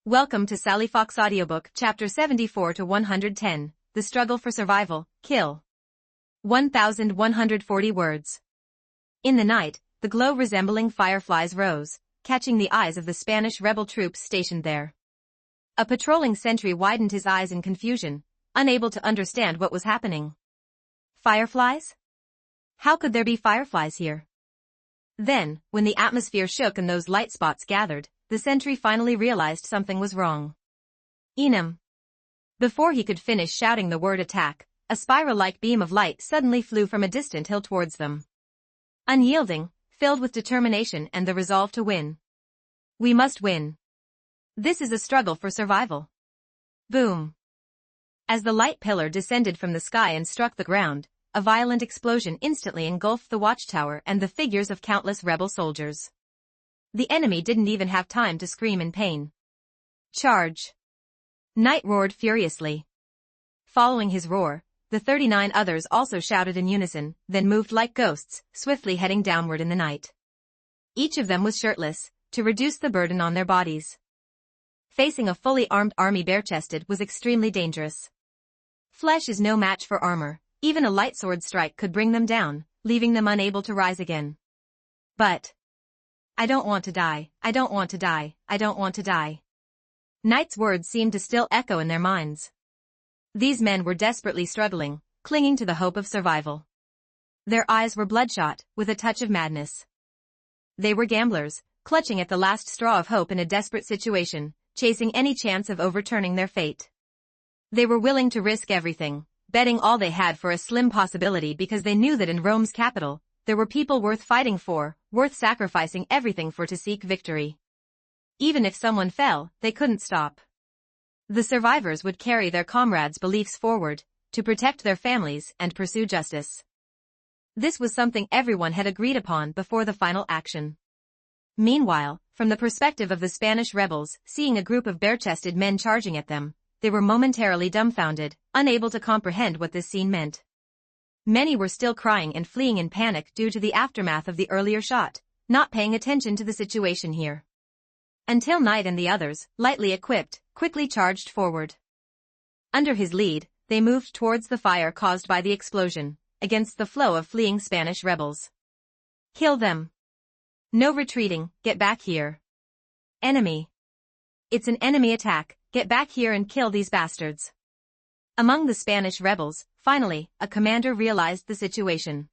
Welcome to Sally Fox Audiobook, Chapter 74 to 110, The Struggle for Survival, Kill. 1,140 words. In the night, the glow resembling fireflies rose, catching the eyes of the Spanish rebel troops stationed there. A patrolling sentry widened his eyes in confusion, unable to understand what was happening. Fireflies? How could there be fireflies here? Then, when the atmosphere shook and those light spots gathered, the sentry finally realized something was wrong. Enum. Before he could finish shouting the word attack, a spiral-like beam of light suddenly flew from a distant hill towards them. Unyielding, filled with determination and the resolve to win. We must win. This is a struggle for survival. Boom. As the light pillar descended from the sky and struck the ground, a violent explosion instantly engulfed the watchtower and the figures of countless rebel soldiers. The enemy didn't even have time to scream in pain. Charge! Knight roared furiously. Following his roar, the 39 others also shouted in unison, then moved like ghosts, swiftly heading downward in the night. Each of them was shirtless, to reduce the burden on their bodies. Facing a fully armed army bare-chested was extremely dangerous. Flesh is no match for armor, even a light sword strike could bring them down, leaving them unable to rise again. But I don't want to die, I don't want to die, I don't want to die. Knight's words seemed to still echo in their minds. These men were desperately struggling, clinging to the hope of survival. Their eyes were bloodshot, with a touch of madness. They were gamblers, clutching at the last straw of hope in a desperate situation, chasing any chance of overturning their fate. They were willing to risk everything, betting all they had for a slim possibility because they knew that in Rome's capital, there were people worth fighting for, worth sacrificing everything for to seek victory. Even if someone fell, they couldn't stop. The survivors would carry their comrades' beliefs forward, to protect their families and pursue justice. This was something everyone had agreed upon before the final action. Meanwhile, from the perspective of the Spanish rebels, seeing a group of bare-chested men charging at them, they were momentarily dumbfounded, unable to comprehend what this scene meant. Many were still crying and fleeing in panic due to the aftermath of the earlier shot, not paying attention to the situation here. Until Knight and the others, lightly equipped, quickly charged forward. Under his lead, they moved towards the fire caused by the explosion, against the flow of fleeing Spanish rebels. Kill them. No retreating, get back here. Enemy. It's an enemy attack, get back here and kill these bastards. Among the Spanish rebels, finally, a commander realized the situation.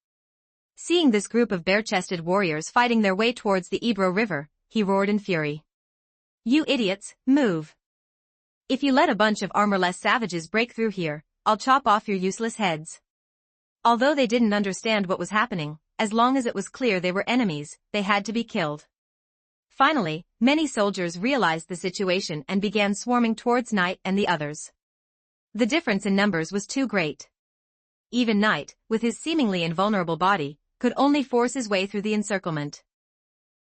Seeing this group of bare-chested warriors fighting their way towards the Ebro River, he roared in fury. You idiots, move! If you let a bunch of armorless savages break through here, I'll chop off your useless heads. Although they didn't understand what was happening, as long as it was clear they were enemies, they had to be killed. Finally, many soldiers realized the situation and began swarming towards Knight and the others. The difference in numbers was too great. Even Knight, with his seemingly invulnerable body, could only force his way through the encirclement.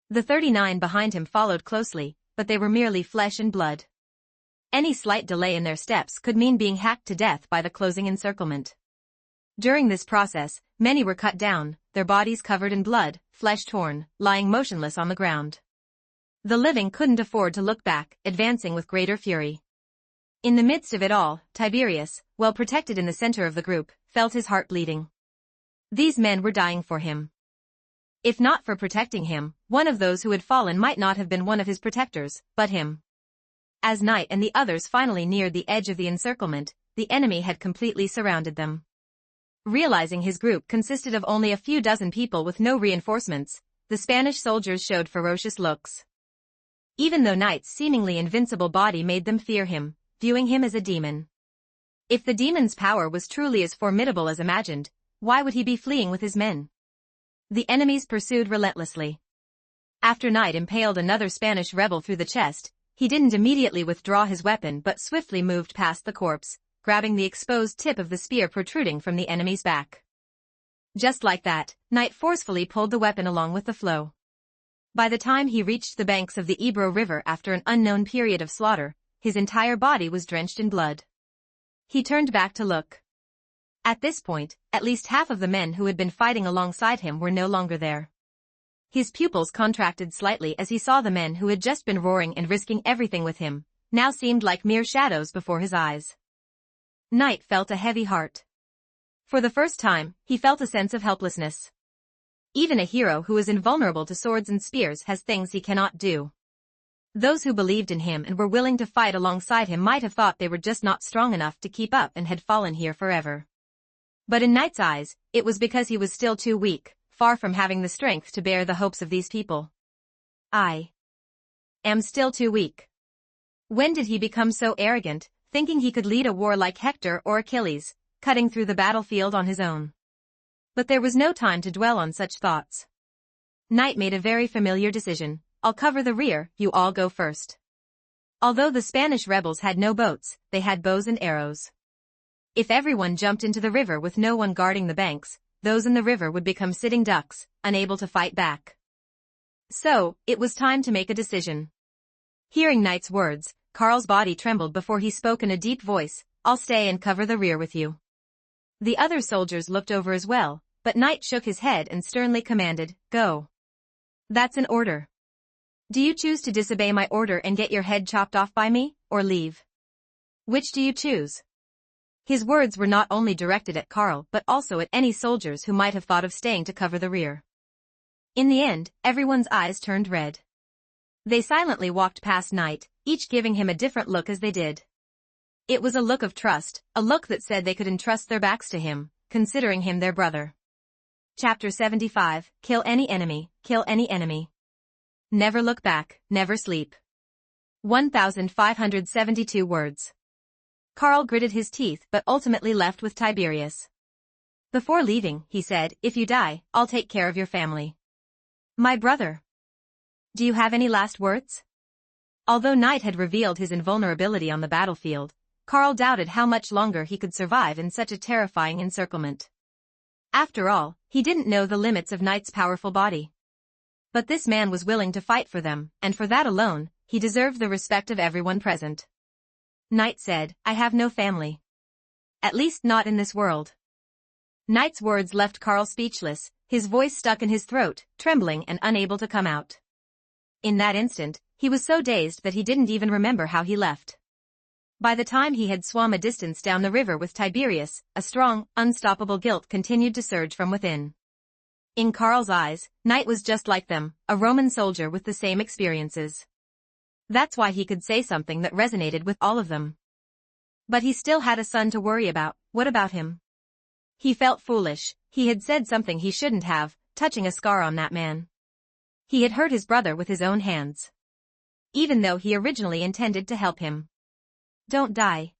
The 39 behind him followed closely, but they were merely flesh and blood. Any slight delay in their steps could mean being hacked to death by the closing encirclement. During this process, many were cut down, their bodies covered in blood, flesh torn, lying motionless on the ground. The living couldn't afford to look back, advancing with greater fury. In the midst of it all, Tiberius, well protected in the center of the group, felt his heart bleeding. These men were dying for him. If not for protecting him, one of those who had fallen might not have been one of his protectors, but him. As Knight and the others finally neared the edge of the encirclement, the enemy had completely surrounded them. Realizing his group consisted of only a few dozen people with no reinforcements, the Spanish soldiers showed ferocious looks. Even though Knight's seemingly invincible body made them fear him, viewing him as a demon. If the demon's power was truly as formidable as imagined, why would he be fleeing with his men? The enemies pursued relentlessly. After Knight impaled another Spanish rebel through the chest, he didn't immediately withdraw his weapon but swiftly moved past the corpse, grabbing the exposed tip of the spear protruding from the enemy's back. Just like that, Knight forcefully pulled the weapon along with the flow. By the time he reached the banks of the Ebro River after an unknown period of slaughter, his entire body was drenched in blood. He turned back to look. At this point, at least half of the men who had been fighting alongside him were no longer there. His pupils contracted slightly as he saw the men who had just been roaring and risking everything with him, now seemed like mere shadows before his eyes. Knight felt a heavy heart. For the first time, he felt a sense of helplessness. Even a hero who is invulnerable to swords and spears has things he cannot do. Those who believed in him and were willing to fight alongside him might have thought they were just not strong enough to keep up and had fallen here forever. But in Knight's eyes, it was because he was still too weak, far from having the strength to bear the hopes of these people. I am still too weak. When did he become so arrogant, thinking he could lead a war like Hector or Achilles, cutting through the battlefield on his own? But there was no time to dwell on such thoughts. Knight made a very familiar decision. I'll cover the rear, you all go first. Although the Spanish rebels had no boats, they had bows and arrows. If everyone jumped into the river with no one guarding the banks, those in the river would become sitting ducks, unable to fight back. So, it was time to make a decision. Hearing Knight's words, Karl's body trembled before he spoke in a deep voice, I'll stay and cover the rear with you. The other soldiers looked over as well, but Knight shook his head and sternly commanded, go. That's an order. Do you choose to disobey my order and get your head chopped off by me, or leave? Which do you choose? His words were not only directed at Karl but also at any soldiers who might have thought of staying to cover the rear. In the end, everyone's eyes turned red. They silently walked past Knight, each giving him a different look as they did. It was a look of trust, a look that said they could entrust their backs to him, considering him their brother. Chapter 75, Kill any enemy, kill any enemy. Never look back, never sleep. 1,572 words. Karl gritted his teeth but ultimately left with Tiberius. Before leaving, he said, if you die, I'll take care of your family. My brother. Do you have any last words? Although Knight had revealed his invulnerability on the battlefield, Karl doubted how much longer he could survive in such a terrifying encirclement. After all, he didn't know the limits of Knight's powerful body. But this man was willing to fight for them, and for that alone, he deserved the respect of everyone present. Knight said, I have no family. At least not in this world. Knight's words left Karl speechless, his voice stuck in his throat, trembling and unable to come out. In that instant, he was so dazed that he didn't even remember how he left. By the time he had swum a distance down the river with Tiberius, a strong, unstoppable guilt continued to surge from within. In Karl's eyes, Knight was just like them, a Roman soldier with the same experiences. That's why he could say something that resonated with all of them. But he still had a son to worry about. What about him? He felt foolish. He had said something he shouldn't have, touching a scar on that man. He had hurt his brother with his own hands. Even though he originally intended to help him. Don't die.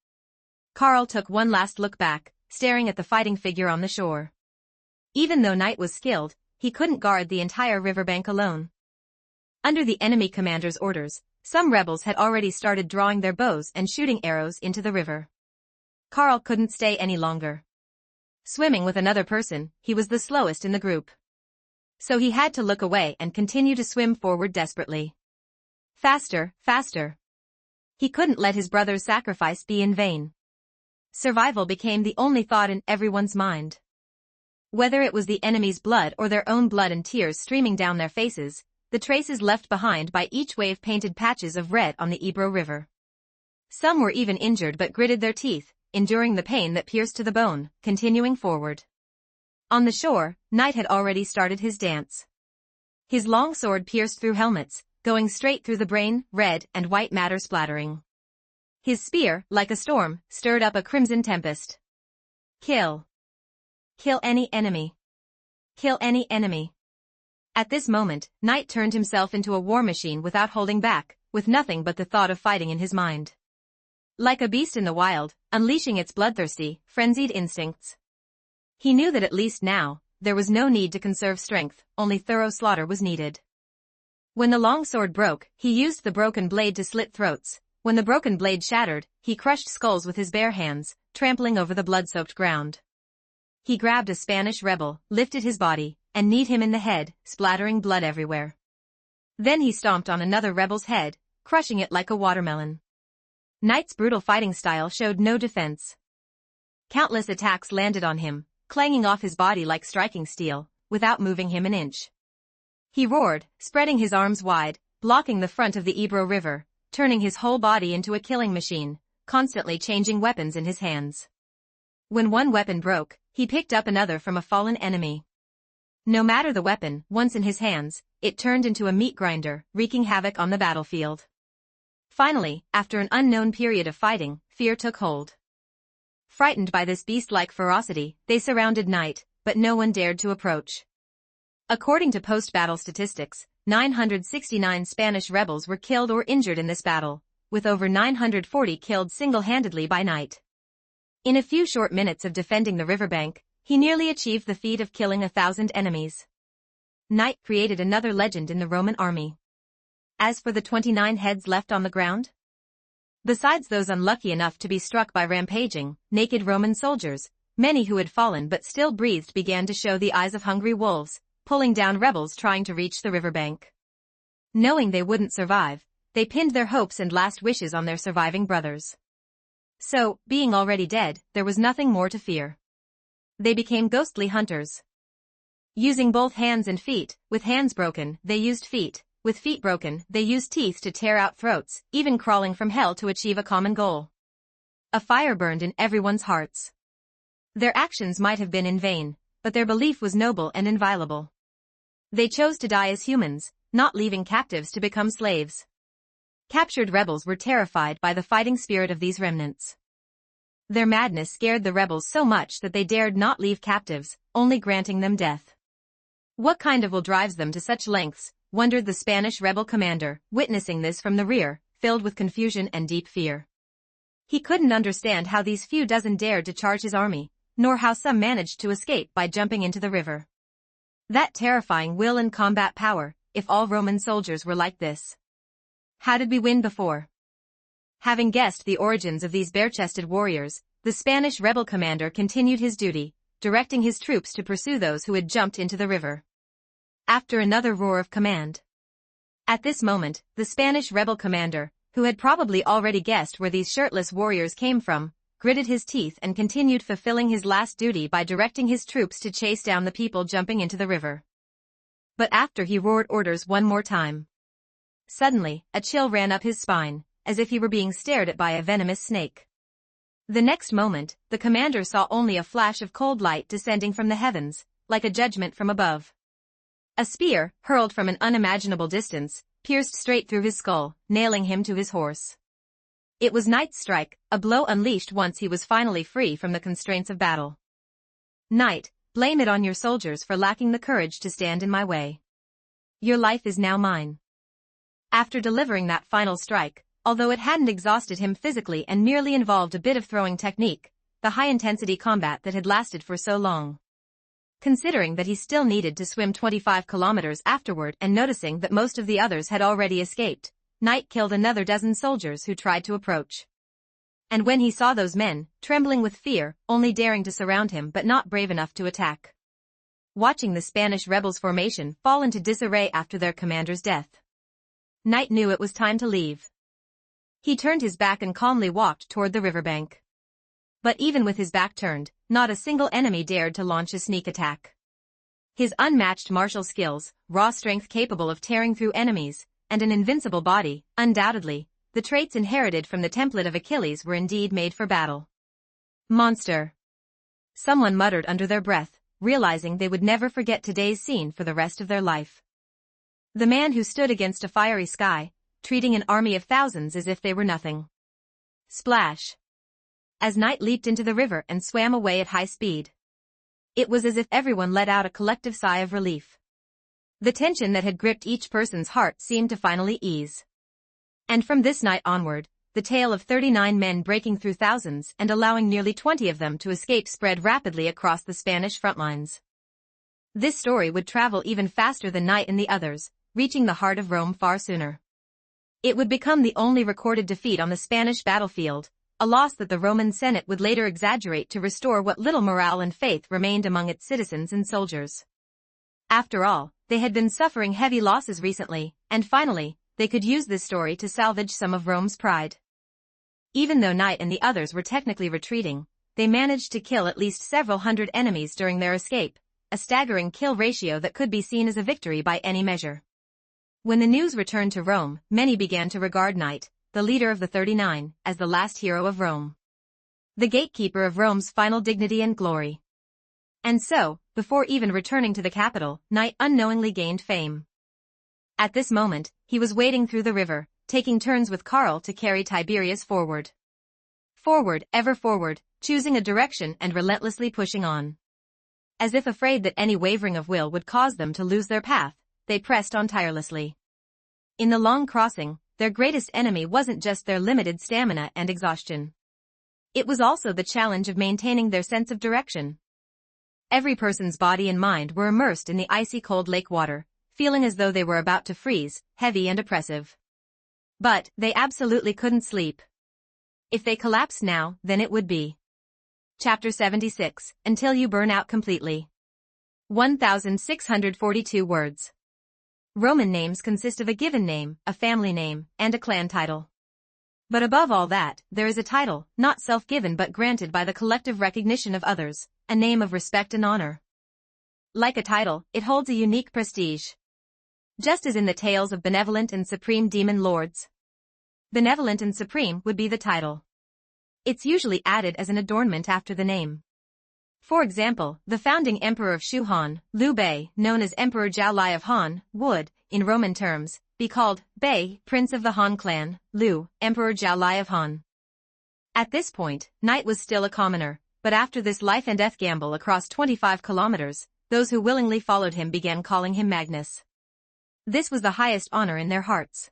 Karl took one last look back, staring at the fighting figure on the shore. Even though Knight was skilled, he couldn't guard the entire riverbank alone. Under the enemy commander's orders, some rebels had already started drawing their bows and shooting arrows into the river. Karl couldn't stay any longer. Swimming with another person, he was the slowest in the group. So he had to look away and continue to swim forward desperately. Faster, faster. He couldn't let his brother's sacrifice be in vain. Survival became the only thought in everyone's mind. Whether it was the enemy's blood or their own blood and tears streaming down their faces, the traces left behind by each wave painted patches of red on the Ebro River. Some were even injured but gritted their teeth, enduring the pain that pierced to the bone, continuing forward. On the shore, Knight had already started his dance. His long sword pierced through helmets, going straight through the brain, red and white matter splattering. His spear, like a storm, stirred up a crimson tempest. Kill. Kill any enemy. Kill any enemy. At this moment, Knight turned himself into a war machine without holding back, with nothing but the thought of fighting in his mind. Like a beast in the wild, unleashing its bloodthirsty, frenzied instincts. He knew that at least now, there was no need to conserve strength, only thorough slaughter was needed. When the long sword broke, he used the broken blade to slit throats. When the broken blade shattered, he crushed skulls with his bare hands, trampling over the blood-soaked ground. He grabbed a Spanish rebel, lifted his body, and kneed him in the head, splattering blood everywhere. Then he stomped on another rebel's head, crushing it like a watermelon. Knight's brutal fighting style showed no defense. Countless attacks landed on him, clanging off his body like striking steel, without moving him an inch. He roared, spreading his arms wide, blocking the front of the Ebro River, turning his whole body into a killing machine, constantly changing weapons in his hands. When one weapon broke, he picked up another from a fallen enemy. No matter the weapon, once in his hands, it turned into a meat grinder, wreaking havoc on the battlefield. Finally, after an unknown period of fighting, fear took hold. Frightened by this beast-like ferocity, they surrounded Knight, but no one dared to approach. According to post-battle statistics, 969 Spanish rebels were killed or injured in this battle, with over 940 killed single-handedly by Knight. In a few short minutes of defending the riverbank, he nearly achieved the feat of killing 1,000 enemies. Knight created another legend in the Roman army. As for the 29 heads left on the ground, besides those unlucky enough to be struck by rampaging, naked Roman soldiers, many who had fallen but still breathed began to show the eyes of hungry wolves, pulling down rebels trying to reach the riverbank. Knowing they wouldn't survive, they pinned their hopes and last wishes on their surviving brothers. So, being already dead, there was nothing more to fear. They became ghostly hunters. Using both hands and feet, with hands broken, they used feet. With feet broken, they used teeth to tear out throats, even crawling from hell to achieve a common goal. A fire burned in everyone's hearts. Their actions might have been in vain, but their belief was noble and inviolable. They chose to die as humans, not leaving captives to become slaves. Captured rebels were terrified by the fighting spirit of these remnants. Their madness scared the rebels so much that they dared not leave captives, only granting them death. What kind of will drives them to such lengths, wondered the Spanish rebel commander, witnessing this from the rear, filled with confusion and deep fear. He couldn't understand how these few dozen dared to charge his army, nor how some managed to escape by jumping into the river. That terrifying will and combat power, if all Roman soldiers were like this. How did we win before? Having guessed the origins of these bare-chested warriors, the Spanish rebel commander continued his duty, directing his troops to pursue those who had jumped into the river. After another roar of command. At this moment, the Spanish rebel commander, who had probably already guessed where these shirtless warriors came from, gritted his teeth and continued fulfilling his last duty by directing his troops to chase down the people jumping into the river. But after he roared orders one more time, suddenly, a chill ran up his spine, as if he were being stared at by a venomous snake. The next moment, the commander saw only a flash of cold light descending from the heavens, like a judgment from above. A spear, hurled from an unimaginable distance, pierced straight through his skull, nailing him to his horse. It was Knight's strike, a blow unleashed once he was finally free from the constraints of battle. Knight, blame it on your soldiers for lacking the courage to stand in my way. Your life is now mine. After delivering that final strike, although it hadn't exhausted him physically and merely involved a bit of throwing technique, the high-intensity combat that had lasted for so long. Considering that he still needed to swim 25 kilometers afterward and noticing that most of the others had already escaped, Knight killed another dozen soldiers who tried to approach. And when he saw those men, trembling with fear, only daring to surround him but not brave enough to attack. Watching the Spanish rebels' formation fall into disarray after their commander's death, Knight knew it was time to leave. He turned his back and calmly walked toward the riverbank. But even with his back turned, not a single enemy dared to launch a sneak attack. His unmatched martial skills, raw strength capable of tearing through enemies, and an invincible body, undoubtedly, the traits inherited from the template of Achilles were indeed made for battle. Monster! Someone muttered under their breath, realizing they would never forget today's scene for the rest of their life. The man who stood against a fiery sky, treating an army of thousands as if they were nothing. Splash! As Knight leaped into the river and swam away at high speed. It was as if everyone let out a collective sigh of relief. The tension that had gripped each person's heart seemed to finally ease. And from this night onward, the tale of 39 men breaking through thousands and allowing nearly 20 of them to escape spread rapidly across the Spanish front lines. This story would travel even faster than Knight and the others, reaching the heart of Rome far sooner. It would become the only recorded defeat on the Spanish battlefield, a loss that the Roman Senate would later exaggerate to restore what little morale and faith remained among its citizens and soldiers. After all, they had been suffering heavy losses recently, and finally, they could use this story to salvage some of Rome's pride. Even though Knight and the others were technically retreating, they managed to kill at least several hundred enemies during their escape, a staggering kill ratio that could be seen as a victory by any measure. When the news returned to Rome, many began to regard Knight, the leader of the 39, as the last hero of Rome. The gatekeeper of Rome's final dignity and glory. And so, before even returning to the capital, Knight unknowingly gained fame. At this moment, he was wading through the river, taking turns with Carl to carry Tiberius forward. Forward, ever forward, choosing a direction and relentlessly pushing on. As if afraid that any wavering of will would cause them to lose their path, they pressed on tirelessly. In the long crossing, their greatest enemy wasn't just their limited stamina and exhaustion. It was also the challenge of maintaining their sense of direction. Every person's body and mind were immersed in the icy cold lake water, feeling as though they were about to freeze, heavy and oppressive. But they absolutely couldn't sleep. If they collapsed now, then it would be. Chapter 76, Until You Burn Out Completely. 1,642 words. Roman names consist of a given name, a family name, and a clan title. But above all that, there is a title, not self-given but granted by the collective recognition of others, a name of respect and honor. Like a title, it holds a unique prestige. Just as in the tales of benevolent and supreme demon lords. Benevolent and supreme would be the title. It's usually added as an adornment after the name. For example, the founding emperor of Shu Han, Liu Bei, known as Emperor Zhao Lai of Han, would, in Roman terms, be called Bei, Prince of the Han clan, Liu, Emperor Zhao Lai of Han. At this point, Knight was still a commoner, but after this life and death gamble across 25 kilometers, those who willingly followed him began calling him Magnus. This was the highest honor in their hearts.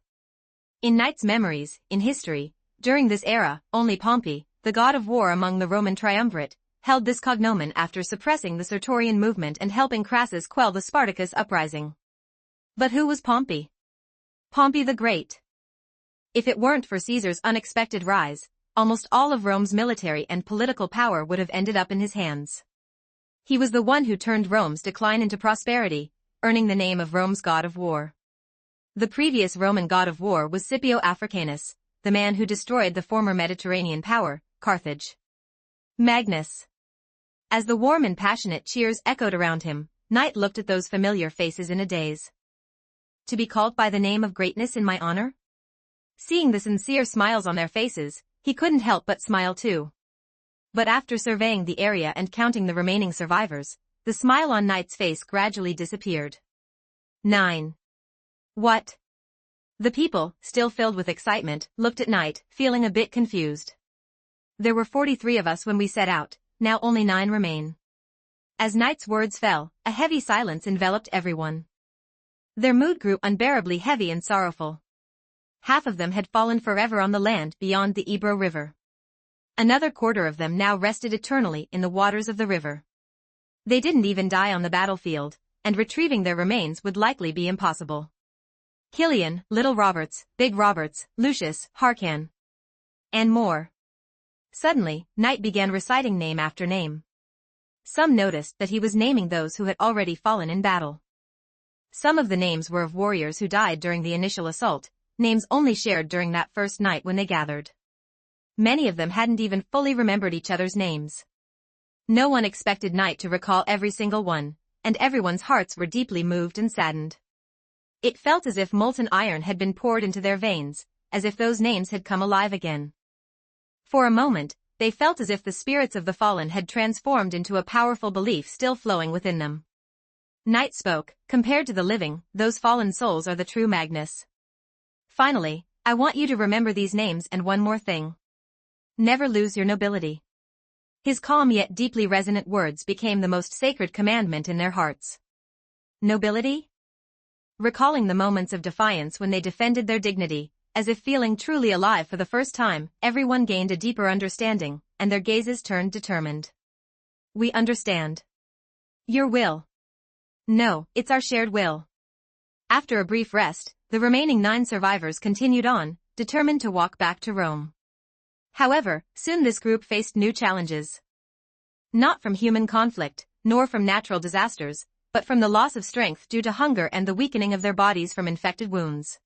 In Knight's memories, in history, during this era, only Pompey, the god of war among the Roman triumvirate, held this cognomen after suppressing the Sertorian movement and helping Crassus quell the Spartacus uprising. But who was Pompey? Pompey the Great. If it weren't for Caesar's unexpected rise, almost all of Rome's military and political power would have ended up in his hands. He was the one who turned Rome's decline into prosperity, earning the name of Rome's god of war. The previous Roman god of war was Scipio Africanus, the man who destroyed the former Mediterranean power, Carthage. Magnus. As the warm and passionate cheers echoed around him, Knight looked at those familiar faces in a daze. To be called by the name of greatness in my honor? Seeing the sincere smiles on their faces, he couldn't help but smile too. But after surveying the area and counting the remaining survivors, the smile on Knight's face gradually disappeared. 9. What? The people, still filled with excitement, looked at Knight, feeling a bit confused. There were 43 of us when we set out, now only 9 remain. As Knight's words fell, a heavy silence enveloped everyone. Their mood grew unbearably heavy and sorrowful. Half of them had fallen forever on the land beyond the Ebro River. Another quarter of them now rested eternally in the waters of the river. They didn't even die on the battlefield, and retrieving their remains would likely be impossible. Killian, Little Roberts, Big Roberts, Lucius, Harkan, and more. Suddenly, Knight began reciting name after name. Some noticed that he was naming those who had already fallen in battle. Some of the names were of warriors who died during the initial assault, names only shared during that first night when they gathered. Many of them hadn't even fully remembered each other's names. No one expected Knight to recall every single one, and everyone's hearts were deeply moved and saddened. It felt as if molten iron had been poured into their veins, as if those names had come alive again. For a moment, they felt as if the spirits of the fallen had transformed into a powerful belief still flowing within them. Knight spoke, compared to the living, those fallen souls are the true Magnus. Finally, I want you to remember these names and one more thing. Never lose your nobility. His calm yet deeply resonant words became the most sacred commandment in their hearts. Nobility? Recalling the moments of defiance when they defended their dignity, as if feeling truly alive for the first time, everyone gained a deeper understanding, and their gazes turned determined. We understand. Your will. No, it's our shared will. After a brief rest, the remaining 9 survivors continued on, determined to walk back to Rome. However, soon this group faced new challenges. Not from human conflict, nor from natural disasters, but from the loss of strength due to hunger and the weakening of their bodies from infected wounds.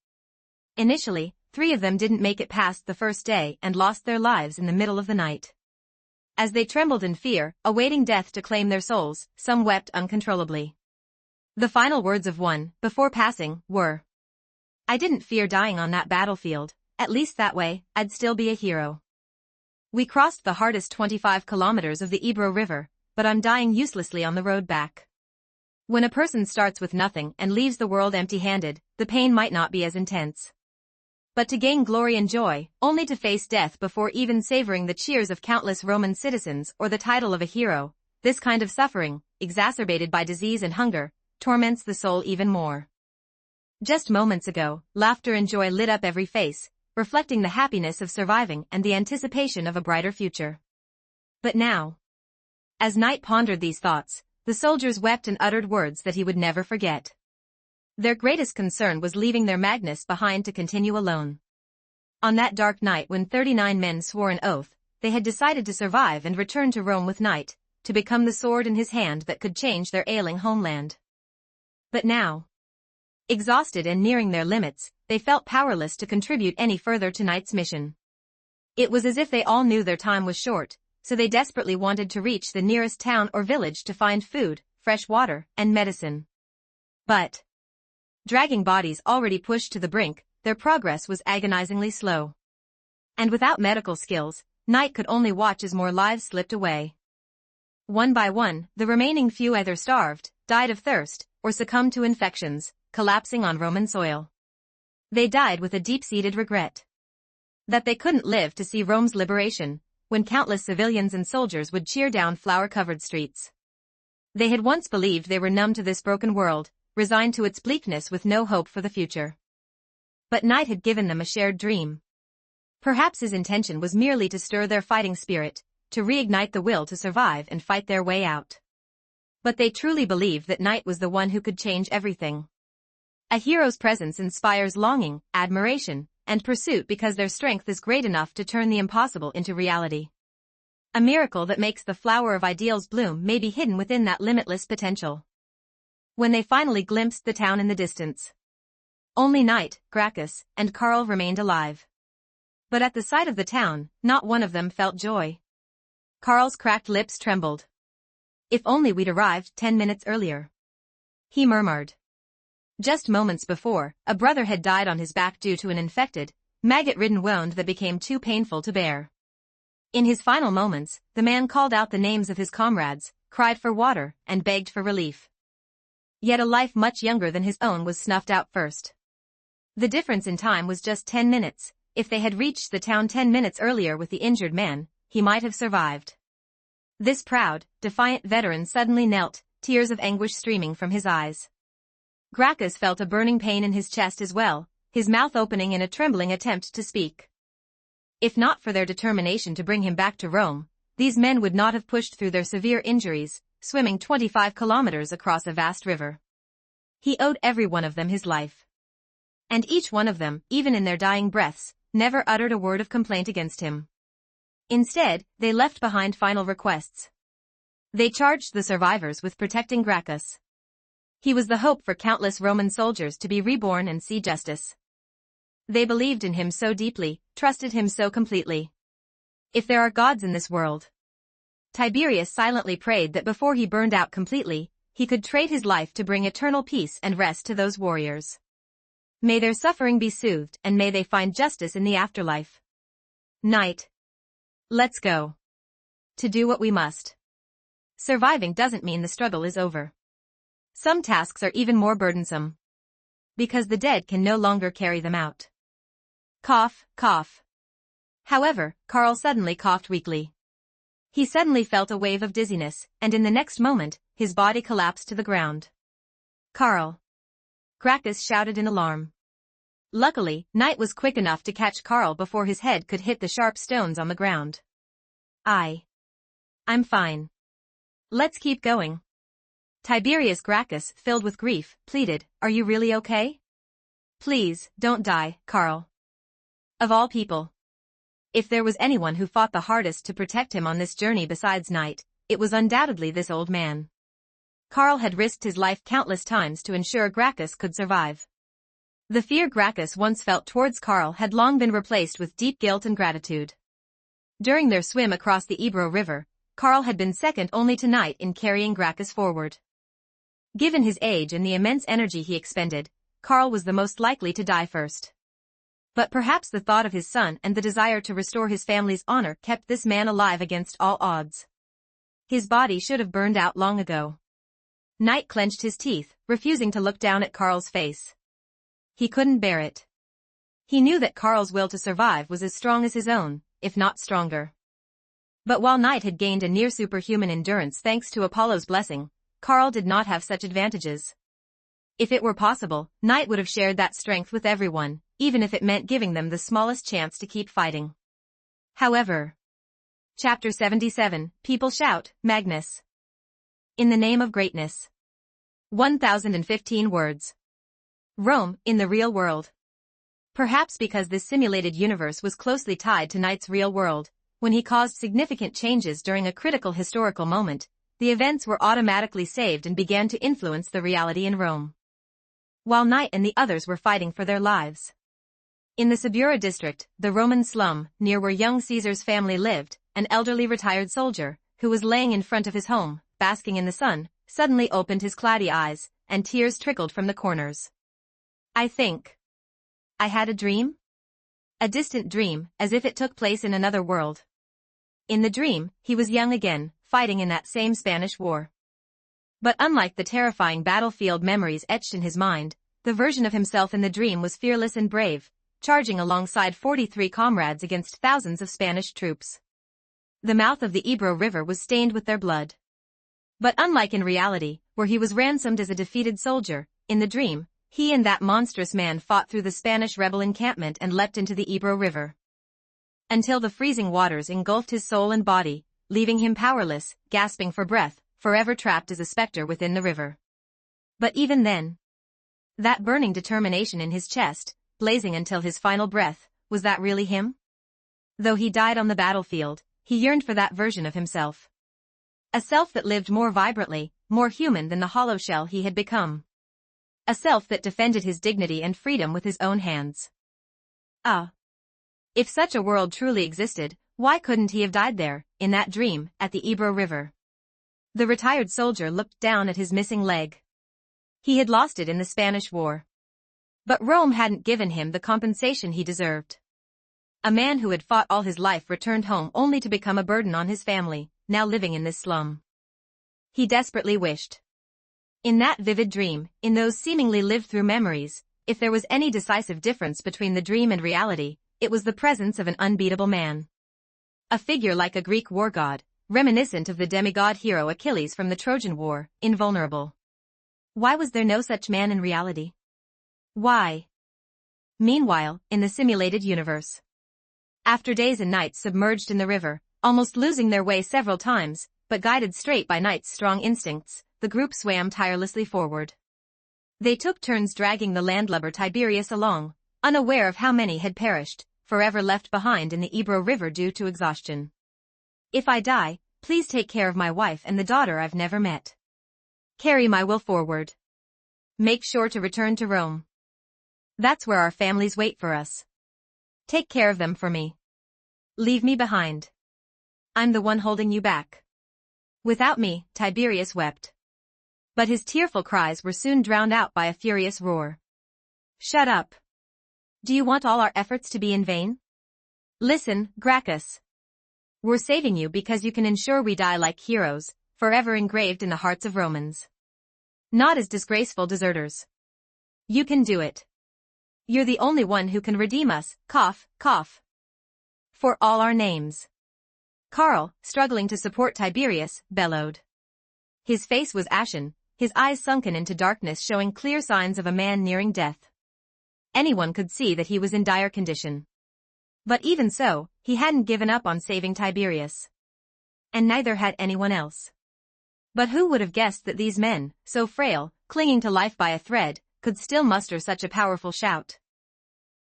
Initially, 3 of them didn't make it past the first day and lost their lives in the middle of the night. As they trembled in fear, awaiting death to claim their souls, some wept uncontrollably. The final words of one, before passing, were, "I didn't fear dying on that battlefield, At least that way, I'd still be a hero. We crossed the hardest 25 kilometers of the Ebro River, but I'm dying uselessly on the road back. When a person starts with nothing and leaves the world empty-handed, the pain might not be as intense. But to gain glory and joy, only to face death before even savoring the cheers of countless Roman citizens or the title of a hero, this kind of suffering, exacerbated by disease and hunger, torments the soul even more. Just moments ago, laughter and joy lit up every face, reflecting the happiness of surviving and the anticipation of a brighter future. But now, as Knight pondered these thoughts, the soldiers wept and uttered words that he would never forget. Their greatest concern was leaving their Magnus behind to continue alone. On that dark night when 39 men swore an oath, they had decided to survive and return to Rome with Knight, to become the sword in his hand that could change their ailing homeland. But now, exhausted and nearing their limits, they felt powerless to contribute any further to Knight's mission. It was as if they all knew their time was short, so they desperately wanted to reach the nearest town or village to find food, fresh water, and medicine. But, dragging bodies already pushed to the brink, their progress was agonizingly slow. And without medical skills, Knight could only watch as more lives slipped away. One by one, the remaining few either starved, died of thirst, or succumbed to infections, collapsing on Roman soil. They died with a deep-seated regret that they couldn't live to see Rome's liberation, when countless civilians and soldiers would cheer down flower-covered streets. They had once believed they were numb to this broken world, resigned to its bleakness with no hope for the future. But Knight had given them a shared dream. Perhaps his intention was merely to stir their fighting spirit, to reignite the will to survive and fight their way out. But they truly believed that Knight was the one who could change everything. A hero's presence inspires longing, admiration, and pursuit because their strength is great enough to turn the impossible into reality. A miracle that makes the flower of ideals bloom may be hidden within that limitless potential. When they finally glimpsed the town in the distance, only Knight, Gracchus, and Carl remained alive. But at the sight of the town, not one of them felt joy. Carl's cracked lips trembled. "If only we'd arrived 10 minutes earlier," he murmured. Just moments before, a brother had died on his back due to an infected, maggot-ridden wound that became too painful to bear. In his final moments, the man called out the names of his comrades, cried for water, and begged for relief. Yet a life much younger than his own was snuffed out first. The difference in time was just 10 minutes. If they had reached the town 10 minutes earlier with the injured man, he might have survived. This proud, defiant veteran suddenly knelt, tears of anguish streaming from his eyes. Gracchus felt a burning pain in his chest as well, his mouth opening in a trembling attempt to speak. If not for their determination to bring him back to Rome, these men would not have pushed through their severe injuries, swimming 25 kilometers across a vast river. He owed every one of them his life. And each one of them, even in their dying breaths, never uttered a word of complaint against him. Instead, they left behind final requests. They charged the survivors with protecting Gracchus. He was the hope for countless Roman soldiers to be reborn and see justice. They believed in him so deeply, trusted him so completely. If there are gods in this world, Tiberius silently prayed that before he burned out completely, he could trade his life to bring eternal peace and rest to those warriors. May their suffering be soothed and may they find justice in the afterlife. Knight. Let's go. To do what we must. Surviving doesn't mean the struggle is over. Some tasks are even more burdensome, because the dead can no longer carry them out. Cough, cough. However, Carl suddenly coughed weakly. He suddenly felt a wave of dizziness, and in the next moment, his body collapsed to the ground. Carl. Gracchus shouted in alarm. Luckily, Knight was quick enough to catch Carl before his head could hit the sharp stones on the ground. I'm fine. Let's keep going. Tiberius Gracchus, filled with grief, pleaded, "Are you really okay? Please, don't die, Carl." Of all people. If there was anyone who fought the hardest to protect him on this journey besides Knight, it was undoubtedly this old man. Carl had risked his life countless times to ensure Gracchus could survive. The fear Gracchus once felt towards Carl had long been replaced with deep guilt and gratitude. During their swim across the Ebro River, Carl had been second only to Knight in carrying Gracchus forward. Given his age and the immense energy he expended, Carl was the most likely to die first. But perhaps the thought of his son and the desire to restore his family's honor kept this man alive against all odds. His body should have burned out long ago. Knight clenched his teeth, refusing to look down at Carl's face. He couldn't bear it. He knew that Carl's will to survive was as strong as his own, if not stronger. But while Knight had gained a near-superhuman endurance thanks to Apollo's blessing, Carl did not have such advantages. If it were possible, Knight would have shared that strength with everyone, even if it meant giving them the smallest chance to keep fighting. However. Chapter 77, People Shout, Magnus. In the Name of Greatness. 1015 words. Rome, in the real world. Perhaps because this simulated universe was closely tied to Knight's real world, when he caused significant changes during a critical historical moment, the events were automatically saved and began to influence the reality in Rome. While Knight and the others were fighting for their lives. In the Subura district, the Roman slum, near where young Caesar's family lived, an elderly retired soldier, who was laying in front of his home, basking in the sun, suddenly opened his cloudy eyes, and tears trickled from the corners. I think I had a dream? A distant dream, as if it took place in another world. In the dream, he was young again, fighting in that same Spanish War. But unlike the terrifying battlefield memories etched in his mind, the version of himself in the dream was fearless and brave, charging alongside 43 comrades against thousands of Spanish troops. The mouth of the Ebro River was stained with their blood. But unlike in reality, where he was ransomed as a defeated soldier, in the dream, he and that monstrous man fought through the Spanish rebel encampment and leapt into the Ebro River. Until the freezing waters engulfed his soul and body, leaving him powerless, gasping for breath, forever trapped as a specter within the river. But even then, that burning determination in his chest, blazing until his final breath, was that really him? Though he died on the battlefield, he yearned for that version of himself. A self that lived more vibrantly, more human than the hollow shell he had become. A self that defended his dignity and freedom with his own hands. If such a world truly existed, why couldn't he have died there, in that dream, at the Ebro River? The retired soldier looked down at his missing leg. He had lost it in the Spanish War. But Rome hadn't given him the compensation he deserved. A man who had fought all his life returned home only to become a burden on his family, now living in this slum. He desperately wished. In that vivid dream, in those seemingly lived-through memories, if there was any decisive difference between the dream and reality, it was the presence of an unbeatable man. A figure like a Greek war god, reminiscent of the demigod hero Achilles from the Trojan War, invulnerable. Why was there no such man in reality? Why? Meanwhile, in the simulated universe. After days and nights submerged in the river, almost losing their way several times, but guided straight by Knight's strong instincts, the group swam tirelessly forward. They took turns dragging the landlubber Tiberius along, unaware of how many had perished, forever left behind in the Ebro River due to exhaustion. If I die, please take care of my wife and the daughter I've never met. Carry my will forward. Make sure to return to Rome. That's where our families wait for us. Take care of them for me. Leave me behind. I'm the one holding you back. Without me, Tiberius wept. But his tearful cries were soon drowned out by a furious roar. Shut up. Do you want all our efforts to be in vain? Listen, Gracchus. We're saving you because you can ensure we die like heroes, forever engraved in the hearts of Romans. Not as disgraceful deserters. You can do it. You're the only one who can redeem us, cough, cough. For all our names. Carl, struggling to support Tiberius, bellowed. His face was ashen, his eyes sunken into darkness showing clear signs of a man nearing death. Anyone could see that he was in dire condition. But even so, he hadn't given up on saving Tiberius. And neither had anyone else. But who would have guessed that these men, so frail, clinging to life by a thread, could still muster such a powerful shout?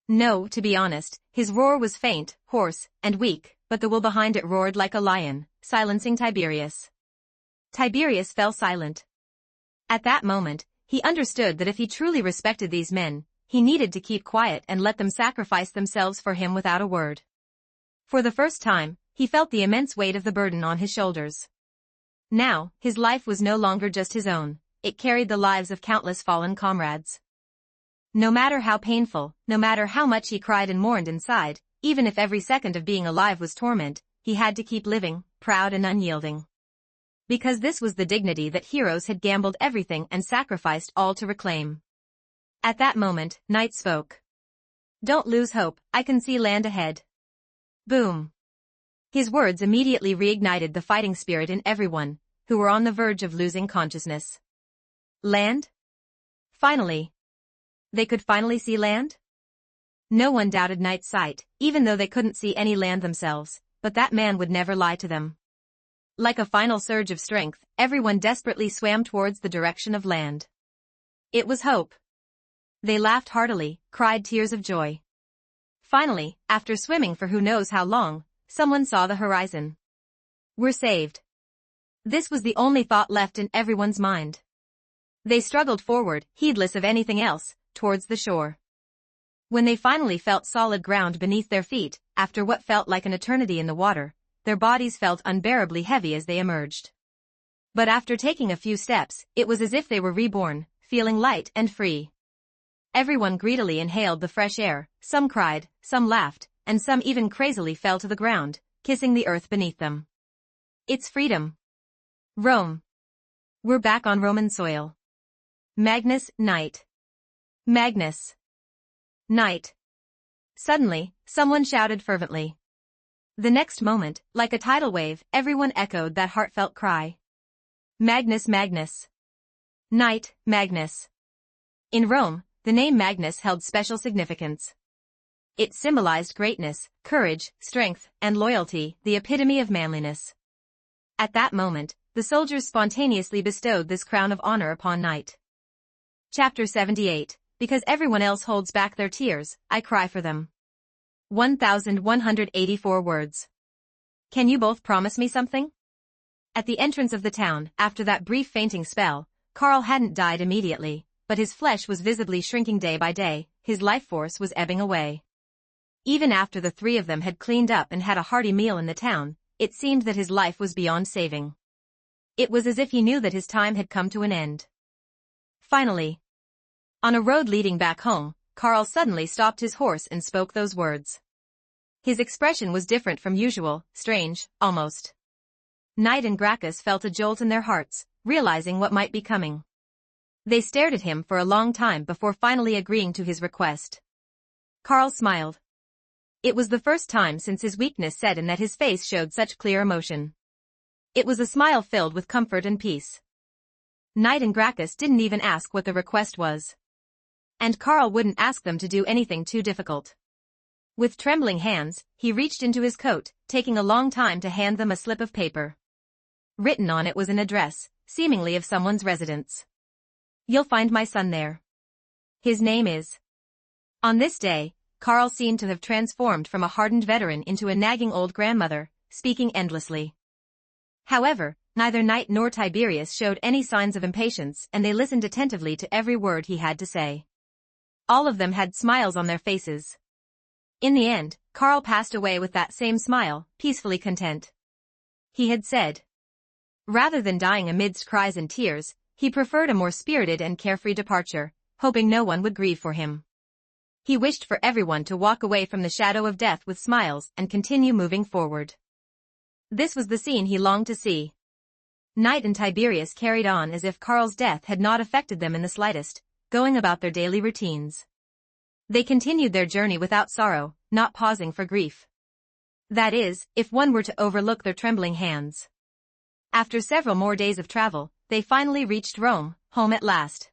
No, to be honest, his roar was faint, hoarse, and weak, but the will behind it roared like a lion, silencing Tiberius. Tiberius fell silent. At that moment, he understood that if he truly respected these men, he needed to keep quiet and let them sacrifice themselves for him without a word. For the first time, he felt the immense weight of the burden on his shoulders. Now, his life was no longer just his own, it carried the lives of countless fallen comrades. No matter how painful, no matter how much he cried and mourned inside, even if every second of being alive was torment, he had to keep living, proud and unyielding. Because this was the dignity that heroes had gambled everything and sacrificed all to reclaim. At that moment, Knight spoke. "Don't lose hope, I can see land ahead." Boom. His words immediately reignited the fighting spirit in everyone, who were on the verge of losing consciousness. Land? Finally. They could finally see land? No one doubted Knight's sight, even though they couldn't see any land themselves, but that man would never lie to them. Like a final surge of strength, everyone desperately swam towards the direction of land. It was hope. They laughed heartily, cried tears of joy. Finally, after swimming for who knows how long, someone saw the horizon. We're saved. This was the only thought left in everyone's mind. They struggled forward, heedless of anything else, towards the shore. When they finally felt solid ground beneath their feet, after what felt like an eternity in the water, their bodies felt unbearably heavy as they emerged. But after taking a few steps, it was as if they were reborn, feeling light and free. Everyone greedily inhaled the fresh air, some cried, some laughed, and some even crazily fell to the ground, kissing the earth beneath them. It's freedom. Rome. We're back on Roman soil. Magnus, Knight. Magnus. Knight. Suddenly, someone shouted fervently. The next moment, like a tidal wave, everyone echoed that heartfelt cry. Magnus, Magnus. Knight, Magnus. In Rome, the name Magnus held special significance. It symbolized greatness, courage, strength, and loyalty, the epitome of manliness. At that moment, the soldiers spontaneously bestowed this crown of honor upon Knight. Chapter 78, Because everyone else holds back their tears, I cry for them. 1184 words. Can you both promise me something? At the entrance of the town, after that brief fainting spell, Karl hadn't died immediately, but his flesh was visibly shrinking day by day, his life force was ebbing away. Even after the three of them had cleaned up and had a hearty meal in the town, it seemed that his life was beyond saving. It was as if he knew that his time had come to an end. Finally. On a road leading back home, Karl suddenly stopped his horse and spoke those words. His expression was different from usual, strange, almost. Knight and Gracchus felt a jolt in their hearts, realizing what might be coming. They stared at him for a long time before finally agreeing to his request. Karl smiled. It was the first time since his weakness set in that his face showed such clear emotion. It was a smile filled with comfort and peace. Knight and Gracchus didn't even ask what the request was. And Karl wouldn't ask them to do anything too difficult. With trembling hands, he reached into his coat, taking a long time to hand them a slip of paper. Written on it was an address, seemingly of someone's residence. You'll find my son there. His name is. On this day, Karl seemed to have transformed from a hardened veteran into a nagging old grandmother, speaking endlessly. However, neither Knight nor Tiberius showed any signs of impatience, and they listened attentively to every word he had to say. All of them had smiles on their faces. In the end, Karl passed away with that same smile, peacefully content. He had said. Rather than dying amidst cries and tears, he preferred a more spirited and carefree departure, hoping no one would grieve for him. He wished for everyone to walk away from the shadow of death with smiles and continue moving forward. This was the scene he longed to see. Knight and Tiberius carried on as if Karl's death had not affected them in the slightest, going about their daily routines. They continued their journey without sorrow, not pausing for grief. That is, if one were to overlook their trembling hands. After several more days of travel, they finally reached Rome, home at last.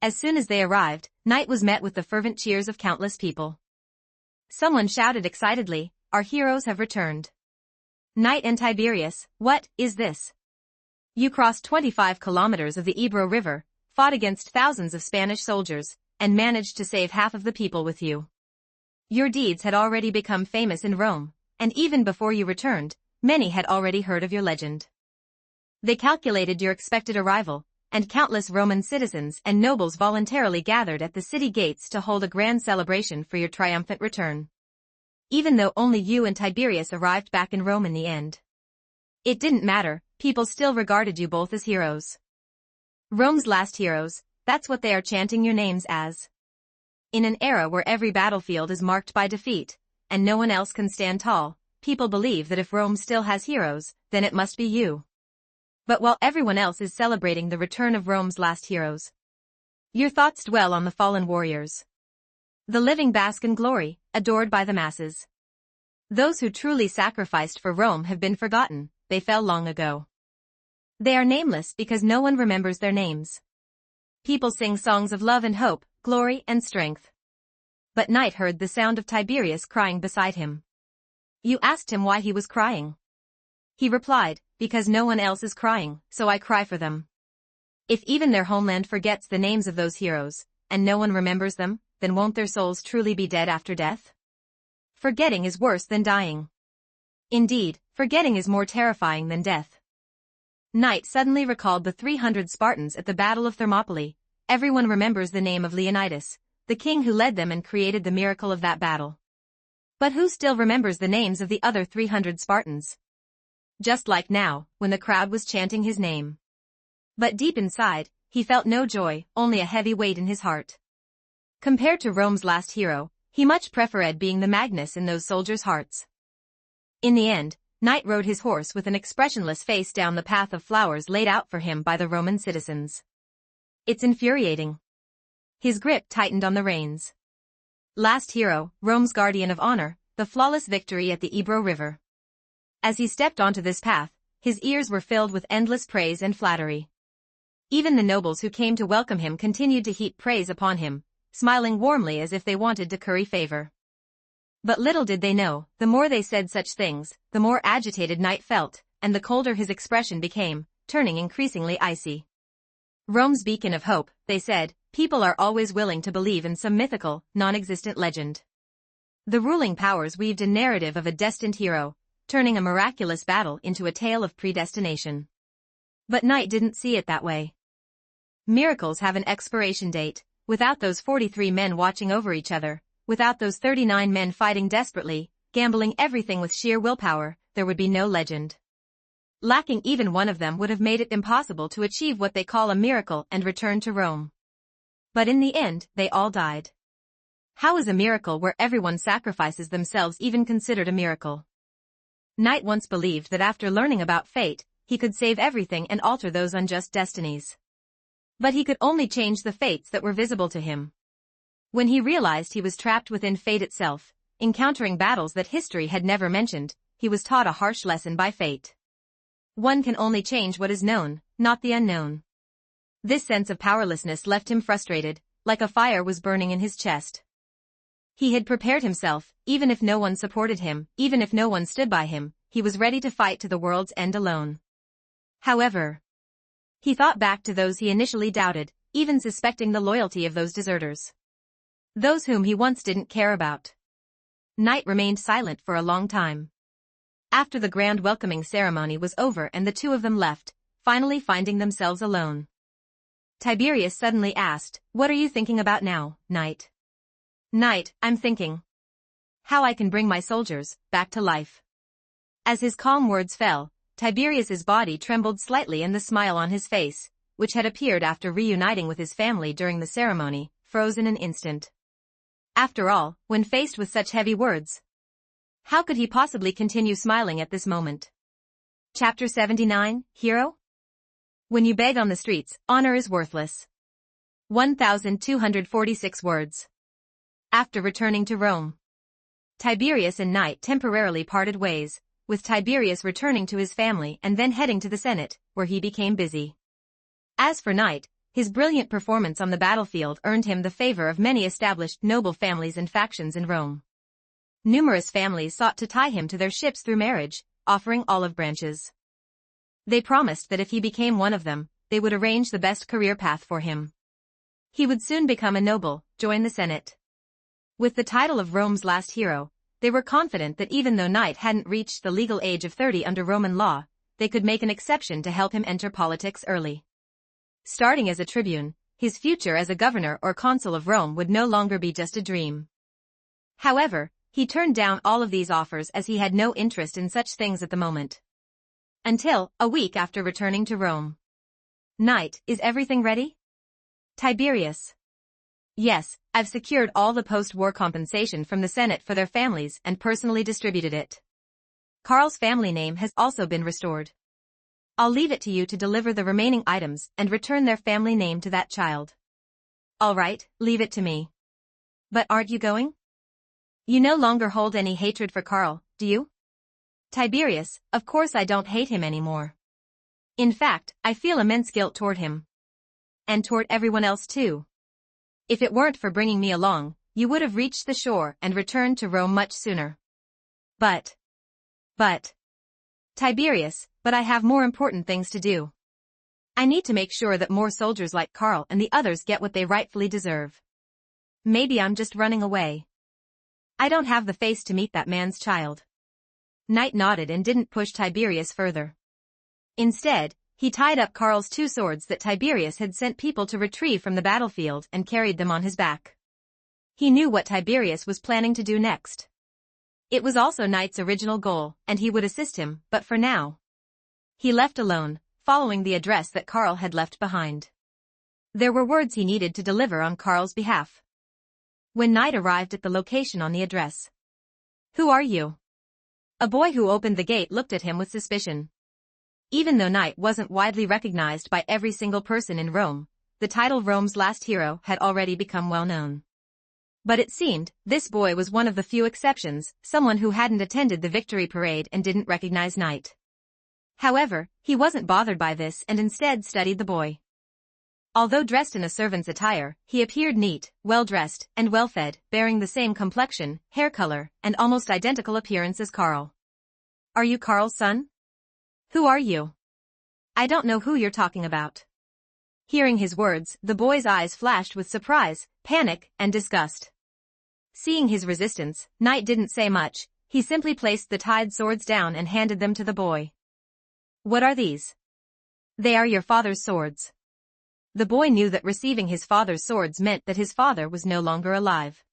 As soon as they arrived, Knight was met with the fervent cheers of countless people. Someone shouted excitedly, "Our heroes have returned." Knight and Tiberius, what is this? You crossed 25 kilometers of the Ebro River, fought against thousands of Spanish soldiers, and managed to save half of the people with you. Your deeds had already become famous in Rome, and even before you returned, many had already heard of your legend. They calculated your expected arrival, and countless Roman citizens and nobles voluntarily gathered at the city gates to hold a grand celebration for your triumphant return. Even though only you and Tiberius arrived back in Rome in the end. It didn't matter, people still regarded you both as heroes. Rome's last heroes, that's what they are chanting your names as. In an era where every battlefield is marked by defeat, and no one else can stand tall, people believe that if Rome still has heroes, then it must be you. But while everyone else is celebrating the return of Rome's last heroes, your thoughts dwell on the fallen warriors. The living bask in glory, adored by the masses. Those who truly sacrificed for Rome have been forgotten, they fell long ago. They are nameless because no one remembers their names. People sing songs of love and hope, glory and strength. But Knight heard the sound of Tiberius crying beside him. You asked him why he was crying. He replied, because no one else is crying, so I cry for them. If even their homeland forgets the names of those heroes, and no one remembers them, then won't their souls truly be dead after death? Forgetting is worse than dying. Indeed, forgetting is more terrifying than death. Knight suddenly recalled the 300 Spartans at the Battle of Thermopylae. Everyone remembers the name of Leonidas, the king who led them and created the miracle of that battle. But who still remembers the names of the other 300 Spartans? Just like now, when the crowd was chanting his name. But deep inside, he felt no joy, only a heavy weight in his heart. Compared to Rome's last hero, he much preferred being the Magnus in those soldiers' hearts. In the end, Knight rode his horse with an expressionless face down the path of flowers laid out for him by the Roman citizens. It's infuriating. His grip tightened on the reins. Last hero, Rome's guardian of honor, the flawless victory at the Ebro River. As he stepped onto this path, his ears were filled with endless praise and flattery. Even the nobles who came to welcome him continued to heap praise upon him, smiling warmly as if they wanted to curry favor. But little did they know, the more they said such things, the more agitated Knight felt, and the colder his expression became, turning increasingly icy. Rome's beacon of hope, they said, people are always willing to believe in some mythical, non-existent legend. The ruling powers weaved a narrative of a destined hero, turning a miraculous battle into a tale of predestination. But Knight didn't see it that way. Miracles have an expiration date. Without those 43 men watching over each other, without those 39 men fighting desperately, gambling everything with sheer willpower, there would be no legend. Lacking even one of them would have made it impossible to achieve what they call a miracle and return to Rome. But in the end, they all died. How is a miracle where everyone sacrifices themselves even considered a miracle? Knight once believed that after learning about fate, he could save everything and alter those unjust destinies. But he could only change the fates that were visible to him. When he realized he was trapped within fate itself, encountering battles that history had never mentioned, he was taught a harsh lesson by fate. One can only change what is known, not the unknown. This sense of powerlessness left him frustrated, like a fire was burning in his chest. He had prepared himself, even if no one supported him, even if no one stood by him, he was ready to fight to the world's end alone. However, he thought back to those he initially doubted, even suspecting the loyalty of those deserters. Those whom he once didn't care about. Knight remained silent for a long time. After the grand welcoming ceremony was over and the two of them left, finally finding themselves alone, Tiberius suddenly asked, "What are you thinking about now, Knight?" "Knight, I'm thinking how I can bring my soldiers back to life." As his calm words fell, Tiberius's body trembled slightly and the smile on his face, which had appeared after reuniting with his family during the ceremony, froze in an instant. After all, when faced with such heavy words, how could he possibly continue smiling at this moment? Chapter 79, Hero? When you beg on the streets, honor is worthless. 1,246 words. After returning to Rome, Tiberius and Knight temporarily parted ways, with Tiberius returning to his family and then heading to the Senate, where he became busy. As for Knight, his brilliant performance on the battlefield earned him the favor of many established noble families and factions in Rome. Numerous families sought to tie him to their ships through marriage, offering olive branches. They promised that if he became one of them, they would arrange the best career path for him. He would soon become a noble, join the Senate. With the title of Rome's last hero, they were confident that even though Knight hadn't reached the legal age of 30 under Roman law, they could make an exception to help him enter politics early. Starting as a tribune, his future as a governor or consul of Rome would no longer be just a dream. However, he turned down all of these offers as he had no interest in such things at the moment. Until, a week after returning to Rome. "Knight, is everything ready?" "Tiberius." Yes, I've secured all the post-war compensation from the Senate for their families and personally distributed it. Carl's family name has also been restored. I'll leave it to you to deliver the remaining items and return their family name to that child. All right, leave it to me. But aren't you going? You no longer hold any hatred for Carl, do you? Tiberius, of course I don't hate him anymore. In fact, I feel immense guilt toward him. And toward everyone else too. If it weren't for bringing me along, you would have reached the shore and returned to Rome much sooner. But, Tiberius, but I have more important things to do. I need to make sure that more soldiers like Carl and the others get what they rightfully deserve. Maybe I'm just running away. I don't have the face to meet that man's child. Knight nodded and didn't push Tiberius further. Instead, he tied up Carl's 2 swords that Tiberius had sent people to retrieve from the battlefield and carried them on his back. He knew what Tiberius was planning to do next. It was also Knight's original goal, and he would assist him, but for now. He left alone, following the address that Carl had left behind. There were words he needed to deliver on Carl's behalf. When Knight arrived at the location on the address. Who are you? A boy who opened the gate looked at him with suspicion. Even though Knight wasn't widely recognized by every single person in Rome, the title Rome's last hero had already become well known. But it seemed, this boy was one of the few exceptions, someone who hadn't attended the victory parade and didn't recognize Knight. However, he wasn't bothered by this and instead studied the boy. Although dressed in a servant's attire, he appeared neat, well-dressed, and well-fed, bearing the same complexion, hair color, and almost identical appearance as Carl. Are you Carl's son? Who are you? I don't know who you're talking about. Hearing his words, the boy's eyes flashed with surprise, panic, and disgust. Seeing his resistance, Knight didn't say much, he simply placed the tied swords down and handed them to the boy. What are these? They are your father's swords. The boy knew that receiving his father's swords meant that his father was no longer alive.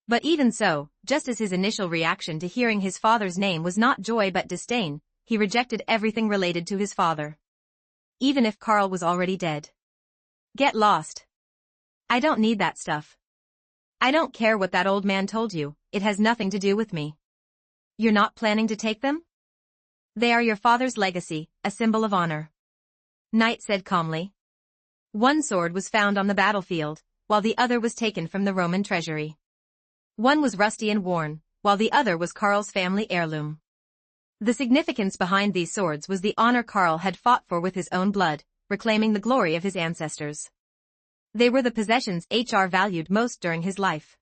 But even so, just as his initial reaction to hearing his father's name was not joy but disdain, he rejected everything related to his father. Even if Carl was already dead. Get lost. I don't need that stuff. I don't care what that old man told you, it has nothing to do with me. You're not planning to take them? They are your father's legacy, a symbol of honor. Knight said calmly. One sword was found on the battlefield, while the other was taken from the Roman treasury. One was rusty and worn, while the other was Carl's family heirloom. The significance behind these swords was the honor Carl had fought for with his own blood, reclaiming the glory of his ancestors. They were the possessions HR valued most during his life.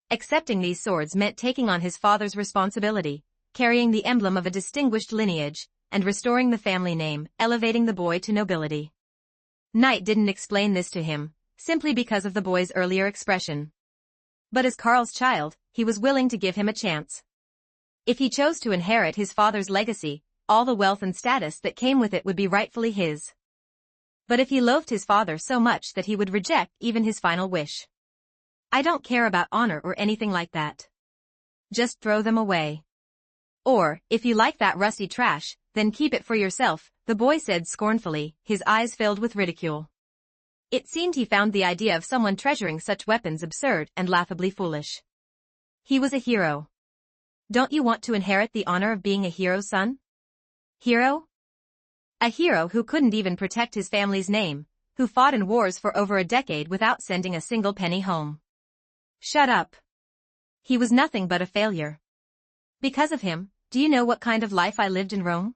Accepting these swords meant taking on his father's responsibility, carrying the emblem of a distinguished lineage, and restoring the family name, elevating the boy to nobility. Knight didn't explain this to him, simply because of the boy's earlier expression. But as Carl's child, he was willing to give him a chance. If he chose to inherit his father's legacy, all the wealth and status that came with it would be rightfully his. But if he loathed his father so much that he would reject even his final wish. I don't care about honor or anything like that. Just throw them away. Or, if you like that rusty trash, then keep it for yourself, the boy said scornfully, his eyes filled with ridicule. It seemed he found the idea of someone treasuring such weapons absurd and laughably foolish. He was a hero. Don't you want to inherit the honor of being a hero's son? Hero? A hero who couldn't even protect his family's name, who fought in wars for over a decade without sending a single penny home. Shut up. He was nothing but a failure. Because of him, do you know what kind of life I lived in Rome?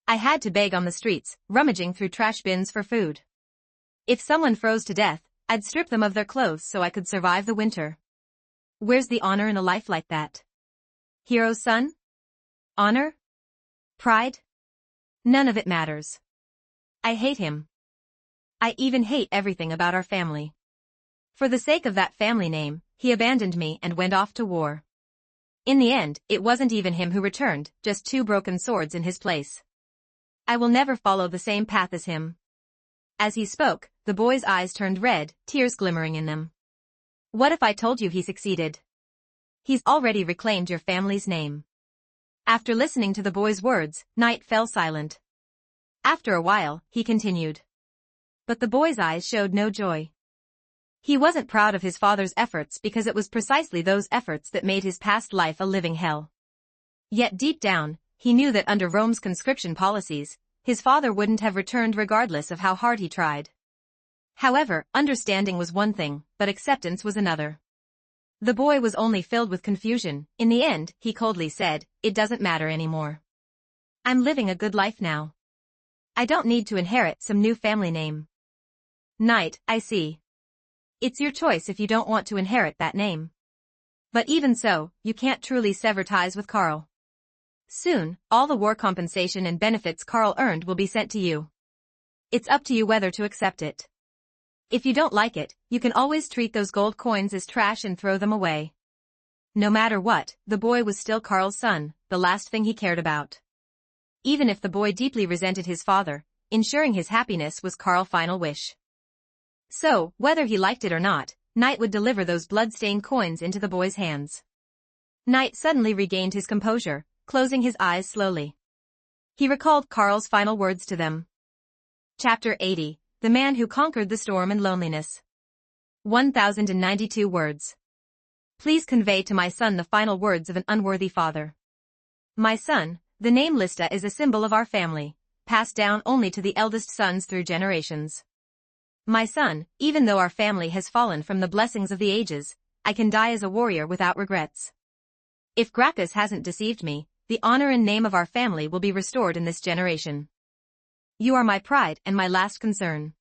I had to beg on the streets, rummaging through trash bins for food. If someone froze to death, I'd strip them of their clothes so I could survive the winter. Where's the honor in a life like that? Hero's son? Honor? Pride? None of it matters. I hate him. I even hate everything about our family. For the sake of that family name, he abandoned me and went off to war. In the end, it wasn't even him who returned, just 2 broken swords in his place. I will never follow the same path as him. As he spoke, the boy's eyes turned red, tears glimmering in them. What if I told you he succeeded? He's already reclaimed your family's name. After listening to the boy's words, Knight fell silent. After a while, he continued. But the boy's eyes showed no joy. He wasn't proud of his father's efforts because it was precisely those efforts that made his past life a living hell. Yet deep down, he knew that under Rome's conscription policies, his father wouldn't have returned regardless of how hard he tried. However, understanding was one thing, but acceptance was another. The boy was only filled with confusion. In the end, he coldly said, "It doesn't matter anymore. I'm living a good life now. I don't need to inherit some new family name." Knight, I see. It's your choice if you don't want to inherit that name. But even so, you can't truly sever ties with Carl. Soon, all the war compensation and benefits Carl earned will be sent to you. It's up to you whether to accept it. If you don't like it, you can always treat those gold coins as trash and throw them away. No matter what, the boy was still Carl's son, the last thing he cared about. Even if the boy deeply resented his father, ensuring his happiness was Carl's final wish. So, whether he liked it or not, Knight would deliver those blood-stained coins into the boy's hands. Knight suddenly regained his composure, closing his eyes slowly. He recalled Carl's final words to them. Chapter 80, The Man Who Conquered the Storm and Loneliness. 1092 words. Please convey to my son the final words of an unworthy father. My son, the name Lista is a symbol of our family, passed down only to the eldest sons through generations. My son, even though our family has fallen from the blessings of the ages, I can die as a warrior without regrets. If Gracchus hasn't deceived me, the honor and name of our family will be restored in this generation. You are my pride and my last concern.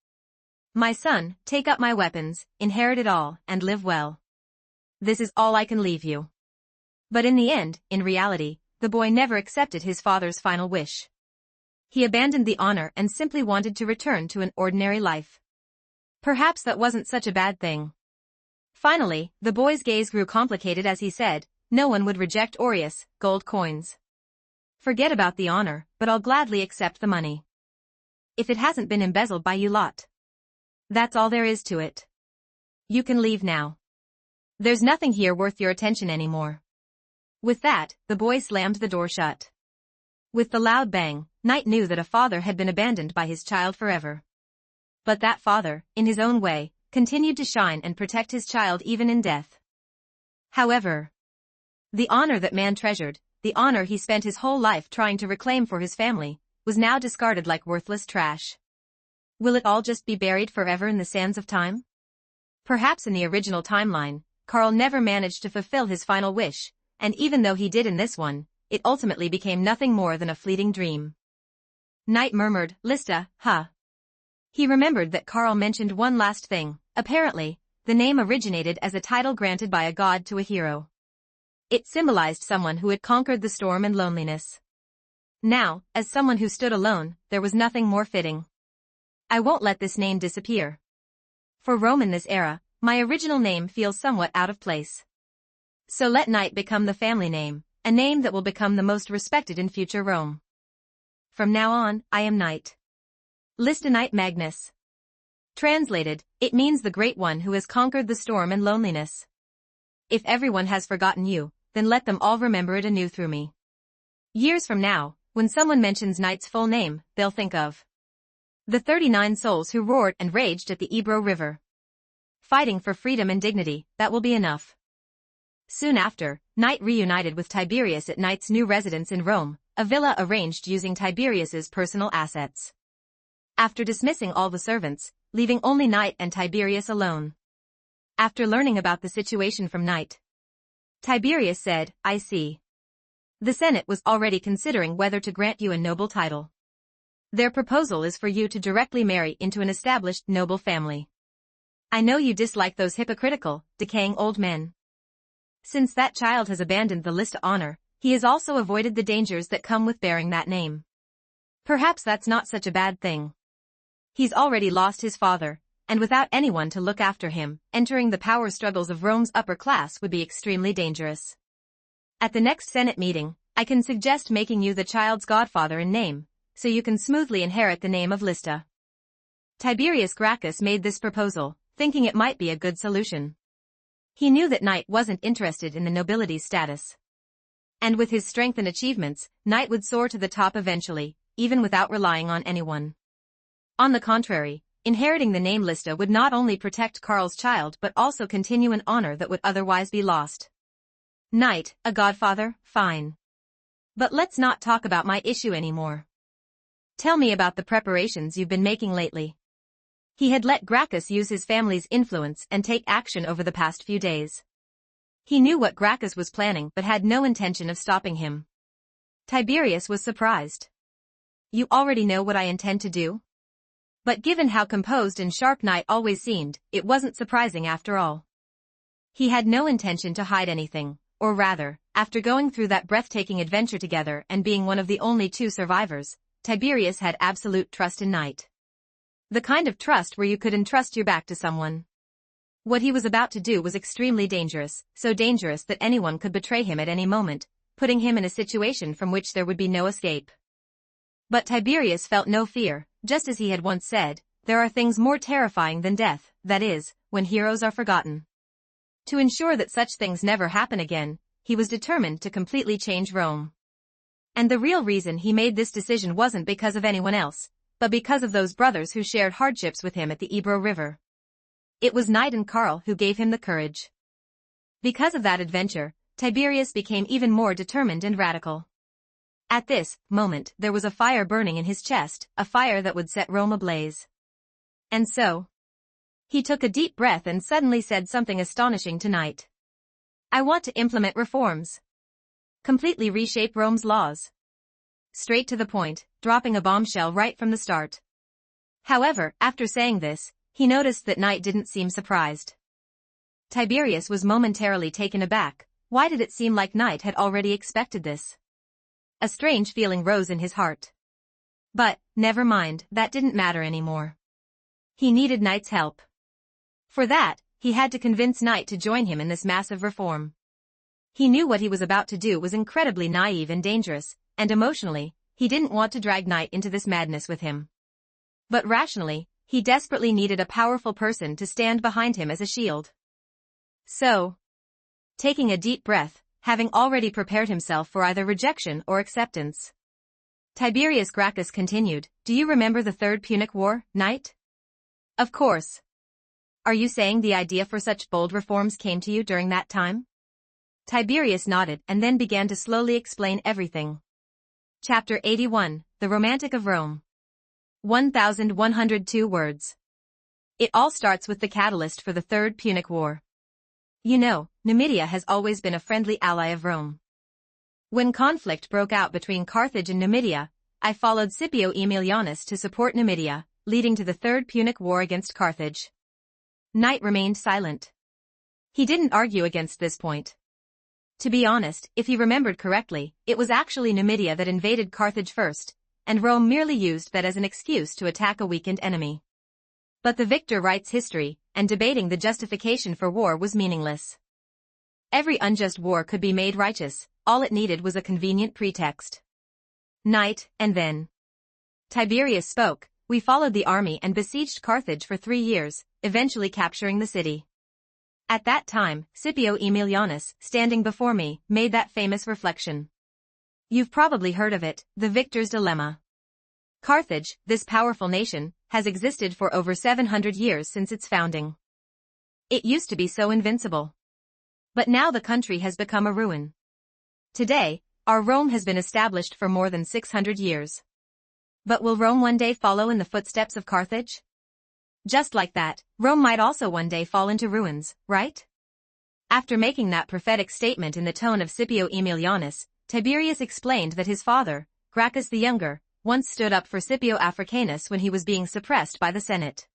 My son, take up my weapons, inherit it all, and live well. This is all I can leave you. But in the end, in reality, the boy never accepted his father's final wish. He abandoned the honor and simply wanted to return to an ordinary life. Perhaps that wasn't such a bad thing. Finally, the boy's gaze grew complicated as he said, "No one would reject Aureus, gold coins. Forget about the honor, but I'll gladly accept the money. If it hasn't been embezzled by you lot. That's all there is to it. You can leave now. There's nothing here worth your attention anymore." With that, the boy slammed the door shut. With the loud bang, Knight knew that a father had been abandoned by his child forever. But that father, in his own way, continued to shine and protect his child even in death. However, the honor that man treasured, the honor he spent his whole life trying to reclaim for his family, was now discarded like worthless trash. Will it all just be buried forever in the sands of time? Perhaps in the original timeline, Carl never managed to fulfill his final wish, and even though he did in this one, it ultimately became nothing more than a fleeting dream. Knight murmured, "Lista, huh?" He remembered that Carl mentioned one last thing. Apparently, the name originated as a title granted by a god to a hero. It symbolized someone who had conquered the storm and loneliness. Now, as someone who stood alone, there was nothing more fitting. I won't let this name disappear. For Rome in this era, my original name feels somewhat out of place. So let Knight become the family name, a name that will become the most respected in future Rome. From now on, I am Knight. Lista Knight Magnus. Translated, it means the great one who has conquered the storm and loneliness. If everyone has forgotten you, then let them all remember it anew through me. Years from now, when someone mentions Knight's full name, they'll think of the 39 souls who roared and raged at the Ebro River. Fighting for freedom and dignity, that will be enough. Soon after, Knight reunited with Tiberius at Knight's new residence in Rome, a villa arranged using Tiberius's personal assets. After dismissing all the servants, leaving only Knight and Tiberius alone. After learning about the situation from Knight, Tiberius said, "I see. The Senate was already considering whether to grant you a noble title. Their proposal is for you to directly marry into an established noble family. I know you dislike those hypocritical, decaying old men. Since that child has abandoned the Lista honor, he has also avoided the dangers that come with bearing that name. Perhaps that's not such a bad thing. He's already lost his father, and without anyone to look after him, entering the power struggles of Rome's upper class would be extremely dangerous. At the next Senate meeting, I can suggest making you the child's godfather in name, so you can smoothly inherit the name of Lista." Tiberius Gracchus made this proposal, thinking it might be a good solution. He knew that Knight wasn't interested in the nobility's status. And with his strength and achievements, Knight would soar to the top eventually, even without relying on anyone. On the contrary, inheriting the name Lista would not only protect Karl's child but also continue an honor that would otherwise be lost. Knight, a godfather, fine. But let's not talk about my issue anymore. Tell me about the preparations you've been making lately. He had let Gracchus use his family's influence and take action over the past few days. He knew what Gracchus was planning but had no intention of stopping him. Tiberius was surprised. You already know what I intend to do? But given how composed and sharp Knight always seemed, it wasn't surprising after all. He had no intention to hide anything, or rather, after going through that breathtaking adventure together and being one of the only two survivors, Tiberius had absolute trust in Knight. The kind of trust where you could entrust your back to someone. What he was about to do was extremely dangerous, so dangerous that anyone could betray him at any moment, putting him in a situation from which there would be no escape. But Tiberius felt no fear. Just as he had once said, there are things more terrifying than death, that is, when heroes are forgotten. To ensure that such things never happen again, he was determined to completely change Rome. And the real reason he made this decision wasn't because of anyone else, but because of those brothers who shared hardships with him at the Ebro River. It was Knight and Karl who gave him the courage. Because of that adventure, Tiberius became even more determined and radical. At this moment, there was a fire burning in his chest, a fire that would set Rome ablaze. And so, he took a deep breath and suddenly said something astonishing to Knight. I want to implement reforms. Completely reshape Rome's laws. Straight to the point, dropping a bombshell right from the start. However, after saying this, he noticed that Knight didn't seem surprised. Tiberius was momentarily taken aback. Why did it seem like Knight had already expected this? A strange feeling rose in his heart. But, never mind, that didn't matter anymore. He needed Knight's help. For that, he had to convince Knight to join him in this massive reform. He knew what he was about to do was incredibly naive and dangerous, and emotionally, he didn't want to drag Knight into this madness with him. But rationally, he desperately needed a powerful person to stand behind him as a shield. So, taking a deep breath, having already prepared himself for either rejection or acceptance, Tiberius Gracchus continued, do you remember the Third Punic War, Knight? Of course. Are you saying the idea for such bold reforms came to you during that time? Tiberius nodded and then began to slowly explain everything. Chapter 81, The Romantic of Rome. 1102 words. It all starts with the catalyst for the Third Punic War. You know, Numidia has always been a friendly ally of Rome. When conflict broke out between Carthage and Numidia, I followed Scipio Aemilianus to support Numidia, leading to the Third Punic War against Carthage. Knight remained silent. He didn't argue against this point. To be honest, if he remembered correctly, it was actually Numidia that invaded Carthage first, and Rome merely used that as an excuse to attack a weakened enemy. But the victor writes history, and debating the justification for war was meaningless. Every unjust war could be made righteous, all it needed was a convenient pretext. Knight, and then Tiberius spoke, we followed the army and besieged Carthage for 3 years, eventually capturing the city. At that time, Scipio Aemilianus, standing before me, made that famous reflection. You've probably heard of it, the victor's dilemma. Carthage, this powerful nation, has existed for over 700 years since its founding. It used to be so invincible. But now the country has become a ruin. Today, our Rome has been established for more than 600 years. But will Rome one day follow in the footsteps of Carthage? Just like that, Rome might also one day fall into ruins, right? After making that prophetic statement in the tone of Scipio Aemilianus, Tiberius explained that his father, Gracchus the Younger, once stood up for Scipio Africanus when he was being suppressed by the Senate.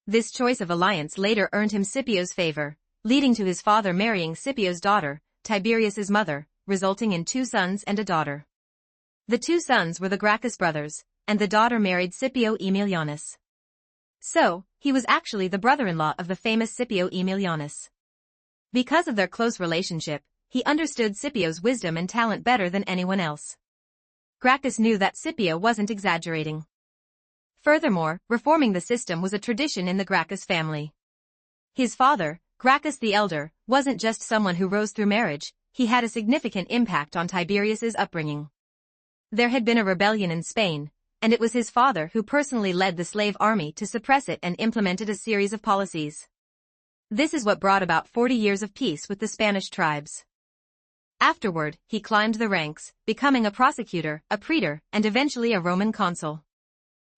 This choice of alliance later earned him Scipio's favor, leading to his father marrying Scipio's daughter, Tiberius's mother, resulting in 2 sons and a daughter. The 2 sons were the Gracchus brothers, and the daughter married Scipio Aemilianus. So, he was actually the brother-in-law of the famous Scipio Aemilianus. Because of their close relationship, he understood Scipio's wisdom and talent better than anyone else. Gracchus knew that Scipio wasn't exaggerating. Furthermore, reforming the system was a tradition in the Gracchus family. His father, Gracchus the Elder, wasn't just someone who rose through marriage, he had a significant impact on Tiberius's upbringing. There had been a rebellion in Spain, and it was his father who personally led the slave army to suppress it and implemented a series of policies. This is what brought about 40 years of peace with the Spanish tribes. Afterward, he climbed the ranks, becoming a prosecutor, a praetor, and eventually a Roman consul.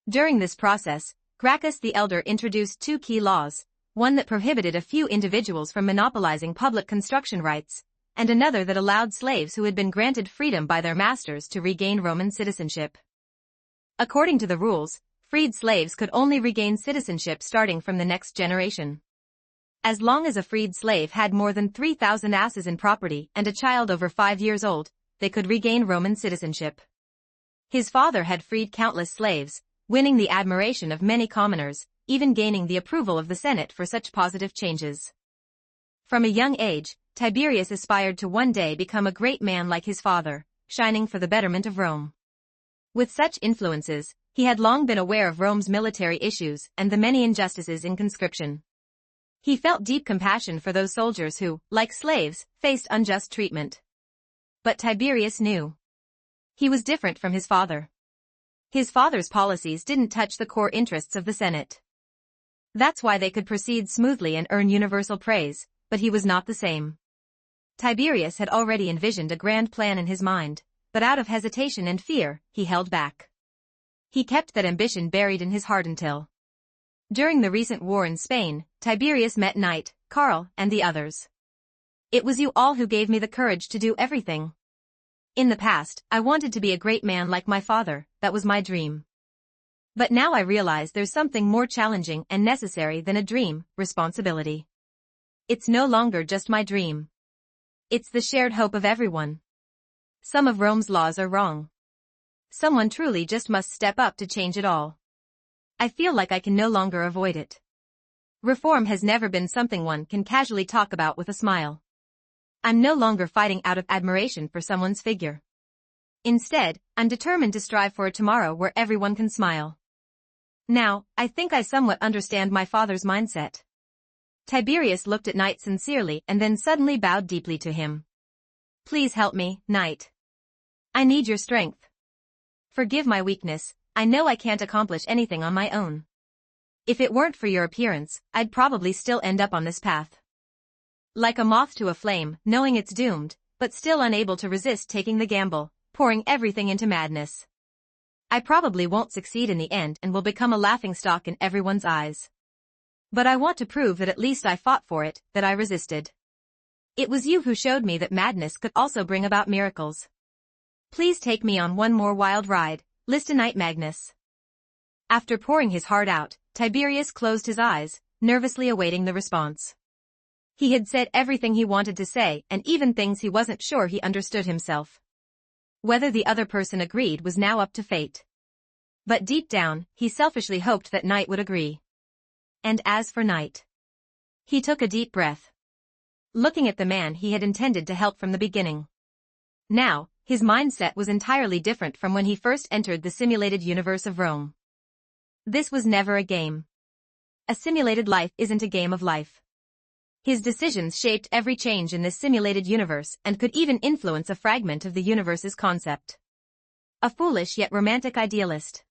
During this process, Gracchus the Elder introduced two key laws, one that prohibited a few individuals from monopolizing public construction rights, and another that allowed slaves who had been granted freedom by their masters to regain Roman citizenship. According to the rules, freed slaves could only regain citizenship starting from the next generation. As long as a freed slave had more than 3,000 asses in property and a child over 5 years old, they could regain Roman citizenship. His father had freed countless slaves, winning the admiration of many commoners, even gaining the approval of the Senate for such positive changes. From a young age, Tiberius aspired to one day become a great man like his father, shining for the betterment of Rome. With such influences, he had long been aware of Rome's military issues and the many injustices in conscription. He felt deep compassion for those soldiers who, like slaves, faced unjust treatment. But Tiberius knew. He was different from his father. His father's policies didn't touch the core interests of the Senate. That's why they could proceed smoothly and earn universal praise, but he was not the same. Tiberius had already envisioned a grand plan in his mind, but out of hesitation and fear, he held back. He kept that ambition buried in his heart until. During the recent war in Spain, Tiberius met Knight, Karl, and the others. It was you all who gave me the courage to do everything. In the past, I wanted to be a great man like my father, that was my dream. But now I realize there's something more challenging and necessary than a dream, responsibility. It's no longer just my dream. It's the shared hope of everyone. Some of Rome's laws are wrong. Someone truly just must step up to change it all. I feel like I can no longer avoid it. Reform has never been something one can casually talk about with a smile. I'm no longer fighting out of admiration for someone's figure. Instead, I'm determined to strive for a tomorrow where everyone can smile. Now, I think I somewhat understand my father's mindset. Tiberius looked at Knight sincerely and then suddenly bowed deeply to him. Please help me, Knight. I need your strength. Forgive my weakness, I know I can't accomplish anything on my own. If it weren't for your appearance, I'd probably still end up on this path. Like a moth to a flame, knowing it's doomed, but still unable to resist taking the gamble, pouring everything into madness. I probably won't succeed in the end and will become a laughingstock in everyone's eyes. But I want to prove that at least I fought for it, that I resisted. It was you who showed me that madness could also bring about miracles. Please take me on one more wild ride, Knight Magnus. After pouring his heart out, Tiberius closed his eyes, nervously awaiting the response. He had said everything he wanted to say and even things he wasn't sure he understood himself. Whether the other person agreed was now up to fate. But deep down, he selfishly hoped that Knight would agree. And as for Knight, he took a deep breath. Looking at the man he had intended to help from the beginning. Now, his mindset was entirely different from when he first entered the simulated universe of Rome. This was never a game. A simulated life isn't a game of life. His decisions shaped every change in this simulated universe and could even influence a fragment of the universe's concept. A foolish yet romantic idealist.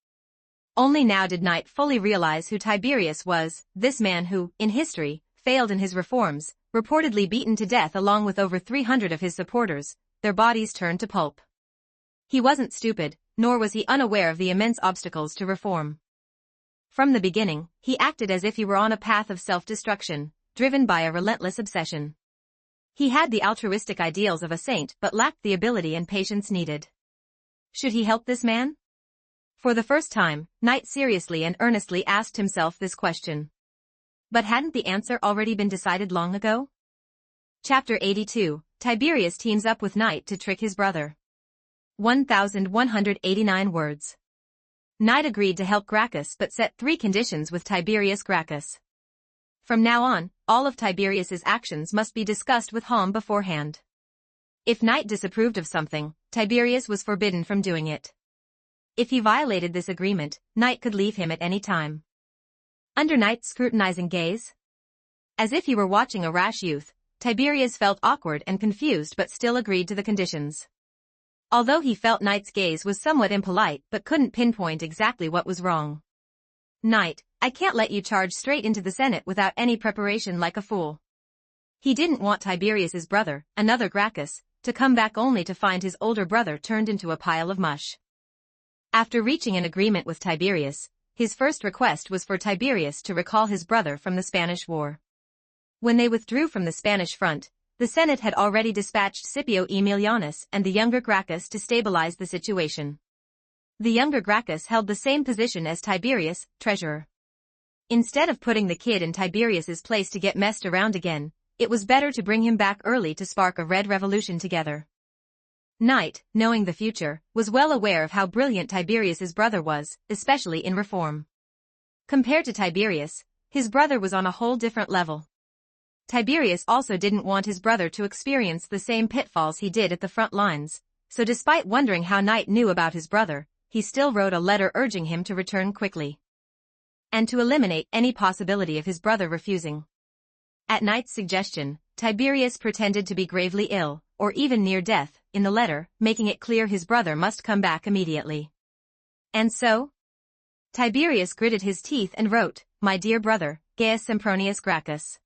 Only now did Knight fully realize who Tiberius was, this man who, in history, failed in his reforms, reportedly beaten to death along with over 300 of his supporters, their bodies turned to pulp. He wasn't stupid, nor was he unaware of the immense obstacles to reform. From the beginning, he acted as if he were on a path of self-destruction, driven by a relentless obsession. He had the altruistic ideals of a saint but lacked the ability and patience needed. Should he help this man? For the first time, Knight seriously and earnestly asked himself this question. But hadn't the answer already been decided long ago? Chapter 82, Tiberius teams up with Knight to trick his brother. 1,189 words. Knight agreed to help Gracchus but set 3 conditions with Tiberius Gracchus. From now on, all of Tiberius's actions must be discussed with Hom beforehand. If Knight disapproved of something, Tiberius was forbidden from doing it. If he violated this agreement, Knight could leave him at any time. Under Knight's scrutinizing gaze, as if he were watching a rash youth, Tiberius felt awkward and confused but still agreed to the conditions. although he felt Knight's gaze was somewhat impolite but couldn't pinpoint exactly what was wrong. Knight, I can't let you charge straight into the Senate without any preparation like a fool. He didn't want Tiberius's brother, another Gracchus, to come back only to find his older brother turned into a pile of mush. After reaching an agreement with Tiberius, his first request was for Tiberius to recall his brother from the Spanish War. When they withdrew from the Spanish front, the Senate had already dispatched Scipio Aemilianus and the younger Gracchus to stabilize the situation. The younger Gracchus held the same position as Tiberius, treasurer. Instead of putting the kid in Tiberius's place to get messed around again, it was better to bring him back early to spark a red revolution together. Knight, knowing the future, was well aware of how brilliant Tiberius's brother was, especially in reform. Compared to Tiberius, his brother was on a whole different level. Tiberius also didn't want his brother to experience the same pitfalls he did at the front lines, so despite wondering how Knight knew about his brother, he still wrote a letter urging him to return quickly and to eliminate any possibility of his brother refusing. At Knight's suggestion, Tiberius pretended to be gravely ill, or even near death, in the letter, making it clear his brother must come back immediately. And so? Tiberius gritted his teeth and wrote, "My dear brother, Gaius Sempronius Gracchus.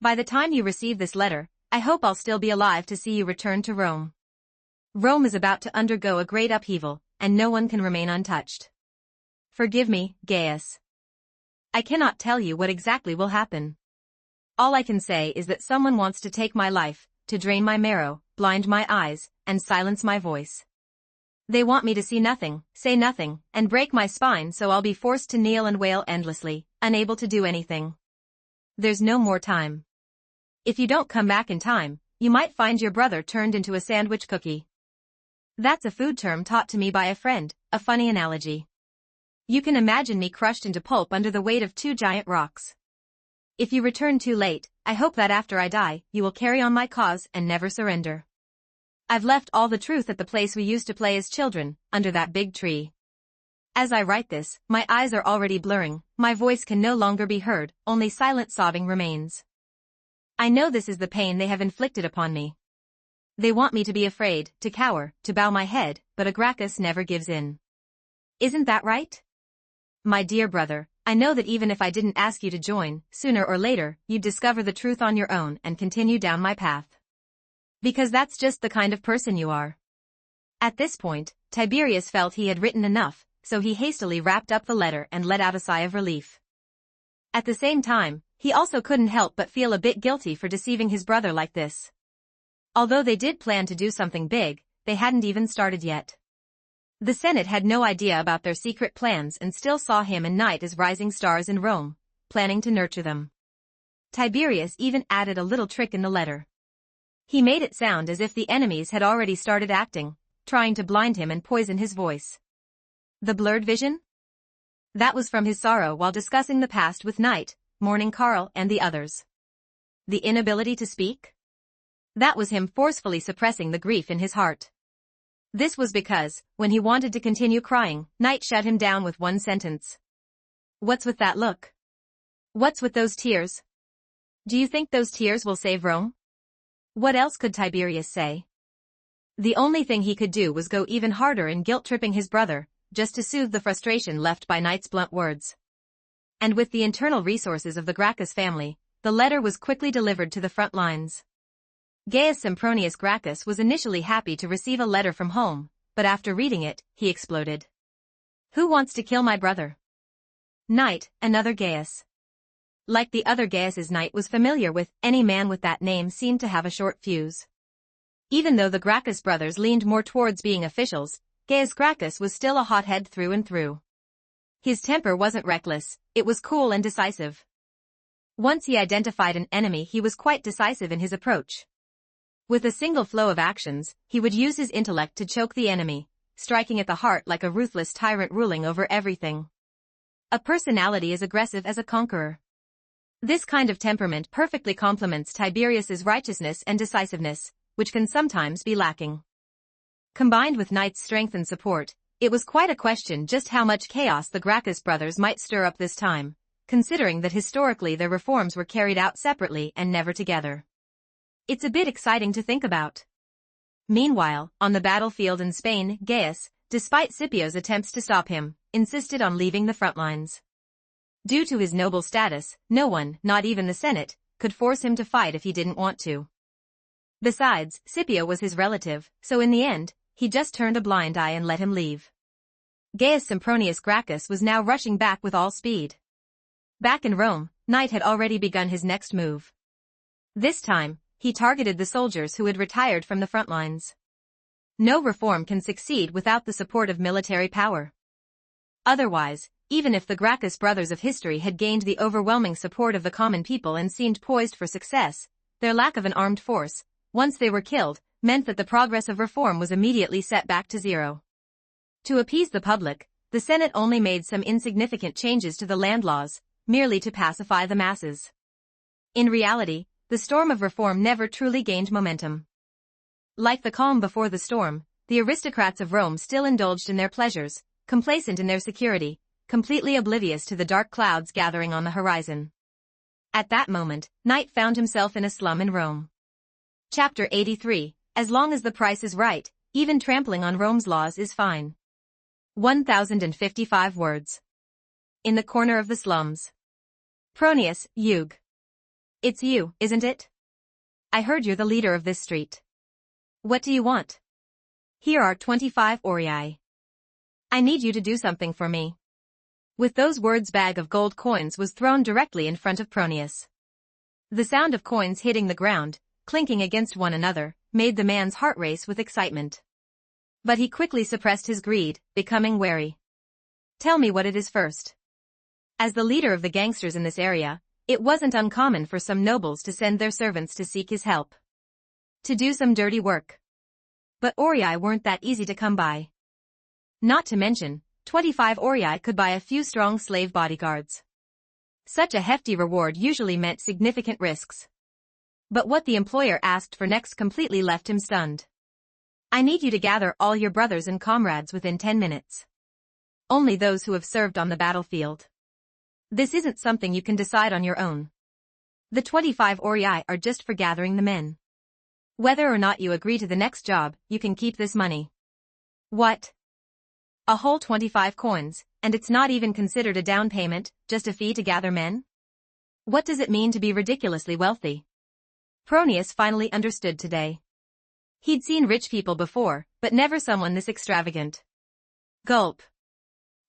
By the time you receive this letter, I hope I'll still be alive to see you return to Rome. Rome is about to undergo a great upheaval, and no one can remain untouched. Forgive me, Gaius. I cannot tell you what exactly will happen. All I can say is that someone wants to take my life, to drain my marrow, blind my eyes, and silence my voice. They want me to see nothing, say nothing, and break my spine so I'll be forced to kneel and wail endlessly, unable to do anything. There's no more time. If you don't come back in time, you might find your brother turned into a sandwich cookie." That's a food term taught to me by a friend, a funny analogy. You can imagine me crushed into pulp under the weight of 2 giant rocks. If you return too late, I hope that after I die, you will carry on my cause and never surrender. I've left all the truth at the place we used to play as children, under that big tree. As I write this, my eyes are already blurring, my voice can no longer be heard, only silent sobbing remains. I know this is the pain they have inflicted upon me. They want me to be afraid, to cower, to bow my head, but a Gracchus never gives in. Isn't that right? My dear brother, I know that even if I didn't ask you to join, sooner or later, you'd discover the truth on your own and continue down my path. Because that's just the kind of person you are. At this point, Tiberius felt he had written enough, so he hastily wrapped up the letter and let out a sigh of relief. At the same time, he also couldn't help but feel a bit guilty for deceiving his brother like this. Although they did plan to do something big, they hadn't even started yet. The Senate had no idea about their secret plans and still saw him and Knight as rising stars in Rome, planning to nurture them. Tiberius even added a little trick in the letter. He made it sound as if the enemies had already started acting, trying to blind him and poison his voice. The blurred vision? That was from his sorrow while discussing the past with Knight, mourning Karl and the others. The inability to speak? That was him forcefully suppressing the grief in his heart. This was because, when he wanted to continue crying, Knight shut him down with one sentence. "What's with that look? What's with those tears? Do you think those tears will save Rome?" What else could Tiberius say? The only thing he could do was go even harder in guilt-tripping his brother, just to soothe the frustration left by Knight's blunt words. And with the internal resources of the Gracchus family, the letter was quickly delivered to the front lines. Gaius Sempronius Gracchus was initially happy to receive a letter from home, but after reading it, he exploded. "Who wants to kill my brother?" Knight, another Gaius. Like the other Gaiuses Knight was familiar with, any man with that name seemed to have a short fuse. Even though the Gracchus brothers leaned more towards being officials, Gaius Gracchus was still a hothead through and through. His temper wasn't reckless, it was cool and decisive. Once he identified an enemy, he was quite decisive in his approach. With a single flow of actions, he would use his intellect to choke the enemy, striking at the heart like a ruthless tyrant ruling over everything. A personality as aggressive as a conqueror. This kind of temperament perfectly complements Tiberius's righteousness and decisiveness, which can sometimes be lacking. Combined with Knight's strength and support, it was quite a question just how much chaos the Gracchus brothers might stir up this time, considering that historically their reforms were carried out separately and never together. It's a bit exciting to think about. Meanwhile, on the battlefield in Spain, Gaius, despite Scipio's attempts to stop him, insisted on leaving the front lines. Due to his noble status, no one, not even the Senate, could force him to fight if he didn't want to. Besides, Scipio was his relative, so in the end, he just turned a blind eye and let him leave. Gaius Sempronius Gracchus was now rushing back with all speed. Back in Rome, Knight had already begun his next move. This time, he targeted the soldiers who had retired from the front lines. No reform can succeed without the support of military power. Otherwise, even if the Gracchus brothers of history had gained the overwhelming support of the common people and seemed poised for success, their lack of an armed force, once they were killed, meant that the progress of reform was immediately set back to zero. To appease the public, the Senate only made some insignificant changes to the land laws, merely to pacify the masses. In reality, the storm of reform never truly gained momentum. Like the calm before the storm, the aristocrats of Rome still indulged in their pleasures, complacent in their security, completely oblivious to the dark clouds gathering on the horizon. At that moment, Knight found himself in a slum in Rome. Chapter 83, As long as the price is right, even trampling on Rome's laws is fine. 1055 words. In the corner of the slums. Proneus, Hugh. It's you, isn't it? I heard you're the leader of this street. What do you want? Here are 25 aurei. I need you to do something for me. With those words, bag of gold coins was thrown directly in front of Proneus. The sound of coins hitting the ground, clinking against one another, made the man's heart race with excitement. But he quickly suppressed his greed, becoming wary. Tell me what it is first. As the leader of the gangsters in this area, it wasn't uncommon for some nobles to send their servants to seek his help. To do some dirty work. But aurei weren't that easy to come by. Not to mention, 25 aurei could buy a few strong slave bodyguards. Such a hefty reward usually meant significant risks. But what the employer asked for next completely left him stunned. I need you to gather all your brothers and comrades within 10 minutes. Only those who have served on the battlefield. This isn't something you can decide on your own. The 25 aurei are just for gathering the men. Whether or not you agree to the next job, you can keep this money. What? A whole 25 coins, and it's not even considered a down payment, just a fee to gather men? What does it mean to be ridiculously wealthy? Proneus finally understood today. He'd seen rich people before, but never someone this extravagant. Gulp.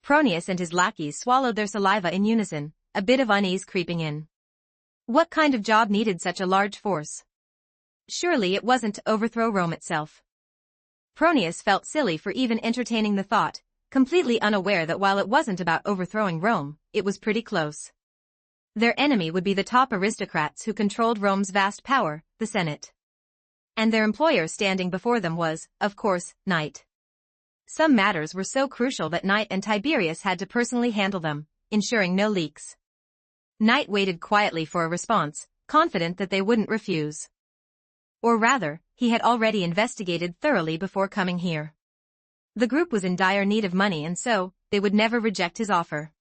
Proneus and his lackeys swallowed their saliva in unison, a bit of unease creeping in. What kind of job needed such a large force? Surely it wasn't to overthrow Rome itself. Proneus felt silly for even entertaining the thought, completely unaware that while it wasn't about overthrowing Rome, it was pretty close. Their enemy would be the top aristocrats who controlled Rome's vast power, the Senate. And their employer standing before them was, of course, Knight. Some matters were so crucial that Knight and Tiberius had to personally handle them, ensuring no leaks. Knight waited quietly for a response, confident that they wouldn't refuse. Or rather, he had already investigated thoroughly before coming here. The group was in dire need of money and so, they would never reject his offer.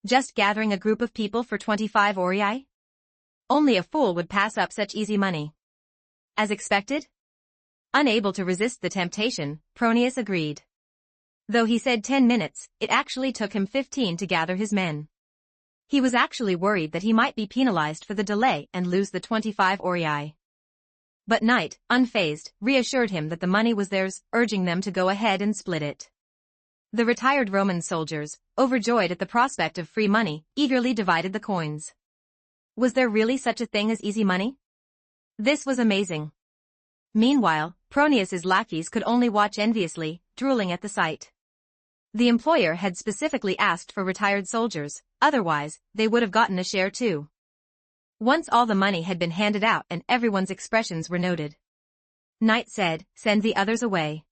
Just gathering a group of people for 25 aurei? Only a fool would pass up such easy money. As expected? Unable to resist the temptation, Proneus agreed. Though he said 10 minutes, it actually took him 15 to gather his men. He was actually worried that he might be penalized for the delay and lose the 25 aurei. But Knight, unfazed, reassured him that the money was theirs, urging them to go ahead and split it. The retired Roman soldiers, overjoyed at the prospect of free money, eagerly divided the coins. Was there really such a thing as easy money? This was amazing. Meanwhile, Proneus's lackeys could only watch enviously, drooling at the sight. The employer had specifically asked for retired soldiers, otherwise, they would have gotten a share too. Once all the money had been handed out and everyone's expressions were noted, Knight said, "Send the others away.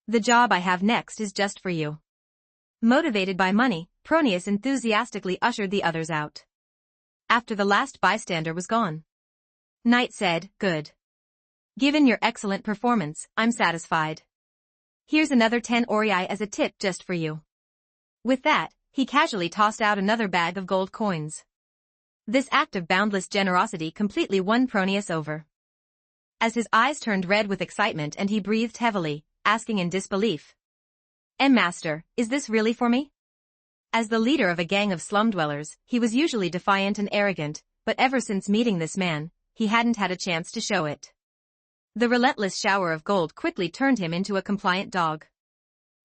The job I have next is just for you." Motivated by money, Proneus enthusiastically ushered the others out. After the last bystander was gone, Knight said, "Good. Given your excellent performance, I'm satisfied. Here's another 10 aurei as a tip just for you." With that, he casually tossed out another bag of gold coins. This act of boundless generosity completely won Proneus over. as his eyes turned red with excitement and he breathed heavily, asking in disbelief. Master, is this really for me? As the leader of a gang of slum dwellers, he was usually defiant and arrogant, but ever since meeting this man, he hadn't had a chance to show it. The relentless shower of gold quickly turned him into a compliant dog.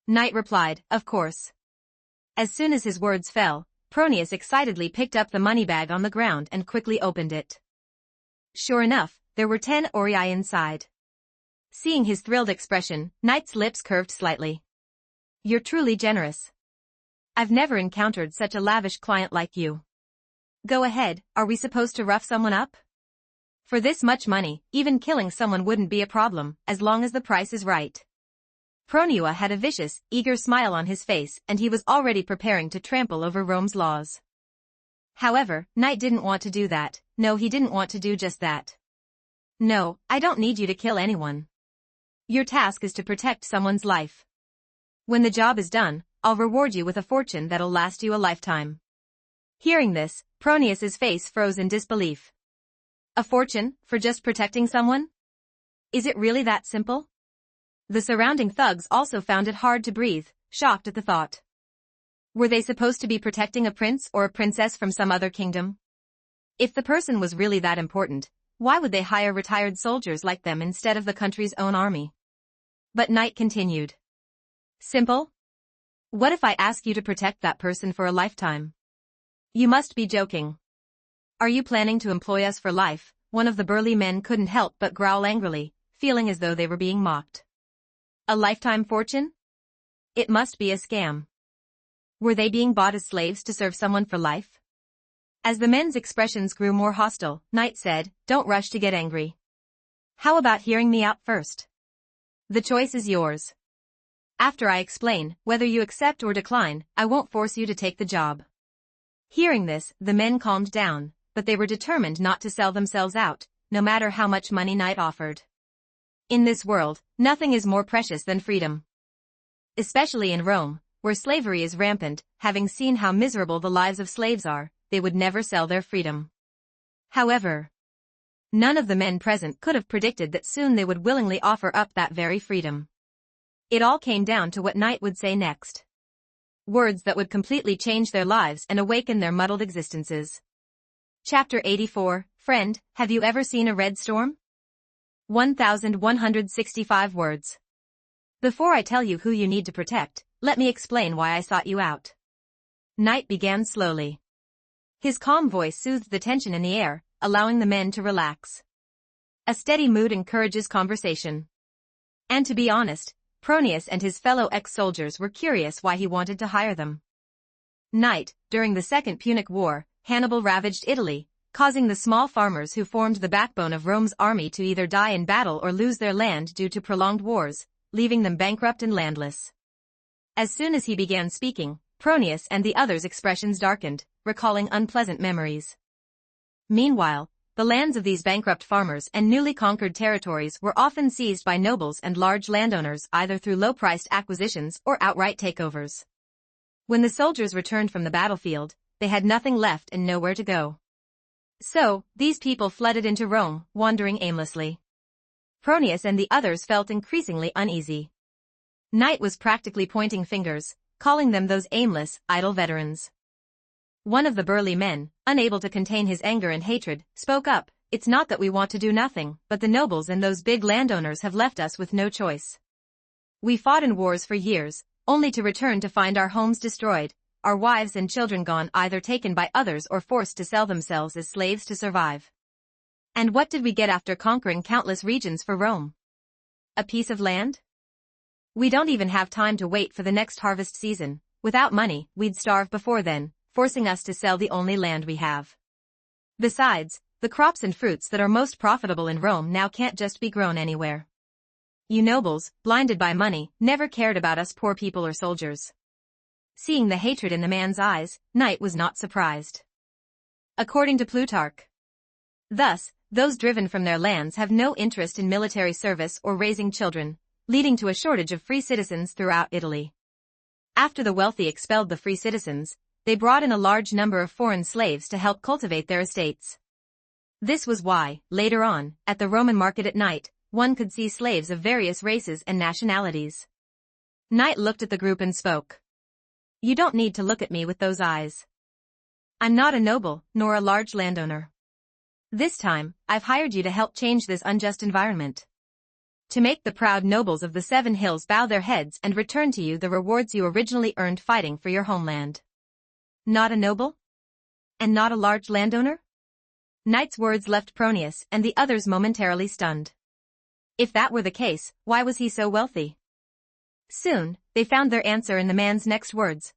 Knight replied, of course. As soon as his words fell, Proteus excitedly picked up the money bag on the ground and quickly opened it. Sure enough, there were 10 Aurii inside. Seeing his thrilled expression, Knight's lips curved slightly. You're truly generous. I've never encountered such a lavish client like you. Go ahead, are we supposed to rough someone up? For this much money, even killing someone wouldn't be a problem, as long as the price is right. Proteus had a vicious, eager smile on his face and he was already preparing to trample over Rome's laws. However, Knight didn't want to do that. No, he didn't want to do just that. No, I don't need you to kill anyone. Your task is to protect someone's life. When the job is done, I'll reward you with a fortune that'll last you a lifetime. Hearing this, Proteus's face froze in disbelief. A fortune, for just protecting someone? Is it really that simple? The surrounding thugs also found it hard to breathe, shocked at the thought. Were they supposed to be protecting a prince or a princess from some other kingdom? If the person was really that important, why would they hire retired soldiers like them instead of the country's own army? But Knight continued. Simple? What if I ask you to protect that person for a lifetime? You must be joking. Are you planning to employ us for life? One of the burly men couldn't help but growl angrily, feeling as though they were being mocked. A lifetime fortune? It must be a scam. Were they being bought as slaves to serve someone for life? As the men's expressions grew more hostile, Knight said, don't rush to get angry. How about hearing me out first? The choice is yours. After I explain, whether you accept or decline, I won't force you to take the job. Hearing this, the men calmed down, but they were determined not to sell themselves out, no matter how much money Knight offered. In this world, nothing is more precious than freedom. Especially in Rome, where slavery is rampant, having seen how miserable the lives of slaves are, they would never sell their freedom. However, none of the men present could have predicted that soon they would willingly offer up that very freedom. It all came down to what Knight would say next. Words that would completely change their lives and awaken their muddled existences. Chapter 84, Friend, have you ever seen a red storm? 1165 words. Before I tell you who you need to protect, let me explain why I sought you out. Knight began slowly. His calm voice soothed the tension in the air, allowing the men to relax. A steady mood encourages conversation. And to be honest, Proteus and his fellow ex-soldiers were curious why he wanted to hire them. Knight, during the Second Punic War, Hannibal ravaged Italy, causing the small farmers who formed the backbone of Rome's army to either die in battle or lose their land due to prolonged wars, leaving them bankrupt and landless. As soon as he began speaking, Proteus and the others' expressions darkened, recalling unpleasant memories. Meanwhile, the lands of these bankrupt farmers and newly conquered territories were often seized by nobles and large landowners either through low-priced acquisitions or outright takeovers. When the soldiers returned from the battlefield, they had nothing left and nowhere to go. So, these people flooded into Rome, wandering aimlessly. Proteus and the others felt increasingly uneasy. Knight was practically pointing fingers, calling them those aimless, idle veterans. One of the burly men, unable to contain his anger and hatred, spoke up, "It's not that we want to do nothing, but the nobles and those big landowners have left us with no choice. We fought in wars for years, only to return to find our homes destroyed, our wives and children gone, either taken by others or forced to sell themselves as slaves to survive. And what did we get after conquering countless regions for Rome? A piece of land? We don't even have time to wait for the next harvest season. Without money, we'd starve before then, forcing us to sell the only land we have. Besides, the crops and fruits that are most profitable in Rome now can't just be grown anywhere. You nobles, blinded by money, never cared about us poor people or soldiers." Seeing the hatred in the man's eyes, Knight was not surprised. According to Plutarch, thus, those driven from their lands have no interest in military service or raising children, leading to a shortage of free citizens throughout Italy. After the wealthy expelled the free citizens, they brought in a large number of foreign slaves to help cultivate their estates. This was why, later on, at the Roman market at night, one could see slaves of various races and nationalities. Knight looked at the group and spoke. You don't need to look at me with those eyes. I'm not a noble, nor a large landowner. This time, I've hired you to help change this unjust environment. To make the proud nobles of the Seven Hills bow their heads and return to you the rewards you originally earned fighting for your homeland. Not a noble? And not a large landowner? Knight's words left Proneus and the others momentarily stunned. If that were the case, why was he so wealthy? Soon, they found their answer in the man's next words.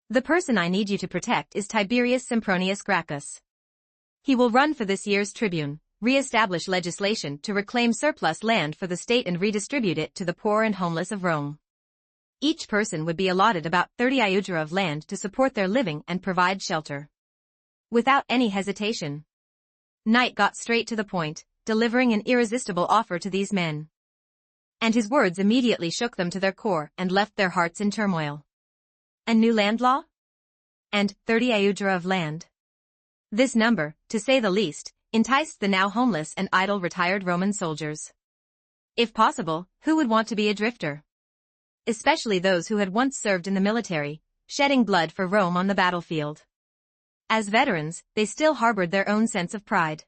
The person I need you to protect is Tiberius Sempronius Gracchus. He will run for this year's tribune, re-establish legislation to reclaim surplus land for the state and redistribute it to the poor and homeless of Rome. Each person would be allotted about 30 iudera of land to support their living and provide shelter. Without any hesitation, Knight got straight to the point, delivering an irresistible offer to these men. And his words immediately shook them to their core and left their hearts in turmoil. A new land law? And 30 iudera of land. This number, to say the least, enticed the now homeless and idle retired Roman soldiers. If possible, who would want to be a drifter? Especially those who had once served in the military, shedding blood for Rome on the battlefield. As veterans, they still harbored their own sense of pride.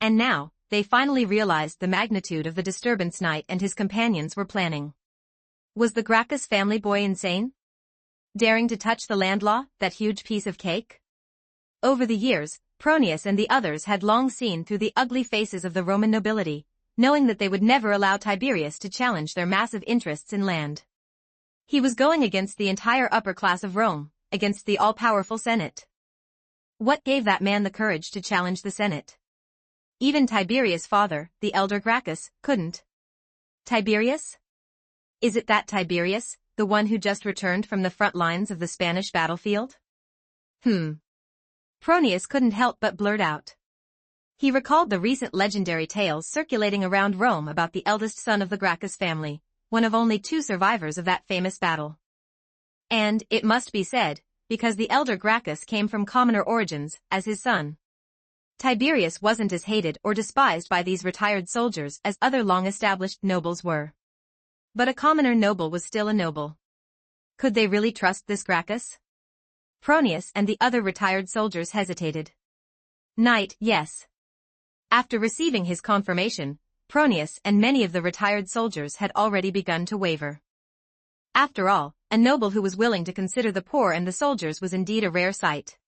And now, they finally realized the magnitude of the disturbance Knight and his companions were planning. Was the Gracchus family boy insane? Daring to touch the land law, that huge piece of cake? Over the years, Proneus and the others had long seen through the ugly faces of the Roman nobility, knowing that they would never allow Tiberius to challenge their massive interests in land. He was going against the entire upper class of Rome, against the all-powerful Senate. What gave that man the courage to challenge the Senate? Even Tiberius' father, the elder Gracchus, couldn't. Tiberius? Is it that Tiberius, the one who just returned from the front lines of the Spanish battlefield? Proneus couldn't help but blurt out. He recalled the recent legendary tales circulating around Rome about the eldest son of the Gracchus family, one of only 2 survivors of that famous battle. And, it must be said, because the elder Gracchus came from commoner origins, as his son. Tiberius wasn't as hated or despised by these retired soldiers as other long-established nobles were. But a commoner noble was still a noble. Could they really trust this Gracchus? Proneus and the other retired soldiers hesitated. Knight, yes. After receiving his confirmation, Proneus and many of the retired soldiers had already begun to waver. After all, a noble who was willing to consider the poor and the soldiers was indeed a rare sight.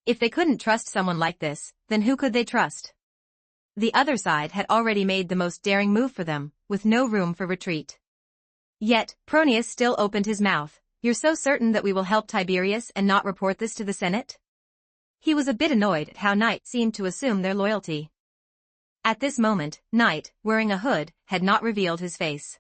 If they couldn't trust someone like this, then who could they trust? The other side had already made the most daring move for them, with no room for retreat. Yet, Proneus still opened his mouth. You're so certain that we will help Tiberius and not report this to the Senate? He was a bit annoyed at how Knight seemed to assume their loyalty. At this moment, Knight, wearing a hood, had not revealed his face.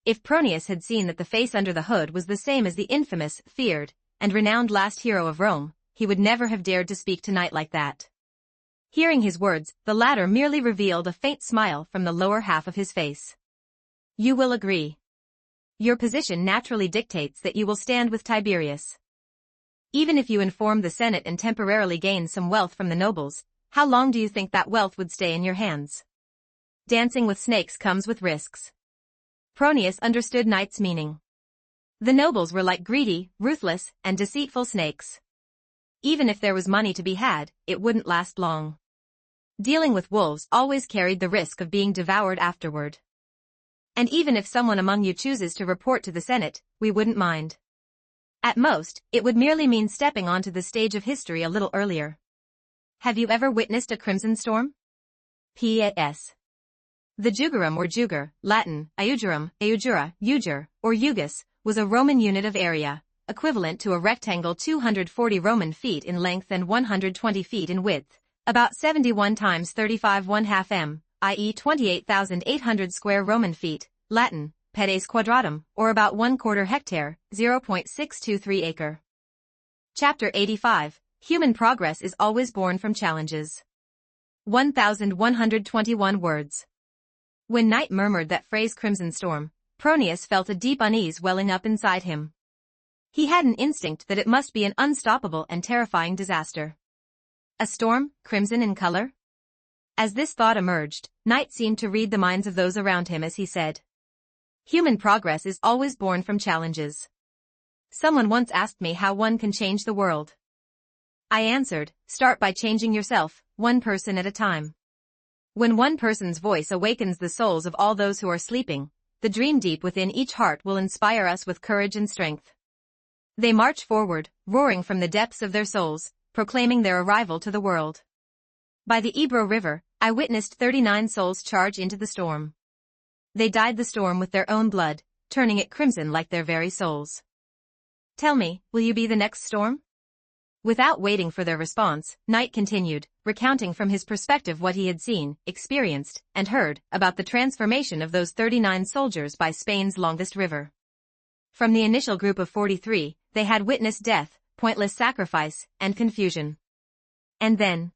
If Proneus had seen that the face under the hood was the same as the infamous, feared, and renowned last hero of Rome, he would never have dared to speak to Knight like that. Hearing his words, the latter merely revealed a faint smile from the lower half of his face. You will agree. Your position naturally dictates that you will stand with Tiberius. Even if you inform the Senate and temporarily gain some wealth from the nobles, how long do you think that wealth would stay in your hands? Dancing with snakes comes with risks. Proneus understood Knight's meaning. The nobles were like greedy, ruthless, and deceitful snakes. Even if there was money to be had, it wouldn't last long. Dealing with wolves always carried the risk of being devoured afterward. And even if someone among you chooses to report to the Senate, we wouldn't mind. At most, it would merely mean stepping onto the stage of history a little earlier. Have you ever witnessed a crimson storm? P.S. The jugerum or juger, Latin, iugerum, eugera, uger, or ugus, was a Roman unit of area, equivalent to a rectangle 240 Roman feet in length and 120 feet in width, about 71 times 35 1/2 m, i.e. 28,800 square Roman feet, Latin, pedes quadratum, or about 1/4 hectare, 0.623 acre. Chapter 85, Human Progress is Always Born from Challenges. 1,121 words. When Knight murmured that phrase crimson storm, Proneus felt a deep unease welling up inside him. He had an instinct that it must be an unstoppable and terrifying disaster. A storm, crimson in color? As this thought emerged, Knight seemed to read the minds of those around him as he said. Human progress is always born from challenges. Someone once asked me how one can change the world. I answered, start by changing yourself, one person at a time. When one person's voice awakens the souls of all those who are sleeping, the dream deep within each heart will inspire us with courage and strength. They march forward, roaring from the depths of their souls, proclaiming their arrival to the world. By the Ebro River, I witnessed 39 souls charge into the storm. They dyed the storm with their own blood, turning it crimson like their very souls. Tell me, will you be the next storm? Without waiting for their response, Knight continued, recounting from his perspective what he had seen, experienced, and heard about the transformation of those 39 soldiers by Spain's longest river. From the initial group of 43, they had witnessed death, pointless sacrifice, and confusion. And then,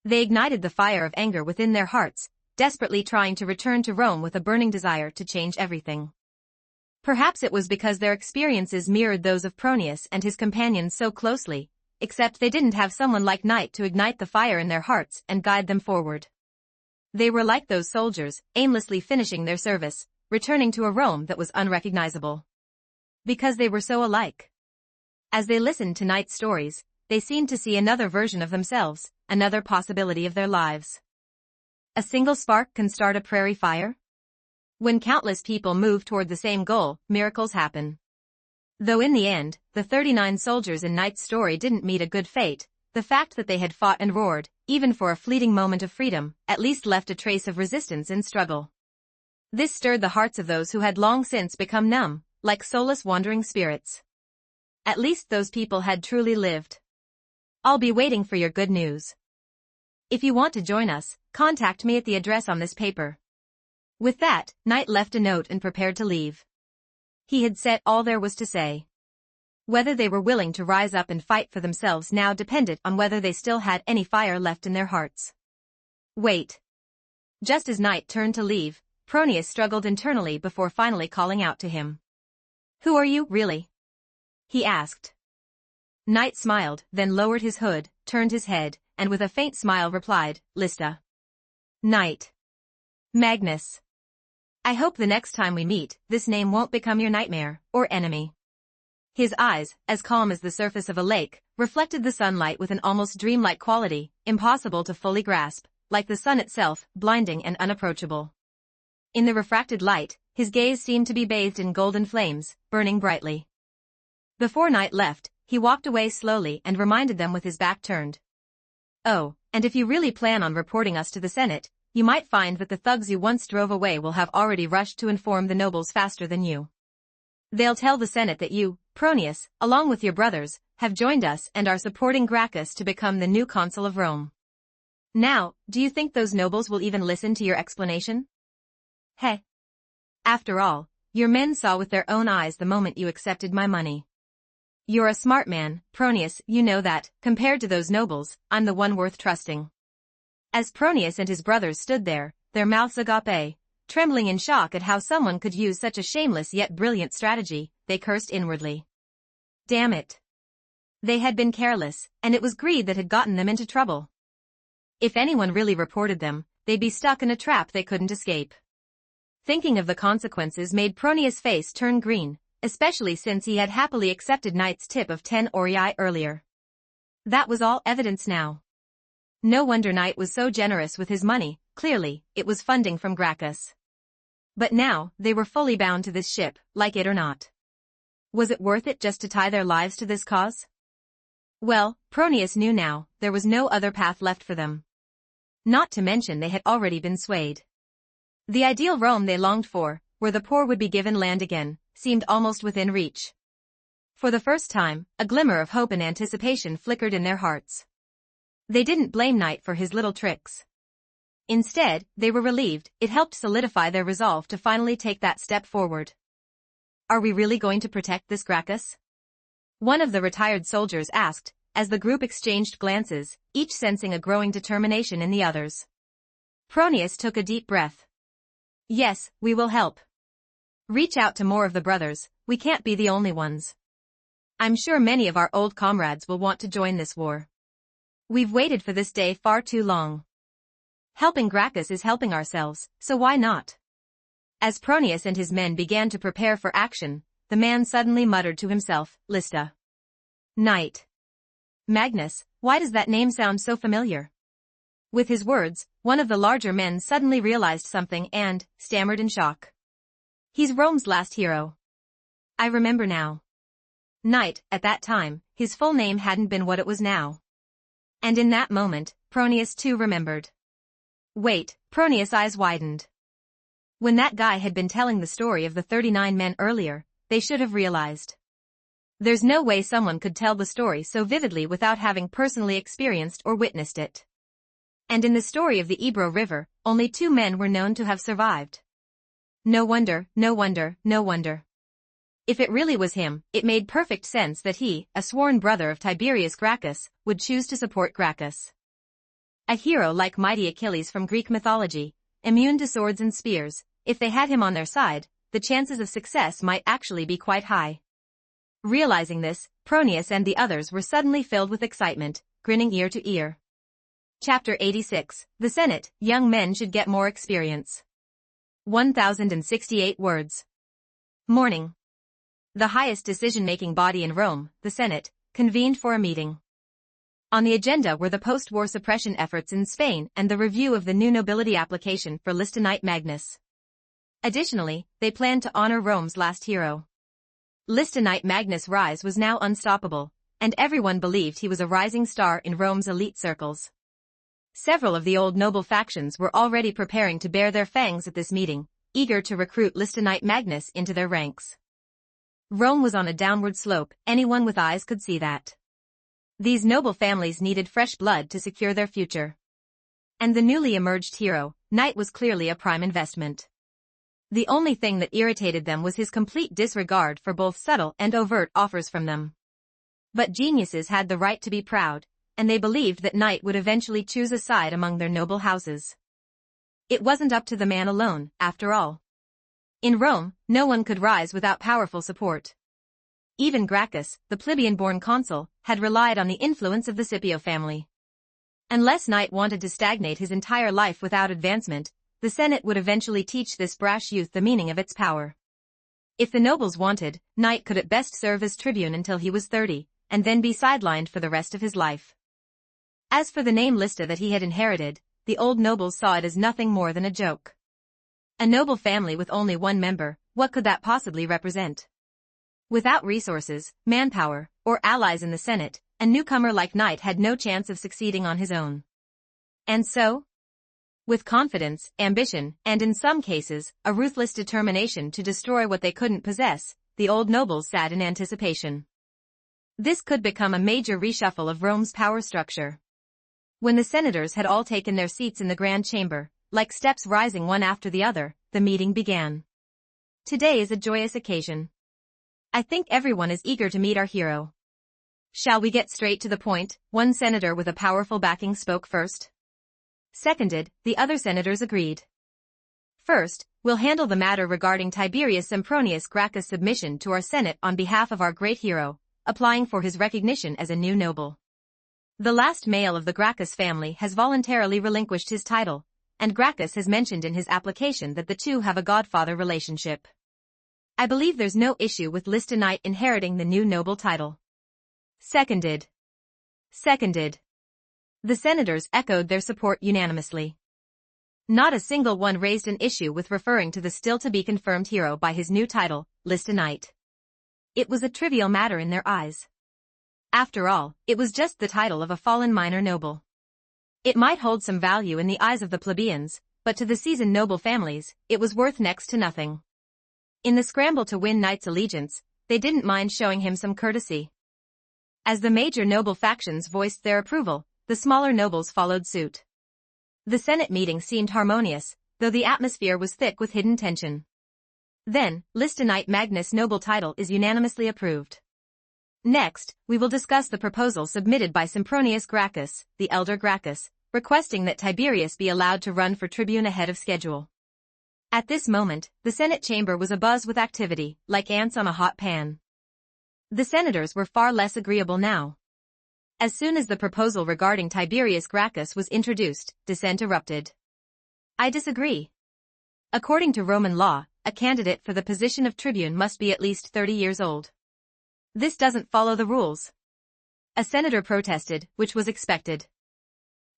they ignited the fire of anger within their hearts, desperately trying to return to Rome with a burning desire to change everything. Perhaps it was because their experiences mirrored those of Proteus and his companions so closely, except they didn't have someone like Knight to ignite the fire in their hearts and guide them forward. They were like those soldiers, aimlessly finishing their service, returning to a Rome that was unrecognizable. Because they were so alike. As they listened to Knight's stories, they seemed to see another version of themselves, another possibility of their lives. A single spark can start a prairie fire? When countless people move toward the same goal, miracles happen. Though in the end, the 39 soldiers in Knight's story didn't meet a good fate, the fact that they had fought and roared, even for a fleeting moment of freedom, at least left a trace of resistance and struggle. This stirred the hearts of those who had long since become numb, like soulless wandering spirits. At least those people had truly lived. I'll be waiting for your good news. If you want to join us, contact me at the address on this paper. With that, Knight left a note and prepared to leave. He had said all there was to say. Whether they were willing to rise up and fight for themselves now depended on whether they still had any fire left in their hearts. Wait. Just as Knight turned to leave, Proteus struggled internally before finally calling out to him. Who are you, really? He asked. Knight smiled, then lowered his hood, turned his head, and with a faint smile replied, Lysta. Knight. Magnus. I hope the next time we meet, this name won't become your nightmare, or enemy. His eyes, as calm as the surface of a lake, reflected the sunlight with an almost dreamlike quality, impossible to fully grasp, like the sun itself, blinding and unapproachable. In the refracted light, his gaze seemed to be bathed in golden flames, burning brightly. Before Knight left, he walked away slowly and reminded them with his back turned. Oh, and if you really plan on reporting us to the Senate, you might find that the thugs you once drove away will have already rushed to inform the nobles faster than you. They'll tell the Senate that you, Proteus, along with your brothers, have joined us and are supporting Gracchus to become the new consul of Rome. Now, do you think those nobles will even listen to your explanation? Heh. After all, your men saw with their own eyes the moment you accepted my money. You're a smart man, Proteus, you know that, compared to those nobles, I'm the one worth trusting. As Proteus and his brothers stood there, their mouths agape, trembling in shock at how someone could use such a shameless yet brilliant strategy, they cursed inwardly. Damn it. They had been careless, and it was greed that had gotten them into trouble. If anyone really reported them, they'd be stuck in a trap they couldn't escape. Thinking of the consequences made Proteus' face turn green, especially since he had happily accepted Knight's tip of 10 aurei earlier. That was all evidence now. No wonder Knight was so generous with his money, clearly, it was funding from Gracchus. But now, they were fully bound to this ship, like it or not. Was it worth it just to tie their lives to this cause? Well, Proteus knew now, there was no other path left for them. Not to mention they had already been swayed. The ideal Rome they longed for, where the poor would be given land again, seemed almost within reach. For the first time, a glimmer of hope and anticipation flickered in their hearts. They didn't blame Knight for his little tricks. Instead, they were relieved, it helped solidify their resolve to finally take that step forward. Are we really going to protect this Gracchus? One of the retired soldiers asked, as the group exchanged glances, each sensing a growing determination in the others. Proteus took a deep breath. Yes, we will help. Reach out to more of the brothers, we can't be the only ones. I'm sure many of our old comrades will want to join this war. We've waited for this day far too long. Helping Gracchus is helping ourselves, so why not? As Proteus and his men began to prepare for action, the man suddenly muttered to himself, Lysta. Knight. Magnus, why does that name sound so familiar? With his words, one of the larger men suddenly realized something and stammered in shock. He's Rome's last hero. I remember now. Knight, at that time, his full name hadn't been what it was now. And in that moment, Proteus too remembered. Wait, Proteus' eyes widened. When that guy had been telling the story of the 39 men earlier, they should have realized. There's no way someone could tell the story so vividly without having personally experienced or witnessed it. And in the story of the Ebro River, only 2 men were known to have survived. No wonder, no wonder, no wonder. If it really was him, it made perfect sense that he, a sworn brother of Tiberius Gracchus, would choose to support Gracchus. A hero like mighty Achilles from Greek mythology, immune to swords and spears, if they had him on their side, the chances of success might actually be quite high. Realizing this, Proteus and the others were suddenly filled with excitement, grinning ear to ear. Chapter 86, The Senate, Young Men Should Get More Experience. 1068 words. Morning. The highest decision-making body in Rome, the Senate, convened for a meeting. On the agenda were the post-war suppression efforts in Spain and the review of the new nobility application for Lysta Knight Magnus. Additionally, they planned to honor Rome's last hero. Lysta Knight Magnus' rise was now unstoppable, and everyone believed he was a rising star in Rome's elite circles. Several of the old noble factions were already preparing to bare their fangs at this meeting, eager to recruit Lysta Knight Magnus into their ranks. Rome was on a downward slope, anyone with eyes could see that. These noble families needed fresh blood to secure their future. And the newly emerged hero, Knight, was clearly a prime investment. The only thing that irritated them was his complete disregard for both subtle and overt offers from them. But geniuses had the right to be proud, and they believed that Knight would eventually choose a side among their noble houses. It wasn't up to the man alone, after all. In Rome, no one could rise without powerful support. Even Gracchus, the plebeian-born consul, had relied on the influence of the Scipio family. Unless Knight wanted to stagnate his entire life without advancement, the Senate would eventually teach this brash youth the meaning of its power. If the nobles wanted, Knight could at best serve as tribune until he was 30, and then be sidelined for the rest of his life. As for the name Lysta that he had inherited, the old nobles saw it as nothing more than a joke. A noble family with only one member, what could that possibly represent? Without resources, manpower, or allies in the Senate, a newcomer like Knight had no chance of succeeding on his own. And so? With confidence, ambition, and in some cases, a ruthless determination to destroy what they couldn't possess, the old nobles sat in anticipation. This could become a major reshuffle of Rome's power structure. When the senators had all taken their seats in the grand chamber, like steps rising one after the other, the meeting began. Today is a joyous occasion. I think everyone is eager to meet our hero. Shall we get straight to the point? One senator with a powerful backing spoke first. Seconded, the other senators agreed. First, we'll handle the matter regarding Tiberius Sempronius Gracchus' submission to our Senate on behalf of our great hero, applying for his recognition as a new noble. The last male of the Gracchus family has voluntarily relinquished his title, and Gracchus has mentioned in his application that the two have a godfather relationship. I believe there's no issue with Lysta Knight inheriting the new noble title. Seconded. Seconded. The senators echoed their support unanimously. Not a single one raised an issue with referring to the still-to-be-confirmed hero by his new title, Lysta Knight. It was a trivial matter in their eyes. After all, it was just the title of a fallen minor noble. It might hold some value in the eyes of the plebeians, but to the seasoned noble families, it was worth next to nothing. In the scramble to win Knight's allegiance, they didn't mind showing him some courtesy. As the major noble factions voiced their approval, the smaller nobles followed suit. The Senate meeting seemed harmonious, though the atmosphere was thick with hidden tension. Then, Lysta Knight Magnus' noble title is unanimously approved. Next, we will discuss the proposal submitted by Sempronius Gracchus, the elder Gracchus, requesting that Tiberius be allowed to run for tribune ahead of schedule. At this moment, the Senate chamber was abuzz with activity, like ants on a hot pan. The senators were far less agreeable now. As soon as the proposal regarding Tiberius Gracchus was introduced, dissent erupted. I disagree. According to Roman law, a candidate for the position of tribune must be at least 30 years old. This doesn't follow the rules. A senator protested, which was expected.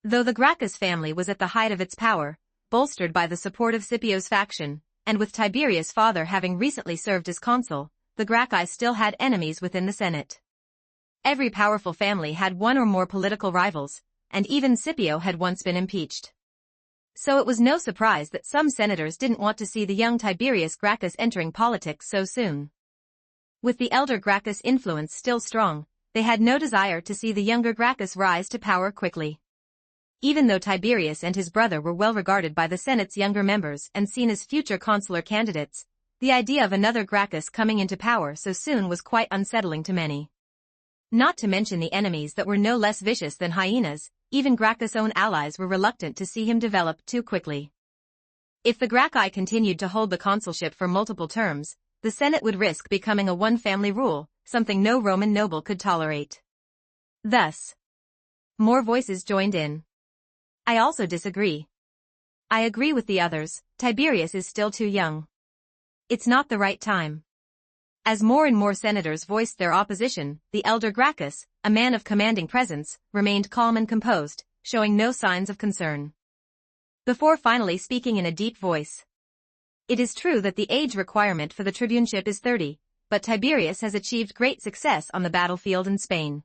Though the Gracchus family was at the height of its power, bolstered by the support of Scipio's faction, and with Tiberius' father having recently served as consul, the Gracchi still had enemies within the Senate. Every powerful family had one or more political rivals, and even Scipio had once been impeached. So it was no surprise that some senators didn't want to see the young Tiberius Gracchus entering politics so soon. With the elder Gracchus' influence still strong, they had no desire to see the younger Gracchus rise to power quickly. Even though Tiberius and his brother were well regarded by the Senate's younger members and seen as future consular candidates, the idea of another Gracchus coming into power so soon was quite unsettling to many. Not to mention the enemies that were no less vicious than hyenas, even Gracchus' own allies were reluctant to see him develop too quickly. If the Gracchi continued to hold the consulship for multiple terms, the Senate would risk becoming a one-family rule, something no Roman noble could tolerate. Thus, more voices joined in. I also disagree. I agree with the others, Tiberius is still too young. It's not the right time. As more and more senators voiced their opposition, the elder Gracchus, a man of commanding presence, remained calm and composed, showing no signs of concern. Before finally speaking in a deep voice. It is true that the age requirement for the tribuneship is 30, but Tiberius has achieved great success on the battlefield in Spain.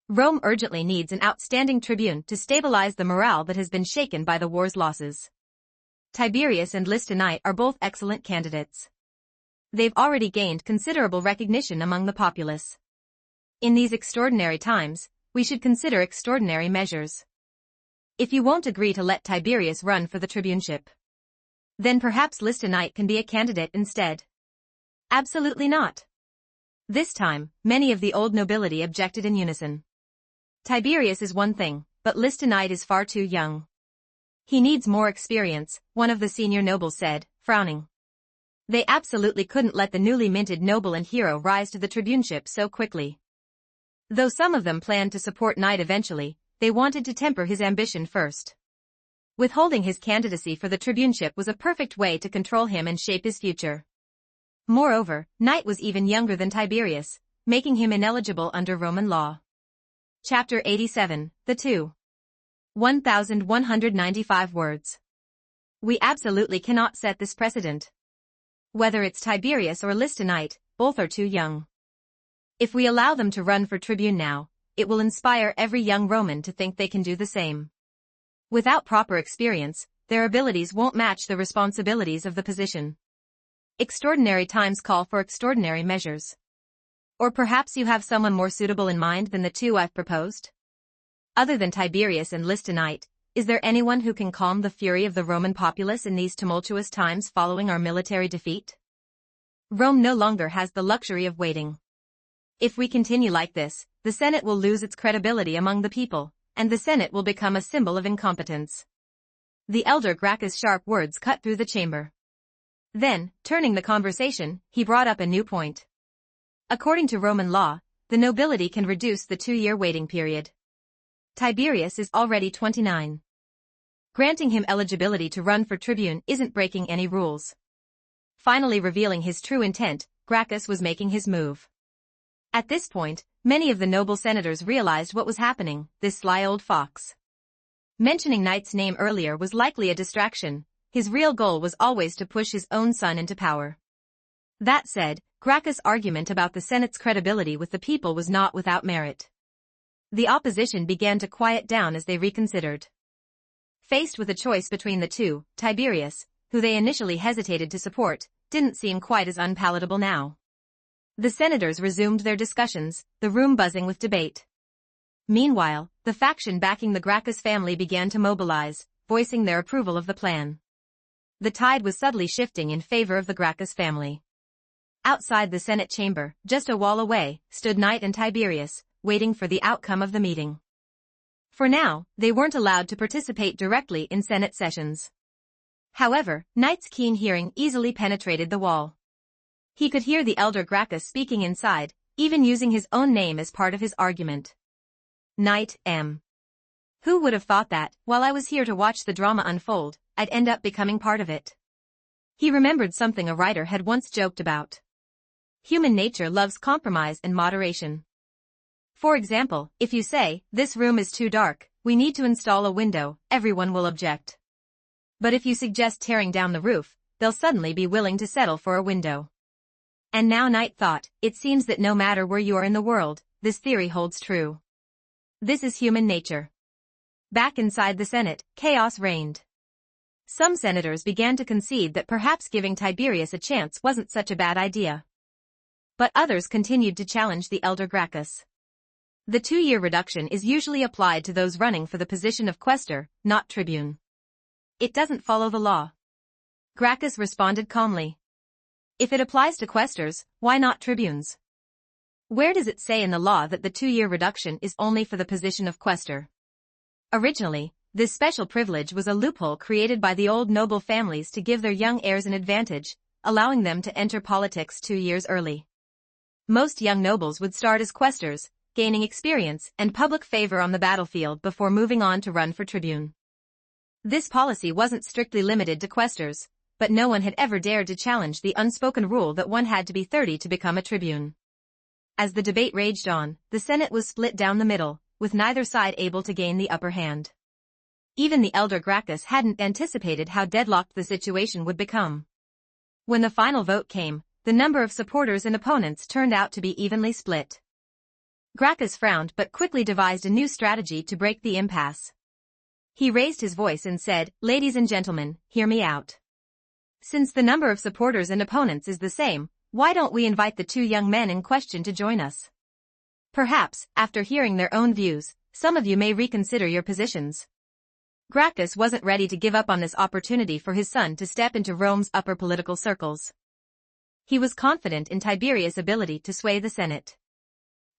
Rome urgently needs an outstanding tribune to stabilize the morale that has been shaken by the war's losses. Tiberius and Listonite are both excellent candidates. They've already gained considerable recognition among the populace. In these extraordinary times, we should consider extraordinary measures. If you won't agree to let Tiberius run for the tribuneship, then perhaps Listonite can be a candidate instead. Absolutely not. This time, many of the old nobility objected in unison. Tiberius is one thing, but Listonite is far too young. He needs more experience, one of the senior nobles said, frowning. They absolutely couldn't let the newly minted noble and hero rise to the tribuneship so quickly. Though some of them planned to support Knight eventually, they wanted to temper his ambition first. Withholding his candidacy for the tribuneship was a perfect way to control him and shape his future. Moreover, Knight was even younger than Tiberius, making him ineligible under Roman law. Chapter 87, The Two. 1195 words. We absolutely cannot set this precedent. Whether it's Tiberius or Listonite, both are too young. If we allow them to run for tribune now, it will inspire every young Roman to think they can do the same. Without proper experience, their abilities won't match the responsibilities of the position. Extraordinary times call for extraordinary measures. Or perhaps you have someone more suitable in mind than the two I've proposed? Other than Tiberius and Listonite, is there anyone who can calm the fury of the Roman populace in these tumultuous times following our military defeat? Rome no longer has the luxury of waiting. If we continue like this, the Senate will lose its credibility among the people, and the Senate will become a symbol of incompetence. The elder Gracchus' sharp words cut through the chamber. Then, turning the conversation, he brought up a new point. According to Roman law, the nobility can reduce the 2-year waiting period. Tiberius is already 29. Granting him eligibility to run for tribune isn't breaking any rules. Finally revealing his true intent, Gracchus was making his move. At this point, many of the noble senators realized what was happening, this sly old fox. Mentioning Knight's name earlier was likely a distraction, his real goal was always to push his own son into power. That said, Gracchus' argument about the Senate's credibility with the people was not without merit. The opposition began to quiet down as they reconsidered. Faced with a choice between the two, Tiberius, who they initially hesitated to support, didn't seem quite as unpalatable now. The senators resumed their discussions, the room buzzing with debate. Meanwhile, the faction backing the Gracchus family began to mobilize, voicing their approval of the plan. The tide was subtly shifting in favor of the Gracchus family. Outside the Senate chamber, just a wall away, stood Knight and Tiberius, waiting for the outcome of the meeting. For now, they weren't allowed to participate directly in Senate sessions. However, Knight's keen hearing easily penetrated the wall. He could hear the elder Gracchus speaking inside, even using his own name as part of his argument. Night M. Who would have thought that, while I was here to watch the drama unfold, I'd end up becoming part of it? He remembered something a writer had once joked about. Human nature loves compromise and moderation. For example, if you say, "This room is too dark, we need to install a window," everyone will object. But if you suggest tearing down the roof, they'll suddenly be willing to settle for a window. And now Knight thought, it seems that no matter where you are in the world, this theory holds true. This is human nature. Back inside the Senate, chaos reigned. Some senators began to concede that perhaps giving Tiberius a chance wasn't such a bad idea. But others continued to challenge the elder Gracchus. The 2-year reduction is usually applied to those running for the position of quaestor, not tribune. It doesn't follow the law. Gracchus responded calmly. If it applies to quaestors, why not tribunes? Where does it say in the law that the 2-year reduction is only for the position of quaestor? Originally, this special privilege was a loophole created by the old noble families to give their young heirs an advantage, allowing them to enter politics 2 years early. Most young nobles would start as quaestors, gaining experience and public favor on the battlefield before moving on to run for tribune. This policy wasn't strictly limited to quaestors, but no one had ever dared to challenge the unspoken rule that one had to be 30 to become a tribune. As the debate raged on, the Senate was split down the middle, with neither side able to gain the upper hand. Even the elder Gracchus hadn't anticipated how deadlocked the situation would become. When the final vote came, the number of supporters and opponents turned out to be evenly split. Gracchus frowned but quickly devised a new strategy to break the impasse. He raised his voice and said, "Ladies and gentlemen, hear me out. Since the number of supporters and opponents is the same, why don't we invite the 2 young men in question to join us? Perhaps, after hearing their own views, some of you may reconsider your positions." Gracchus wasn't ready to give up on this opportunity for his son to step into Rome's upper political circles. He was confident in Tiberius' ability to sway the Senate.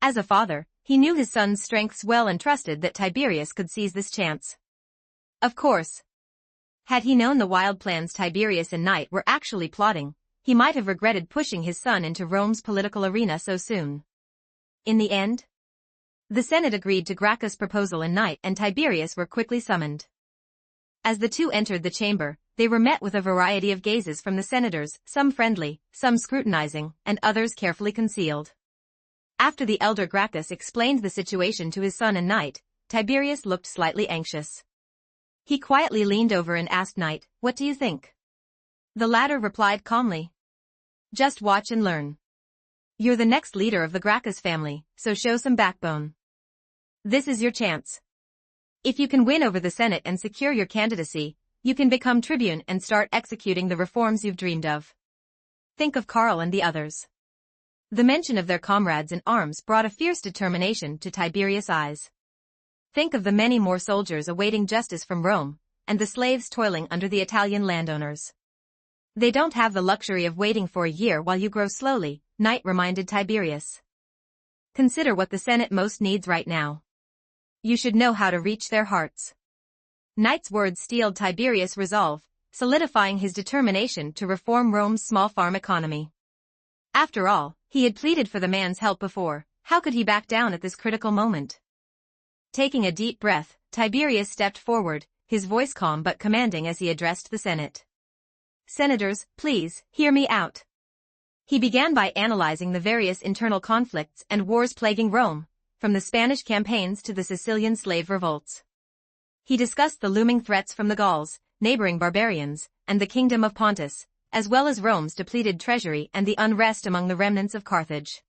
As a father, he knew his son's strengths well and trusted that Tiberius could seize this chance. Of course, had he known the wild plans Tiberius and Knight were actually plotting, he might have regretted pushing his son into Rome's political arena so soon. In the end, the Senate agreed to Gracchus' proposal and Knight and Tiberius were quickly summoned. As the two entered the chamber, they were met with a variety of gazes from the senators, some friendly, some scrutinizing, and others carefully concealed. After the elder Gracchus explained the situation to his son and Knight, Tiberius looked slightly anxious. He quietly leaned over and asked Knight, "What do you think?" The latter replied calmly, "Just watch and learn. You're the next leader of the Gracchus family, so show some backbone. This is your chance. If you can win over the Senate and secure your candidacy, you can become tribune and start executing the reforms you've dreamed of. Think of Carl and the others." The mention of their comrades in arms brought a fierce determination to Tiberius' eyes. Think of the many more soldiers awaiting justice from Rome, and the slaves toiling under the Italian landowners. They don't have the luxury of waiting for a year while you grow slowly, Knight reminded Tiberius. Consider what the Senate most needs right now. You should know how to reach their hearts. Knight's words steeled Tiberius' resolve, solidifying his determination to reform Rome's small farm economy. After all, he had pleaded for the man's help before, how could he back down at this critical moment? Taking a deep breath, Tiberius stepped forward, his voice calm but commanding as he addressed the Senate. "Senators, please, hear me out." He began by analyzing the various internal conflicts and wars plaguing Rome, from the Spanish campaigns to the Sicilian slave revolts. He discussed the looming threats from the Gauls, neighboring barbarians, and the kingdom of Pontus, as well as Rome's depleted treasury and the unrest among the remnants of Carthage.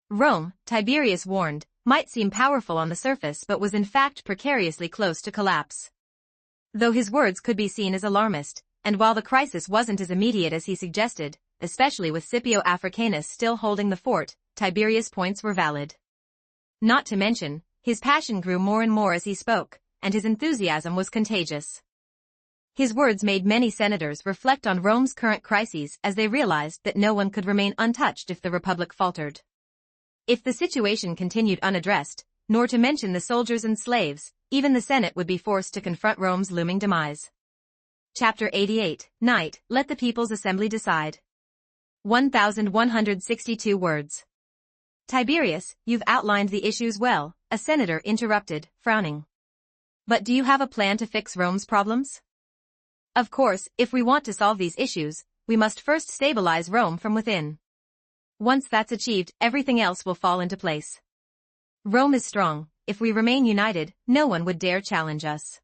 Rome, Tiberius warned, might seem powerful on the surface but was in fact precariously close to collapse. Though his words could be seen as alarmist, and while the crisis wasn't as immediate as he suggested, especially with Scipio Africanus still holding the fort, Tiberius' points were valid. Not to mention, his passion grew more and more as he spoke, and his enthusiasm was contagious. His words made many senators reflect on Rome's current crises as they realized that no one could remain untouched if the Republic faltered. If the situation continued unaddressed, nor to mention the soldiers and slaves, even the Senate would be forced to confront Rome's looming demise. Chapter 88, Knight, Let the People's Assembly Decide. 1,162 words. Tiberius, you've outlined the issues well, a senator interrupted, frowning. But do you have a plan to fix Rome's problems? Of course, if we want to solve these issues, we must first stabilize Rome from within. Once that's achieved, everything else will fall into place. Rome is strong. If we remain united, no one would dare challenge us.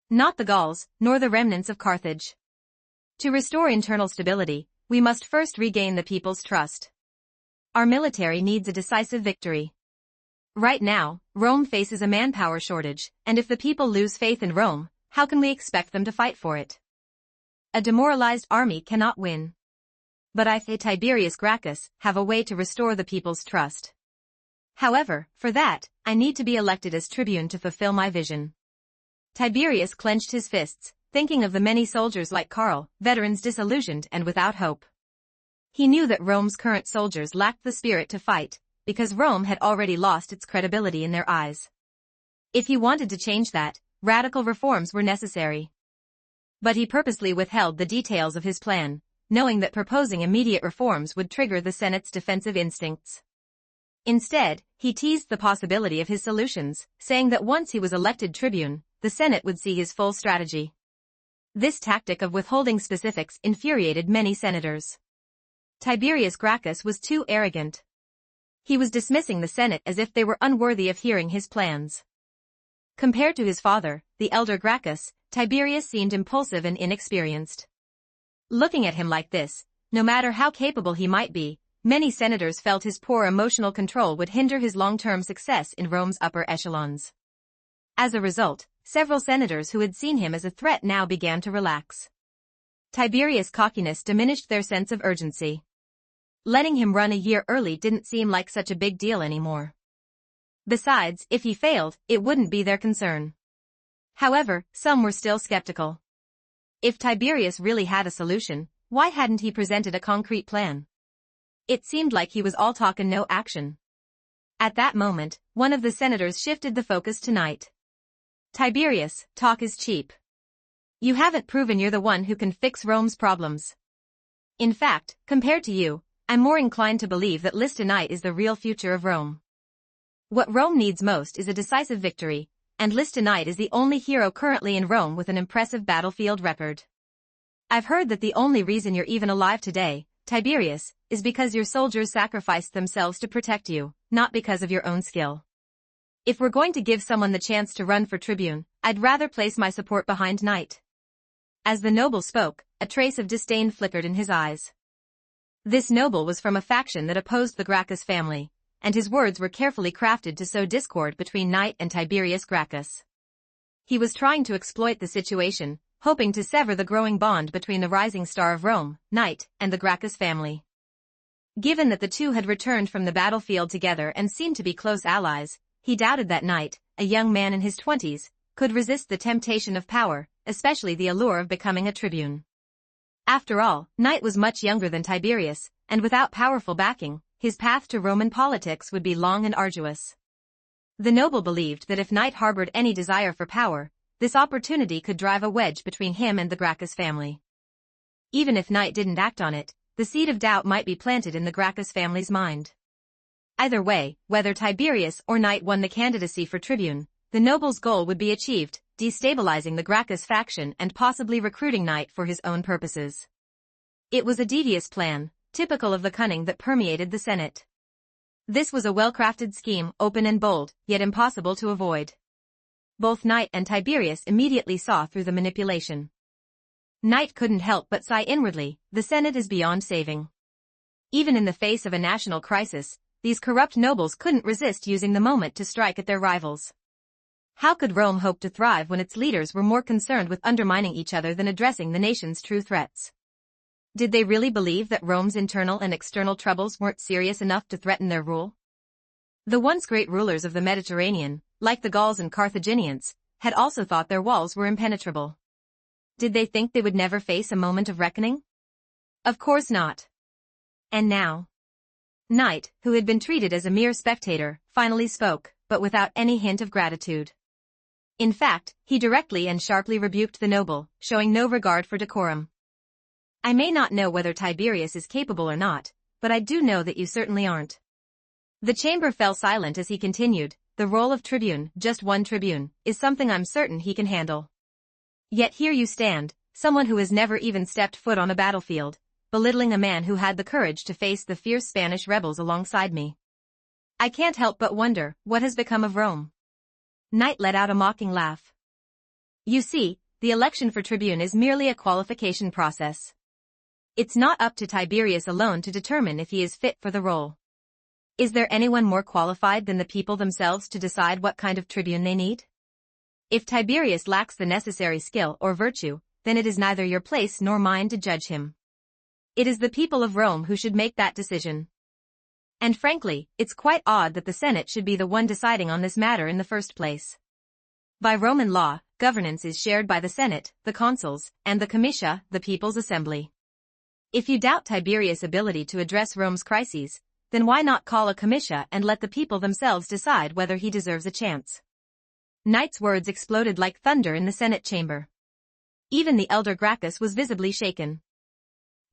Not the Gauls, nor the remnants of Carthage. To restore internal stability, we must first regain the people's trust. Our military needs a decisive victory. Right now, Rome faces a manpower shortage, and if the people lose faith in Rome, how can we expect them to fight for it? A demoralized army cannot win. But I, Tiberius Gracchus, have a way to restore the people's trust. However, for that, I need to be elected as tribune to fulfill my vision. Tiberius clenched his fists, thinking of the many soldiers like Carl, veterans disillusioned and without hope. He knew that Rome's current soldiers lacked the spirit to fight, because Rome had already lost its credibility in their eyes. If he wanted to change that, radical reforms were necessary. But he purposely withheld the details of his plan, knowing that proposing immediate reforms would trigger the Senate's defensive instincts. Instead, he teased the possibility of his solutions, saying that once he was elected tribune, the Senate would see his full strategy. This tactic of withholding specifics infuriated many senators. Tiberius Gracchus was too arrogant. He was dismissing the Senate as if they were unworthy of hearing his plans. Compared to his father, the elder Gracchus, Tiberius seemed impulsive and inexperienced. Looking at him like this, no matter how capable he might be, many senators felt his poor emotional control would hinder his long-term success in Rome's upper echelons. As a result, several senators who had seen him as a threat now began to relax. Tiberius' cockiness diminished their sense of urgency. Letting him run a year early didn't seem like such a big deal anymore. Besides, if he failed, it wouldn't be their concern. However, some were still skeptical. If Tiberius really had a solution, why hadn't he presented a concrete plan? It seemed like he was all talk and no action. At that moment, one of the senators shifted the focus to Knight. Tiberius, talk is cheap. You haven't proven you're the one who can fix Rome's problems. In fact, compared to you, I'm more inclined to believe that Lysta Knight is the real future of Rome. What Rome needs most is a decisive victory, and Lysta Knight is the only hero currently in Rome with an impressive battlefield record. I've heard that the only reason you're even alive today, Tiberius, is because your soldiers sacrificed themselves to protect you, not because of your own skill. If we're going to give someone the chance to run for tribune, I'd rather place my support behind Knight. As the noble spoke, a trace of disdain flickered in his eyes. This noble was from a faction that opposed the Gracchus family, and his words were carefully crafted to sow discord between Knight and Tiberius Gracchus. He was trying to exploit the situation, hoping to sever the growing bond between the rising star of Rome, Knight, and the Gracchus family. Given that the two had returned from the battlefield together and seemed to be close allies, he doubted that Knight, a young man in his 20s, could resist the temptation of power, especially the allure of becoming a tribune. After all, Knight was much younger than Tiberius, and without powerful backing, his path to Roman politics would be long and arduous. The noble believed that if Knight harbored any desire for power, this opportunity could drive a wedge between him and the Gracchus family. Even if Knight didn't act on it, the seed of doubt might be planted in the Gracchus family's mind. Either way, whether Tiberius or Knight won the candidacy for tribune, the noble's goal would be achieved, destabilizing the Gracchus faction and possibly recruiting Knight for his own purposes. It was a devious plan, typical of the cunning that permeated the Senate. This was a well-crafted scheme, open and bold, yet impossible to avoid. Both Knight and Tiberius immediately saw through the manipulation. Knight couldn't help but sigh inwardly, the Senate is beyond saving. Even in the face of a national crisis, these corrupt nobles couldn't resist using the moment to strike at their rivals. How could Rome hope to thrive when its leaders were more concerned with undermining each other than addressing the nation's true threats? Did they really believe that Rome's internal and external troubles weren't serious enough to threaten their rule? The once great rulers of the Mediterranean, like the Gauls and Carthaginians, had also thought their walls were impenetrable. Did they think they would never face a moment of reckoning? Of course not. And now? Knight, who had been treated as a mere spectator, finally spoke, but without any hint of gratitude. In fact, he directly and sharply rebuked the noble, showing no regard for decorum. I may not know whether Tiberius is capable or not, but I do know that you certainly aren't. The chamber fell silent as he continued, the role of tribune, just one tribune, is something I'm certain he can handle. Yet here you stand, someone who has never even stepped foot on a battlefield, belittling a man who had the courage to face the fierce Spanish rebels alongside me. I can't help but wonder, what has become of Rome? Knight let out a mocking laugh. You see, the election for tribune is merely a qualification process. It's not up to Tiberius alone to determine if he is fit for the role. Is there anyone more qualified than the people themselves to decide what kind of tribune they need? If Tiberius lacks the necessary skill or virtue, then it is neither your place nor mine to judge him. It is the people of Rome who should make that decision. And frankly, it's quite odd that the Senate should be the one deciding on this matter in the first place. By Roman law, governance is shared by the Senate, the consuls, and the comitia, the People's Assembly. If you doubt Tiberius' ability to address Rome's crises, then why not call a comitia and let the people themselves decide whether he deserves a chance? Knight's words exploded like thunder in the Senate chamber. Even the elder Gracchus was visibly shaken.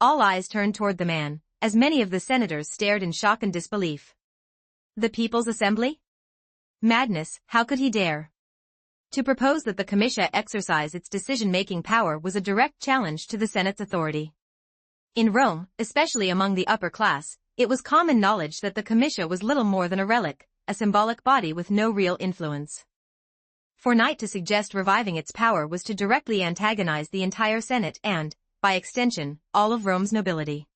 All eyes turned toward the man, as many of the senators stared in shock and disbelief. The People's Assembly? Madness, how could he dare? To propose that the comitia exercise its decision-making power was a direct challenge to the Senate's authority. In Rome, especially among the upper class, it was common knowledge that the comitia was little more than a relic, a symbolic body with no real influence. For Knight to suggest reviving its power was to directly antagonize the entire Senate and, by extension, all of Rome's nobility.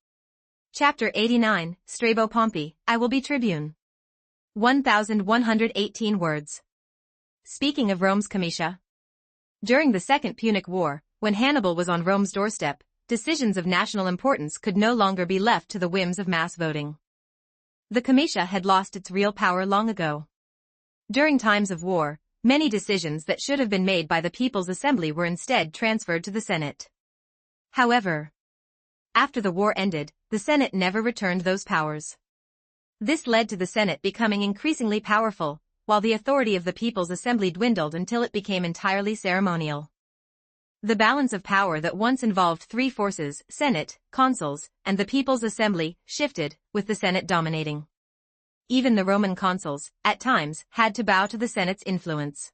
Chapter 89, Strabo Pompey, I will be tribune. 1,118 words. Speaking of Rome's comitia. During the Second Punic War, when Hannibal was on Rome's doorstep, decisions of national importance could no longer be left to the whims of mass voting. The comitia had lost its real power long ago. During times of war, many decisions that should have been made by the People's Assembly were instead transferred to the Senate. However, after the war ended, the Senate never returned those powers. This led to the Senate becoming increasingly powerful, while the authority of the People's Assembly dwindled until it became entirely ceremonial. The balance of power that once involved three forces, Senate, consuls, and the People's Assembly, shifted, with the Senate dominating. Even the Roman consuls, at times, had to bow to the Senate's influence.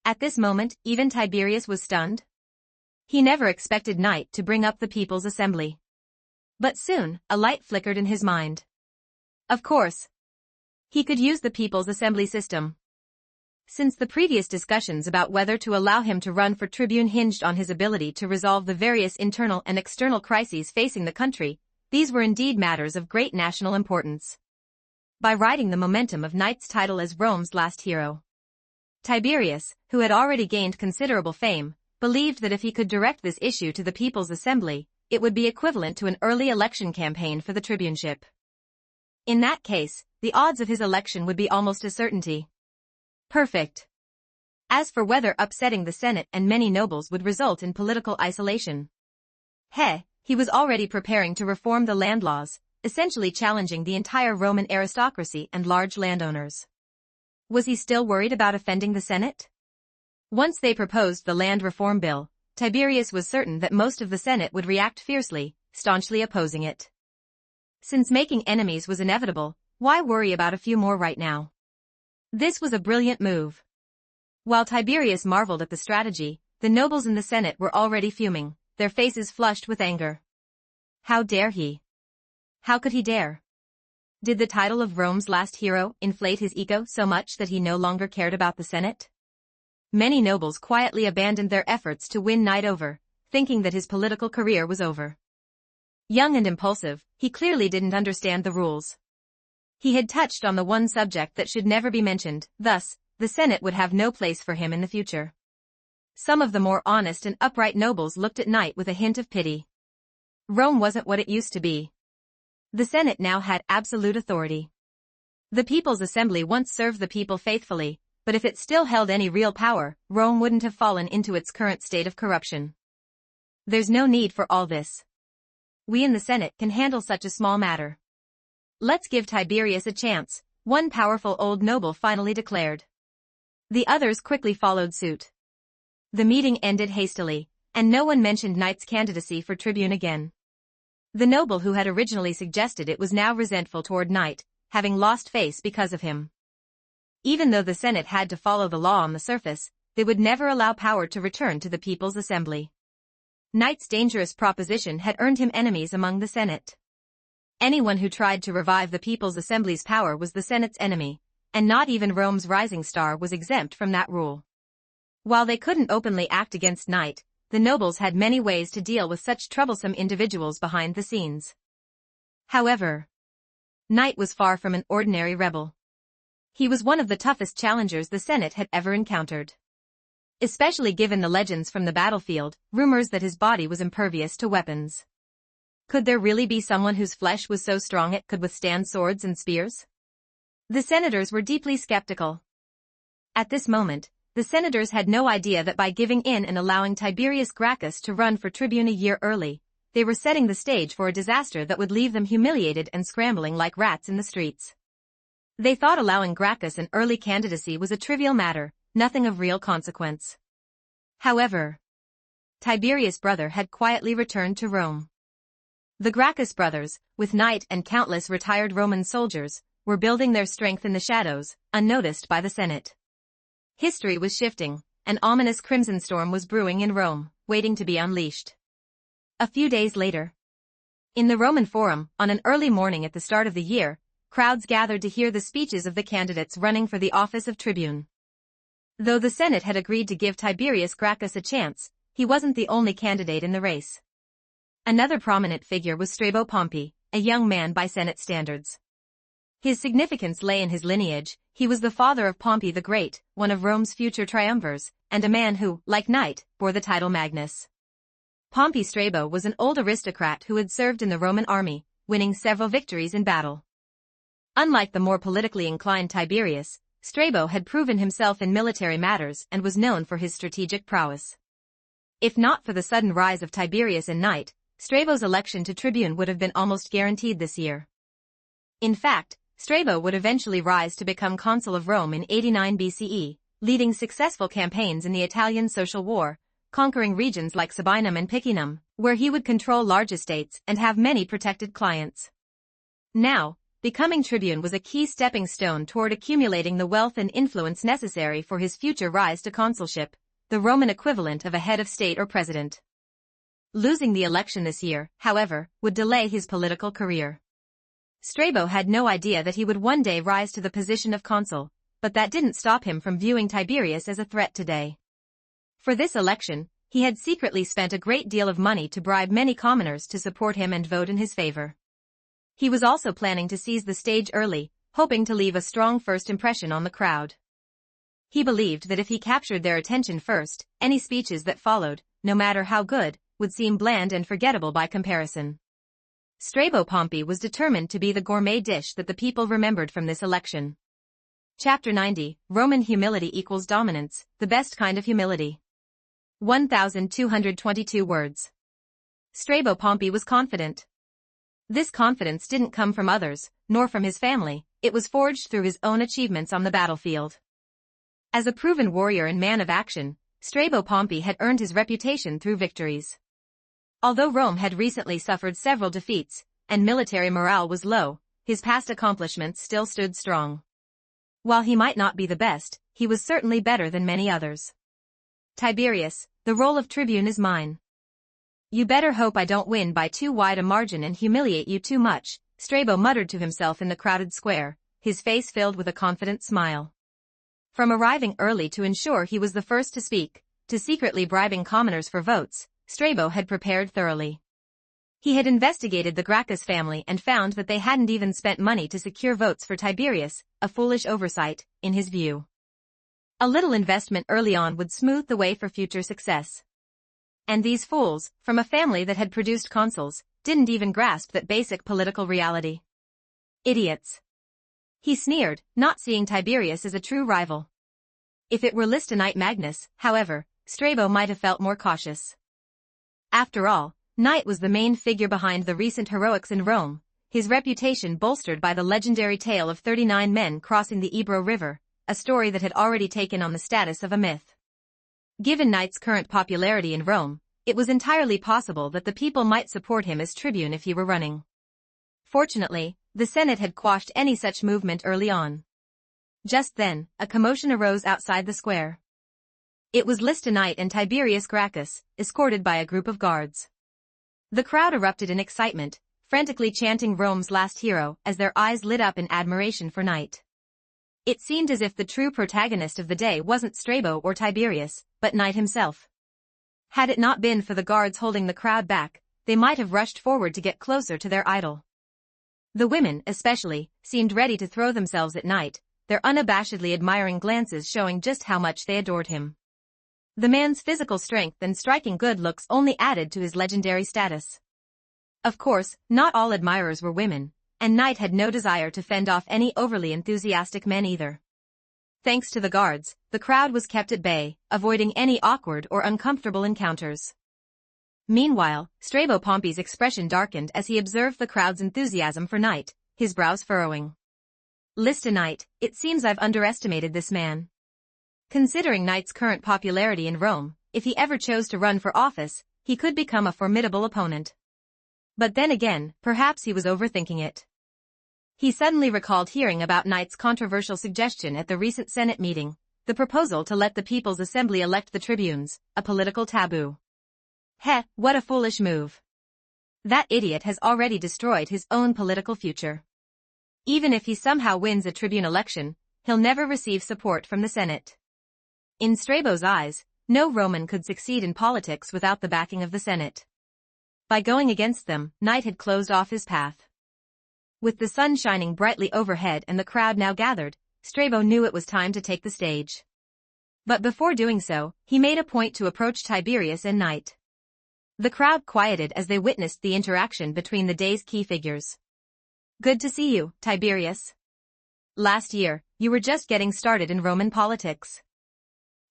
At this moment, even Tiberius was stunned. He never expected Knight to bring up the People's Assembly. But soon, a light flickered in his mind. Of course, he could use the People's Assembly system. Since the previous discussions about whether to allow him to run for tribune hinged on his ability to resolve the various internal and external crises facing the country, these were indeed matters of great national importance. By riding the momentum of Knight's title as Rome's last hero, Tiberius, who had already gained considerable fame, believed that if he could direct this issue to the People's Assembly, it would be equivalent to an early election campaign for the tribuneship. In that case, the odds of his election would be almost a certainty. Perfect. As for whether upsetting the Senate and many nobles would result in political isolation, he was already preparing to reform the land laws, essentially challenging the entire Roman aristocracy and large landowners. Was he still worried about offending the Senate? Once they proposed the land reform bill, Tiberius was certain that most of the Senate would react fiercely, staunchly opposing it. Since making enemies was inevitable, why worry about a few more right now? This was a brilliant move. While Tiberius marveled at the strategy, the nobles in the Senate were already fuming, their faces flushed with anger. How dare he? How could he dare? Did the title of Rome's last hero inflate his ego so much that he no longer cared about the Senate? Many nobles quietly abandoned their efforts to win Knight over, thinking that his political career was over. Young and impulsive, he clearly didn't understand the rules. He had touched on the one subject that should never be mentioned, thus, the Senate would have no place for him in the future. Some of the more honest and upright nobles looked at Knight with a hint of pity. Rome wasn't what it used to be. The Senate now had absolute authority. The People's Assembly once served the people faithfully, but if it still held any real power, Rome wouldn't have fallen into its current state of corruption. There's no need for all this. We in the Senate can handle such a small matter. Let's give Tiberius a chance, one powerful old noble finally declared. The others quickly followed suit. The meeting ended hastily, and no one mentioned Knight's candidacy for tribune again. The noble who had originally suggested it was now resentful toward Knight, having lost face because of him. Even though the Senate had to follow the law on the surface, they would never allow power to return to the People's Assembly. Knight's dangerous proposition had earned him enemies among the Senate. Anyone who tried to revive the People's Assembly's power was the Senate's enemy, and not even Rome's rising star was exempt from that rule. While they couldn't openly act against Knight, the nobles had many ways to deal with such troublesome individuals behind the scenes. However, Knight was far from an ordinary rebel. He was one of the toughest challengers the Senate had ever encountered. Especially given the legends from the battlefield, rumors that his body was impervious to weapons. Could there really be someone whose flesh was so strong it could withstand swords and spears? The senators were deeply skeptical. At this moment, the senators had no idea that by giving in and allowing Tiberius Gracchus to run for tribune a year early, they were setting the stage for a disaster that would leave them humiliated and scrambling like rats in the streets. They thought allowing Gracchus an early candidacy was a trivial matter, nothing of real consequence. However, Tiberius' brother had quietly returned to Rome. The Gracchus brothers, with Knight and countless retired Roman soldiers, were building their strength in the shadows, unnoticed by the Senate. History was shifting, an ominous crimson storm was brewing in Rome, waiting to be unleashed. A few days later, in the Roman Forum, on an early morning at the start of the year, crowds gathered to hear the speeches of the candidates running for the office of tribune. Though the Senate had agreed to give Tiberius Gracchus a chance, he wasn't the only candidate in the race. Another prominent figure was Strabo Pompey, a young man by Senate standards. His significance lay in his lineage. He was the father of Pompey the Great, one of Rome's future triumvirs, and a man who, like Knight, bore the title Magnus. Pompey Strabo was an old aristocrat who had served in the Roman army, winning several victories in battle. Unlike the more politically inclined Tiberius, Strabo had proven himself in military matters and was known for his strategic prowess. If not for the sudden rise of Tiberius and Knight, Strabo's election to tribune would have been almost guaranteed this year. In fact, Strabo would eventually rise to become consul of Rome in 89 BCE, leading successful campaigns in the Italian Social War, conquering regions like Sabinum and Picenum, where he would control large estates and have many protected clients. Now, becoming tribune was a key stepping stone toward accumulating the wealth and influence necessary for his future rise to consulship, the Roman equivalent of a head of state or president. Losing the election this year, however, would delay his political career. Strabo had no idea that he would one day rise to the position of consul, but that didn't stop him from viewing Tiberius as a threat today. For this election, he had secretly spent a great deal of money to bribe many commoners to support him and vote in his favor. He was also planning to seize the stage early, hoping to leave a strong first impression on the crowd. He believed that if he captured their attention first, any speeches that followed, no matter how good, would seem bland and forgettable by comparison. Strabo Pompey was determined to be the gourmet dish that the people remembered from this election. Chapter 90, Roman Humility Equals Dominance, the Best Kind of Humility. 1,222 words. Strabo Pompey was confident. This confidence didn't come from others, nor from his family, it was forged through his own achievements on the battlefield. As a proven warrior and man of action, Strabo Pompey had earned his reputation through victories. Although Rome had recently suffered several defeats, and military morale was low, his past accomplishments still stood strong. While he might not be the best, he was certainly better than many others. Tiberius, the role of tribune is mine. You better hope I don't win by too wide a margin and humiliate you too much, Strabo muttered to himself in the crowded square, his face filled with a confident smile. From arriving early to ensure he was the first to speak, to secretly bribing commoners for votes, Strabo had prepared thoroughly. He had investigated the Gracchus family and found that they hadn't even spent money to secure votes for Tiberius, a foolish oversight, in his view. A little investment early on would smooth the way for future success. And these fools, from a family that had produced consuls, didn't even grasp that basic political reality. Idiots. He sneered, not seeing Tiberius as a true rival. If it were Listonite Magnus, however, Strabo might have felt more cautious. After all, Knight was the main figure behind the recent heroics in Rome, his reputation bolstered by the legendary tale of 39 men crossing the Ebro River, a story that had already taken on the status of a myth. Given Knight's current popularity in Rome, it was entirely possible that the people might support him as tribune if he were running. Fortunately, the Senate had quashed any such movement early on. Just then, a commotion arose outside the square. It was Lysta Knight and Tiberius Gracchus, escorted by a group of guards. The crowd erupted in excitement, frantically chanting Rome's last hero as their eyes lit up in admiration for Knight. It seemed as if the true protagonist of the day wasn't Strabo or Tiberius, but Knight himself. Had it not been for the guards holding the crowd back, they might have rushed forward to get closer to their idol. The women, especially, seemed ready to throw themselves at Knight, their unabashedly admiring glances showing just how much they adored him. The man's physical strength and striking good looks only added to his legendary status. Of course, not all admirers were women, and Knight had no desire to fend off any overly enthusiastic men either. Thanks to the guards, the crowd was kept at bay, avoiding any awkward or uncomfortable encounters. Meanwhile, Strabo Pompey's expression darkened as he observed the crowd's enthusiasm for Knight, his brows furrowing. Lysta Knight, it seems I've underestimated this man. Considering Knight's current popularity in Rome, if he ever chose to run for office, he could become a formidable opponent. But then again, perhaps he was overthinking it. He suddenly recalled hearing about Knight's controversial suggestion at the recent Senate meeting, the proposal to let the People's Assembly elect the tribunes, a political taboo. What a foolish move. That idiot has already destroyed his own political future. Even if he somehow wins a tribune election, he'll never receive support from the Senate. In Strabo's eyes, no Roman could succeed in politics without the backing of the Senate. By going against them, Knight had closed off his path. With the sun shining brightly overhead and the crowd now gathered, Strabo knew it was time to take the stage. But before doing so, he made a point to approach Tiberius and Knight. The crowd quieted as they witnessed the interaction between the day's key figures. Good to see you, Tiberius. Last year, you were just getting started in Roman politics.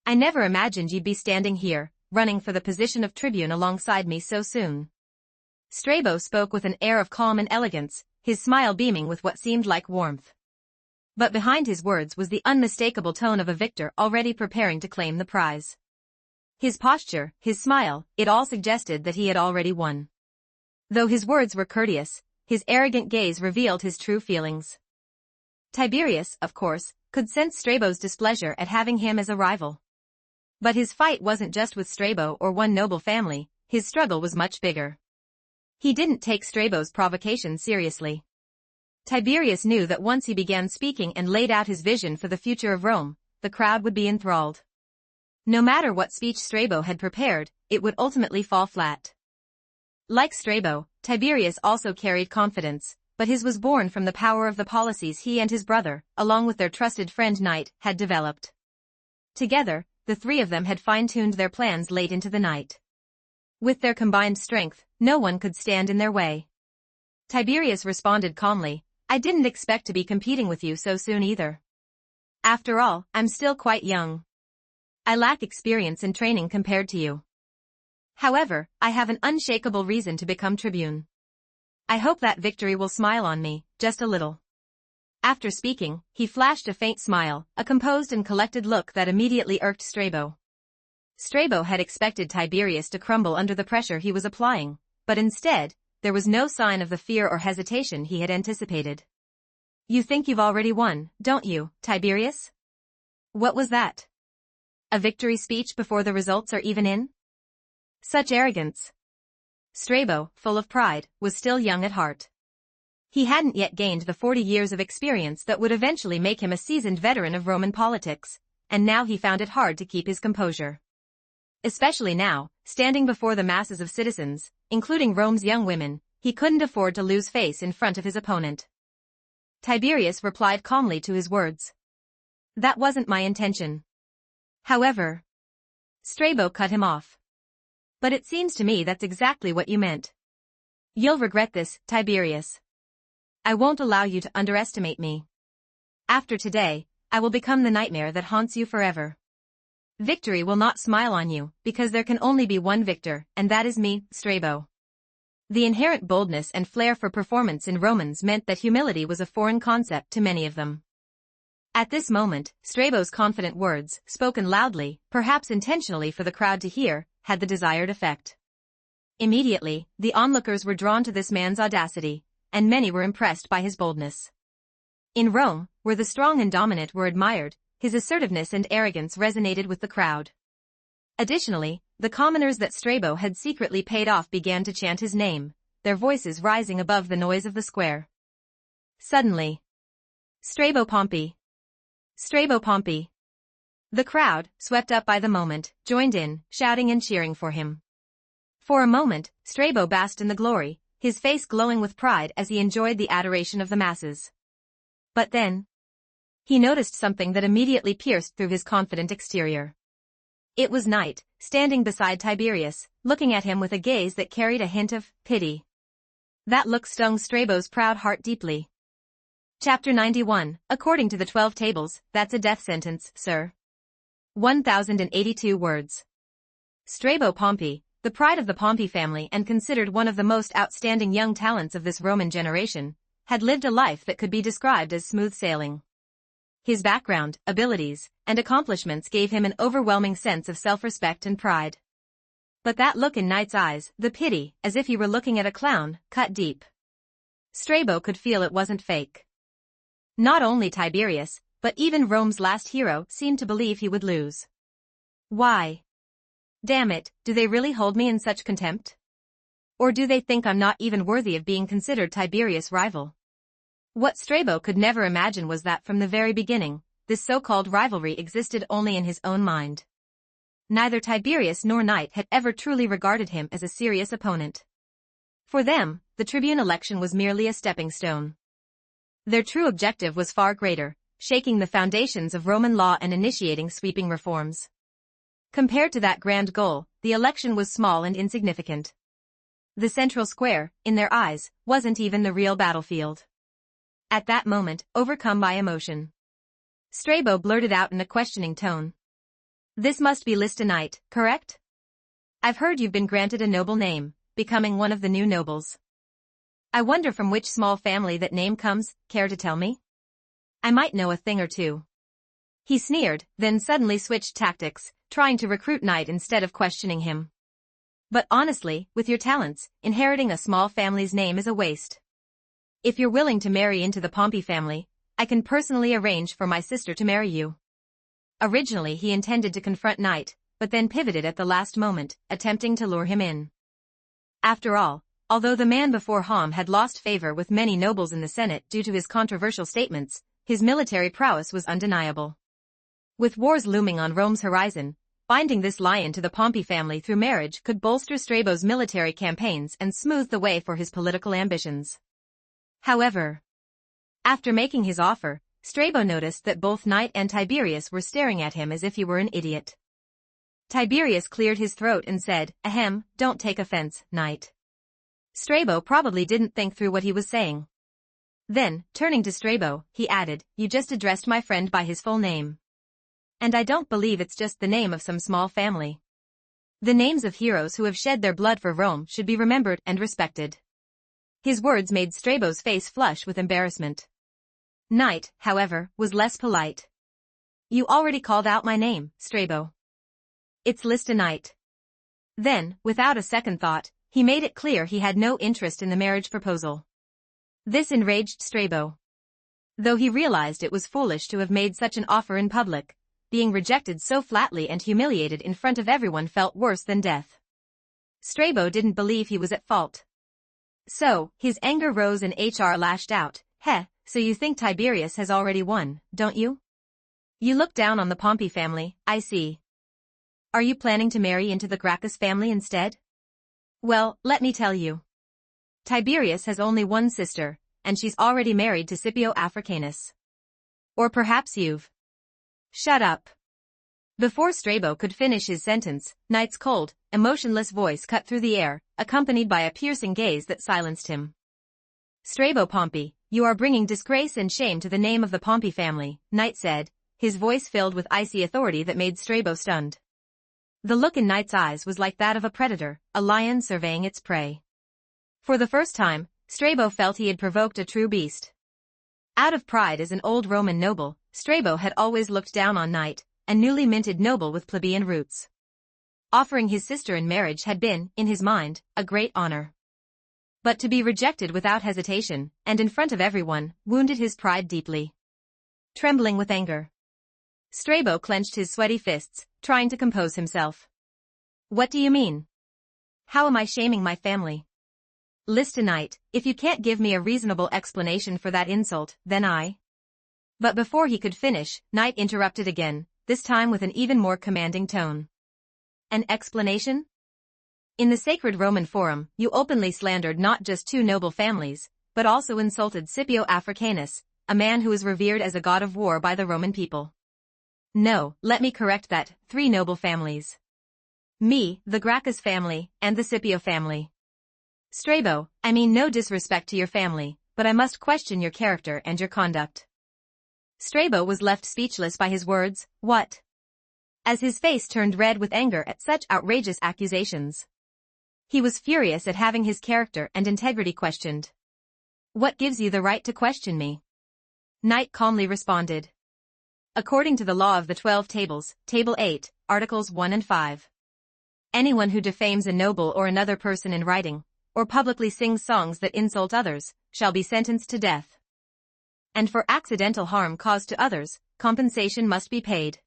I never imagined you'd be standing here, running for the position of tribune alongside me so soon. Strabo spoke with an air of calm and elegance, his smile beaming with what seemed like warmth. But behind his words was the unmistakable tone of a victor already preparing to claim the prize. His posture, his smile, it all suggested that he had already won. Though his words were courteous, his arrogant gaze revealed his true feelings. Tiberius, of course, could sense Strabo's displeasure at having him as a rival. But his fight wasn't just with Strabo or one noble family, his struggle was much bigger. He didn't take Strabo's provocation seriously. Tiberius knew that once he began speaking and laid out his vision for the future of Rome, the crowd would be enthralled. No matter what speech Strabo had prepared, it would ultimately fall flat. Like Strabo, Tiberius also carried confidence, but his was born from the power of the policies he and his brother, along with their trusted friend Knight, had developed. Together, the three of them had fine-tuned their plans late into the night. With their combined strength, no one could stand in their way. Tiberius responded calmly, I didn't expect to be competing with you so soon either. After all, I'm still quite young. I lack experience and training compared to you. However, I have an unshakable reason to become tribune. I hope that victory will smile on me, just a little. After speaking, he flashed a faint smile, a composed and collected look that immediately irked Strabo. Strabo had expected Tiberius to crumble under the pressure he was applying, but instead, there was no sign of the fear or hesitation he had anticipated. You think you've already won, don't you, Tiberius? What was that? A victory speech before the results are even in? Such arrogance. Strabo, full of pride, was still young at heart. He hadn't yet gained the 40 years of experience that would eventually make him a seasoned veteran of Roman politics, and now he found it hard to keep his composure. Especially now, standing before the masses of citizens, including Rome's young women, he couldn't afford to lose face in front of his opponent. Tiberius replied calmly to his words. That wasn't my intention. However, Strabo cut him off. But it seems to me that's exactly what you meant. You'll regret this, Tiberius. I won't allow you to underestimate me. After today, I will become the nightmare that haunts you forever. Victory will not smile on you, because there can only be one victor, and that is me, Strabo. The inherent boldness and flair for performance in Romans meant that humility was a foreign concept to many of them. At this moment, Strabo's confident words, spoken loudly, perhaps intentionally for the crowd to hear, had the desired effect. Immediately, the onlookers were drawn to this man's audacity, and many were impressed by his boldness. In Rome, where the strong and dominant were admired, his assertiveness and arrogance resonated with the crowd. Additionally, the commoners that Strabo had secretly paid off began to chant his name, their voices rising above the noise of the square. Suddenly, Strabo Pompey! Strabo Pompey! The crowd, swept up by the moment, joined in, shouting and cheering for him. For a moment, Strabo basked in the glory, his face glowing with pride as he enjoyed the adoration of the masses. But then, he noticed something that immediately pierced through his confident exterior. It was Night, standing beside Tiberius, looking at him with a gaze that carried a hint of pity. That look stung Strabo's proud heart deeply. Chapter 91, according to the 12 tables, that's a death sentence, sir. 1082 words. Strabo Pompey, the pride of the Pompey family and considered one of the most outstanding young talents of this Roman generation, had lived a life that could be described as smooth sailing. His background, abilities, and accomplishments gave him an overwhelming sense of self-respect and pride. But that look in Knight's eyes, the pity, as if he were looking at a clown, cut deep. Strabo could feel it wasn't fake. Not only Tiberius, but even Rome's last hero seemed to believe he would lose. Why? Damn it, do they really hold me in such contempt? Or do they think I'm not even worthy of being considered Tiberius' rival? What Strabo could never imagine was that from the very beginning, this so-called rivalry existed only in his own mind. Neither Tiberius nor Knight had ever truly regarded him as a serious opponent. For them, the tribune election was merely a stepping stone. Their true objective was far greater, shaking the foundations of Roman law and initiating sweeping reforms. Compared to that grand goal, the election was small and insignificant. The central square, in their eyes, wasn't even the real battlefield. At that moment, overcome by emotion, Strabo blurted out in a questioning tone. This must be Lysta Knight, correct? I've heard you've been granted a noble name, becoming one of the new nobles. I wonder from which small family that name comes, care to tell me? I might know a thing or two. He sneered, then suddenly switched tactics, trying to recruit Knight instead of questioning him. But honestly, with your talents, inheriting a small family's name is a waste. If you're willing to marry into the Pompey family, I can personally arrange for my sister to marry you. Originally he intended to confront Knight, but then pivoted at the last moment, attempting to lure him in. After all, although the man before him had lost favor with many nobles in the Senate due to his controversial statements, his military prowess was undeniable. With wars looming on Rome's horizon, binding this lion to the Pompey family through marriage could bolster Strabo's military campaigns and smooth the way for his political ambitions. However, after making his offer, Strabo noticed that both Knight and Tiberius were staring at him as if he were an idiot. Tiberius cleared his throat and said, "Ahem, don't take offense, Knight." Strabo probably didn't think through what he was saying. Then, turning to Strabo, he added, "You just addressed my friend by his full name. And I don't believe it's just the name of some small family. The names of heroes who have shed their blood for Rome should be remembered and respected." His words made Strabo's face flush with embarrassment. Knight, however, was less polite. "You already called out my name, Strabo. It's Lysta Knight." Then, without a second thought, he made it clear he had no interest in the marriage proposal. This enraged Strabo. Though he realized it was foolish to have made such an offer in public, being rejected so flatly and humiliated in front of everyone felt worse than death. Strabo didn't believe he was at fault. So, his anger rose and HR lashed out, so you think Tiberius has already won, don't you? You look down on the Pompey family, I see. Are you planning to marry into the Gracchus family instead? Well, let me tell you. Tiberius has only one sister, and she's already married to Scipio Africanus. Or perhaps you've... Shut up. Before Strabo could finish his sentence, Knight's cold, emotionless voice cut through the air, accompanied by a piercing gaze that silenced him. Strabo Pompey, you are bringing disgrace and shame to the name of the Pompey family, Knight said, his voice filled with icy authority that made Strabo stunned. The look in Knight's eyes was like that of a predator, a lion surveying its prey. For the first time, Strabo felt he had provoked a true beast. Out of pride as an old Roman noble, Strabo had always looked down on Knight, a newly minted noble with plebeian roots. Offering his sister in marriage had been, in his mind, a great honor. But to be rejected without hesitation, and in front of everyone, wounded his pride deeply. Trembling with anger, Strabo clenched his sweaty fists, trying to compose himself. What do you mean? How am I shaming my family? List a Knight, if you can't give me a reasonable explanation for that insult, then I... But before he could finish, Knight interrupted again, this time with an even more commanding tone. An explanation? In the sacred Roman Forum, you openly slandered not just two noble families, but also insulted Scipio Africanus, a man who is revered as a god of war by the Roman people. No, let me correct that, 3 noble families. Me, the Gracchus family, and the Scipio family. Strabo, I mean no disrespect to your family, but I must question your character and your conduct. Strabo was left speechless by his words. What? As his face turned red with anger at such outrageous accusations. He was furious at having his character and integrity questioned. What gives you the right to question me? Knight calmly responded. According to the law of the 12 tables, Table 8, Articles 1 and 5. Anyone who defames a noble or another person in writing, or publicly sings songs that insult others, shall be sentenced to death. And for accidental harm caused to others, compensation must be paid.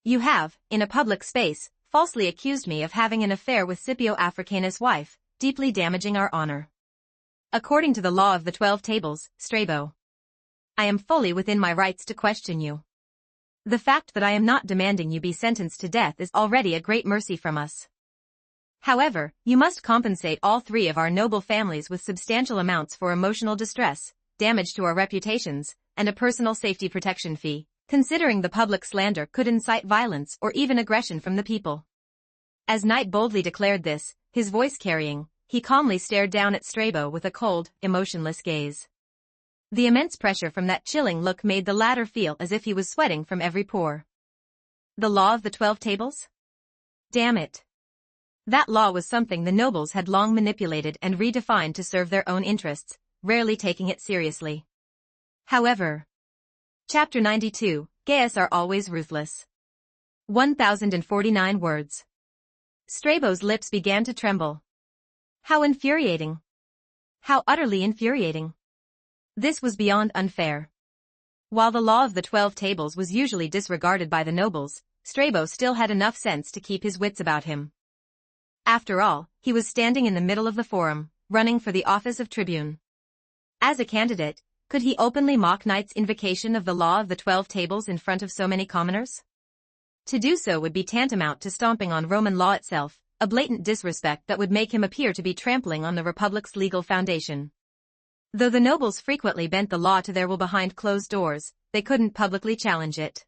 You have, in a public space, falsely accused me of having an affair with Scipio Africanus' wife, deeply damaging our honor. According to the law of the 12 tables, Strabo, I am fully within my rights to question you. The fact that I am not demanding you be sentenced to death is already a great mercy from us. However, you must compensate all 3 of our noble families with substantial amounts for emotional distress, damage to our reputations, and a personal safety protection fee, considering the public slander could incite violence or even aggression from the people. As Knight boldly declared this, his voice carrying, he calmly stared down at Strabo with a cold, emotionless gaze. The immense pressure from that chilling look made the latter feel as if he was sweating from every pore. The law of the 12 tables? Damn it. That law was something the nobles had long manipulated and redefined to serve their own interests, rarely taking it seriously. However, Chapter 92, Gaius are always ruthless. 1049 words. Strabo's lips began to tremble. How infuriating. How utterly infuriating. This was beyond unfair. While the law of the 12 tables was usually disregarded by the nobles, Strabo still had enough sense to keep his wits about him. After all, he was standing in the middle of the forum, running for the office of tribune. As a candidate, could he openly mock Knight's invocation of the law of the 12 tables in front of so many commoners? To do so would be tantamount to stomping on Roman law itself, a blatant disrespect that would make him appear to be trampling on the Republic's legal foundation. Though the nobles frequently bent the law to their will behind closed doors, they couldn't publicly challenge it.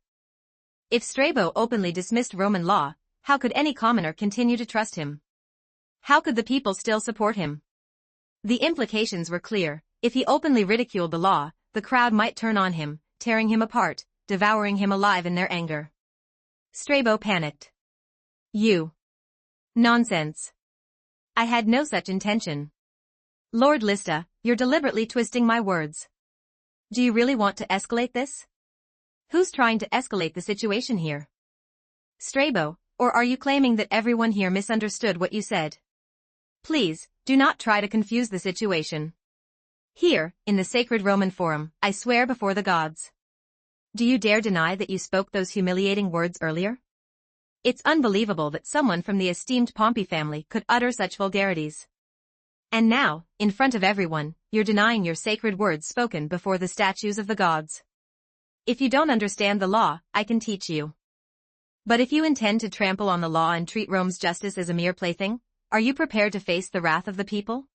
If Strabo openly dismissed Roman law, how could any commoner continue to trust him? How could the people still support him? The implications were clear. If he openly ridiculed the law, the crowd might turn on him, tearing him apart, devouring him alive in their anger. Strabo panicked. You. Nonsense. I had no such intention. Lord Lista, you're deliberately twisting my words. Do you really want to escalate this? Who's trying to escalate the situation here? Strabo, or are you claiming that everyone here misunderstood what you said? Please, do not try to confuse the situation. Here, in the sacred Roman Forum, I swear before the gods. Do you dare deny that you spoke those humiliating words earlier? It's unbelievable that someone from the esteemed Pompey family could utter such vulgarities. And now, in front of everyone, you're denying your sacred words spoken before the statues of the gods. If you don't understand the law, I can teach you. But if you intend to trample on the law and treat Rome's justice as a mere plaything, are you prepared to face the wrath of the people?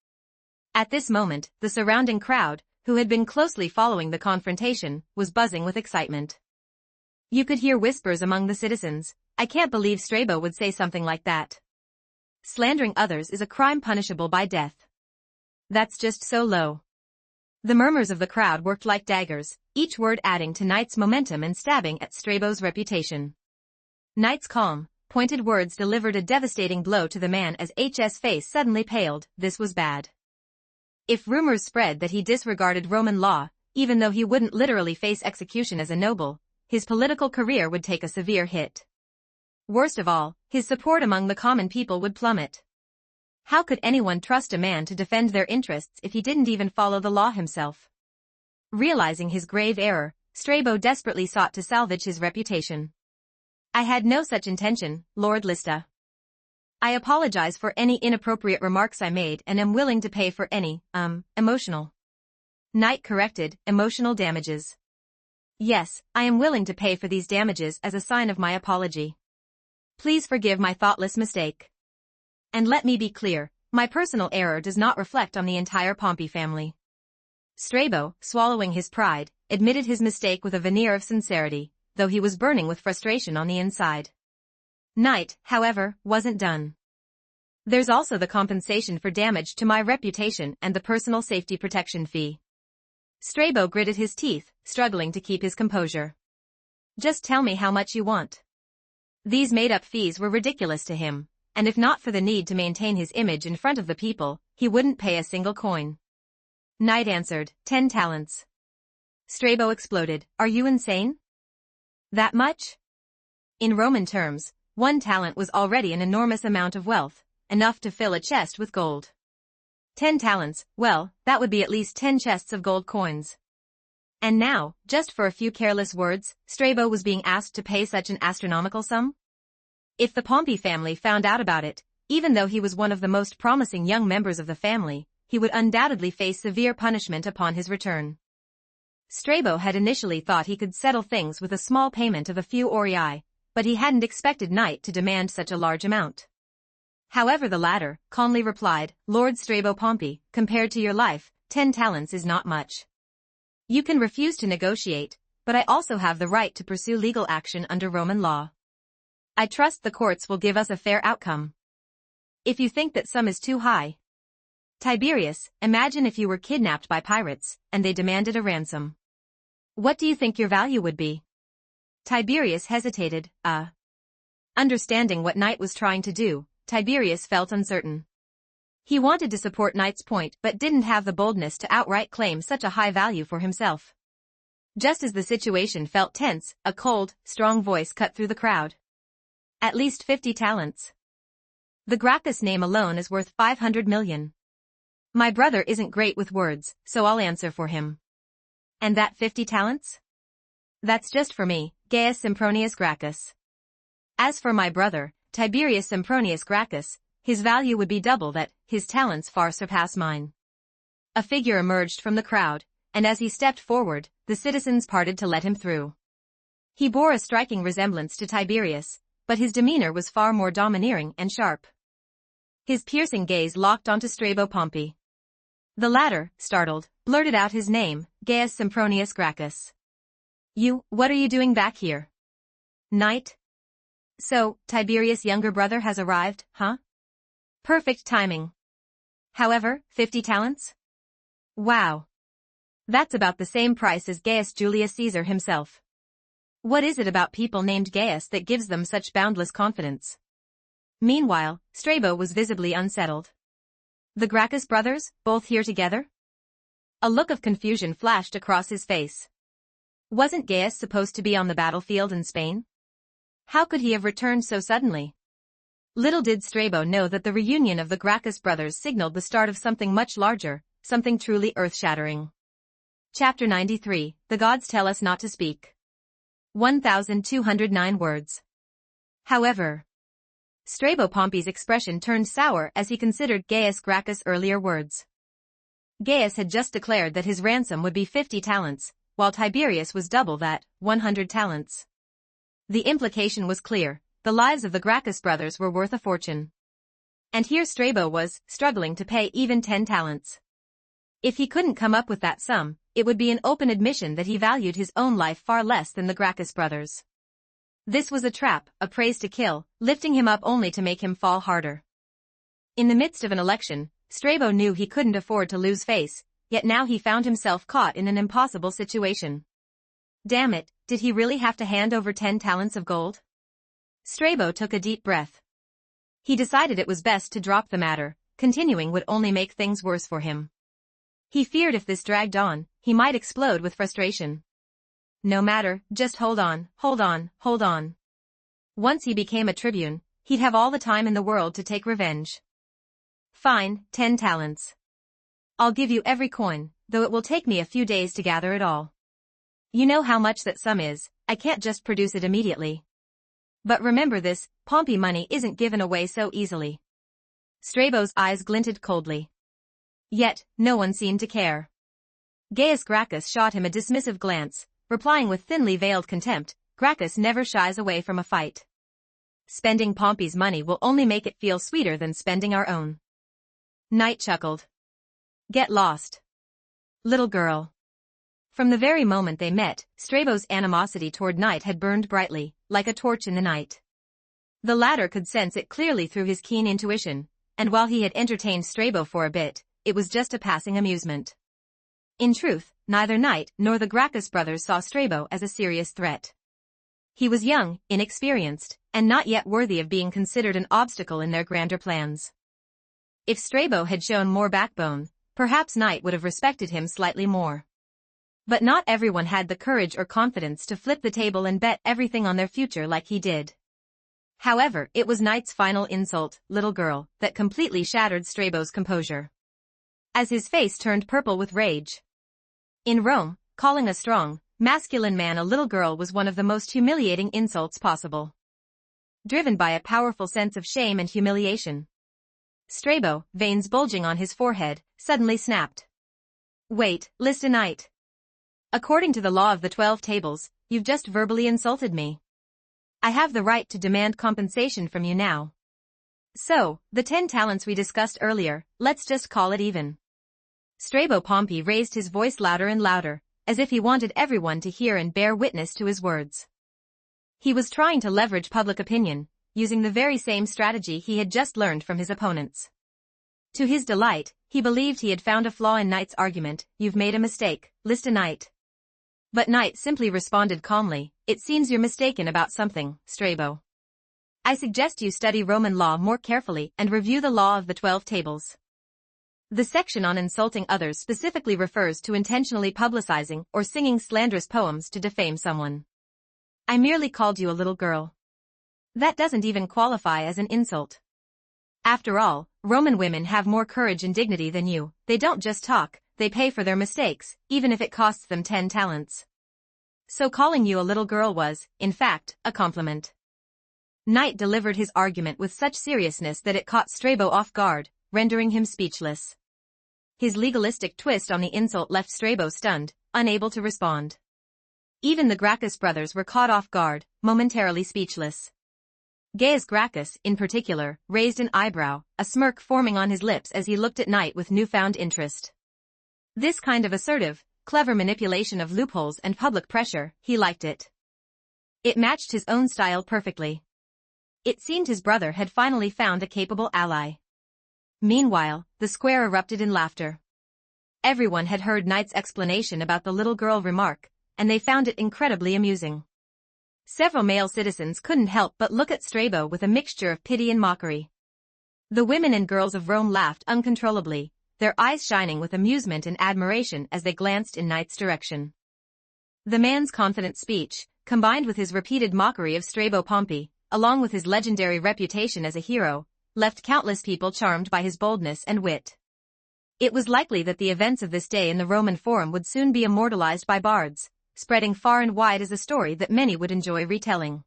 At this moment, the surrounding crowd, who had been closely following the confrontation, was buzzing with excitement. You could hear whispers among the citizens. I can't believe Strabo would say something like that. Slandering others is a crime punishable by death. That's just so low. The murmurs of the crowd worked like daggers, each word adding to Knight's momentum and stabbing at Strabo's reputation. Knight's calm, pointed words delivered a devastating blow to the man as H's face suddenly paled. This was bad. If rumors spread that he disregarded Roman law, even though he wouldn't literally face execution as a noble, his political career would take a severe hit. Worst of all, his support among the common people would plummet. How could anyone trust a man to defend their interests if he didn't even follow the law himself? Realizing his grave error, Strabo desperately sought to salvage his reputation. I had no such intention, Lord Lista. I apologize for any inappropriate remarks I made and am willing to pay for any, emotional. Knight corrected, emotional damages. Yes, I am willing to pay for these damages as a sign of my apology. Please forgive my thoughtless mistake. And let me be clear, my personal error does not reflect on the entire Pompey family. Strabo, swallowing his pride, admitted his mistake with a veneer of sincerity, though he was burning with frustration on the inside. Knight, however, wasn't done. There's also the compensation for damage to my reputation and the personal safety protection fee. Strabo gritted his teeth, struggling to keep his composure. Just tell me how much you want. These made-up fees were ridiculous to him, and if not for the need to maintain his image in front of the people, he wouldn't pay a single coin. Knight answered, 10 talents. Strabo exploded, are you insane? That much? In Roman terms, 1 talent was already an enormous amount of wealth, enough to fill a chest with gold. 10 talents, well, that would be at least 10 chests of gold coins. And now, just for a few careless words, Strabo was being asked to pay such an astronomical sum? If the Pompey family found out about it, even though he was one of the most promising young members of the family, he would undoubtedly face severe punishment upon his return. Strabo had initially thought he could settle things with a small payment of a few aurei, but he hadn't expected Knight to demand such a large amount. However, the latter calmly replied, Lord Strabo Pompey, compared to your life, 10 talents is not much. You can refuse to negotiate, but I also have the right to pursue legal action under Roman law. I trust the courts will give us a fair outcome. If you think that sum is too high. Tiberius, imagine if you were kidnapped by pirates, and they demanded a ransom. What do you think your value would be? Tiberius hesitated, Understanding what Knight was trying to do, Tiberius felt uncertain. He wanted to support Knight's point but didn't have the boldness to outright claim such a high value for himself. Just as the situation felt tense, a cold, strong voice cut through the crowd. At least 50 talents. The Gracchus name alone is worth 500 million. My brother isn't great with words, so I'll answer for him. And that 50 talents? That's just for me, Gaius Sempronius Gracchus. As for my brother, Tiberius Sempronius Gracchus, his value would be double that, his talents far surpass mine. A figure emerged from the crowd, and as he stepped forward, the citizens parted to let him through. He bore a striking resemblance to Tiberius, but his demeanor was far more domineering and sharp. His piercing gaze locked onto Strabo Pompey. The latter, startled, blurted out his name, Gaius Sempronius Gracchus. What are you doing back here? Knight? So, Tiberius' younger brother has arrived, huh? Perfect timing. However, 50 talents? Wow. That's about the same price as Gaius Julius Caesar himself. What is it about people named Gaius that gives them such boundless confidence? Meanwhile, Strabo was visibly unsettled. The Gracchus brothers, both here together? A look of confusion flashed across his face. Wasn't Gaius supposed to be on the battlefield in Spain? How could he have returned so suddenly? Little did Strabo know that the reunion of the Gracchus brothers signaled the start of something much larger, something truly earth-shattering. Chapter 93, The Gods Tell Us Not to Speak. 1,209 words. However, Strabo Pompey's expression turned sour as he considered Gaius Gracchus' earlier words. Gaius had just declared that his ransom would be 50 talents, while Tiberius was double that, 100 talents. The implication was clear, the lives of the Gracchus brothers were worth a fortune. And here Strabo was, struggling to pay even 10 talents. If he couldn't come up with that sum, it would be an open admission that he valued his own life far less than the Gracchus brothers. This was a trap, a praise to kill, lifting him up only to make him fall harder. In the midst of an election, Strabo knew he couldn't afford to lose face, yet now he found himself caught in an impossible situation. Damn it, did he really have to hand over 10 talents of gold? Strabo took a deep breath. He decided it was best to drop the matter, continuing would only make things worse for him. He feared if this dragged on, he might explode with frustration. No matter, just hold on, hold on, hold on. Once he became a tribune, he'd have all the time in the world to take revenge. Fine, 10 talents. I'll give you every coin, though it will take me a few days to gather it all. You know how much that sum is, I can't just produce it immediately. But remember this, Pompey money isn't given away so easily. Strabo's eyes glinted coldly. Yet, no one seemed to care. Gaius Gracchus shot him a dismissive glance, replying with thinly veiled contempt, Gracchus never shies away from a fight. Spending Pompey's money will only make it feel sweeter than spending our own. Knight chuckled. Get lost. Little girl. From the very moment they met, Strabo's animosity toward Knight had burned brightly, like a torch in the night. The latter could sense it clearly through his keen intuition, and while he had entertained Strabo for a bit, it was just a passing amusement. In truth, neither Knight nor the Gracchus brothers saw Strabo as a serious threat. He was young, inexperienced, and not yet worthy of being considered an obstacle in their grander plans. If Strabo had shown more backbone, perhaps Knight would have respected him slightly more. But not everyone had the courage or confidence to flip the table and bet everything on their future like he did. However, it was Knight's final insult, little girl, that completely shattered Strabo's composure. As his face turned purple with rage. In Rome, calling a strong, masculine man a little girl was one of the most humiliating insults possible. Driven by a powerful sense of shame and humiliation, Strabo, veins bulging on his forehead, suddenly snapped. Wait, listen, Knight. According to the law of the 12 tables, you've just verbally insulted me. I have the right to demand compensation from you now. So, the 10 talents we discussed earlier, let's just call it even. Strabo Pompey raised his voice louder and louder, as if he wanted everyone to hear and bear witness to his words. He was trying to leverage public opinion, using the very same strategy he had just learned from his opponents. To his delight, he believed he had found a flaw in Knight's argument. You've made a mistake, listen, Knight. But Knight simply responded calmly, it seems you're mistaken about something, Strabo. I suggest you study Roman law more carefully and review the law of the 12 tables. The section on insulting others specifically refers to intentionally publicizing or singing slanderous poems to defame someone. I merely called you a little girl. That doesn't even qualify as an insult. After all, Roman women have more courage and dignity than you. They don't just talk, they pay for their mistakes, even if it costs them 10 talents. So calling you a little girl was, in fact, a compliment. Knight delivered his argument with such seriousness that it caught Strabo off guard, rendering him speechless. His legalistic twist on the insult left Strabo stunned, unable to respond. Even the Gracchus brothers were caught off guard, momentarily speechless. Gaius Gracchus, in particular, raised an eyebrow, a smirk forming on his lips as he looked at Knight with newfound interest. This kind of assertive, clever manipulation of loopholes and public pressure, he liked it. It matched his own style perfectly. It seemed his brother had finally found a capable ally. Meanwhile, the square erupted in laughter. Everyone had heard Knight's explanation about the little girl remark, and they found it incredibly amusing. Several male citizens couldn't help but look at Strabo with a mixture of pity and mockery. The women and girls of Rome laughed uncontrollably, their eyes shining with amusement and admiration as they glanced in Knight's direction. The man's confident speech, combined with his repeated mockery of Strabo Pompey, along with his legendary reputation as a hero, left countless people charmed by his boldness and wit. It was likely that the events of this day in the Roman Forum would soon be immortalized by bards, spreading far and wide as a story that many would enjoy retelling.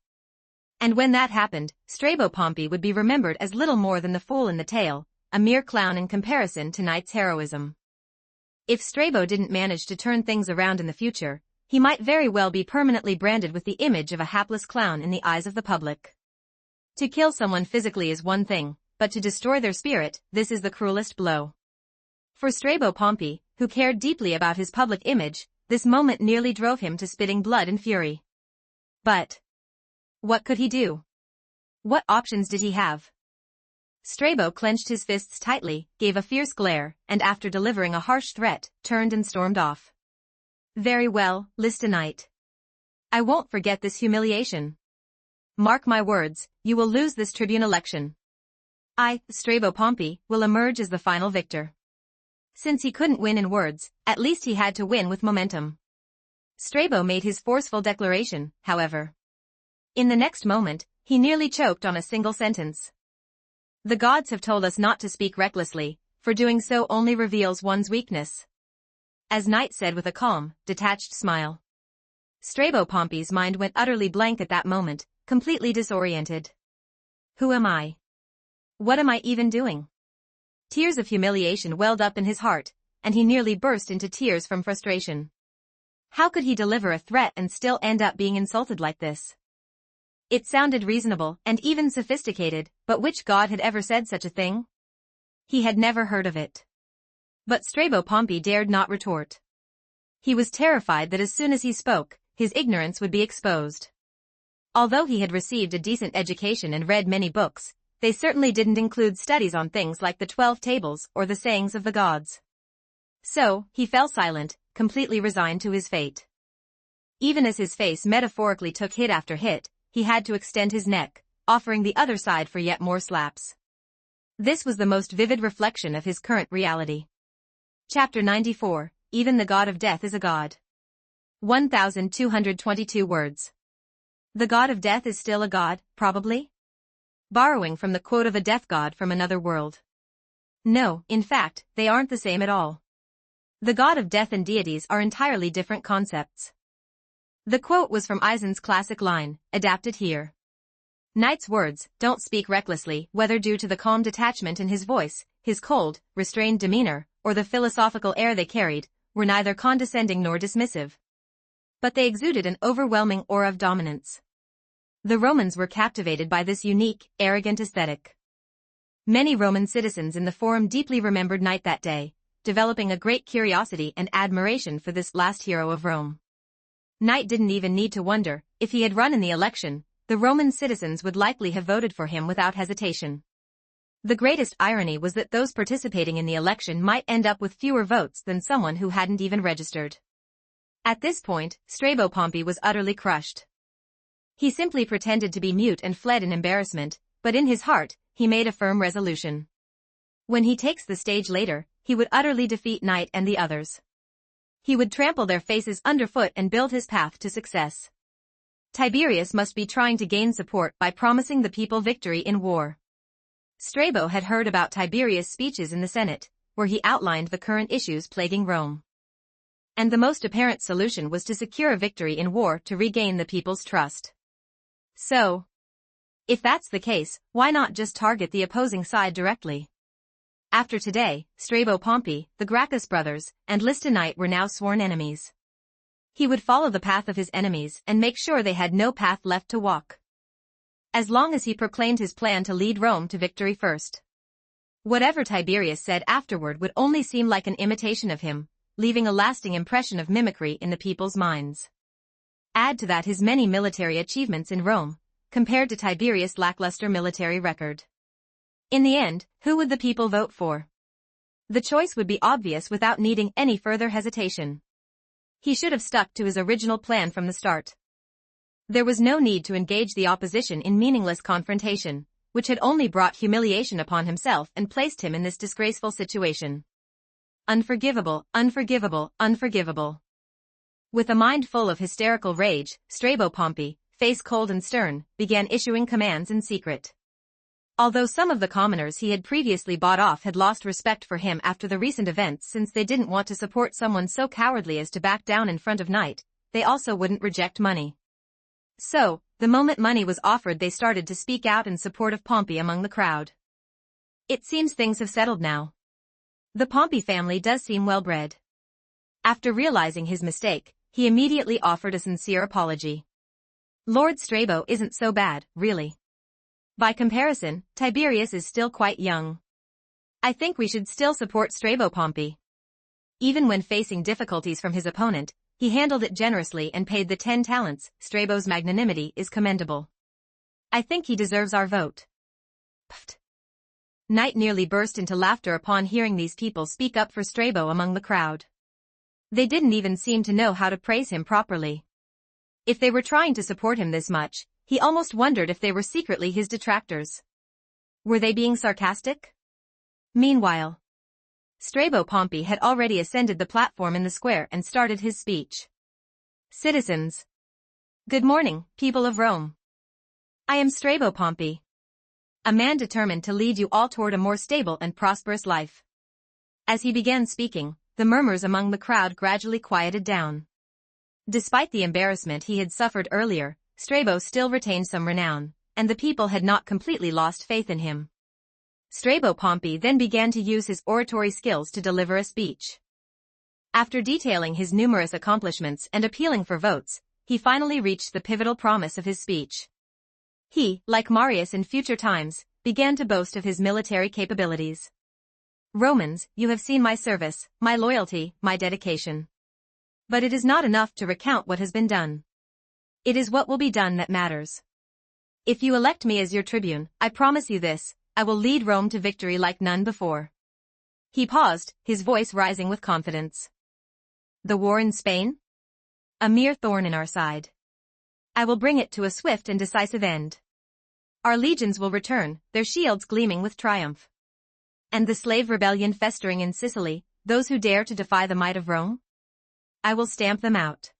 And when that happened, Strabo Pompey would be remembered as little more than the fool in the tale, a mere clown in comparison to Knight's heroism. If Strabo didn't manage to turn things around in the future, he might very well be permanently branded with the image of a hapless clown in the eyes of the public. To kill someone physically is one thing, but to destroy their spirit, this is the cruelest blow. For Strabo Pompey, who cared deeply about his public image, this moment nearly drove him to spitting blood and fury. But what could he do? What options did he have? Strabo clenched his fists tightly, gave a fierce glare, and after delivering a harsh threat, turned and stormed off. Very well, listen, Knight. I won't forget this humiliation. Mark my words, you will lose this tribune election. I, Strabo Pompey, will emerge as the final victor. Since he couldn't win in words, at least he had to win with momentum. Strabo made his forceful declaration, however. In the next moment, he nearly choked on a single sentence. The gods have told us not to speak recklessly, for doing so only reveals one's weakness. As Knight said with a calm, detached smile. Strabo Pompey's mind went utterly blank at that moment, completely disoriented. Who am I? What am I even doing? Tears of humiliation welled up in his heart, and he nearly burst into tears from frustration. How could he deliver a threat and still end up being insulted like this? It sounded reasonable and even sophisticated, but which god had ever said such a thing? He had never heard of it. But Strabo Pompey dared not retort. He was terrified that as soon as he spoke, his ignorance would be exposed. Although he had received a decent education and read many books, they certainly didn't include studies on things like the 12 tables or the sayings of the gods. So, he fell silent, completely resigned to his fate. Even as his face metaphorically took hit after hit, he had to extend his neck, offering the other side for yet more slaps. This was the most vivid reflection of his current reality. Chapter 94, Even the God of Death is a God. 1,222 words. The god of death is still a god, probably? Borrowing from the quote of a death god from another world. No, in fact, they aren't the same at all. The god of death and deities are entirely different concepts. The quote was from Eisen's classic line, adapted here. Knight's words, don't speak recklessly, whether due to the calm detachment in his voice, his cold, restrained demeanor, or the philosophical air they carried, were neither condescending nor dismissive. But they exuded an overwhelming aura of dominance. The Romans were captivated by this unique, arrogant aesthetic. Many Roman citizens in the Forum deeply remembered Knight that day, developing a great curiosity and admiration for this last hero of Rome. Knight didn't even need to wonder, if he had run in the election, the Roman citizens would likely have voted for him without hesitation. The greatest irony was that those participating in the election might end up with fewer votes than someone who hadn't even registered. At this point, Strabo Pompey was utterly crushed. He simply pretended to be mute and fled in embarrassment, but in his heart, he made a firm resolution. When he takes the stage later, he would utterly defeat Knight and the others. He would trample their faces underfoot and build his path to success. Tiberius must be trying to gain support by promising the people victory in war. Strabo had heard about Tiberius' speeches in the Senate, where he outlined the current issues plaguing Rome. And the most apparent solution was to secure a victory in war to regain the people's trust. So, if that's the case, why not just target the opposing side directly? After today, Strabo Pompey, the Gracchus brothers, and Lysta Knight were now sworn enemies. He would follow the path of his enemies and make sure they had no path left to walk. As long as he proclaimed his plan to lead Rome to victory first. Whatever Tiberius said afterward would only seem like an imitation of him, leaving a lasting impression of mimicry in the people's minds. Add to that his many military achievements in Rome, compared to Tiberius' lackluster military record. In the end, who would the people vote for? The choice would be obvious without needing any further hesitation. He should have stuck to his original plan from the start. There was no need to engage the opposition in meaningless confrontation, which had only brought humiliation upon himself and placed him in this disgraceful situation. Unforgivable, unforgivable, unforgivable. With a mind full of hysterical rage, Strabo Pompey, face cold and stern, began issuing commands in secret. Although some of the commoners he had previously bought off had lost respect for him after the recent events since they didn't want to support someone so cowardly as to back down in front of Knight, they also wouldn't reject money. So, the moment money was offered they started to speak out in support of Pompey among the crowd. It seems things have settled now. The Pompey family does seem well-bred. After realizing his mistake, he immediately offered a sincere apology. Lord Strabo isn't so bad, really. By comparison, Tiberius is still quite young. I think we should still support Strabo Pompey. Even when facing difficulties from his opponent, he handled it generously and paid the 10 talents. Strabo's magnanimity is commendable. I think he deserves our vote. Pfft. Knight nearly burst into laughter upon hearing these people speak up for Strabo among the crowd. They didn't even seem to know how to praise him properly. If they were trying to support him this much, he almost wondered if they were secretly his detractors. Were they being sarcastic? Meanwhile, Strabo Pompey had already ascended the platform in the square and started his speech. Citizens. Good morning, people of Rome. I am Strabo Pompey. a man determined to lead you all toward a more stable and prosperous life. As he began speaking, the murmurs among the crowd gradually quieted down. Despite the embarrassment he had suffered earlier, Strabo still retained some renown, and the people had not completely lost faith in him. Strabo Pompey then began to use his oratory skills to deliver a speech. After detailing his numerous accomplishments and appealing for votes, he finally reached the pivotal promise of his speech. He, like Marius in future times, began to boast of his military capabilities. Romans, you have seen my service, my loyalty, my dedication. But it is not enough to recount what has been done. It is what will be done that matters. If you elect me as your tribune, I promise you this, I will lead Rome to victory like none before. He paused, his voice rising with confidence. The war in Spain? A mere thorn in our side. I will bring it to a swift and decisive end. Our legions will return, their shields gleaming with triumph. And the slave rebellion festering in Sicily, those who dare to defy the might of Rome? I will stamp them out.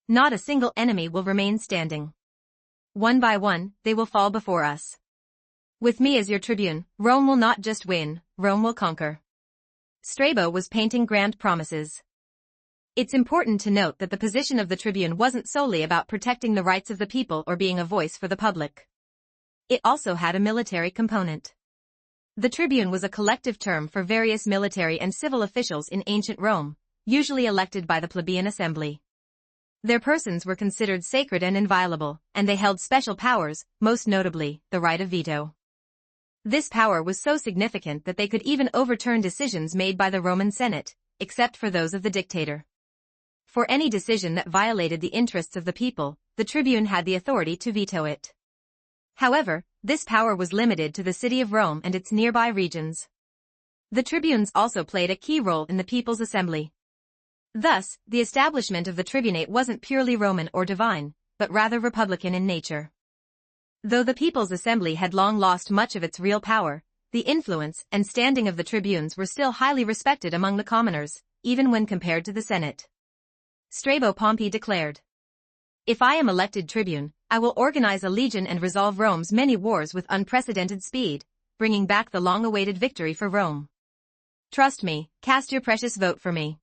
Not a single enemy will remain standing. One by one, they will fall before us. With me as your tribune, Rome will not just win, Rome will conquer. Strabo was painting grand promises. It's important to note that the position of the tribune wasn't solely about protecting the rights of the people or being a voice for the public. It also had a military component. The tribune was a collective term for various military and civil officials in ancient Rome, usually elected by the plebeian assembly. Their persons were considered sacred and inviolable, and they held special powers, most notably, the right of veto. This power was so significant that they could even overturn decisions made by the Roman Senate, except for those of the dictator. For any decision that violated the interests of the people, the tribune had the authority to veto it. However, this power was limited to the city of Rome and its nearby regions. The tribunes also played a key role in the people's assembly. Thus, the establishment of the tribunate wasn't purely Roman or divine, but rather republican in nature. Though the people's assembly had long lost much of its real power, the influence and standing of the tribunes were still highly respected among the commoners, even when compared to the Senate. Strabo Pompey declared, "If I am elected tribune, I will organize a legion and resolve Rome's many wars with unprecedented speed, bringing back the long-awaited victory for Rome. Trust me, cast your precious vote for me."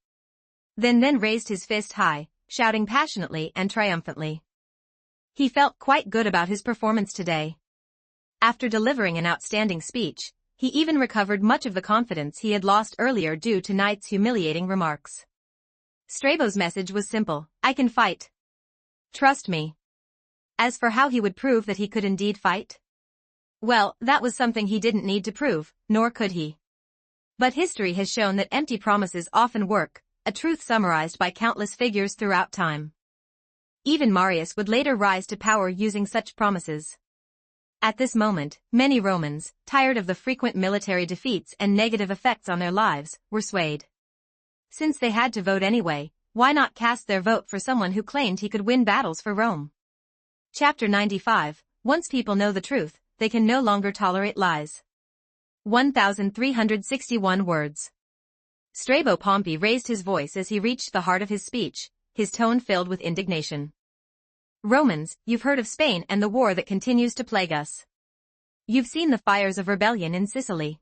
Then raised his fist high, shouting passionately and triumphantly. He felt quite good about his performance today. After delivering an outstanding speech, he even recovered much of the confidence he had lost earlier due to Knight's humiliating remarks. Strabo's message was simple: I can fight. Trust me. As for how he would prove that he could indeed fight? Well, that was something he didn't need to prove, nor could he. But history has shown that empty promises often work, a truth summarized by countless figures throughout time. Even Marius would later rise to power using such promises. At this moment, many Romans, tired of the frequent military defeats and negative effects on their lives, were swayed. Since they had to vote anyway, why not cast their vote for someone who claimed he could win battles for Rome? Chapter 95, Once people know the truth, they can no longer tolerate lies. 1,361 words. Strabo Pompey raised his voice as he reached the heart of his speech, his tone filled with indignation. Romans, you've heard of Spain and the war that continues to plague us. You've seen the fires of rebellion in Sicily.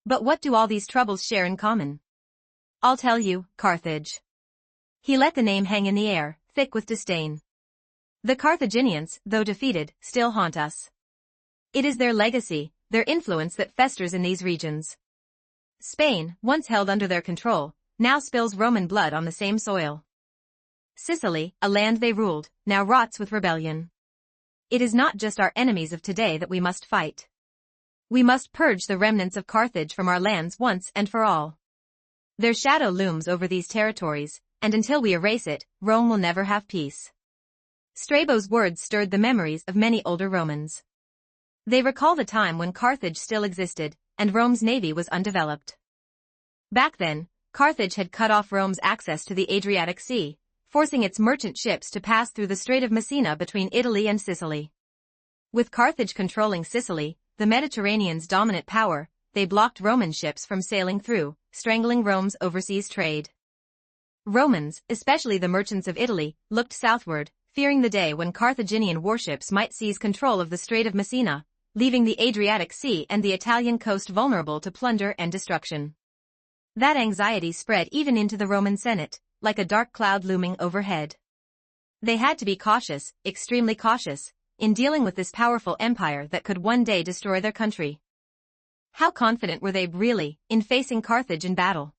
But what do all these troubles share in common? I'll tell you, Carthage. He let the name hang in the air, thick with disdain. The Carthaginians, though defeated, still haunt us. It is their legacy, their influence that festers in these regions. Spain, once held under their control, now spills Roman blood on the same soil. Sicily, a land they ruled, now rots with rebellion. It is not just our enemies of today that we must fight. We must purge the remnants of Carthage from our lands once and for all. Their shadow looms over these territories, and until we erase it, Rome will never have peace. Strabo's words stirred the memories of many older Romans. They recall the time when Carthage still existed, and Rome's navy was undeveloped. Back then, Carthage had cut off Rome's access to the Adriatic Sea, forcing its merchant ships to pass through the Strait of Messina between Italy and Sicily. With Carthage controlling Sicily, the Mediterranean's dominant power, they blocked Roman ships from sailing through, strangling Rome's overseas trade. Romans, especially the merchants of Italy, looked southward, fearing the day when Carthaginian warships might seize control of the Strait of Messina, leaving the Adriatic Sea and the Italian coast vulnerable to plunder and destruction. That anxiety spread even into the Roman Senate, like a dark cloud looming overhead. They had to be cautious, extremely cautious, in dealing with this powerful empire that could one day destroy their country. How confident were they really in facing Carthage in battle?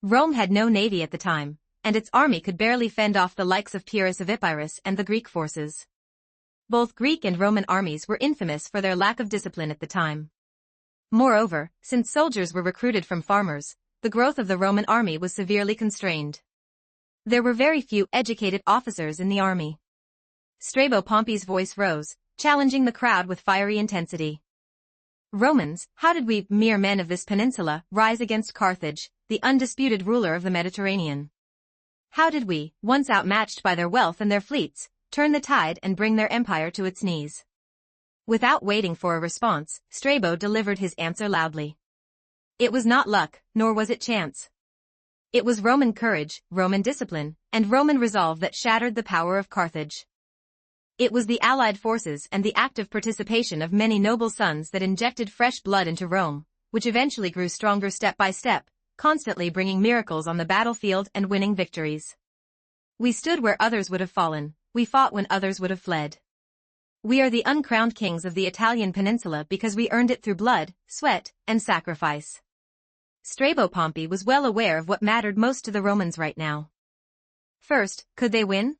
Rome had no navy at the time, and its army could barely fend off the likes of Pyrrhus of Epirus and the Greek forces. Both Greek and Roman armies were infamous for their lack of discipline at the time. Moreover, since soldiers were recruited from farmers, the growth of the Roman army was severely constrained. There were very few educated officers in the army. Strabo Pompey's voice rose, challenging the crowd with fiery intensity. Romans, how did we, mere men of this peninsula, rise against Carthage, the undisputed ruler of the Mediterranean? How did we, once outmatched by their wealth and their fleets, turn the tide and bring their empire to its knees? Without waiting for a response, Strabo delivered his answer loudly. It was not luck, nor was it chance. It was Roman courage, Roman discipline, and Roman resolve that shattered the power of Carthage. It was the allied forces and the active participation of many noble sons that injected fresh blood into Rome, which eventually grew stronger step by step, constantly bringing miracles on the battlefield and winning victories. We stood where others would have fallen, we fought when others would have fled. We are the uncrowned kings of the Italian peninsula because we earned it through blood, sweat, and sacrifice. Strabo Pompey was well aware of what mattered most to the Romans right now. First, could they win?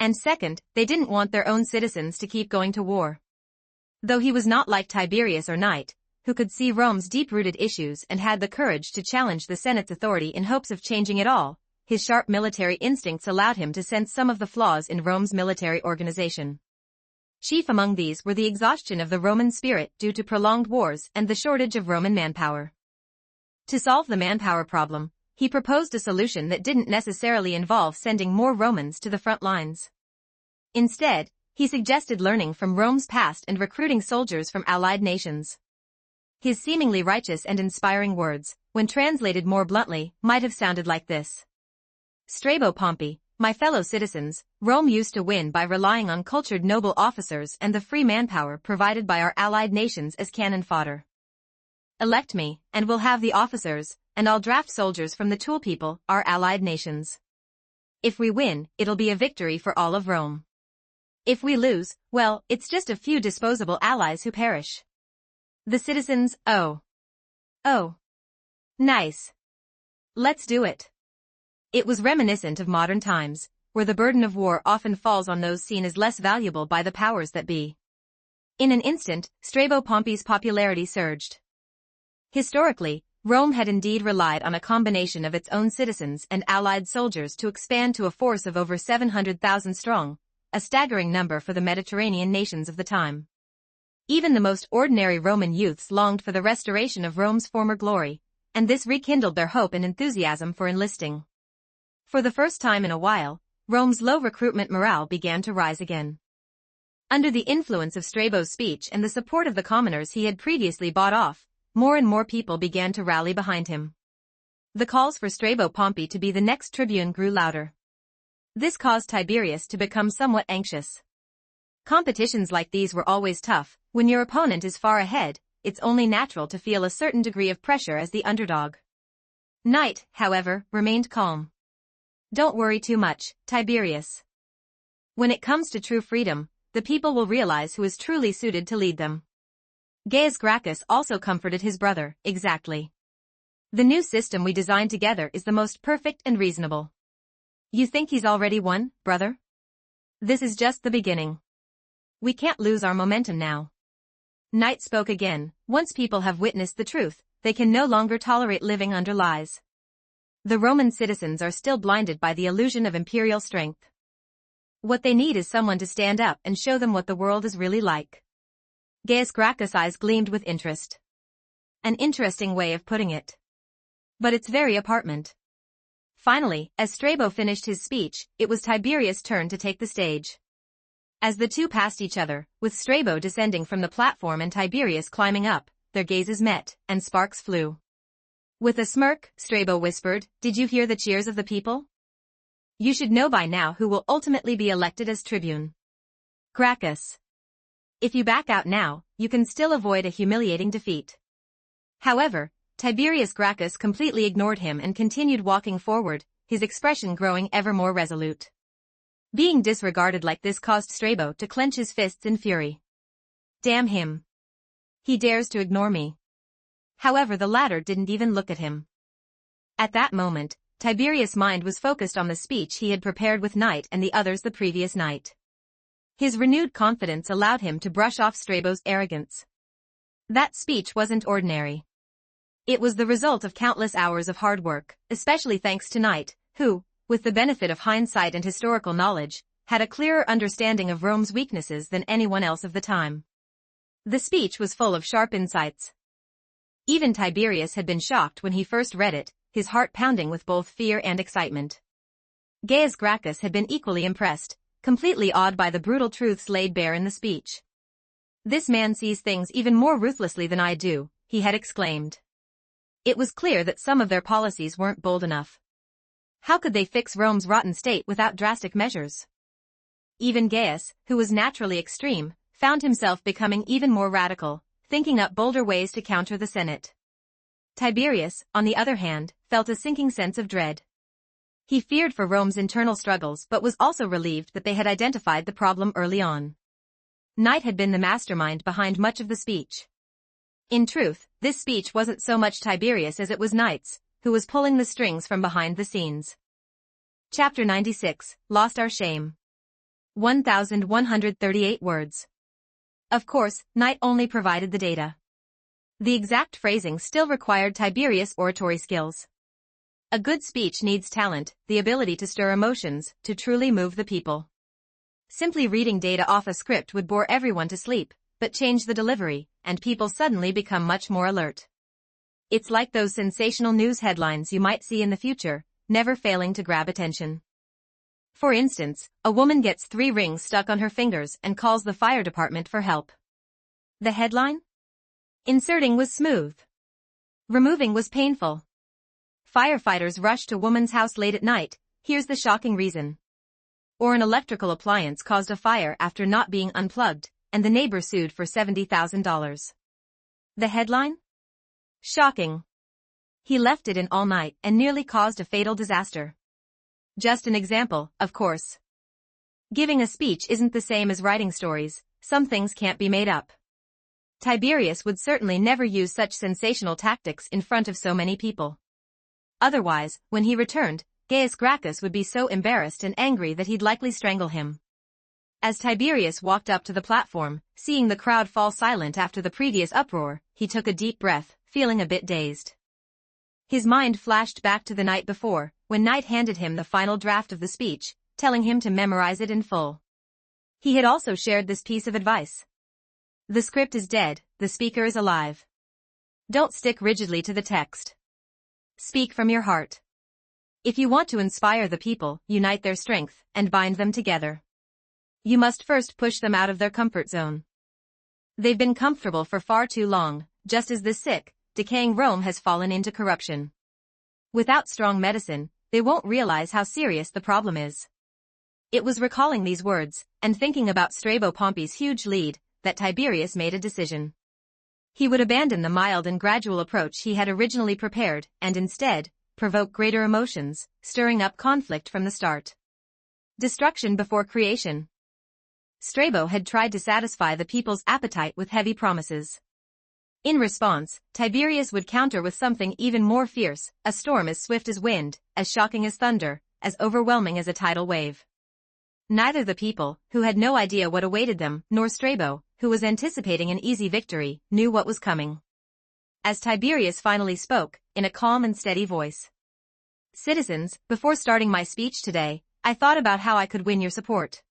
And second, they didn't want their own citizens to keep going to war. Though he was not like Tiberius or Knight, who could see Rome's deep-rooted issues and had the courage to challenge the Senate's authority in hopes of changing it all, his sharp military instincts allowed him to sense some of the flaws in Rome's military organization. Chief among these were the exhaustion of the Roman spirit due to prolonged wars and the shortage of Roman manpower. To solve the manpower problem, he proposed a solution that didn't necessarily involve sending more Romans to the front lines. Instead, he suggested learning from Rome's past and recruiting soldiers from allied nations. His seemingly righteous and inspiring words, when translated more bluntly, might have sounded like this. Strabo Pompey, my fellow citizens, Rome used to win by relying on cultured noble officers and the free manpower provided by our allied nations as cannon fodder. Elect me, and we'll have the officers, and I'll draft soldiers from the tool people, our allied nations. If we win, it'll be a victory for all of Rome. If we lose, well, it's just a few disposable allies who perish. The citizens, oh. Nice. Let's do it. It was reminiscent of modern times, where the burden of war often falls on those seen as less valuable by the powers that be. In an instant, Strabo Pompey's popularity surged. Historically, Rome had indeed relied on a combination of its own citizens and allied soldiers to expand to a force of over 700,000 strong, a staggering number for the Mediterranean nations of the time. Even the most ordinary Roman youths longed for the restoration of Rome's former glory, and this rekindled their hope and enthusiasm for enlisting. For the first time in a while, Rome's low recruitment morale began to rise again. Under the influence of Strabo's speech and the support of the commoners he had previously bought off, more and more people began to rally behind him. The calls for Strabo Pompey to be the next tribune grew louder. This caused Tiberius to become somewhat anxious. Competitions like these were always tough. When your opponent is far ahead, it's only natural to feel a certain degree of pressure as the underdog. Knight, however, remained calm. Don't worry too much, Tiberius. When it comes to true freedom, the people will realize who is truly suited to lead them. Gaius Gracchus also comforted his brother, exactly. The new system we designed together is the most perfect and reasonable. You think he's already won, brother? This is just the beginning. We can't lose our momentum now. Knight spoke again. Once people have witnessed the truth, they can no longer tolerate living under lies. The Roman citizens are still blinded by the illusion of imperial strength. What they need is someone to stand up and show them what the world is really like. Gaius Gracchus' eyes gleamed with interest. An interesting way of putting it. But it's very apartment. Finally, as Strabo finished his speech, it was Tiberius' turn to take the stage. As the two passed each other, with Strabo descending from the platform and Tiberius climbing up, their gazes met, and sparks flew. With a smirk, Strabo whispered, "Did you hear the cheers of the people? You should know by now who will ultimately be elected as tribune." Gracchus. If you back out now, you can still avoid a humiliating defeat. However, Tiberius Gracchus completely ignored him and continued walking forward, his expression growing ever more resolute. Being disregarded like this caused Strabo to clench his fists in fury. Damn him. He dares to ignore me. However, the latter didn't even look at him. At that moment, Tiberius' mind was focused on the speech he had prepared with Knight and the others the previous night. His renewed confidence allowed him to brush off Strabo's arrogance. That speech wasn't ordinary. It was the result of countless hours of hard work, especially thanks to Knight, who, with the benefit of hindsight and historical knowledge, had a clearer understanding of Rome's weaknesses than anyone else of the time. The speech was full of sharp insights. Even Tiberius had been shocked when he first read it, his heart pounding with both fear and excitement. Gaius Gracchus had been equally impressed, completely awed by the brutal truths laid bare in the speech. This man sees things even more ruthlessly than I do, he had exclaimed. It was clear that some of their policies weren't bold enough. How could they fix Rome's rotten state without drastic measures? Even Gaius, who was naturally extreme, found himself becoming even more radical, thinking up bolder ways to counter the Senate. Tiberius, on the other hand, felt a sinking sense of dread. He feared for Rome's internal struggles but was also relieved that they had identified the problem early on. Knight had been the mastermind behind much of the speech. In truth, this speech wasn't so much Tiberius as it was Knight's, who was pulling the strings from behind the scenes. Chapter 96, Lost Our Shame. 1,138 words. Of course, Knight only provided the data. The exact phrasing still required Tiberius' oratory skills. A good speech needs talent, the ability to stir emotions, to truly move the people. Simply reading data off a script would bore everyone to sleep, but change the delivery, and people suddenly become much more alert. It's like those sensational news headlines you might see in the future, never failing to grab attention. For instance, a woman gets 3 rings stuck on her fingers and calls the fire department for help. The headline? Inserting was smooth. Removing was painful. Firefighters rush to woman's house late at night, here's the shocking reason. Or an electrical appliance caused a fire after not being unplugged, and the neighbor sued for $70,000. The headline? Shocking. He left it in all night and nearly caused a fatal disaster. Just an example, of course. Giving a speech isn't the same as writing stories, some things can't be made up. Tiberius would certainly never use such sensational tactics in front of so many people. Otherwise, when he returned, Gaius Gracchus would be so embarrassed and angry that he'd likely strangle him. As Tiberius walked up to the platform, seeing the crowd fall silent after the previous uproar, he took a deep breath, feeling a bit dazed. His mind flashed back to the night before, when Knight handed him the final draft of the speech, telling him to memorize it in full. He had also shared this piece of advice. The script is dead, the speaker is alive. Don't stick rigidly to the text. Speak from your heart. If you want to inspire the people, unite their strength, and bind them together. You must first push them out of their comfort zone. They've been comfortable for far too long, just as this sick, decaying Rome has fallen into corruption. Without strong medicine, they won't realize how serious the problem is. It was recalling these words, and thinking about Strabo Pompey's huge lead, that Tiberius made a decision. He would abandon the mild and gradual approach he had originally prepared, and instead, provoke greater emotions, stirring up conflict from the start. Destruction before creation. Strabo had tried to satisfy the people's appetite with heavy promises. In response, Tiberius would counter with something even more fierce, a storm as swift as wind, as shocking as thunder, as overwhelming as a tidal wave. Neither the people, who had no idea what awaited them, nor Strabo, who was anticipating an easy victory, knew what was coming. As Tiberius finally spoke, in a calm and steady voice. Citizens, before starting my speech today, I thought about how I could win your support.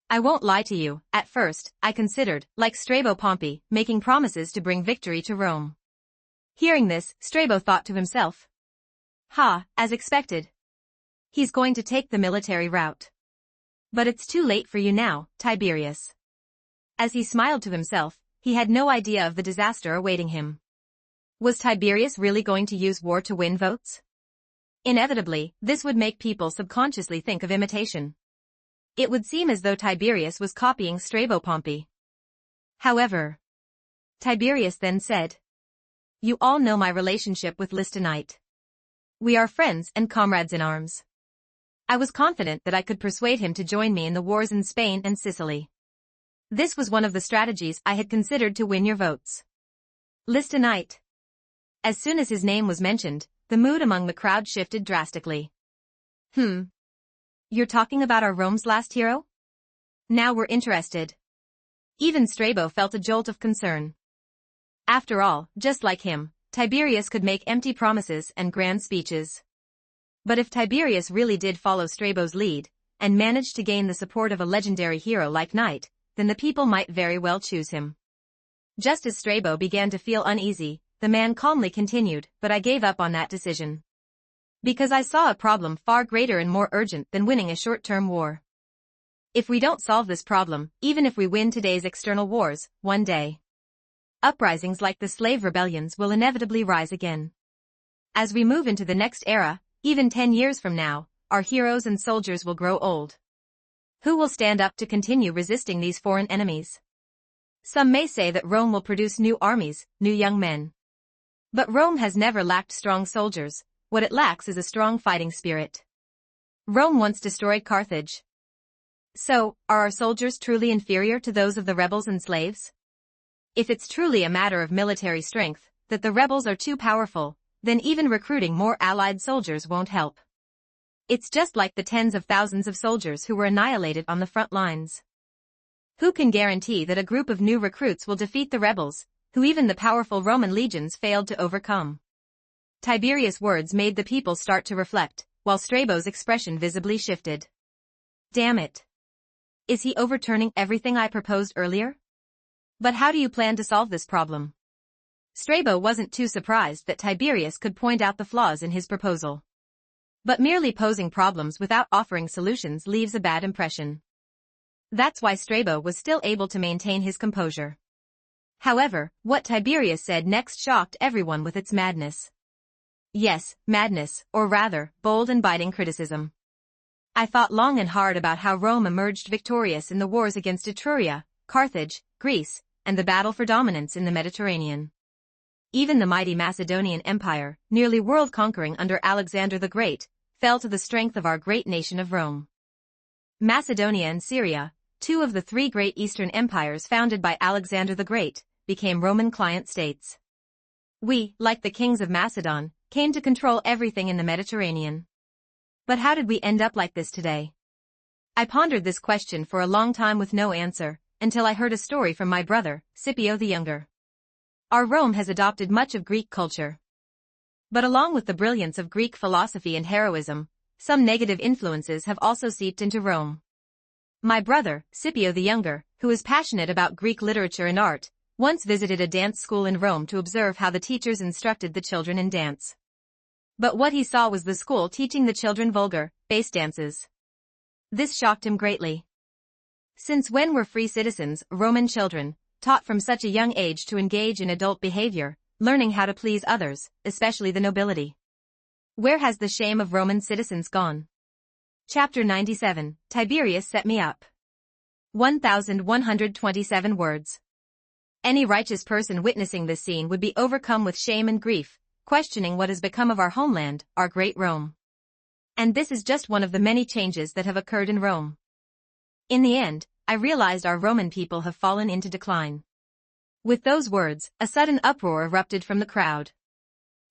I won't lie to you, at first, I considered, like Strabo Pompey, making promises to bring victory to Rome. Hearing this, Strabo thought to himself. As expected. He's going to take the military route. But it's too late for you now, Tiberius. As he smiled to himself, he had no idea of the disaster awaiting him. Was Tiberius really going to use war to win votes? Inevitably, this would make people subconsciously think of imitation. It would seem as though Tiberius was copying Strabo Pompey. However, Tiberius then said, "You all know my relationship with Listenite. We are friends and comrades in arms. I was confident that I could persuade him to join me in the wars in Spain and Sicily. This was one of the strategies I had considered to win your votes." Listenite. As soon as his name was mentioned, the mood among the crowd shifted drastically. You're talking about our Rome's last hero? Now we're interested. Even Strabo felt a jolt of concern. After all, just like him, Tiberius could make empty promises and grand speeches. But if Tiberius really did follow Strabo's lead, and managed to gain the support of a legendary hero like Knight, then the people might very well choose him. Just as Strabo began to feel uneasy, the man calmly continued, "But I gave up on that decision. Because I saw a problem far greater and more urgent than winning a short-term war. If we don't solve this problem, even if we win today's external wars, one day, uprisings like the slave rebellions will inevitably rise again. As we move into the next era, even 10 years from now, our heroes and soldiers will grow old. Who will stand up to continue resisting these foreign enemies? Some may say that Rome will produce new armies, new young men. But Rome has never lacked strong soldiers. What it lacks is a strong fighting spirit. Rome once destroyed Carthage. So, are our soldiers truly inferior to those of the rebels and slaves? If it's truly a matter of military strength, that the rebels are too powerful, then even recruiting more allied soldiers won't help. It's just like the tens of thousands of soldiers who were annihilated on the front lines. Who can guarantee that a group of new recruits will defeat the rebels, who even the powerful Roman legions failed to overcome? Tiberius' words made the people start to reflect, while Strabo's expression visibly shifted. Damn it. Is he overturning everything I proposed earlier? But how do you plan to solve this problem? Strabo wasn't too surprised that Tiberius could point out the flaws in his proposal. But merely posing problems without offering solutions leaves a bad impression. That's why Strabo was still able to maintain his composure. However, what Tiberius said next shocked everyone with its madness. Yes, madness, or rather, bold and biting criticism. I thought long and hard about how Rome emerged victorious in the wars against Etruria, Carthage, Greece, and the battle for dominance in the Mediterranean. Even the mighty Macedonian Empire, nearly world-conquering under Alexander the Great, fell to the strength of our great nation of Rome. Macedonia and Syria, two of the three great Eastern empires founded by Alexander the Great, became Roman client states. We, like the kings of Macedon, came to control everything in the Mediterranean. But how did we end up like this today? I pondered this question for a long time with no answer, until I heard a story from my brother, Scipio the Younger. Our Rome has adopted much of Greek culture. But along with the brilliance of Greek philosophy and heroism, some negative influences have also seeped into Rome. My brother, Scipio the Younger, who is passionate about Greek literature and art, once visited a dance school in Rome to observe how the teachers instructed the children in dance. But what he saw was the school teaching the children vulgar, base dances. This shocked him greatly. Since when were free citizens, Roman children, taught from such a young age to engage in adult behavior, learning how to please others, especially the nobility? Where has the shame of Roman citizens gone? Chapter 97, Tiberius set me up. 1,127 words. Any righteous person witnessing this scene would be overcome with shame and grief, questioning what has become of our homeland, our great Rome. And this is just one of the many changes that have occurred in Rome. In the end, I realized our Roman people have fallen into decline. With those words, a sudden uproar erupted from the crowd.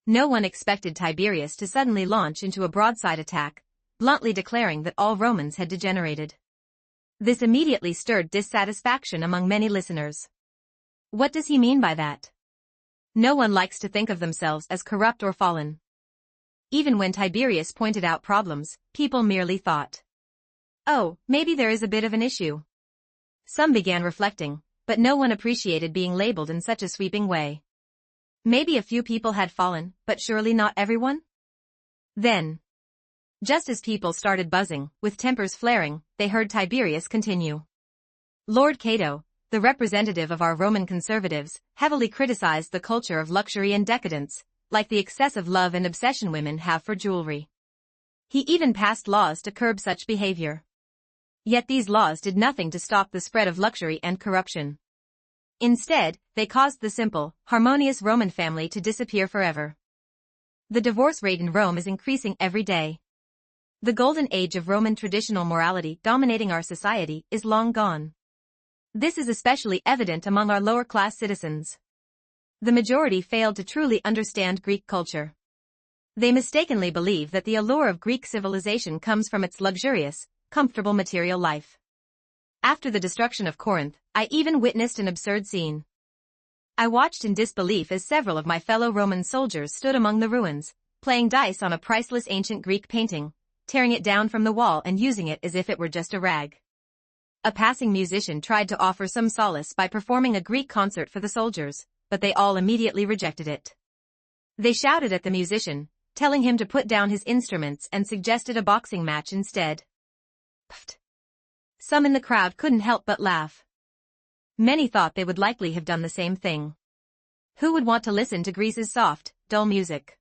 No one expected Tiberius to suddenly launch into a broadside attack, bluntly declaring that all Romans had degenerated. This immediately stirred dissatisfaction among many listeners. What does he mean by that? No one likes to think of themselves as corrupt or fallen. Even when Tiberius pointed out problems, people merely thought, "Oh, maybe there is a bit of an issue." Some began reflecting, but no one appreciated being labeled in such a sweeping way. Maybe a few people had fallen, but surely not everyone? Then, just as people started buzzing, with tempers flaring, they heard Tiberius continue. Lord Cato, the representative of our Roman conservatives, heavily criticized the culture of luxury and decadence, like the excessive love and obsession women have for jewelry. He even passed laws to curb such behavior. Yet these laws did nothing to stop the spread of luxury and corruption. Instead, they caused the simple, harmonious Roman family to disappear forever. The divorce rate in Rome is increasing every day. The golden age of Roman traditional morality dominating our society is long gone. This is especially evident among our lower-class citizens. The majority failed to truly understand Greek culture. They mistakenly believe that the allure of Greek civilization comes from its luxurious, comfortable material life. After the destruction of Corinth, I even witnessed an absurd scene. I watched in disbelief as several of my fellow Roman soldiers stood among the ruins, playing dice on a priceless ancient Greek painting, tearing it down from the wall and using it as if it were just a rag. A passing musician tried to offer some solace by performing a Greek concert for the soldiers, but they all immediately rejected it. They shouted at the musician, telling him to put down his instruments and suggested a boxing match instead. Pfft. Some in the crowd couldn't help but laugh. Many thought they would likely have done the same thing. Who would want to listen to Greece's soft, dull music?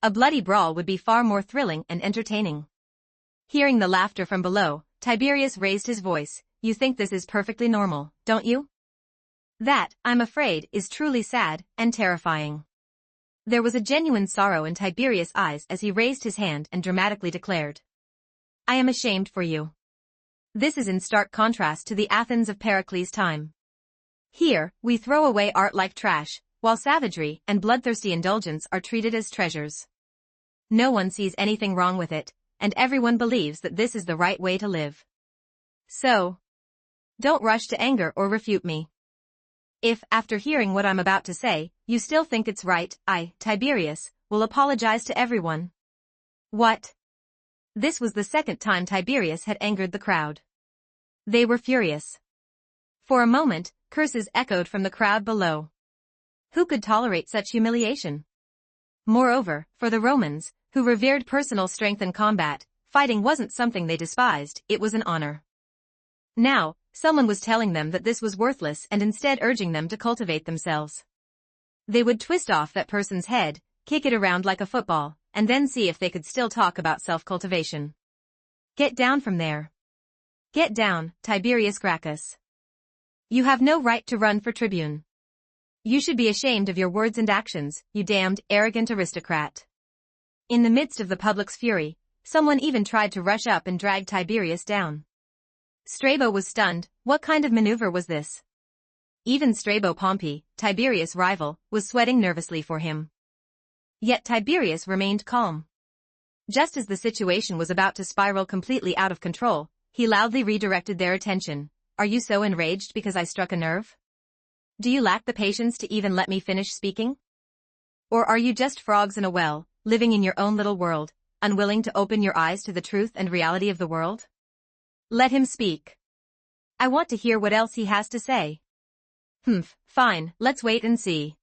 A bloody brawl would be far more thrilling and entertaining. Hearing the laughter from below, Tiberius raised his voice. You think this is perfectly normal, don't you? That, I'm afraid, is truly sad and terrifying. There was a genuine sorrow in Tiberius' eyes as he raised his hand and dramatically declared, I am ashamed for you. This is in stark contrast to the Athens of Pericles' time. Here, we throw away art like trash, while savagery and bloodthirsty indulgence are treated as treasures. No one sees anything wrong with it, and everyone believes that this is the right way to live. So, don't rush to anger or refute me. If, after hearing what I'm about to say, you still think it's right, I, Tiberius, will apologize to everyone. What? This was the second time Tiberius had angered the crowd. They were furious. For a moment, curses echoed from the crowd below. Who could tolerate such humiliation? Moreover, for the Romans, who revered personal strength in combat, fighting wasn't something they despised, it was an honor. Now, someone was telling them that this was worthless and instead urging them to cultivate themselves. They would twist off that person's head, kick it around like a football, and then see if they could still talk about self-cultivation. Get down from there. Get down, Tiberius Gracchus. You have no right to run for tribune. You should be ashamed of your words and actions, you damned, arrogant aristocrat. In the midst of the public's fury, someone even tried to rush up and drag Tiberius down. Strabo was stunned. What kind of maneuver was this? Even Strabo Pompey, Tiberius' rival, was sweating nervously for him. Yet Tiberius remained calm. Just as the situation was about to spiral completely out of control, he loudly redirected their attention. Are you so enraged because I struck a nerve? Do you lack the patience to even let me finish speaking? Or are you just frogs in a well, living in your own little world, unwilling to open your eyes to the truth and reality of the world? Let him speak. I want to hear what else he has to say. Fine, let's wait and see.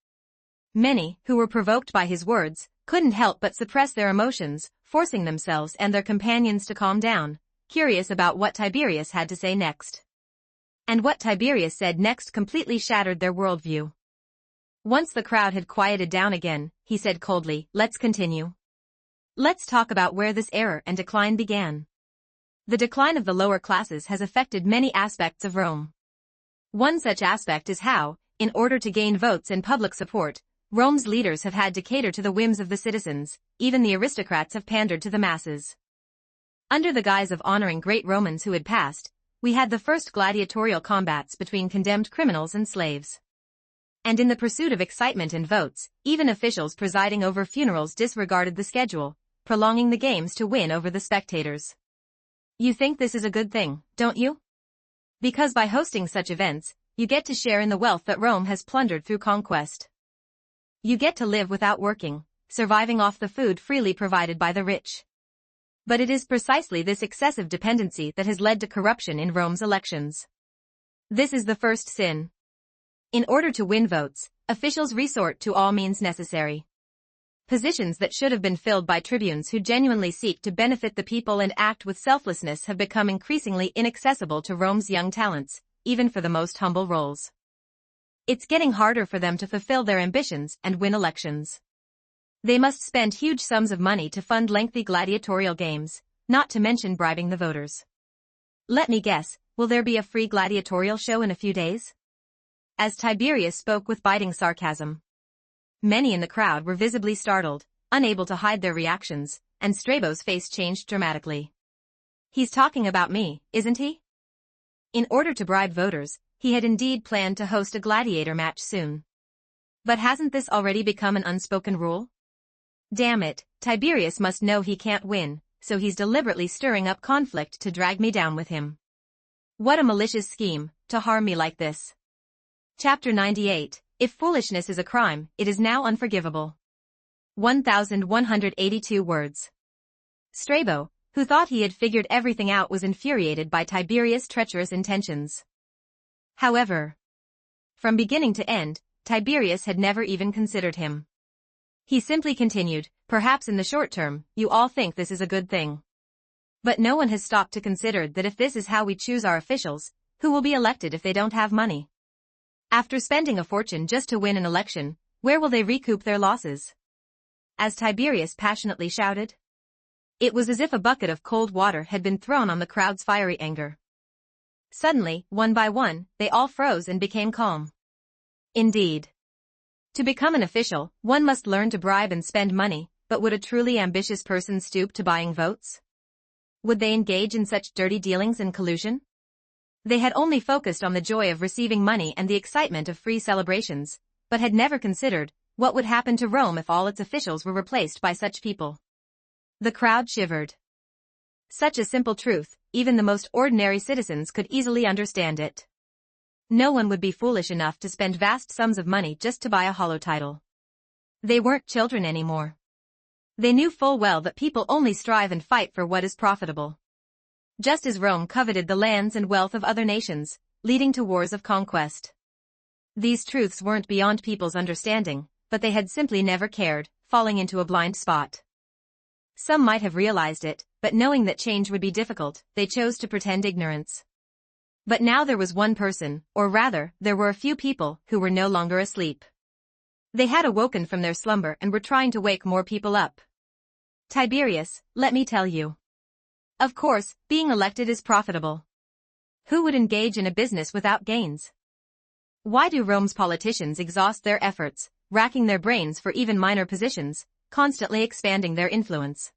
Many, who were provoked by his words, couldn't help but suppress their emotions, forcing themselves and their companions to calm down, curious about what Tiberius had to say next. And what Tiberius said next completely shattered their worldview. Once the crowd had quieted down again, he said coldly, let's continue. Let's talk about where this error and decline began. The decline of the lower classes has affected many aspects of Rome. One such aspect is how, in order to gain votes and public support, Rome's leaders have had to cater to the whims of the citizens, even the aristocrats have pandered to the masses. Under the guise of honoring great Romans who had passed, we had the first gladiatorial combats between condemned criminals and slaves. And in the pursuit of excitement and votes, even officials presiding over funerals disregarded the schedule, prolonging the games to win over the spectators. You think this is a good thing, don't you? Because by hosting such events, you get to share in the wealth that Rome has plundered through conquest. You get to live without working, surviving off the food freely provided by the rich. But it is precisely this excessive dependency that has led to corruption in Rome's elections. This is the first sin. In order to win votes, officials resort to all means necessary. Positions that should have been filled by tribunes who genuinely seek to benefit the people and act with selflessness have become increasingly inaccessible to Rome's young talents, even for the most humble roles. It's getting harder for them to fulfill their ambitions and win elections. They must spend huge sums of money to fund lengthy gladiatorial games, not to mention bribing the voters. Let me guess, will there be a free gladiatorial show in a few days? as Tiberius spoke with biting sarcasm. Many in the crowd were visibly startled, unable to hide their reactions, and Strabo's face changed dramatically. He's talking about me, isn't he? In order to bribe voters, he had indeed planned to host a gladiator match soon. But hasn't this already become an unspoken rule? Damn it, Tiberius must know he can't win, so he's deliberately stirring up conflict to drag me down with him. What a malicious scheme, to harm me like this. Chapter 98, If foolishness is a crime, it is now unforgivable. 1,182 words. Strabo, who thought he had figured everything out, was infuriated by Tiberius' treacherous intentions. However, from beginning to end, Tiberius had never even considered him. He simply continued, perhaps in the short term, you all think this is a good thing. But no one has stopped to consider that if this is how we choose our officials, who will be elected if they don't have money? After spending a fortune just to win an election, where will they recoup their losses? As Tiberius passionately shouted. It was as if a bucket of cold water had been thrown on the crowd's fiery anger. Suddenly, one by one, they all froze and became calm. Indeed. To become an official, one must learn to bribe and spend money, but would a truly ambitious person stoop to buying votes? Would they engage in such dirty dealings and collusion? They had only focused on the joy of receiving money and the excitement of free celebrations, but had never considered what would happen to Rome if all its officials were replaced by such people. The crowd shivered. Such a simple truth, even the most ordinary citizens could easily understand it. No one would be foolish enough to spend vast sums of money just to buy a hollow title. They weren't children anymore. They knew full well that people only strive and fight for what is profitable. Just as Rome coveted the lands and wealth of other nations, leading to wars of conquest. These truths weren't beyond people's understanding, but they had simply never cared, falling into a blind spot. Some might have realized it, but knowing that change would be difficult, they chose to pretend ignorance. But now there was one person, or rather, there were a few people, who were no longer asleep. They had awoken from their slumber and were trying to wake more people up. Tiberius, let me tell you. Of course, being elected is profitable. Who would engage in a business without gains? Why do Rome's politicians exhaust their efforts, racking their brains for even minor positions, constantly expanding their influence?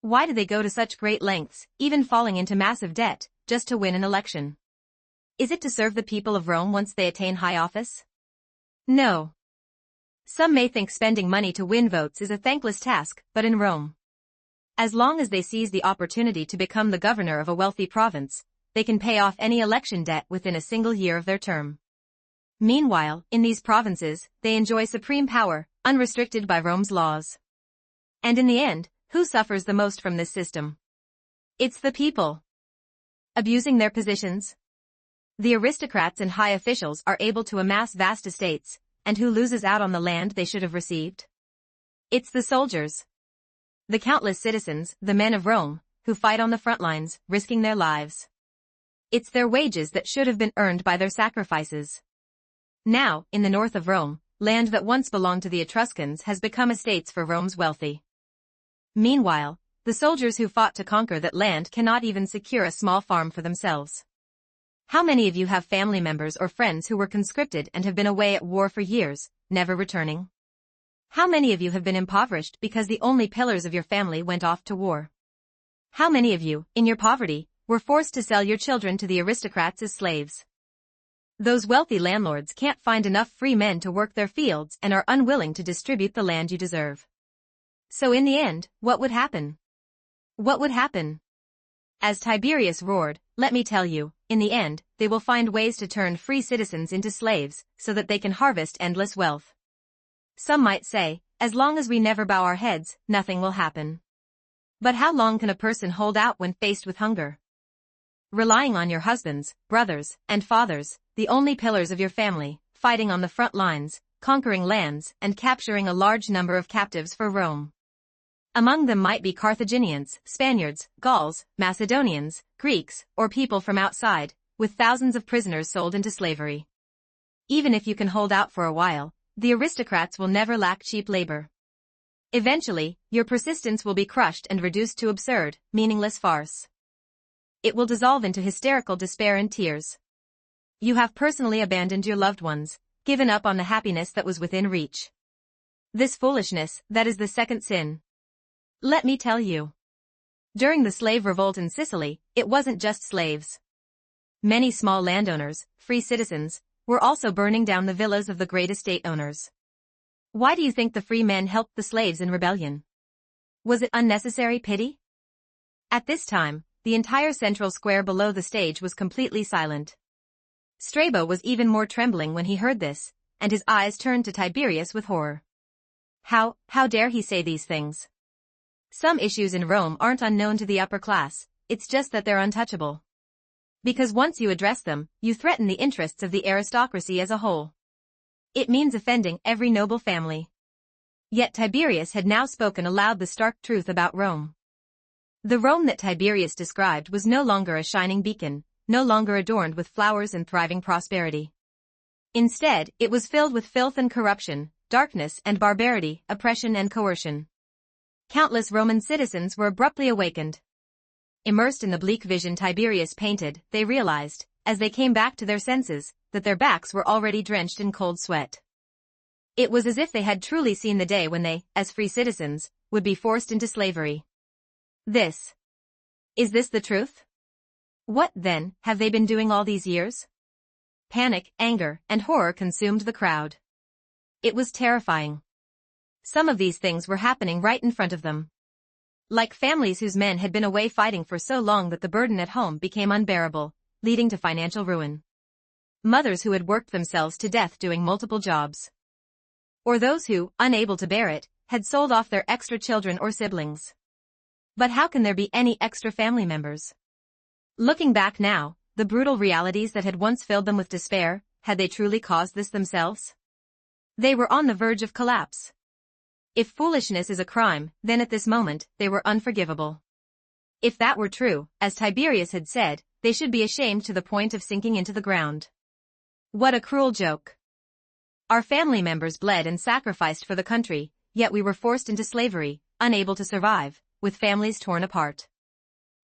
Why do they go to such great lengths, even falling into massive debt, just to win an election? Is it to serve the people of Rome once they attain high office? No. Some may think spending money to win votes is a thankless task, but in Rome, as long as they seize the opportunity to become the governor of a wealthy province, they can pay off any election debt within a single year of their term. Meanwhile, in these provinces, they enjoy supreme power, unrestricted by Rome's laws. And in the end, who suffers the most from this system? It's the people. Abusing their positions. The aristocrats and high officials are able to amass vast estates, and who loses out on the land they should have received? It's the soldiers. The countless citizens, the men of Rome, who fight on the front lines, risking their lives. It's their wages that should have been earned by their sacrifices. Now, in the north of Rome, land that once belonged to the Etruscans has become estates for Rome's wealthy. Meanwhile, the soldiers who fought to conquer that land cannot even secure a small farm for themselves. How many of you have family members or friends who were conscripted and have been away at war for years, never returning? How many of you have been impoverished because the only pillars of your family went off to war? How many of you, in your poverty, were forced to sell your children to the aristocrats as slaves? Those wealthy landlords can't find enough free men to work their fields and are unwilling to distribute the land you deserve. So in the end, what would happen? What would happen? As Tiberius roared, let me tell you, in the end, they will find ways to turn free citizens into slaves, so that they can harvest endless wealth. Some might say, as long as we never bow our heads, nothing will happen. But how long can a person hold out when faced with hunger? Relying on your husbands, brothers, and fathers, the only pillars of your family, fighting on the front lines, conquering lands, and capturing a large number of captives for Rome. Among them might be Carthaginians, Spaniards, Gauls, Macedonians, Greeks, or people from outside, with thousands of prisoners sold into slavery. Even if you can hold out for a while, the aristocrats will never lack cheap labor. Eventually, your persistence will be crushed and reduced to absurd, meaningless farce. It will dissolve into hysterical despair and tears. You have personally abandoned your loved ones, given up on the happiness that was within reach. This foolishness, that is the second sin. Let me tell you. During the slave revolt in Sicily, it wasn't just slaves. Many small landowners, free citizens, were also burning down the villas of the great estate owners. Why do you think the free men helped the slaves in rebellion? Was it unnecessary pity? At this time, the entire central square below the stage was completely silent. Strabo was even more trembling when he heard this, and his eyes turned to Tiberius with horror. How dare he say these things? Some issues in Rome aren't unknown to the upper class, it's just that they're untouchable. Because once you address them, you threaten the interests of the aristocracy as a whole. It means offending every noble family. Yet Tiberius had now spoken aloud the stark truth about Rome. The Rome that Tiberius described was no longer a shining beacon, no longer adorned with flowers and thriving prosperity. Instead, it was filled with filth and corruption, darkness and barbarity, oppression and coercion. Countless Roman citizens were abruptly awakened. Immersed in the bleak vision Tiberius painted, they realized, as they came back to their senses, that their backs were already drenched in cold sweat. It was as if they had truly seen the day when they, as free citizens, would be forced into slavery. Is this the truth? What, then, have they been doing all these years? Panic, anger, and horror consumed the crowd. It was terrifying. Some of these things were happening right in front of them. Like families whose men had been away fighting for so long that the burden at home became unbearable, leading to financial ruin. Mothers who had worked themselves to death doing multiple jobs. Or those who, unable to bear it, had sold off their extra children or siblings. But how can there be any extra family members? Looking back now, the brutal realities that had once filled them with despair, had they truly caused this themselves? They were on the verge of collapse. If foolishness is a crime, then at this moment, they were unforgivable. If that were true, as Tiberius had said, they should be ashamed to the point of sinking into the ground. What a cruel joke. Our family members bled and sacrificed for the country, yet we were forced into slavery, unable to survive, with families torn apart.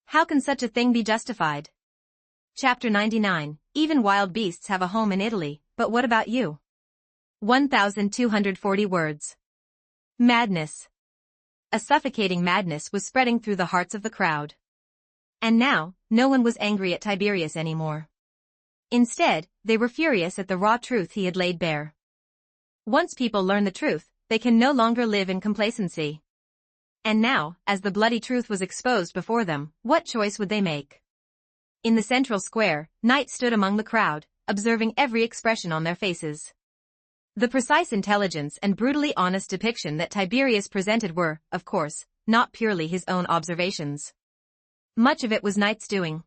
How can such a thing be justified? Chapter 99. Even wild beasts have a home in Italy, but what about you? 1,240 words. Madness. A suffocating madness was spreading through the hearts of the crowd. And now, no one was angry at Tiberius anymore. Instead, they were furious at the raw truth he had laid bare. Once people learn the truth, they can no longer live in complacency. And now, as the bloody truth was exposed before them, what choice would they make? In the central square, knights stood among the crowd, observing every expression on their faces. The precise intelligence and brutally honest depiction that Tiberius presented were, of course, not purely his own observations. Much of it was Knight's doing.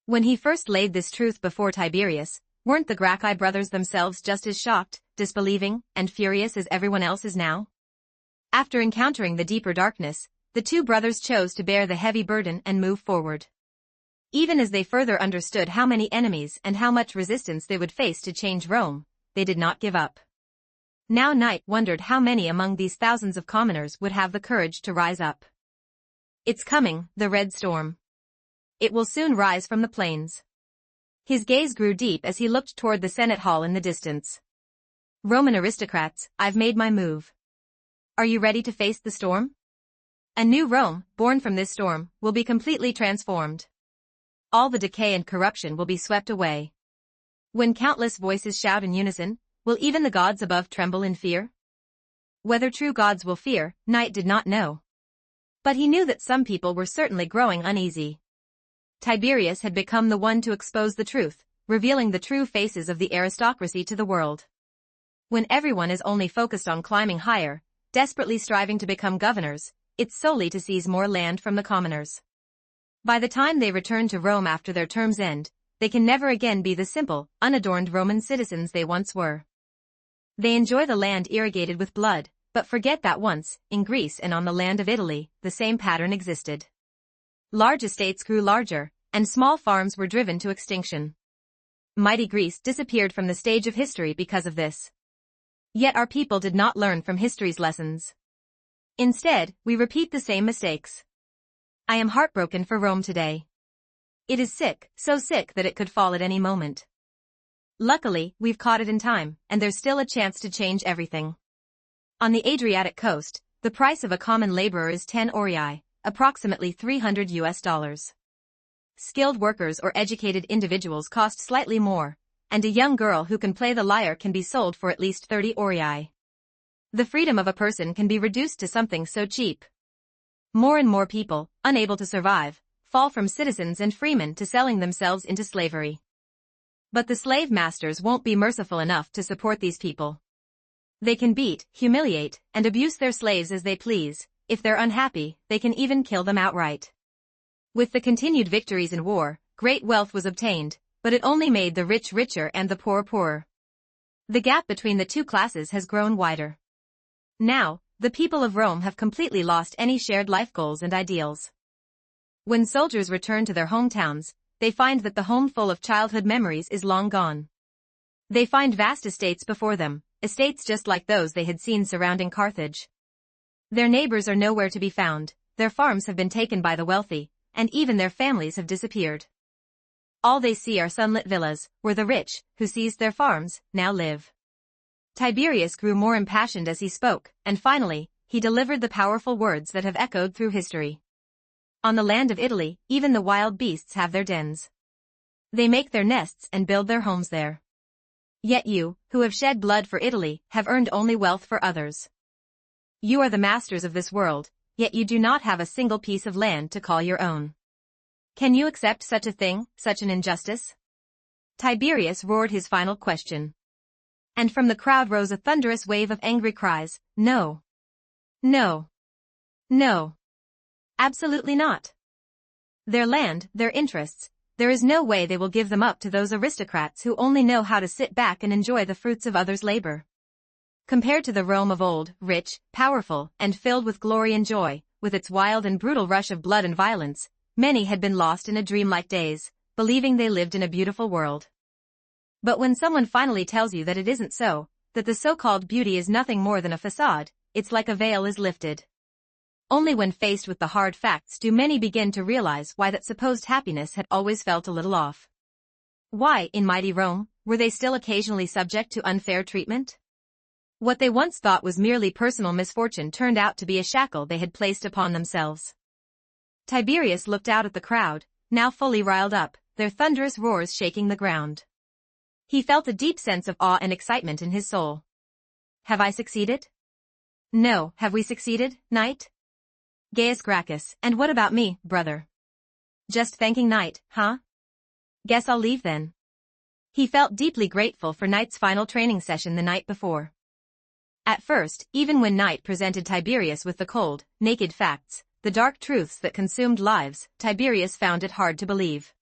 When he first laid this truth before Tiberius, weren't the Gracchi brothers themselves just as shocked, disbelieving, and furious as everyone else is now? After encountering the deeper darkness, the two brothers chose to bear the heavy burden and move forward. Even as they further understood how many enemies and how much resistance they would face to change Rome, they did not give up. Now Knight wondered how many among these thousands of commoners would have the courage to rise up. It's coming, the Red Storm. It will soon rise from the plains. His gaze grew deep as he looked toward the Senate Hall in the distance. Roman aristocrats, I've made my move. Are you ready to face the storm? A new Rome, born from this storm, will be completely transformed. All the decay and corruption will be swept away. When countless voices shout in unison, will even the gods above tremble in fear? Whether true gods will fear, Knight did not know. But he knew that some people were certainly growing uneasy. Tiberius had become the one to expose the truth, revealing the true faces of the aristocracy to the world. When everyone is only focused on climbing higher, desperately striving to become governors, it's solely to seize more land from the commoners. By the time they return to Rome after their terms end, they can never again be the simple, unadorned Roman citizens they once were. They enjoy the land irrigated with blood, but forget that once, in Greece and on the land of Italy, the same pattern existed. Large estates grew larger, and small farms were driven to extinction. Mighty Greece disappeared from the stage of history because of this. Yet our people did not learn from history's lessons. Instead, we repeat the same mistakes. I am heartbroken for Rome today. It is sick, so sick that it could fall at any moment. Luckily, we've caught it in time, and there's still a chance to change everything. On the Adriatic coast, the price of a common laborer is 10 aurei, approximately $300. Skilled workers or educated individuals cost slightly more, and a young girl who can play the lyre can be sold for at least 30 aurei. The freedom of a person can be reduced to something so cheap. More and more people, unable to survive, fall from citizens and freemen to selling themselves into slavery. But the slave masters won't be merciful enough to support these people. They can beat, humiliate, and abuse their slaves as they please. If they're unhappy, they can even kill them outright. With the continued victories in war, great wealth was obtained, but it only made the rich richer and the poor poorer. The gap between the two classes has grown wider. Now, the people of Rome have completely lost any shared life goals and ideals. When soldiers return to their hometowns, they find that the home full of childhood memories is long gone. They find vast estates before them, estates just like those they had seen surrounding Carthage. Their neighbors are nowhere to be found, their farms have been taken by the wealthy, and even their families have disappeared. All they see are sunlit villas, where the rich, who seized their farms, now live. Tiberius grew more impassioned as he spoke, and finally, he delivered the powerful words that have echoed through history. On the land of Italy, even the wild beasts have their dens. They make their nests and build their homes there. Yet you, who have shed blood for Italy, have earned only wealth for others. You are the masters of this world, yet you do not have a single piece of land to call your own. Can you accept such a thing, such an injustice? Tiberius roared his final question. And from the crowd rose a thunderous wave of angry cries, no. No. No. Absolutely not. Their land, their interests, there is no way they will give them up to those aristocrats who only know how to sit back and enjoy the fruits of others' labor. Compared to the Rome of old, rich, powerful, and filled with glory and joy, with its wild and brutal rush of blood and violence, many had been lost in a dreamlike daze, believing they lived in a beautiful world. But when someone finally tells you that it isn't so, that the so-called beauty is nothing more than a facade, it's like a veil is lifted. Only when faced with the hard facts do many begin to realize why that supposed happiness had always felt a little off. Why, in mighty Rome, were they still occasionally subject to unfair treatment? What they once thought was merely personal misfortune turned out to be a shackle they had placed upon themselves. Tiberius looked out at the crowd, now fully riled up, their thunderous roars shaking the ground. He felt a deep sense of awe and excitement in his soul. Have I succeeded? No, have we succeeded, knight? Gaius Gracchus, and what about me, brother? Just thanking Knight, huh? Guess I'll leave then. He felt deeply grateful for Knight's final training session the night before. At first, even when Knight presented Tiberius with the cold, naked facts, the dark truths that consumed lives, Tiberius found it hard to believe.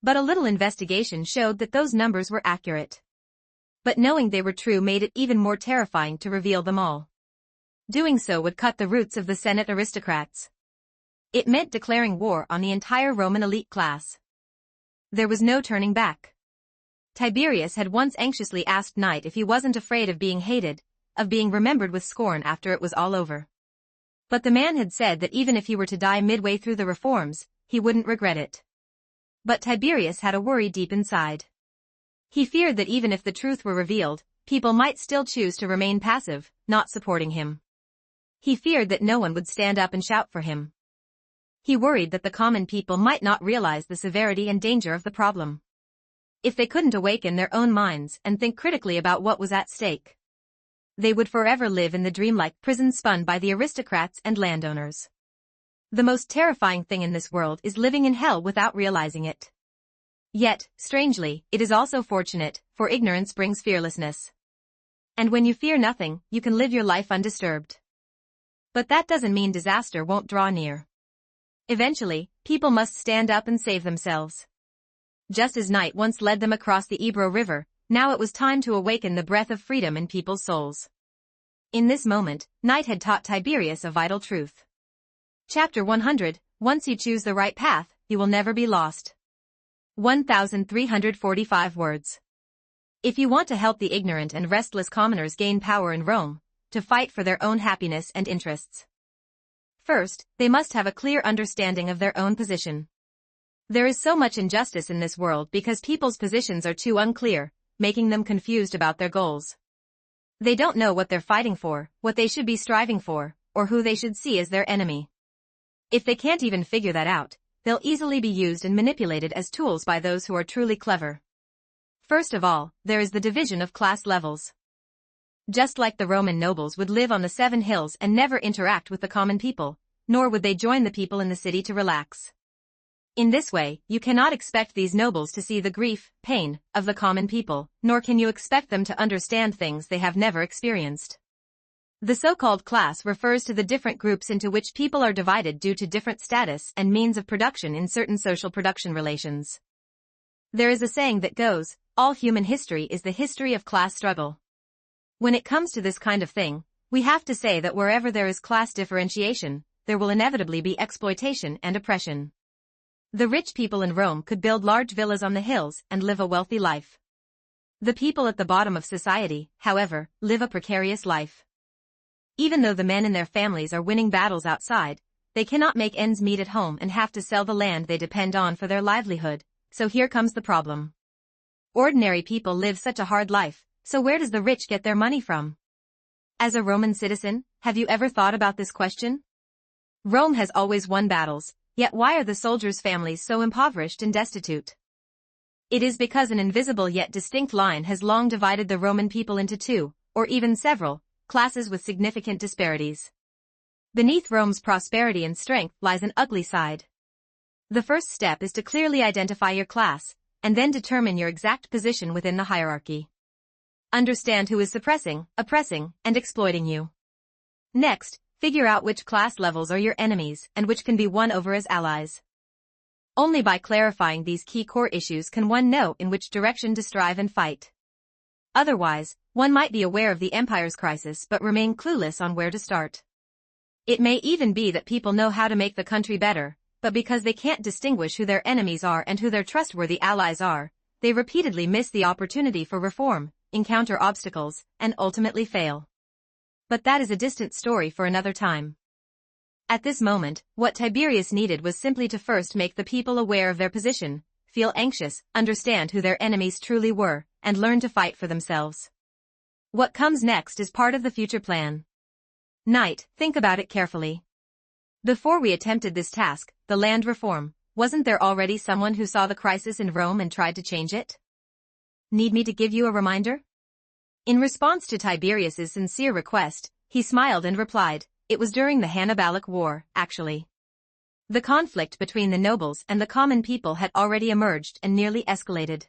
But a little investigation showed that those numbers were accurate. But knowing they were true made it even more terrifying to reveal them all. Doing so would cut the roots of the Senate aristocrats. It meant declaring war on the entire Roman elite class. There was no turning back. Tiberius had once anxiously asked Knight if he wasn't afraid of being hated, of being remembered with scorn after it was all over. But the man had said that even if he were to die midway through the reforms, he wouldn't regret it. But Tiberius had a worry deep inside. He feared that even if the truth were revealed, people might still choose to remain passive, not supporting him. He feared that no one would stand up and shout for him. He worried that the common people might not realize the severity and danger of the problem. If they couldn't awaken their own minds and think critically about what was at stake, they would forever live in the dreamlike prison spun by the aristocrats and landowners. The most terrifying thing in this world is living in hell without realizing it. Yet, strangely, it is also fortunate, for ignorance brings fearlessness. And when you fear nothing, you can live your life undisturbed. But that doesn't mean disaster won't draw near. Eventually, people must stand up and save themselves. Just as Knight once led them across the Ebro River, now it was time to awaken the breath of freedom in people's souls. In this moment, Knight had taught Tiberius a vital truth. Chapter 100, Once you choose the right path, you will never be lost. 1,345 words. If you want to help the ignorant and restless commoners gain power in Rome, to fight for their own happiness and interests, first, they must have a clear understanding of their own position. There is so much injustice in this world because people's positions are too unclear, making them confused about their goals. They don't know what they're fighting for, what they should be striving for, or who they should see as their enemy. If they can't even figure that out, they'll easily be used and manipulated as tools by those who are truly clever. First of all, there is the division of class levels. Just like the Roman nobles would live on the 7 hills and never interact with the common people, nor would they join the people in the city to relax. In this way, you cannot expect these nobles to see the grief, pain, of the common people, nor can you expect them to understand things they have never experienced. The so-called class refers to the different groups into which people are divided due to different status and means of production in certain social production relations. There is a saying that goes, all human history is the history of class struggle. When it comes to this kind of thing, we have to say that wherever there is class differentiation, there will inevitably be exploitation and oppression. The rich people in Rome could build large villas on the hills and live a wealthy life. The people at the bottom of society, however, live a precarious life. Even though the men in their families are winning battles outside, they cannot make ends meet at home and have to sell the land they depend on for their livelihood, so here comes the problem. Ordinary people live such a hard life, so where does the rich get their money from? As a Roman citizen, have you ever thought about this question? Rome has always won battles, yet why are the soldiers' families so impoverished and destitute? It is because an invisible yet distinct line has long divided the Roman people into 2, or even several, classes with significant disparities. Beneath Rome's prosperity and strength lies an ugly side. The first step is to clearly identify your class, and then determine your exact position within the hierarchy. Understand who is suppressing, oppressing, and exploiting you. Next, figure out which class levels are your enemies and which can be won over as allies. Only by clarifying these key core issues can one know in which direction to strive and fight. Otherwise, one might be aware of the empire's crisis but remain clueless on where to start. It may even be that people know how to make the country better, but because they can't distinguish who their enemies are and who their trustworthy allies are, they repeatedly miss the opportunity for reform, encounter obstacles, and ultimately fail. But that is a distant story for another time. At this moment, what Tiberius needed was simply to first make the people aware of their position, feel anxious, understand who their enemies truly were, and learn to fight for themselves. What comes next is part of the future plan. Knight, think about it carefully. Before we attempted this task, the land reform, wasn't there already someone who saw the crisis in Rome and tried to change it? Need me to give you a reminder? In response to Tiberius's sincere request, he smiled and replied, it was during the Hannibalic War, actually. The conflict between the nobles and the common people had already emerged and nearly escalated.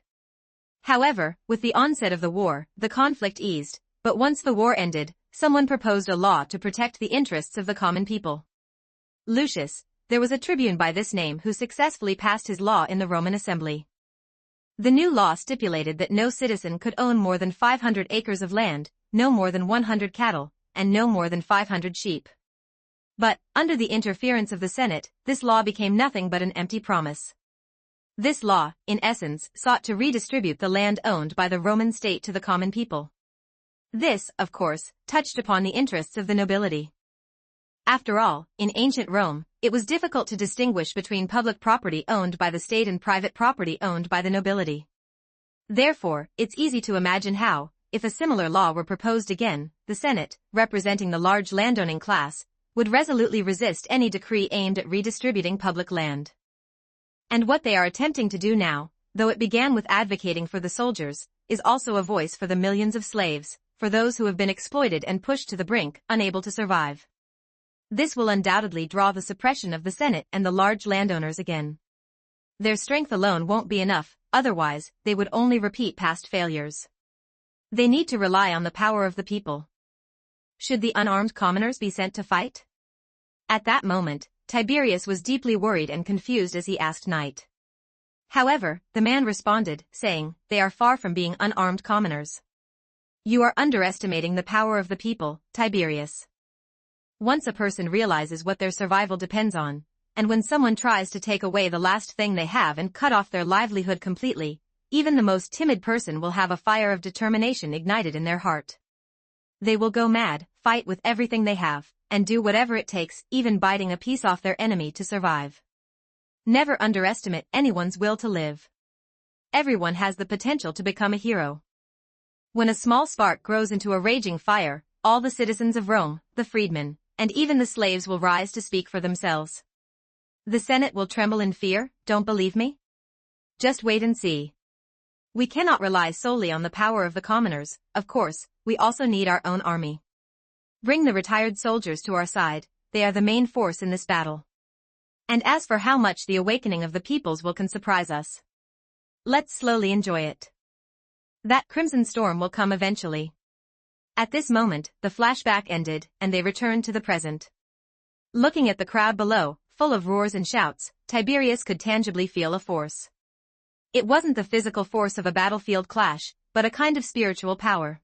However, with the onset of the war, the conflict eased, but once the war ended, someone proposed a law to protect the interests of the common people. Lucius, there was a tribune by this name who successfully passed his law in the Roman assembly. The new law stipulated that no citizen could own more than 500 acres of land, no more than 100 cattle, and no more than 500 sheep. But, under the interference of the Senate, this law became nothing but an empty promise. This law, in essence, sought to redistribute the land owned by the Roman state to the common people. This, of course, touched upon the interests of the nobility. After all, in ancient Rome, it was difficult to distinguish between public property owned by the state and private property owned by the nobility. Therefore, it's easy to imagine how, if a similar law were proposed again, the Senate, representing the large landowning class, would resolutely resist any decree aimed at redistributing public land. And what they are attempting to do now, though it began with advocating for the soldiers, is also a voice for the millions of slaves, for those who have been exploited and pushed to the brink, unable to survive. This will undoubtedly draw the suppression of the Senate and the large landowners again. Their strength alone won't be enough, otherwise, they would only repeat past failures. They need to rely on the power of the people. Should the unarmed commoners be sent to fight? At that moment, Tiberius was deeply worried and confused as he asked Knight. However, the man responded, saying, they are far from being unarmed commoners. You are underestimating the power of the people, Tiberius. Once a person realizes what their survival depends on, and when someone tries to take away the last thing they have and cut off their livelihood completely, even the most timid person will have a fire of determination ignited in their heart. They will go mad, fight with everything they have, and do whatever it takes, even biting a piece off their enemy to survive. Never underestimate anyone's will to live. Everyone has the potential to become a hero. When a small spark grows into a raging fire, all the citizens of Rome, the freedmen, and even the slaves will rise to speak for themselves. The Senate will tremble in fear, don't believe me? Just wait and see. We cannot rely solely on the power of the commoners, of course, we also need our own army. Bring the retired soldiers to our side, they are the main force in this battle. And as for how much the awakening of the peoples can surprise us, let's slowly enjoy it. That crimson storm will come eventually. At this moment, the flashback ended, and they returned to the present. Looking at the crowd below, full of roars and shouts, Tiberius could tangibly feel a force. It wasn't the physical force of a battlefield clash, but a kind of spiritual power.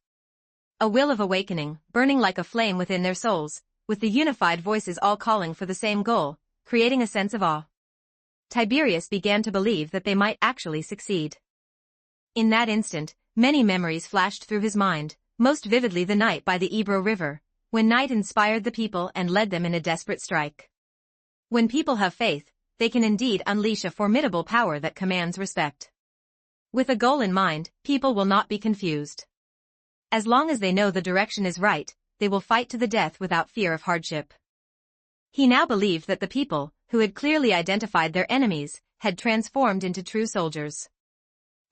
A will of awakening, burning like a flame within their souls, with the unified voices all calling for the same goal, creating a sense of awe. Tiberius began to believe that they might actually succeed. In that instant, many memories flashed through his mind, most vividly the night by the Ebro River, when night inspired the people and led them in a desperate strike. When people have faith, they can indeed unleash a formidable power that commands respect. With a goal in mind, people will not be confused. As long as they know the direction is right, they will fight to the death without fear of hardship. He now believed that the people, who had clearly identified their enemies, had transformed into true soldiers.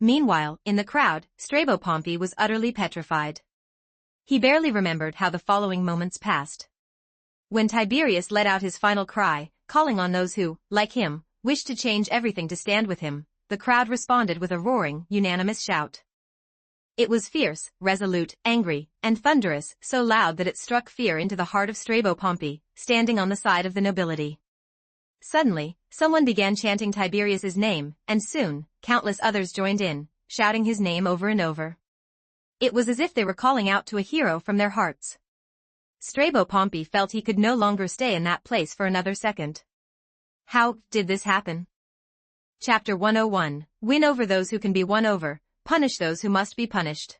Meanwhile, in the crowd, Strabo Pompey was utterly petrified. He barely remembered how the following moments passed. When Tiberius let out his final cry, calling on those who, like him, wished to change everything to stand with him, the crowd responded with a roaring, unanimous shout. It was fierce, resolute, angry, and thunderous, so loud that it struck fear into the heart of Strabo Pompey, standing on the side of the nobility. Suddenly, someone began chanting Tiberius's name, and soon, countless others joined in, shouting his name over and over. It was as if they were calling out to a hero from their hearts. Strabo Pompey felt he could no longer stay in that place for another second. How did this happen? Chapter 101, Win over those who can be won over, punish those who must be punished.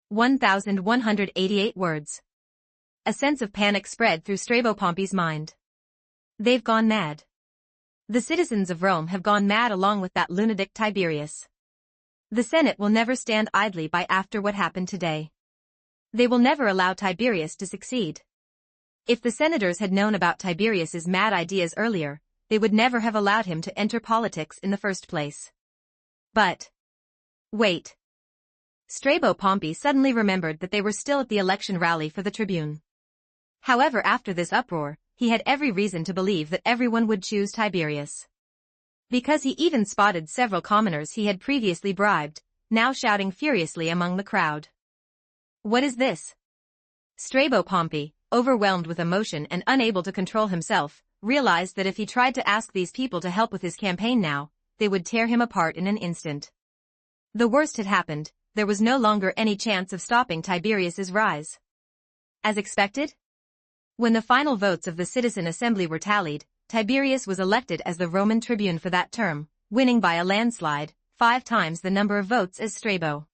1,188 words. A sense of panic spread through Strabo Pompey's mind. They've gone mad. The citizens of Rome have gone mad along with that lunatic Tiberius. The Senate will never stand idly by after what happened today. They will never allow Tiberius to succeed. If the senators had known about Tiberius's mad ideas earlier, they would never have allowed him to enter politics in the first place. But wait. Strabo Pompey suddenly remembered that they were still at the election rally for the tribune. However, after this uproar, he had every reason to believe that everyone would choose Tiberius. Because he even spotted several commoners he had previously bribed, now shouting furiously among the crowd. What is this? Strabo Pompey, overwhelmed with emotion and unable to control himself, realized that if he tried to ask these people to help with his campaign now, they would tear him apart in an instant. The worst had happened, there was no longer any chance of stopping Tiberius's rise. As expected? When the final votes of the citizen assembly were tallied, Tiberius was elected as the Roman tribune for that term, winning by a landslide, 5 times the number of votes as Strabo.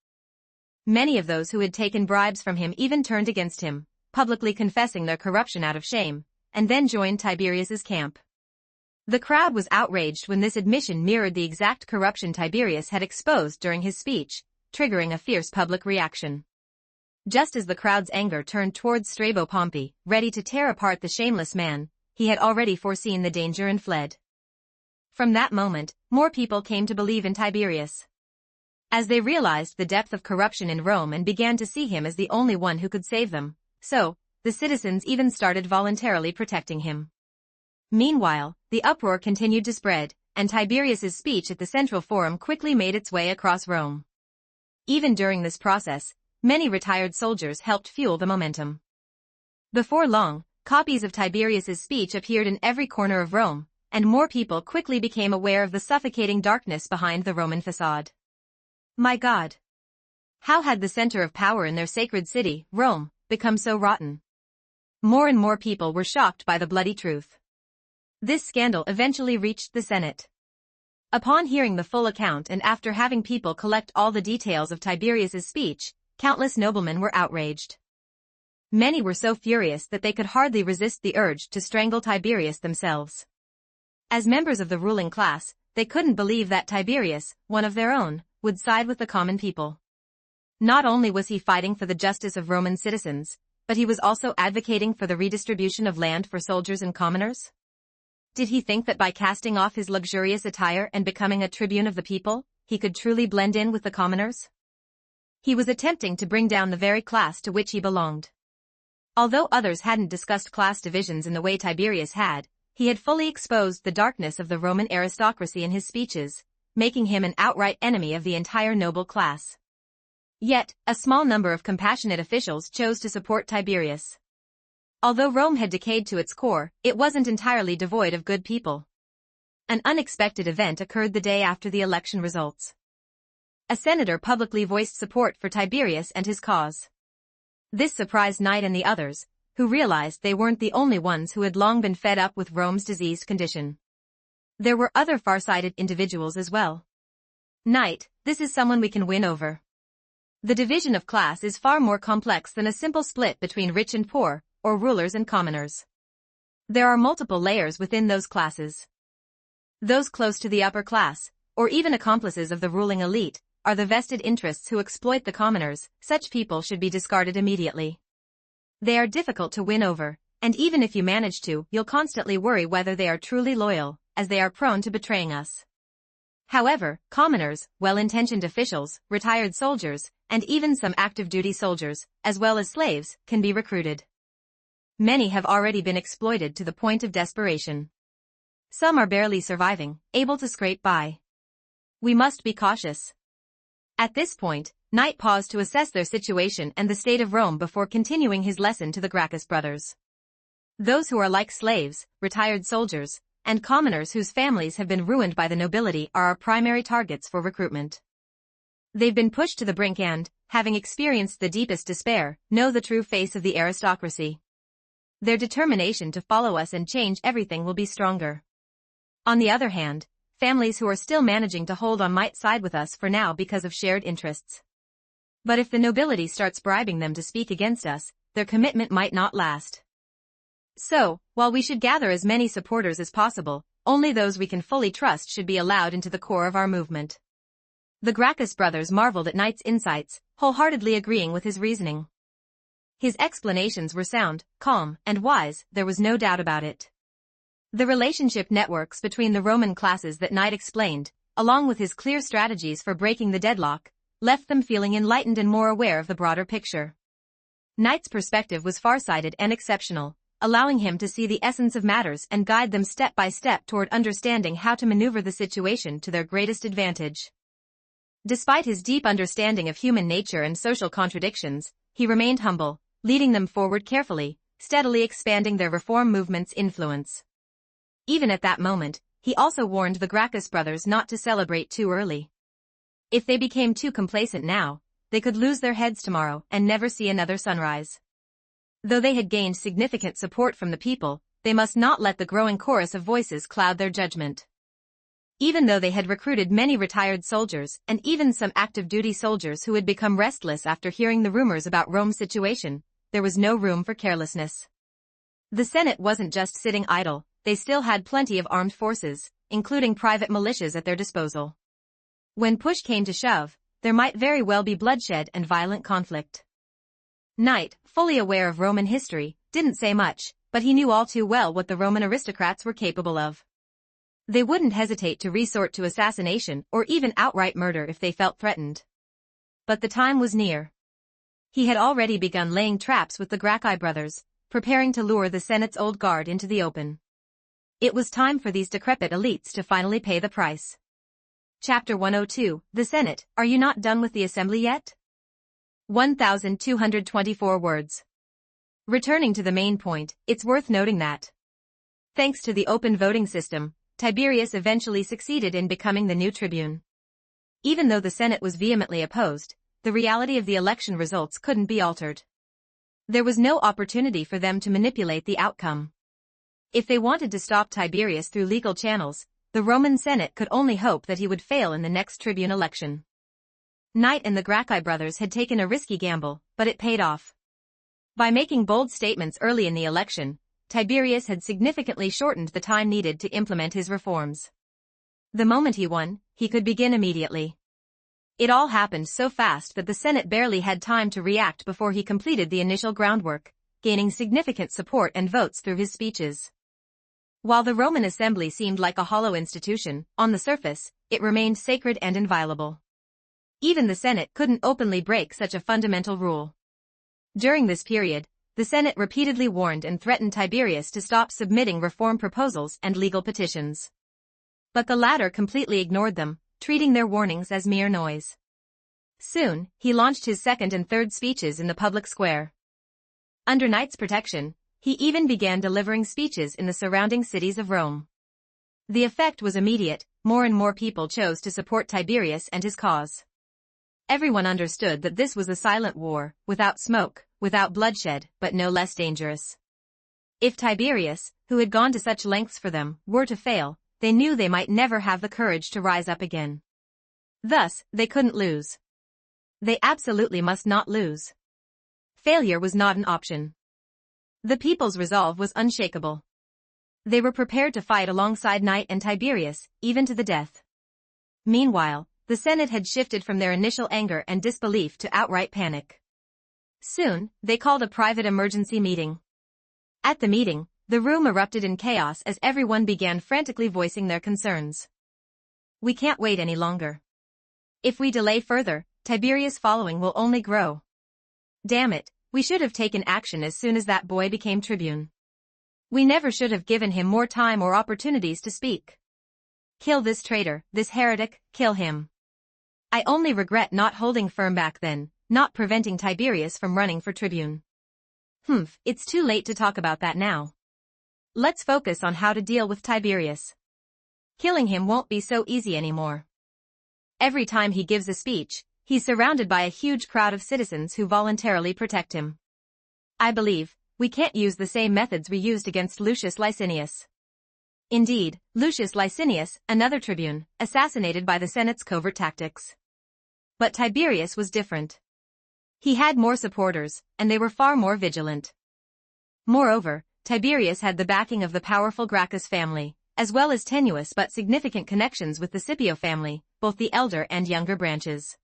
Many of those who had taken bribes from him even turned against him, publicly confessing their corruption out of shame, and then joined Tiberius's camp. The crowd was outraged when this admission mirrored the exact corruption Tiberius had exposed during his speech, triggering a fierce public reaction. Just as the crowd's anger turned towards Strabo Pompey, ready to tear apart the shameless man, he had already foreseen the danger and fled. From that moment, more people came to believe in Tiberius. As they realized the depth of corruption in Rome and began to see him as the only one who could save them, so, the citizens even started voluntarily protecting him. Meanwhile, the uproar continued to spread, and Tiberius's speech at the Central Forum quickly made its way across Rome. Even during this process, many retired soldiers helped fuel the momentum. Before long, copies of Tiberius's speech appeared in every corner of Rome, and more people quickly became aware of the suffocating darkness behind the Roman facade. My God! How had the center of power in their sacred city, Rome, become so rotten? More and more people were shocked by the bloody truth. This scandal eventually reached the Senate. Upon hearing the full account and after having people collect all the details of Tiberius's speech, countless noblemen were outraged. Many were so furious that they could hardly resist the urge to strangle Tiberius themselves. As members of the ruling class, they couldn't believe that Tiberius, one of their own, would side with the common people. Not only was he fighting for the justice of Roman citizens, but he was also advocating for the redistribution of land for soldiers and commoners. Did he think that by casting off his luxurious attire and becoming a tribune of the people, he could truly blend in with the commoners? He was attempting to bring down the very class to which he belonged. Although others hadn't discussed class divisions in the way Tiberius had, he had fully exposed the darkness of the Roman aristocracy in his speeches, making him an outright enemy of the entire noble class. Yet, a small number of compassionate officials chose to support Tiberius. Although Rome had decayed to its core, it wasn't entirely devoid of good people. An unexpected event occurred the day after the election results. A senator publicly voiced support for Tiberius and his cause. This surprised Knight and the others, who realized they weren't the only ones who had long been fed up with Rome's diseased condition. There were other far-sighted individuals as well. Knight, this is someone we can win over. The division of class is far more complex than a simple split between rich and poor, or rulers and commoners. There are multiple layers within those classes. Those close to the upper class, or even accomplices of the ruling elite, are the vested interests who exploit the commoners. Such people should be discarded immediately. They are difficult to win over, and even if you manage to, you'll constantly worry whether they are truly loyal, as they are prone to betraying us. However, commoners, well-intentioned officials, retired soldiers, and even some active-duty soldiers, as well as slaves, can be recruited. Many have already been exploited to the point of desperation. Some are barely surviving, able to scrape by. We must be cautious. At this point, Knight paused to assess their situation and the state of Rome before continuing his lesson to the Gracchus brothers. Those who are like slaves, retired soldiers, and commoners whose families have been ruined by the nobility are our primary targets for recruitment. They've been pushed to the brink and, having experienced the deepest despair, know the true face of the aristocracy. Their determination to follow us and change everything will be stronger. On the other hand, families who are still managing to hold on might side with us for now because of shared interests. But if the nobility starts bribing them to speak against us, their commitment might not last. So, while we should gather as many supporters as possible, only those we can fully trust should be allowed into the core of our movement. The Gracchus brothers marveled at Knight's insights, wholeheartedly agreeing with his reasoning. His explanations were sound, calm, and wise, there was no doubt about it. The relationship networks between the Roman classes that Knight explained, along with his clear strategies for breaking the deadlock, left them feeling enlightened and more aware of the broader picture. Knight's perspective was far-sighted and exceptional, allowing him to see the essence of matters and guide them step by step toward understanding how to maneuver the situation to their greatest advantage. Despite his deep understanding of human nature and social contradictions, he remained humble, leading them forward carefully, steadily expanding their reform movement's influence. Even at that moment, he also warned the Gracchus brothers not to celebrate too early. If they became too complacent now, they could lose their heads tomorrow and never see another sunrise. Though they had gained significant support from the people, they must not let the growing chorus of voices cloud their judgment. Even though they had recruited many retired soldiers and even some active-duty soldiers who had become restless after hearing the rumors about Rome's situation, there was no room for carelessness. The Senate wasn't just sitting idle, they still had plenty of armed forces, including private militias at their disposal. When push came to shove, there might very well be bloodshed and violent conflict. Knight, fully aware of Roman history, didn't say much, but he knew all too well what the Roman aristocrats were capable of. They wouldn't hesitate to resort to assassination or even outright murder if they felt threatened. But the time was near. He had already begun laying traps with the Gracchi brothers, preparing to lure the Senate's old guard into the open. It was time for these decrepit elites to finally pay the price. Chapter 102, The Senate, Are You Not Done with the Assembly Yet? 1,224 words. Returning to the main point, it's worth noting that, thanks to the open voting system, Tiberius eventually succeeded in becoming the new tribune. Even though the Senate was vehemently opposed, the reality of the election results couldn't be altered. There was no opportunity for them to manipulate the outcome. If they wanted to stop Tiberius through legal channels, the Roman Senate could only hope that he would fail in the next tribune election. Knight and the Gracchi brothers had taken a risky gamble, but it paid off. By making bold statements early in the election, Tiberius had significantly shortened the time needed to implement his reforms. The moment he won, he could begin immediately. It all happened so fast that the Senate barely had time to react before he completed the initial groundwork, gaining significant support and votes through his speeches. While the Roman assembly seemed like a hollow institution, on the surface, it remained sacred and inviolable. Even the Senate couldn't openly break such a fundamental rule. During this period, the Senate repeatedly warned and threatened Tiberius to stop submitting reform proposals and legal petitions. But the latter completely ignored them, treating their warnings as mere noise. Soon, he launched his second and third speeches in the public square. Under Knight's protection, he even began delivering speeches in the surrounding cities of Rome. The effect was immediate, more and more people chose to support Tiberius and his cause. Everyone understood that this was a silent war, without smoke, without bloodshed, but no less dangerous. If Tiberius, who had gone to such lengths for them, were to fail, they knew they might never have the courage to rise up again. Thus, they couldn't lose. They absolutely must not lose. Failure was not an option. The people's resolve was unshakable. They were prepared to fight alongside Knight and Tiberius, even to the death. Meanwhile, the Senate had shifted from their initial anger and disbelief to outright panic. Soon, they called a private emergency meeting. At the meeting, the room erupted in chaos as everyone began frantically voicing their concerns. "We can't wait any longer. If we delay further, Tiberius' following will only grow. Damn it, we should have taken action as soon as that boy became tribune. We never should have given him more time or opportunities to speak. Kill this traitor, this heretic, kill him. I only regret not holding firm back then, not preventing Tiberius from running for tribune. It's too late to talk about that now. Let's focus on how to deal with Tiberius. Killing him won't be so easy anymore. Every time he gives a speech, he's surrounded by a huge crowd of citizens who voluntarily protect him. I believe, we can't use the same methods we used against Lucius Licinius." Indeed, Lucius Licinius, another tribune, assassinated by the Senate's covert tactics. But Tiberius was different. He had more supporters, and they were far more vigilant. Moreover, Tiberius had the backing of the powerful Gracchus family, as well as tenuous but significant connections with the Scipio family, both the elder and younger branches.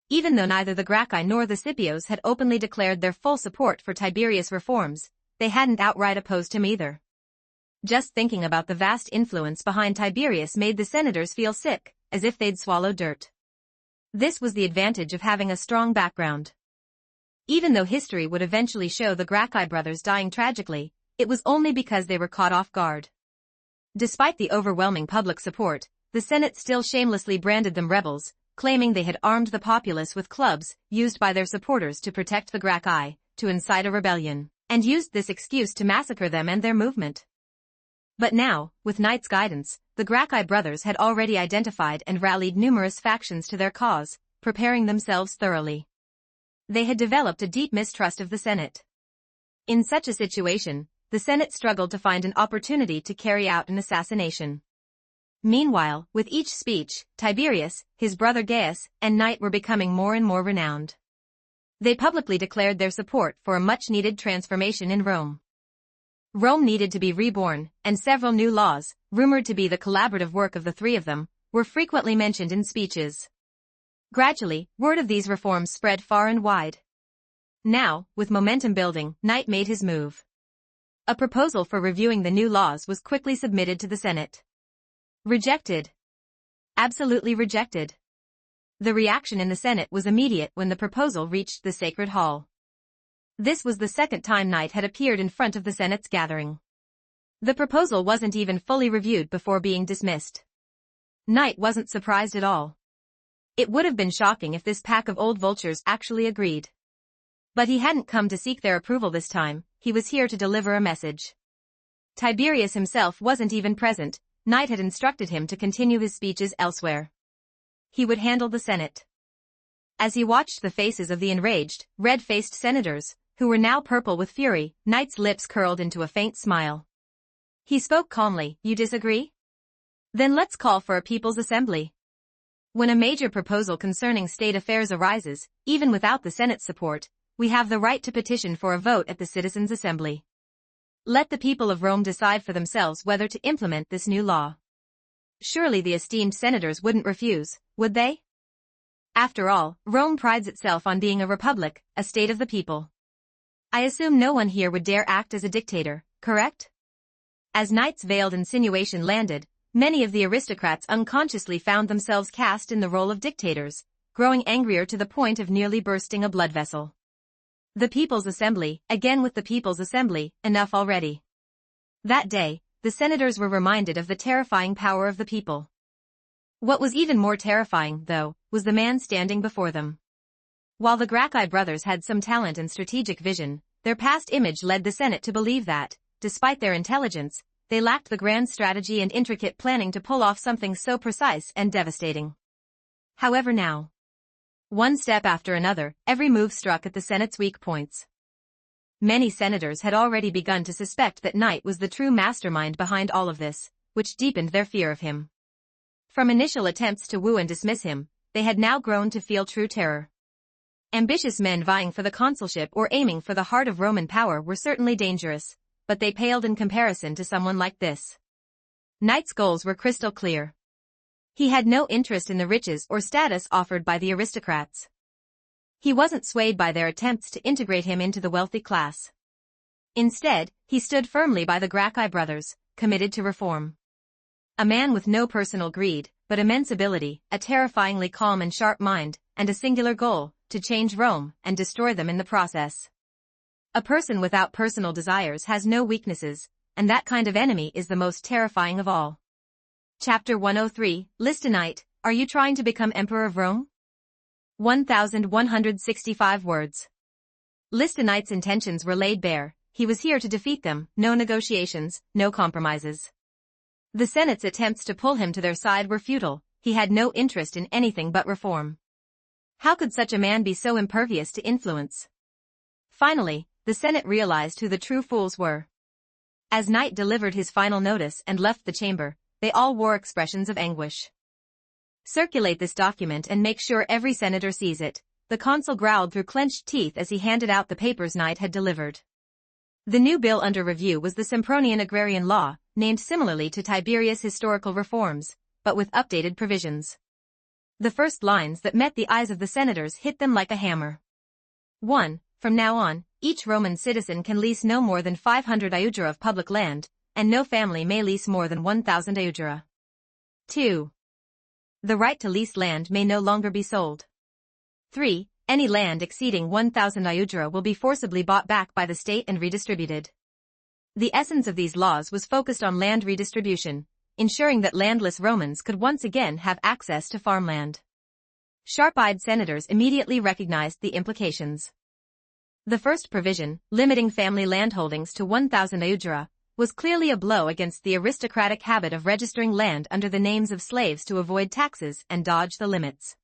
Even though neither the Gracchi nor the Scipios had openly declared their full support for Tiberius' reforms, they hadn't outright opposed him either. Just thinking about the vast influence behind Tiberius made the senators feel sick, as if they'd swallowed dirt. This was the advantage of having a strong background. Even though history would eventually show the Gracchi brothers dying tragically, it was only because they were caught off guard. Despite the overwhelming public support, the Senate still shamelessly branded them rebels, claiming they had armed the populace with clubs, used by their supporters to protect the Gracchi, to incite a rebellion, and used this excuse to massacre them and their movement. But now, with Knight's guidance, the Gracchi brothers had already identified and rallied numerous factions to their cause, preparing themselves thoroughly. They had developed a deep mistrust of the Senate. In such a situation, the Senate struggled to find an opportunity to carry out an assassination. Meanwhile, with each speech, Tiberius, his brother Gaius, and Knight were becoming more and more renowned. They publicly declared their support for a much-needed transformation in Rome. Rome needed to be reborn, and several new laws, rumored to be the collaborative work of the three of them, were frequently mentioned in speeches. Gradually, word of these reforms spread far and wide. Now, with momentum building, Knight made his move. A proposal for reviewing the new laws was quickly submitted to the Senate. Rejected. Absolutely rejected. The reaction in the Senate was immediate when the proposal reached the Sacred Hall. This was the second time Knight had appeared in front of the Senate's gathering. The proposal wasn't even fully reviewed before being dismissed. Knight wasn't surprised at all. It would have been shocking if this pack of old vultures actually agreed. But he hadn't come to seek their approval this time, he was here to deliver a message. Tiberius himself wasn't even present. Knight had instructed him to continue his speeches elsewhere. He would handle the Senate. As he watched the faces of the enraged, red-faced senators, who were now purple with fury, Knight's lips curled into a faint smile. He spoke calmly, "You disagree? Then let's call for a People's Assembly." When a major proposal concerning state affairs arises, even without the Senate's support, we have the right to petition for a vote at the Citizens' Assembly. Let the people of Rome decide for themselves whether to implement this new law. Surely the esteemed senators wouldn't refuse, would they? After all, Rome prides itself on being a republic, a state of the people. I assume no one here would dare act as a dictator, correct? As Knight's veiled insinuation landed, many of the aristocrats unconsciously found themselves cast in the role of dictators, growing angrier to the point of nearly bursting a blood vessel. The People's Assembly, again with the People's Assembly, enough already. That day, the senators were reminded of the terrifying power of the people. What was even more terrifying, though, was the man standing before them. While the Gracchi brothers had some talent and strategic vision, their past image led the Senate to believe that, despite their intelligence, they lacked the grand strategy and intricate planning to pull off something so precise and devastating. However now, one step after another, every move struck at the Senate's weak points. Many senators had already begun to suspect that Knight was the true mastermind behind all of this, which deepened their fear of him. From initial attempts to woo and dismiss him, they had now grown to feel true terror. Ambitious men vying for the consulship or aiming for the heart of Roman power were certainly dangerous, but they paled in comparison to someone like this. Knight's goals were crystal clear. He had no interest in the riches or status offered by the aristocrats. He wasn't swayed by their attempts to integrate him into the wealthy class. Instead, he stood firmly by the Gracchi brothers, committed to reform. A man with no personal greed, but immense ability, a terrifyingly calm and sharp mind, and a singular goal, to change Rome and destroy them in the process. A person without personal desires has no weaknesses, and that kind of enemy is the most terrifying of all. Chapter 103, List Knight, are you trying to become Emperor of Rome? 1,165 words. List Knight's intentions were laid bare, he was here to defeat them, no negotiations, no compromises. The Senate's attempts to pull him to their side were futile, he had no interest in anything but reform. How could such a man be so impervious to influence? Finally, the Senate realized who the true fools were. As Knight delivered his final notice and left the chamber, they all wore expressions of anguish. Circulate this document and make sure every senator sees it, the consul growled through clenched teeth as he handed out the papers Knight had delivered. The new bill under review was the Sempronian Agrarian Law, named similarly to Tiberius' historical reforms, but with updated provisions. The first lines that met the eyes of the senators hit them like a hammer. 1. From now on, each Roman citizen can lease no more than 500 iudera of public land, and no family may lease more than 1,000 iudera. 2. The right to lease land may no longer be sold. 3. Any land exceeding 1,000 iudera will be forcibly bought back by the state and redistributed. The essence of these laws was focused on land redistribution, ensuring that landless Romans could once again have access to farmland. Sharp-eyed senators immediately recognized the implications. The first provision, limiting family landholdings to 1,000 iudera, was clearly a blow against the aristocratic habit of registering land under the names of slaves to avoid taxes and dodge the limits.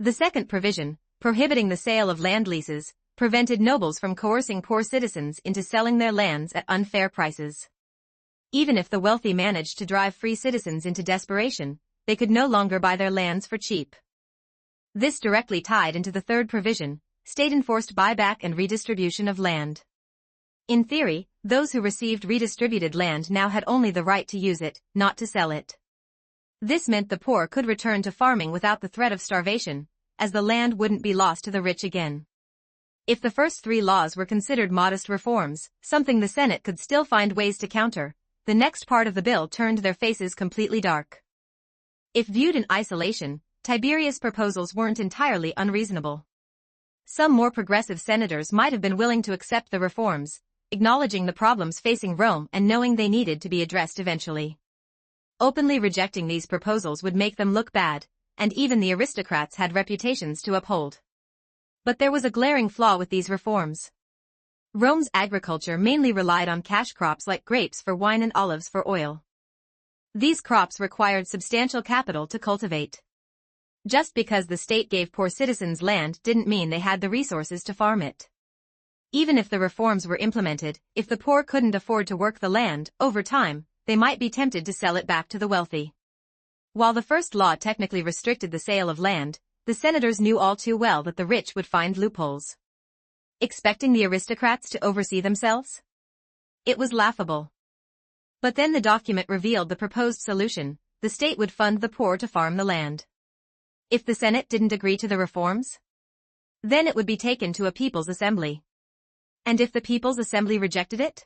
The second provision, prohibiting the sale of land leases, prevented nobles from coercing poor citizens into selling their lands at unfair prices. Even if the wealthy managed to drive free citizens into desperation, they could no longer buy their lands for cheap. This directly tied into the third provision, state-enforced buyback and redistribution of land. In theory, those who received redistributed land now had only the right to use it, not to sell it. This meant the poor could return to farming without the threat of starvation, as the land wouldn't be lost to the rich again. If the first three laws were considered modest reforms, something the Senate could still find ways to counter, the next part of the bill turned their faces completely dark. If viewed in isolation, Tiberius' proposals weren't entirely unreasonable. Some more progressive senators might have been willing to accept the reforms, acknowledging the problems facing Rome and knowing they needed to be addressed eventually. Openly rejecting these proposals would make them look bad, and even the aristocrats had reputations to uphold. But there was a glaring flaw with these reforms. Rome's agriculture mainly relied on cash crops like grapes for wine and olives for oil. These crops required substantial capital to cultivate. Just because the state gave poor citizens land didn't mean they had the resources to farm it. Even if the reforms were implemented, if the poor couldn't afford to work the land, over time, they might be tempted to sell it back to the wealthy. While the first law technically restricted the sale of land, the senators knew all too well that the rich would find loopholes. Expecting the aristocrats to oversee themselves? It was laughable. But then the document revealed the proposed solution: the state would fund the poor to farm the land. If the Senate didn't agree to the reforms, then it would be taken to a People's Assembly. And if the People's Assembly rejected it,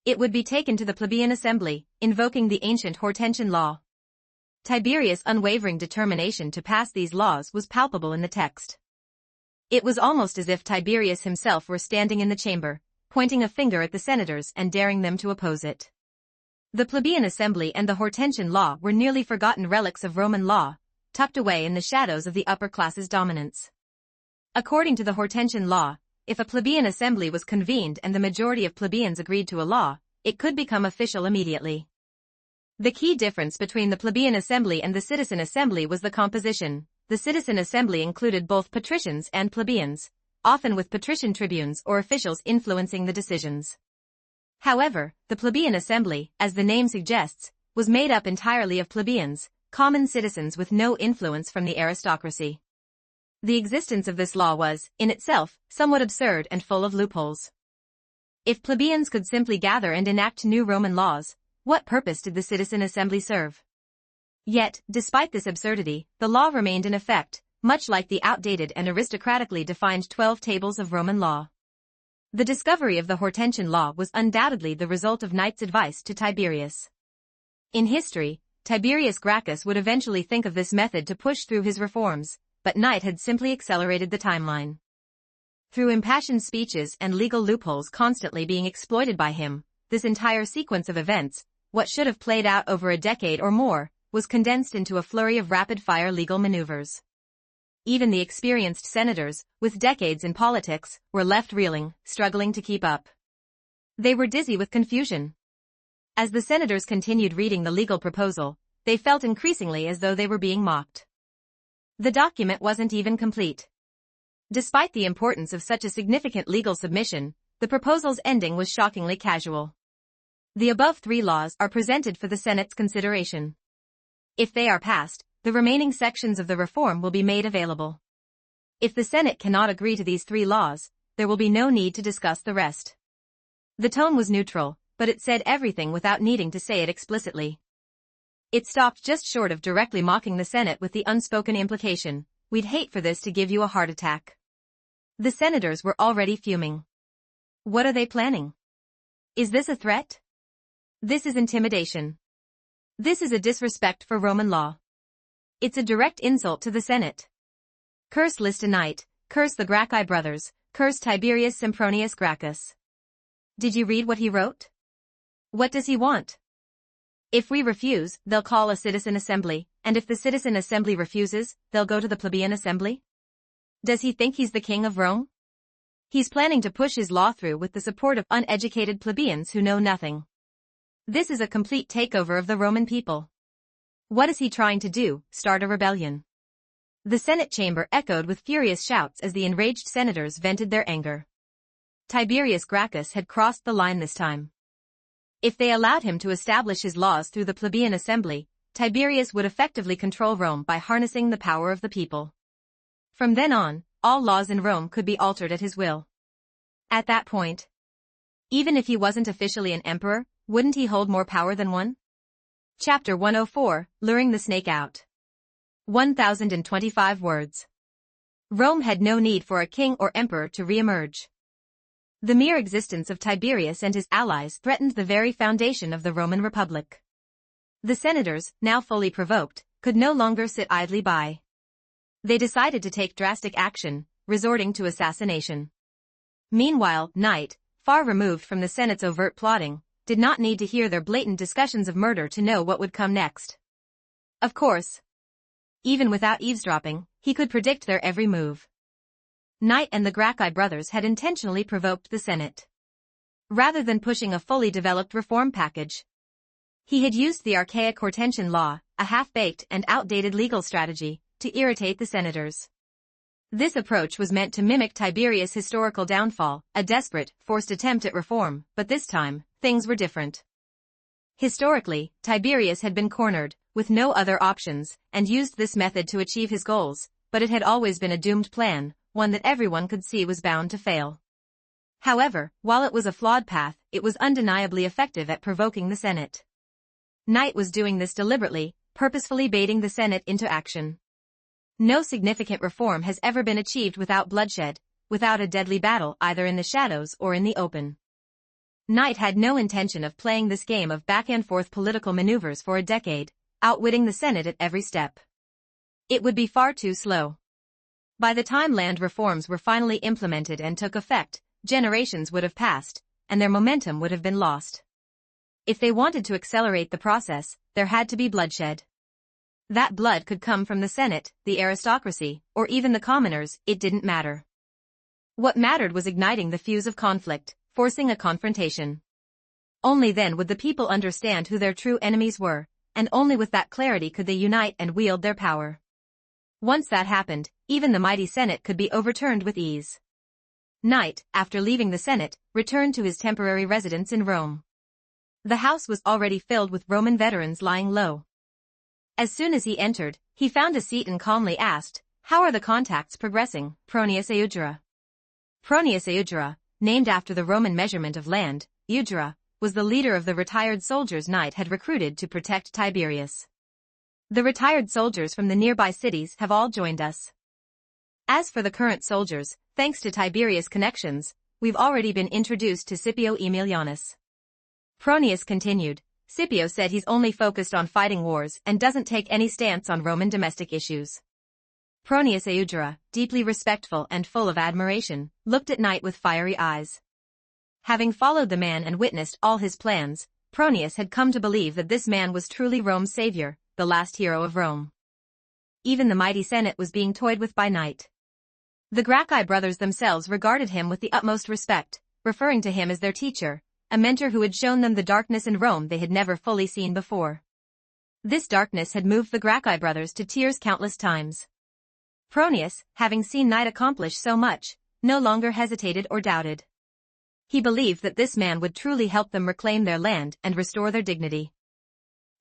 it would be taken to the Plebeian Assembly, invoking the ancient Hortensian Law. Tiberius' unwavering determination to pass these laws was palpable in the text. It was almost as if Tiberius himself were standing in the chamber, pointing a finger at the senators and daring them to oppose it. The Plebeian Assembly and the Hortensian Law were nearly forgotten relics of Roman law, tucked away in the shadows of the upper class's dominance. According to the Hortensian Law, if a plebeian assembly was convened and the majority of plebeians agreed to a law, it could become official immediately. The key difference between the plebeian assembly and the citizen assembly was the composition. The citizen assembly included both patricians and plebeians, often with patrician tribunes or officials influencing the decisions. However, the plebeian assembly, as the name suggests, was made up entirely of plebeians, common citizens with no influence from the aristocracy. The existence of this law was, in itself, somewhat absurd and full of loopholes. If plebeians could simply gather and enact new Roman laws, what purpose did the citizen assembly serve? Yet, despite this absurdity, the law remained in effect, much like the outdated and aristocratically defined 12 tables of Roman law. The discovery of the Hortensian Law was undoubtedly the result of Knight's advice to Tiberius. In history, Tiberius Gracchus would eventually think of this method to push through his reforms, but Knight had simply accelerated the timeline. Through impassioned speeches and legal loopholes constantly being exploited by him, this entire sequence of events, what should have played out over a decade or more, was condensed into a flurry of rapid-fire legal maneuvers. Even the experienced senators, with decades in politics, were left reeling, struggling to keep up. They were dizzy with confusion. As the senators continued reading the legal proposal, they felt increasingly as though they were being mocked. The document wasn't even complete. Despite the importance of such a significant legal submission, the proposal's ending was shockingly casual. The above 3 laws are presented for the Senate's consideration. If they are passed, the remaining sections of the reform will be made available. If the Senate cannot agree to these 3 laws, there will be no need to discuss the rest. The tone was neutral, but it said everything without needing to say it explicitly. It stopped just short of directly mocking the Senate with the unspoken implication, "We'd hate for this to give you a heart attack." The senators were already fuming. What are they planning? Is this a threat? This is intimidation. This is a disrespect for Roman law. It's a direct insult to the Senate. Curse Lista Knight, curse the Gracchi brothers, curse Tiberius Sempronius Gracchus. Did you read what he wrote? What does he want? If we refuse, they'll call a citizen assembly, and if the citizen assembly refuses, they'll go to the plebeian assembly? Does he think he's the king of Rome? He's planning to push his law through with the support of uneducated plebeians who know nothing. This is a complete takeover of the Roman people. What is he trying to do, start a rebellion? The Senate chamber echoed with furious shouts as the enraged senators vented their anger. Tiberius Gracchus had crossed the line this time. If they allowed him to establish his laws through the plebeian assembly, Tiberius would effectively control Rome by harnessing the power of the people. From then on, all laws in Rome could be altered at his will. At that point, even if he wasn't officially an emperor, wouldn't he hold more power than one? Chapter 104, Luring the Snake Out. 1025 words. Rome had no need for a king or emperor to re-emerge. The mere existence of Tiberius and his allies threatened the very foundation of the Roman Republic. The senators, now fully provoked, could no longer sit idly by. They decided to take drastic action, resorting to assassination. Meanwhile, Knight, far removed from the Senate's overt plotting, did not need to hear their blatant discussions of murder to know what would come next. Of course, even without eavesdropping, he could predict their every move. Knight and the Gracchi brothers had intentionally provoked the Senate. Rather than pushing a fully developed reform package, he had used the archaic Hortensian Law, a half-baked and outdated legal strategy, to irritate the senators. This approach was meant to mimic Tiberius' historical downfall, a desperate, forced attempt at reform, but this time, things were different. Historically, Tiberius had been cornered, with no other options, and used this method to achieve his goals, but it had always been a doomed plan, one that everyone could see was bound to fail. However, while it was a flawed path, it was undeniably effective at provoking the Senate. Knight was doing this deliberately, purposefully baiting the Senate into action. No significant reform has ever been achieved without bloodshed, without a deadly battle either in the shadows or in the open. Knight had no intention of playing this game of back-and-forth political maneuvers for a decade, outwitting the Senate at every step. It would be far too slow. By the time land reforms were finally implemented and took effect, generations would have passed, and their momentum would have been lost. If they wanted to accelerate the process, there had to be bloodshed. That blood could come from the Senate, the aristocracy, or even the commoners, it didn't matter. What mattered was igniting the fuse of conflict, forcing a confrontation. Only then would the people understand who their true enemies were, and only with that clarity could they unite and wield their power. Once that happened, even the mighty Senate could be overturned with ease. Knight, after leaving the Senate, returned to his temporary residence in Rome. The house was already filled with Roman veterans lying low. As soon as he entered, he found a seat and calmly asked, "How are the contacts progressing, Proenius Eugera?" Proenius Eugera, named after the Roman measurement of land, Eugera, was the leader of the retired soldiers Knight had recruited to protect Tiberius. The retired soldiers from the nearby cities have all joined us. As for the current soldiers, thanks to Tiberius' connections, we've already been introduced to Scipio Aemilianus. Proenius continued, "Scipio said he's only focused on fighting wars and doesn't take any stance on Roman domestic issues." Proenius Eugera, deeply respectful and full of admiration, looked at Knight with fiery eyes. Having followed the man and witnessed all his plans, Proenius had come to believe that this man was truly Rome's savior, the last hero of Rome. Even the mighty Senate was being toyed with by Knight. The Gracchi brothers themselves regarded him with the utmost respect, referring to him as their teacher, a mentor who had shown them the darkness in Rome they had never fully seen before. This darkness had moved the Gracchi brothers to tears countless times. Proenius, having seen Knight accomplish so much, no longer hesitated or doubted. He believed that this man would truly help them reclaim their land and restore their dignity.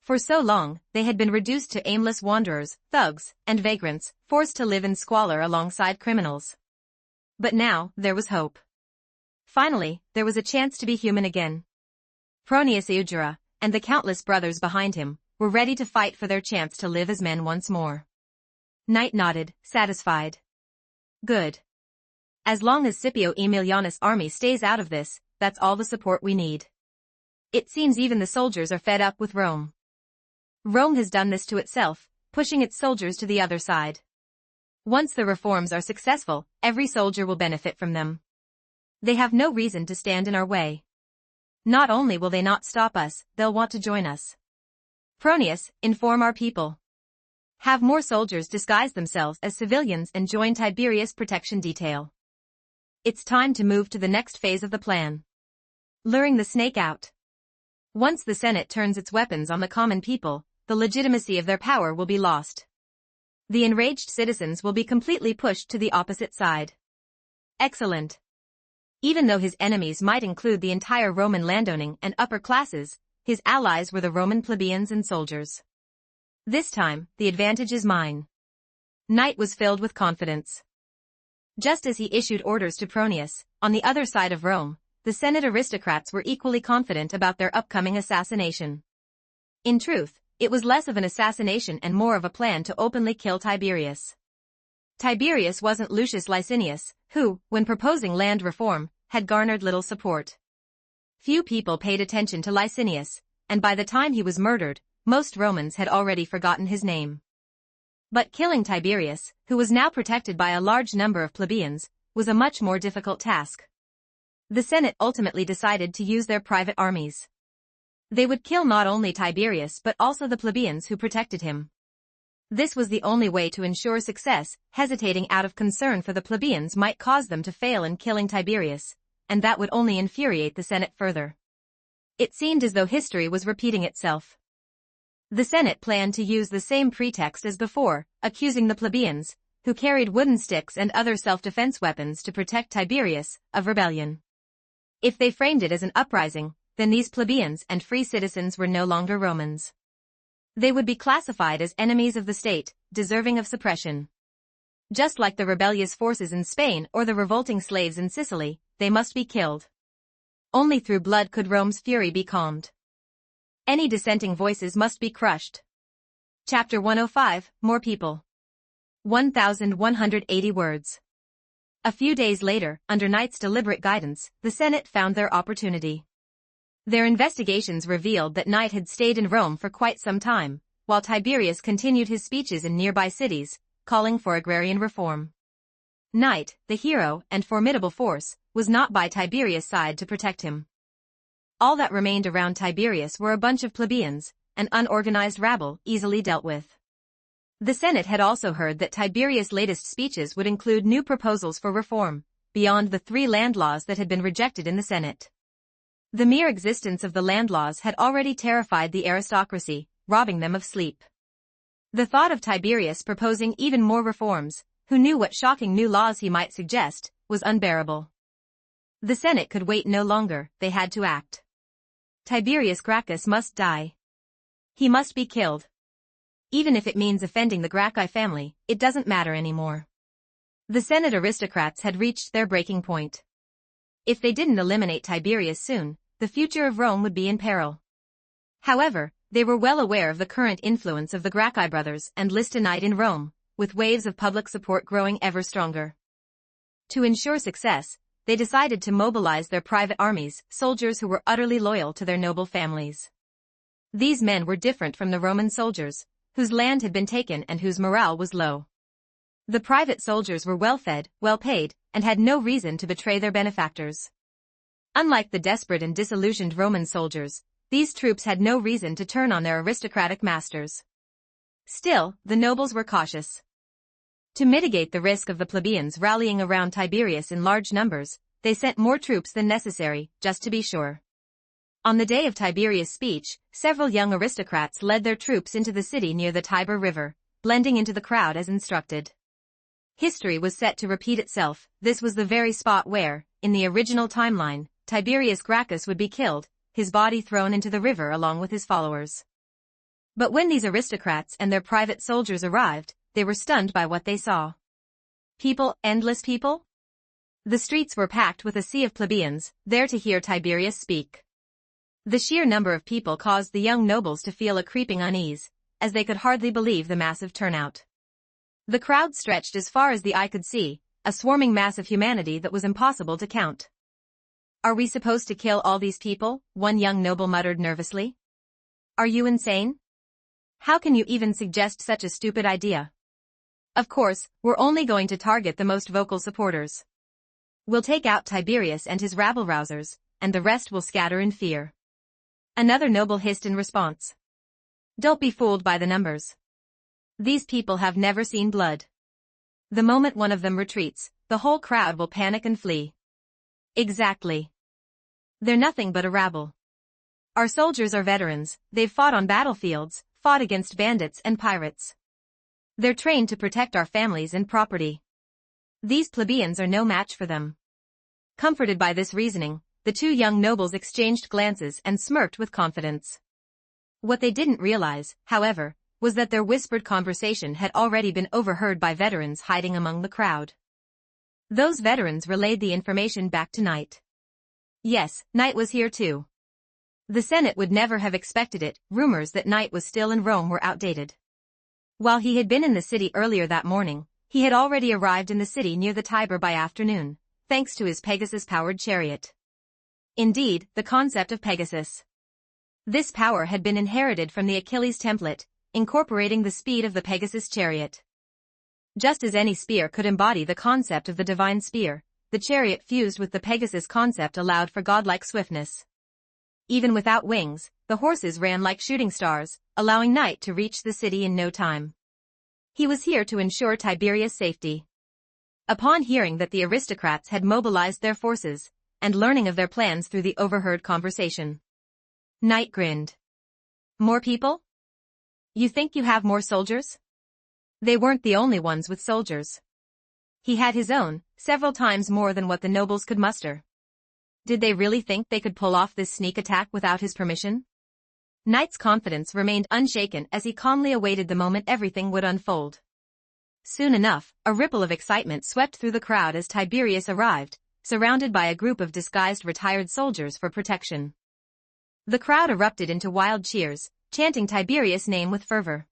For so long, they had been reduced to aimless wanderers, thugs, and vagrants, forced to live in squalor alongside criminals. But now, there was hope. Finally, there was a chance to be human again. Proenius Eugera, and the countless brothers behind him, were ready to fight for their chance to live as men once more. Knight nodded, satisfied. Good. As long as Scipio Aemilianus' army stays out of this, that's all the support we need. It seems even the soldiers are fed up with Rome. Rome has done this to itself, pushing its soldiers to the other side. Once the reforms are successful, every soldier will benefit from them. They have no reason to stand in our way. Not only will they not stop us, they'll want to join us. Proenius, inform our people. Have more soldiers disguise themselves as civilians and join Tiberius' protection detail. It's time to move to the next phase of the plan. Luring the snake out. Once the Senate turns its weapons on the common people, the legitimacy of their power will be lost. The enraged citizens will be completely pushed to the opposite side. Excellent. Even though his enemies might include the entire Roman landowning and upper classes, his allies were the Roman plebeians and soldiers. This time, the advantage is mine. Knight was filled with confidence. Just as he issued orders to Proenius, on the other side of Rome, the Senate aristocrats were equally confident about their upcoming assassination. In truth, it was less of an assassination and more of a plan to openly kill Tiberius. Tiberius wasn't Lucius Licinius, who, when proposing land reform, had garnered little support. Few people paid attention to Licinius, and by the time he was murdered, most Romans had already forgotten his name. But killing Tiberius, who was now protected by a large number of plebeians, was a much more difficult task. The Senate ultimately decided to use their private armies. They would kill not only Tiberius but also the plebeians who protected him. This was the only way to ensure success. Hesitating out of concern for the plebeians might cause them to fail in killing Tiberius, and that would only infuriate the Senate further. It seemed as though history was repeating itself. The Senate planned to use the same pretext as before, accusing the plebeians, who carried wooden sticks and other self-defense weapons to protect Tiberius, of rebellion. If they framed it as an uprising, then these plebeians and free citizens were no longer Romans. They would be classified as enemies of the state, deserving of suppression. Just like the rebellious forces in Spain or the revolting slaves in Sicily, they must be killed. Only through blood could Rome's fury be calmed. Any dissenting voices must be crushed. Chapter 105, More People. 1,180 words. A few days later, under Knight's deliberate guidance, the Senate found their opportunity. Their investigations revealed that Knight had stayed in Rome for quite some time, while Tiberius continued his speeches in nearby cities, calling for agrarian reform. Knight, the hero and formidable force, was not by Tiberius' side to protect him. All that remained around Tiberius were a bunch of plebeians, an unorganized rabble easily dealt with. The Senate had also heard that Tiberius' latest speeches would include new proposals for reform, beyond the 3 land laws that had been rejected in the Senate. The mere existence of the land laws had already terrified the aristocracy, robbing them of sleep. The thought of Tiberius proposing even more reforms, who knew what shocking new laws he might suggest, was unbearable. The Senate could wait no longer, they had to act. Tiberius Gracchus must die. He must be killed. Even if it means offending the Gracchi family, it doesn't matter anymore. The Senate aristocrats had reached their breaking point. If they didn't eliminate Tiberius soon, the future of Rome would be in peril. However, they were well aware of the current influence of the Gracchi brothers and listed Knight in Rome, with waves of public support growing ever stronger. To ensure success, they decided to mobilize their private armies, soldiers who were utterly loyal to their noble families. These men were different from the Roman soldiers, whose land had been taken and whose morale was low. The private soldiers were well-fed, well-paid, and had no reason to betray their benefactors. Unlike the desperate and disillusioned Roman soldiers, these troops had no reason to turn on their aristocratic masters. Still, the nobles were cautious. To mitigate the risk of the plebeians rallying around Tiberius in large numbers, they sent more troops than necessary, just to be sure. On the day of Tiberius' speech, several young aristocrats led their troops into the city near the Tiber River, blending into the crowd as instructed. History was set to repeat itself. This was the very spot where, in the original timeline, Tiberius Gracchus would be killed, his body thrown into the river along with his followers. But when these aristocrats and their private soldiers arrived, they were stunned by what they saw. People, endless people? The streets were packed with a sea of plebeians, there to hear Tiberius speak. The sheer number of people caused the young nobles to feel a creeping unease, as they could hardly believe the massive turnout. The crowd stretched as far as the eye could see, a swarming mass of humanity that was impossible to count. "Are we supposed to kill all these people?" one young noble muttered nervously. "Are you insane? How can you even suggest such a stupid idea? Of course, we're only going to target the most vocal supporters. We'll take out Tiberius and his rabble-rousers, and the rest will scatter in fear." Another noble hissed in response. "Don't be fooled by the numbers. These people have never seen blood. The moment one of them retreats, the whole crowd will panic and flee." "Exactly. They're nothing but a rabble. Our soldiers are veterans, they've fought on battlefields, fought against bandits and pirates. They're trained to protect our families and property. These plebeians are no match for them." Comforted by this reasoning, the 2 young nobles exchanged glances and smirked with confidence. What they didn't realize, however, was that their whispered conversation had already been overheard by veterans hiding among the crowd. Those veterans relayed the information back to Knight. Yes, Knight was here too. The Senate would never have expected it. Rumors that Knight was still in Rome were outdated. While he had been in the city earlier that morning, he had already arrived in the city near the Tiber by afternoon, thanks to his Pegasus-powered chariot. Indeed, the concept of Pegasus. This power had been inherited from the Achilles template, incorporating the speed of the Pegasus chariot. Just as any spear could embody the concept of the divine spear, the chariot fused with the Pegasus concept allowed for godlike swiftness. Even without wings, the horses ran like shooting stars, allowing Knight to reach the city in no time. He was here to ensure Tiberius' safety. Upon hearing that the aristocrats had mobilized their forces, and learning of their plans through the overheard conversation, Knight grinned. "More people? You think you have more soldiers?" They weren't the only ones with soldiers. He had his own, several times more than what the nobles could muster. Did they really think they could pull off this sneak attack without his permission? Knight's confidence remained unshaken as he calmly awaited the moment everything would unfold. Soon enough, a ripple of excitement swept through the crowd as Tiberius arrived, surrounded by a group of disguised retired soldiers for protection. The crowd erupted into wild cheers, chanting Tiberius' name with fervor.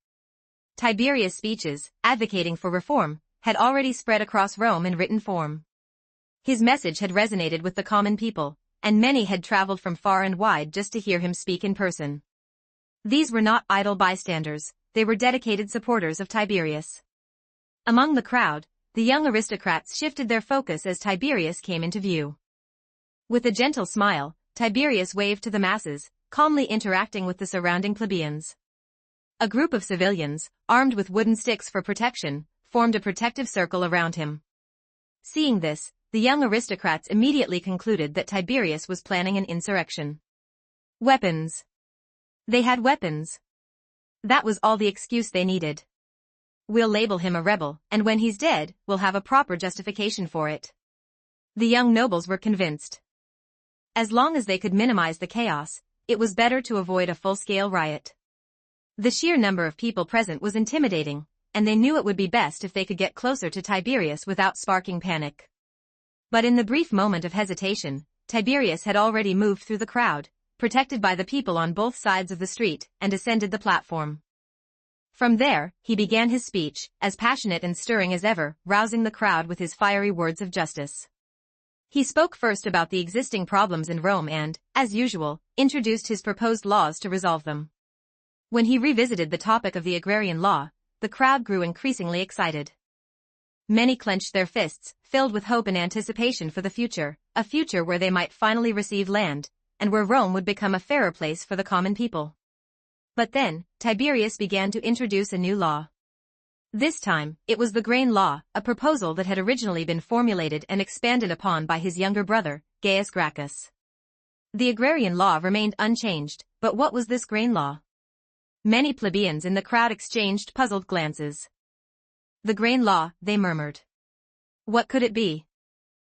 Tiberius' speeches, advocating for reform, had already spread across Rome in written form. His message had resonated with the common people, and many had traveled from far and wide just to hear him speak in person. These were not idle bystanders, they were dedicated supporters of Tiberius. Among the crowd, the young aristocrats shifted their focus as Tiberius came into view. With a gentle smile, Tiberius waved to the masses, calmly interacting with the surrounding plebeians. A group of civilians, armed with wooden sticks for protection, formed a protective circle around him. Seeing this, the young aristocrats immediately concluded that Tiberius was planning an insurrection. Weapons. They had weapons. That was all the excuse they needed. We'll label him a rebel, and when he's dead, we'll have a proper justification for it. The young nobles were convinced. As long as they could minimize the chaos, it was better to avoid a full-scale riot. The sheer number of people present was intimidating, and they knew it would be best if they could get closer to Tiberius without sparking panic. But in the brief moment of hesitation, Tiberius had already moved through the crowd, protected by the people on both sides of the street, and ascended the platform. From there, he began his speech, as passionate and stirring as ever, rousing the crowd with his fiery words of justice. He spoke first about the existing problems in Rome and, as usual, introduced his proposed laws to resolve them. When he revisited the topic of the agrarian law, the crowd grew increasingly excited. Many clenched their fists, filled with hope and anticipation for the future, a future where they might finally receive land, and where Rome would become a fairer place for the common people. But then, Tiberius began to introduce a new law. This time, it was the grain law, a proposal that had originally been formulated and expanded upon by his younger brother, Gaius Gracchus. The agrarian law remained unchanged, but what was this grain law? Many plebeians in the crowd exchanged puzzled glances. The grain law, they murmured. What could it be?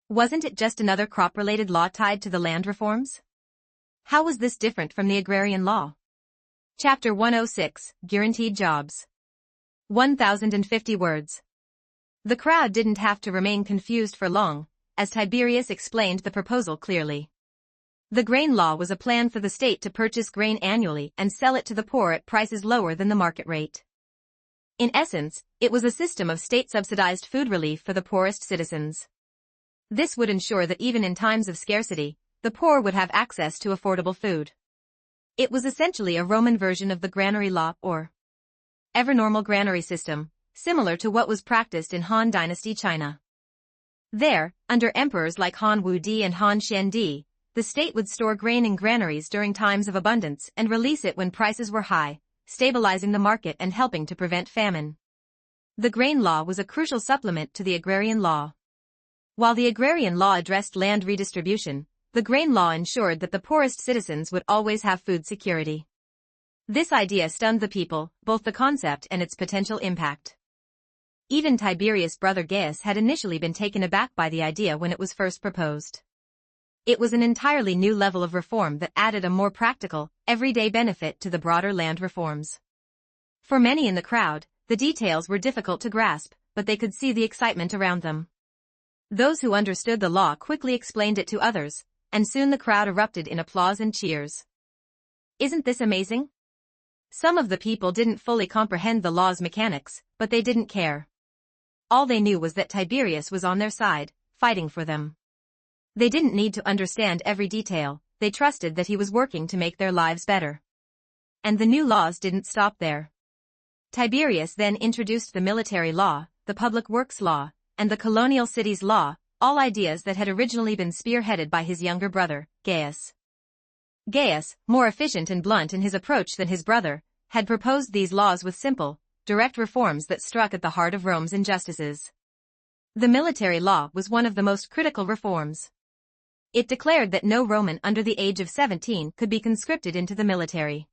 Wasn't it just another crop-related law tied to the land reforms? How was this different from the agrarian law? Chapter 106, Guaranteed Jobs. 1,050 words. The crowd didn't have to remain confused for long, as Tiberius explained the proposal clearly. The grain law was a plan for the state to purchase grain annually and sell it to the poor at prices lower than the market rate. In essence, it was a system of state-subsidized food relief for the poorest citizens. This would ensure that even in times of scarcity, the poor would have access to affordable food. It was essentially a Roman version of the granary law, or ever-normal granary system, similar to what was practiced in Han Dynasty China. There, under emperors like Han Wudi and Han Xiandi, the state would store grain in granaries during times of abundance and release it when prices were high, stabilizing the market and helping to prevent famine. The grain law was a crucial supplement to the agrarian law. While the agrarian law addressed land redistribution, the grain law ensured that the poorest citizens would always have food security. This idea stunned the people, both the concept and its potential impact. Even Tiberius' brother Gaius had initially been taken aback by the idea when it was first proposed. It was an entirely new level of reform that added a more practical, everyday benefit to the broader land reforms. For many in the crowd, the details were difficult to grasp, but they could see the excitement around them. Those who understood the law quickly explained it to others, and soon the crowd erupted in applause and cheers. Isn't this amazing? Some of the people didn't fully comprehend the law's mechanics, but they didn't care. All they knew was that Tiberius was on their side, fighting for them. They didn't need to understand every detail, they trusted that he was working to make their lives better. And the new laws didn't stop there. Tiberius then introduced the military law, the public works law, and the colonial cities law, all ideas that had originally been spearheaded by his younger brother, Gaius. Gaius, more efficient and blunt in his approach than his brother, had proposed these laws with simple, direct reforms that struck at the heart of Rome's injustices. The military law was one of the most critical reforms. It declared that no Roman under the age of 17 could be conscripted into the military.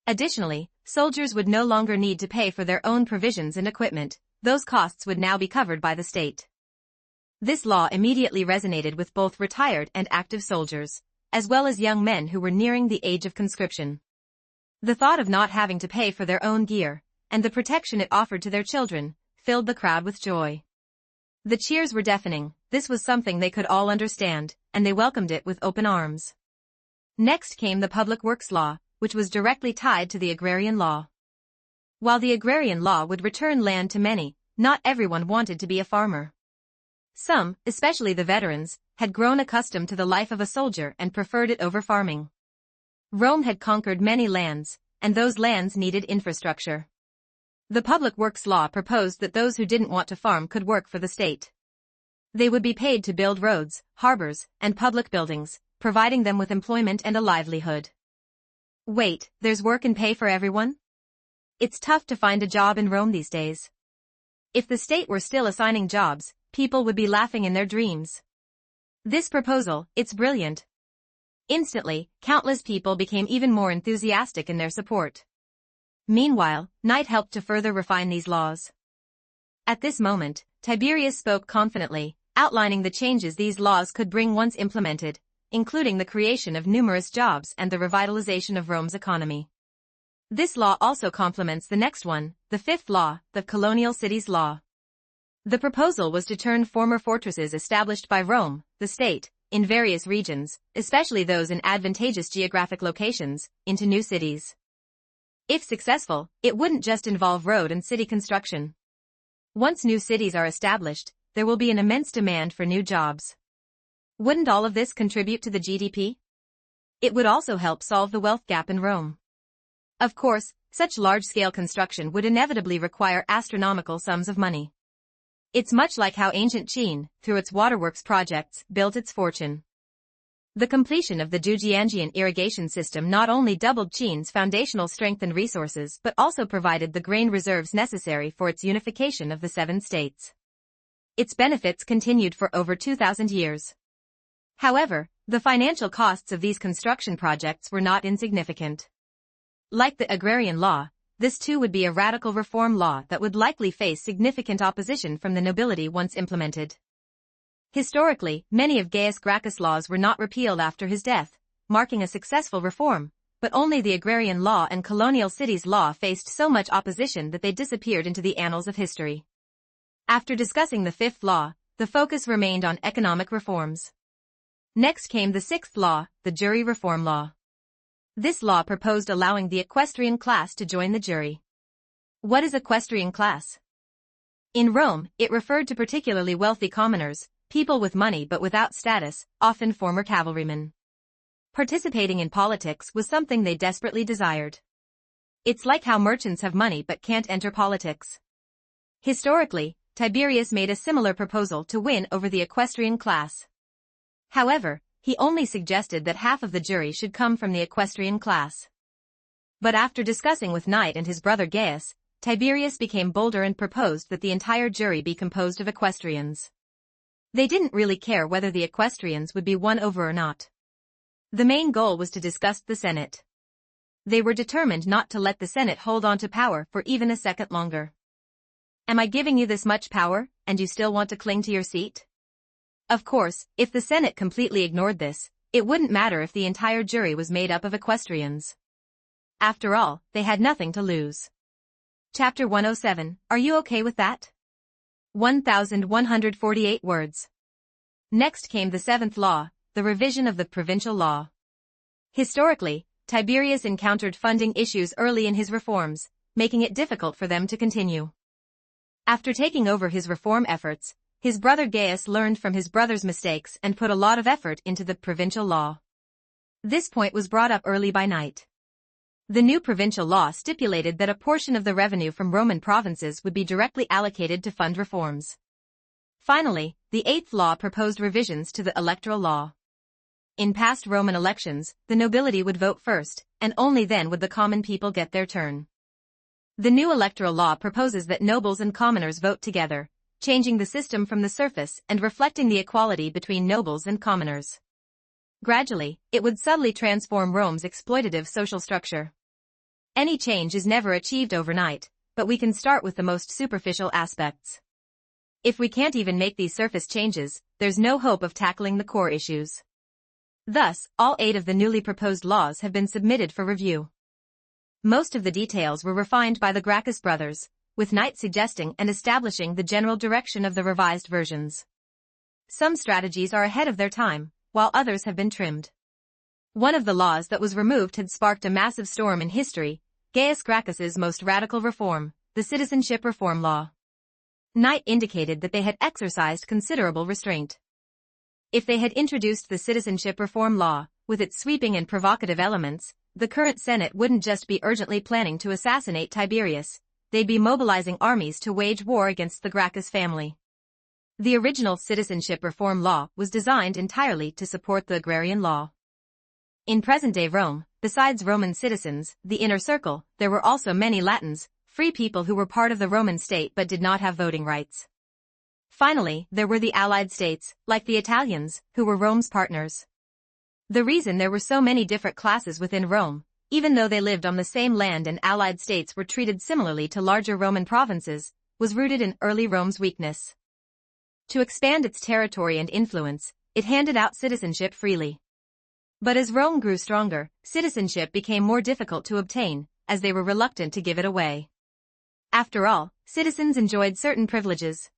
Additionally, soldiers would no longer need to pay for their own provisions and equipment, those costs would now be covered by the state. This law immediately resonated with both retired and active soldiers, as well as young men who were nearing the age of conscription. The thought of not having to pay for their own gear, and the protection it offered to their children, filled the crowd with joy. The cheers were deafening, this was something they could all understand, and they welcomed it with open arms. Next came the public works law, which was directly tied to the agrarian law. While the agrarian law would return land to many, not everyone wanted to be a farmer. Some, especially the veterans, had grown accustomed to the life of a soldier and preferred it over farming. Rome had conquered many lands, and those lands needed infrastructure. The Public Works Law proposed that those who didn't want to farm could work for the state. They would be paid to build roads, harbors, and public buildings, providing them with employment and a livelihood. Wait, there's work and pay for everyone? It's tough to find a job in Rome these days. If the state were still assigning jobs, people would be laughing in their dreams. This proposal, it's brilliant. Instantly, countless people became even more enthusiastic in their support. Meanwhile, Knight helped to further refine these laws. At this moment, Tiberius spoke confidently, outlining the changes these laws could bring once implemented, including the creation of numerous jobs and the revitalization of Rome's economy. This law also complements the next one, the fifth law, the Colonial Cities Law. The proposal was to turn former fortresses established by Rome, the state, in various regions, especially those in advantageous geographic locations, into new cities. If successful, it wouldn't just involve road and city construction. Once new cities are established, there will be an immense demand for new jobs. Wouldn't all of this contribute to the GDP? It would also help solve the wealth gap in Rome. Of course, such large-scale construction would inevitably require astronomical sums of money. It's much like how ancient Chine, through its waterworks projects, built its fortune. The completion of the Dujianjian irrigation system not only doubled Chine's foundational strength and resources but also provided the grain reserves necessary for its unification of the 7 states. Its benefits continued for over 2,000 years. However, the financial costs of these construction projects were not insignificant. Like the agrarian law, this too would be a radical reform law that would likely face significant opposition from the nobility once implemented. Historically, many of Gaius Gracchus' laws were not repealed after his death, marking a successful reform, but only the agrarian law and colonial cities law faced so much opposition that they disappeared into the annals of history. After discussing the fifth law, the focus remained on economic reforms. Next came the sixth law, the jury reform law. This law proposed allowing the equestrian class to join the jury. What is equestrian class? In Rome, it referred to particularly wealthy commoners, people with money but without status, often former cavalrymen. Participating in politics was something they desperately desired. It's like how merchants have money but can't enter politics. Historically, Tiberius made a similar proposal to win over the equestrian class. However, he only suggested that half of the jury should come from the equestrian class. But after discussing with Knight and his brother Gaius, Tiberius became bolder and proposed that the entire jury be composed of equestrians. They didn't really care whether the equestrians would be won over or not. The main goal was to disgust the Senate. They were determined not to let the Senate hold on to power for even a second longer. Am I giving you this much power, and you still want to cling to your seat? Of course, if the Senate completely ignored this, it wouldn't matter if the entire jury was made up of equestrians. After all, they had nothing to lose. Chapter 107, are you okay with that? 1,148 words. Next came the seventh law, the revision of the provincial law. Historically, Tiberius encountered funding issues early in his reforms, making it difficult for them to continue. After taking over his reform efforts, his brother Gaius learned from his brother's mistakes and put a lot of effort into the provincial law. This point was brought up early by Knight. The new provincial law stipulated that a portion of the revenue from Roman provinces would be directly allocated to fund reforms. Finally, the eighth law proposed revisions to the electoral law. In past Roman elections, the nobility would vote first, and only then would the common people get their turn. The new electoral law proposes that nobles and commoners vote together, changing the system from the surface and reflecting the equality between nobles and commoners. Gradually, it would subtly transform Rome's exploitative social structure. Any change is never achieved overnight, but we can start with the most superficial aspects. If we can't even make these surface changes, there's no hope of tackling the core issues. Thus, all 8 of the newly proposed laws have been submitted for review. Most of the details were refined by the Gracchus brothers, with Knight suggesting and establishing the general direction of the revised versions. Some strategies are ahead of their time, while others have been trimmed. One of the laws that was removed had sparked a massive storm in history, Gaius Gracchus's most radical reform, the Citizenship Reform Law. Knight indicated that they had exercised considerable restraint. If they had introduced the Citizenship Reform Law, with its sweeping and provocative elements, the current Senate wouldn't just be urgently planning to assassinate Tiberius, they'd be mobilizing armies to wage war against the Gracchus family. The original Citizenship Reform Law was designed entirely to support the agrarian law. In present-day Rome, besides Roman citizens, the inner circle, there were also many Latins, free people who were part of the Roman state but did not have voting rights. Finally, there were the allied states, like the Italians, who were Rome's partners. The reason there were so many different classes within Rome, even though they lived on the same land and allied states were treated similarly to larger Roman provinces, was rooted in early Rome's weakness. To expand its territory and influence, it handed out citizenship freely. But as Rome grew stronger, citizenship became more difficult to obtain, as they were reluctant to give it away. After all, citizens enjoyed certain privileges.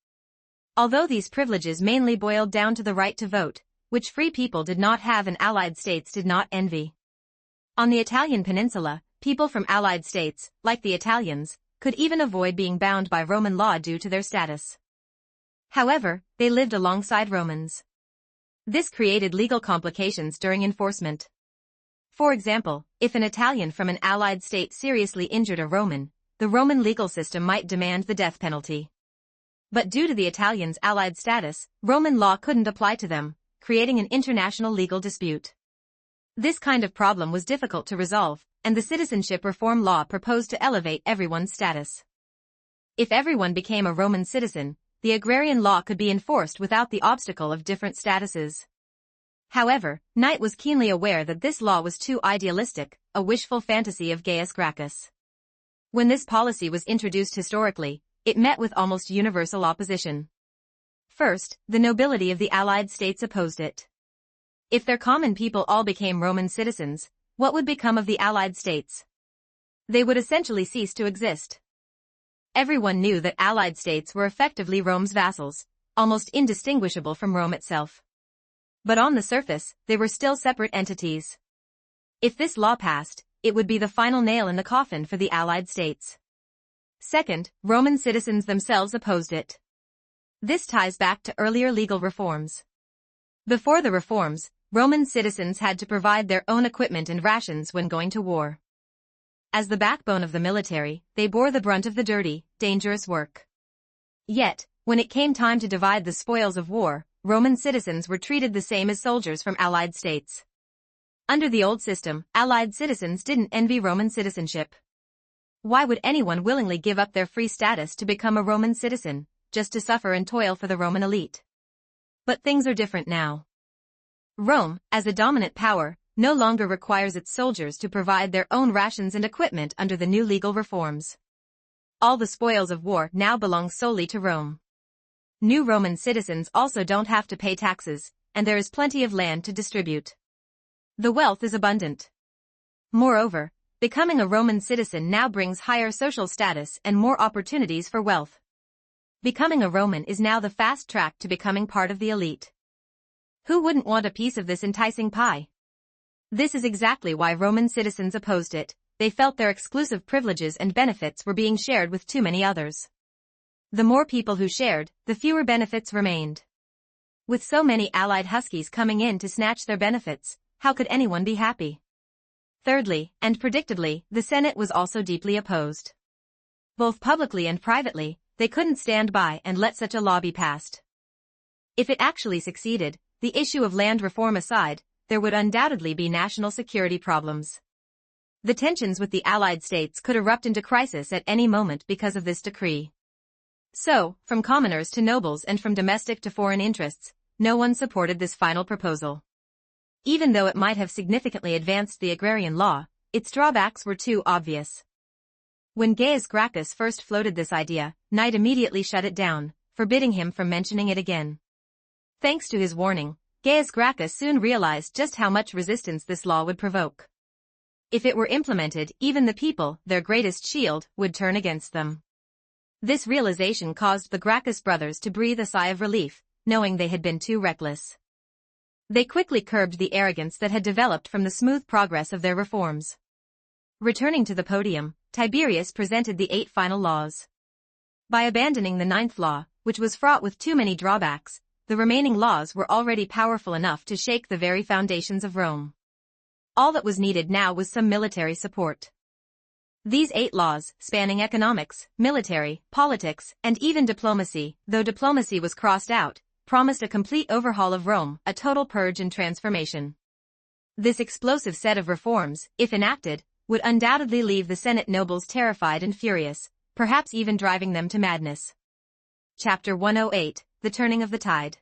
Although these privileges mainly boiled down to the right to vote, which free people did not have and allied states did not envy. On the Italian peninsula, people from allied states, like the Italians, could even avoid being bound by Roman law due to their status. However, they lived alongside Romans. This created legal complications during enforcement. For example, if an Italian from an allied state seriously injured a Roman, the Roman legal system might demand the death penalty. But due to the Italians' allied status, Roman law couldn't apply to them, creating an international legal dispute. This kind of problem was difficult to resolve, and the Citizenship Reform Law proposed to elevate everyone's status. If everyone became a Roman citizen, the agrarian law could be enforced without the obstacle of different statuses. However, Knight was keenly aware that this law was too idealistic, a wishful fantasy of Gaius Gracchus. When this policy was introduced historically, it met with almost universal opposition. First, the nobility of the allied states opposed it. If their common people all became Roman citizens, what would become of the allied states? They would essentially cease to exist. Everyone knew that allied states were effectively Rome's vassals, almost indistinguishable from Rome itself. But on the surface, they were still separate entities. If this law passed, it would be the final nail in the coffin for the allied states. Second, Roman citizens themselves opposed it. This ties back to earlier legal reforms. Before the reforms, Roman citizens had to provide their own equipment and rations when going to war. As the backbone of the military, they bore the brunt of the dirty, dangerous work. Yet, when it came time to divide the spoils of war, Roman citizens were treated the same as soldiers from allied states. Under the old system, allied citizens didn't envy Roman citizenship. Why would anyone willingly give up their free status to become a Roman citizen, just to suffer and toil for the Roman elite? But things are different now. Rome, as a dominant power, no longer requires its soldiers to provide their own rations and equipment under the new legal reforms. All the spoils of war now belong solely to Rome. New Roman citizens also don't have to pay taxes, and there is plenty of land to distribute. The wealth is abundant. Moreover, becoming a Roman citizen now brings higher social status and more opportunities for wealth. Becoming a Roman is now the fast track to becoming part of the elite. Who wouldn't want a piece of this enticing pie? This is exactly why Roman citizens opposed it. They felt their exclusive privileges and benefits were being shared with too many others. The more people who shared, the fewer benefits remained. With so many allied huskies coming in to snatch their benefits, how could anyone be happy? Thirdly, and predictably, the Senate was also deeply opposed. Both publicly and privately, they couldn't stand by and let such a law be passed. If it actually succeeded, the issue of land reform aside, there would undoubtedly be national security problems. The tensions with the allied states could erupt into crisis at any moment because of this decree. So, from commoners to nobles and from domestic to foreign interests, no one supported this final proposal. Even though it might have significantly advanced the agrarian law, its drawbacks were too obvious. When Gaius Gracchus first floated this idea, Knight immediately shut it down, forbidding him from mentioning it again. Thanks to his warning, Gaius Gracchus soon realized just how much resistance this law would provoke. If it were implemented, even the people, their greatest shield, would turn against them. This realization caused the Gracchus brothers to breathe a sigh of relief, knowing they had been too reckless. They quickly curbed the arrogance that had developed from the smooth progress of their reforms. Returning to the podium, Tiberius presented the 8 final laws. By abandoning the 9th law, which was fraught with too many drawbacks, the remaining laws were already powerful enough to shake the very foundations of Rome. All that was needed now was some military support. These 8 laws, spanning economics, military, politics, and even diplomacy, though diplomacy was crossed out, promised a complete overhaul of Rome, a total purge and transformation. This explosive set of reforms, if enacted, would undoubtedly leave the Senate nobles terrified and furious, perhaps even driving them to madness. Chapter 108, The Turning of the Tide.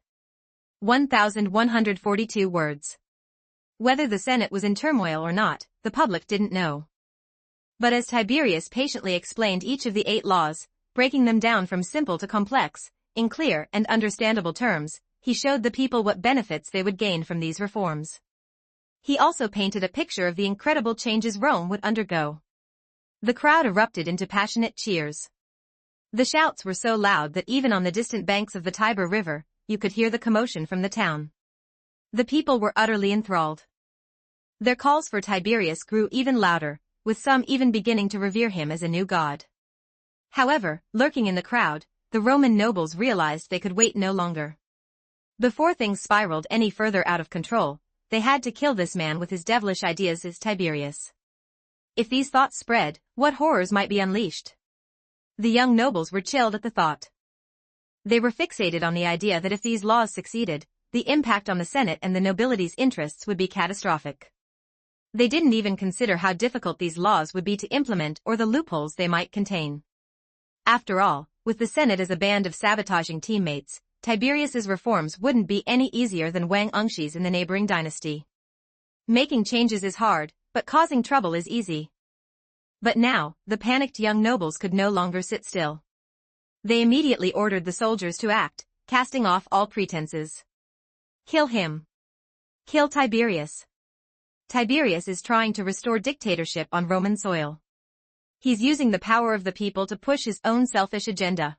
1,142 words. Whether the Senate was in turmoil or not, the public didn't know. But as Tiberius patiently explained each of the 8 laws, breaking them down from simple to complex, in clear and understandable terms, he showed the people what benefits they would gain from these reforms. He also painted a picture of the incredible changes Rome would undergo. The crowd erupted into passionate cheers. The shouts were so loud that even on the distant banks of the Tiber River, you could hear the commotion from the town. The people were utterly enthralled. Their calls for Tiberius grew even louder, with some even beginning to revere him as a new god. However, lurking in the crowd, the Roman nobles realized they could wait no longer. Before things spiraled any further out of control, they had to kill this man with his devilish ideas as Tiberius. If these thoughts spread, what horrors might be unleashed? The young nobles were chilled at the thought. They were fixated on the idea that if these laws succeeded, the impact on the Senate and the nobility's interests would be catastrophic. They didn't even consider how difficult these laws would be to implement or the loopholes they might contain. After all, with the Senate as a band of sabotaging teammates, Tiberius's reforms wouldn't be any easier than Wang Ungshi's in the neighboring dynasty. Making changes is hard, but causing trouble is easy. But now, the panicked young nobles could no longer sit still. They immediately ordered the soldiers to act, casting off all pretenses. Kill him. Kill Tiberius. Tiberius is trying to restore dictatorship on Roman soil. He's using the power of the people to push his own selfish agenda.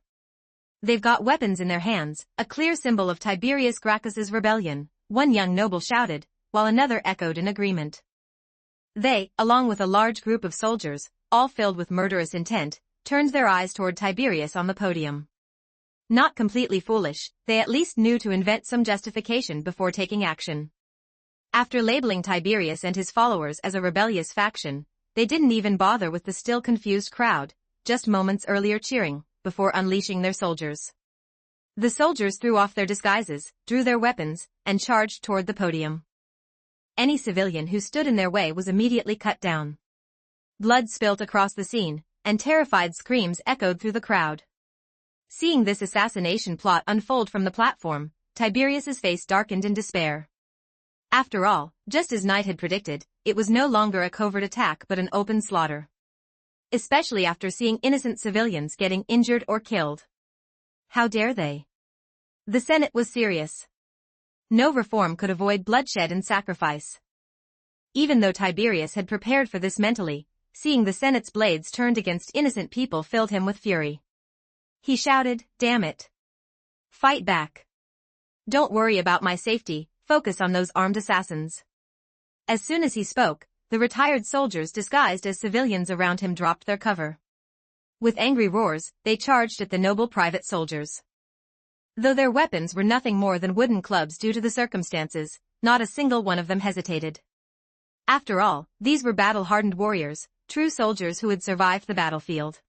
They've got weapons in their hands, a clear symbol of Tiberius Gracchus's rebellion, one young noble shouted, while another echoed in agreement. They, along with a large group of soldiers, all filled with murderous intent, turned their eyes toward Tiberius on the podium. Not completely foolish, they at least knew to invent some justification before taking action. After labeling Tiberius and his followers as a rebellious faction, they didn't even bother with the still confused crowd, just moments earlier cheering, before unleashing their soldiers. The soldiers threw off their disguises, drew their weapons, and charged toward the podium. Any civilian who stood in their way was immediately cut down. Blood spilt across the scene, and terrified screams echoed through the crowd. Seeing this assassination plot unfold from the platform, Tiberius's face darkened in despair. After all, just as Knight had predicted, it was no longer a covert attack but an open slaughter. Especially after seeing innocent civilians getting injured or killed. How dare they? The Senate was serious. No reform could avoid bloodshed and sacrifice. Even though Tiberius had prepared for this mentally, seeing the Senate's blades turned against innocent people filled him with fury. He shouted, "Damn it! Fight back! Don't worry about my safety, focus on those armed assassins." As soon as he spoke, the retired soldiers disguised as civilians around him dropped their cover. With angry roars, they charged at the noble private soldiers. Though their weapons were nothing more than wooden clubs due to the circumstances, not a single one of them hesitated. After all, these were battle-hardened warriors, true soldiers who had survived the battlefield.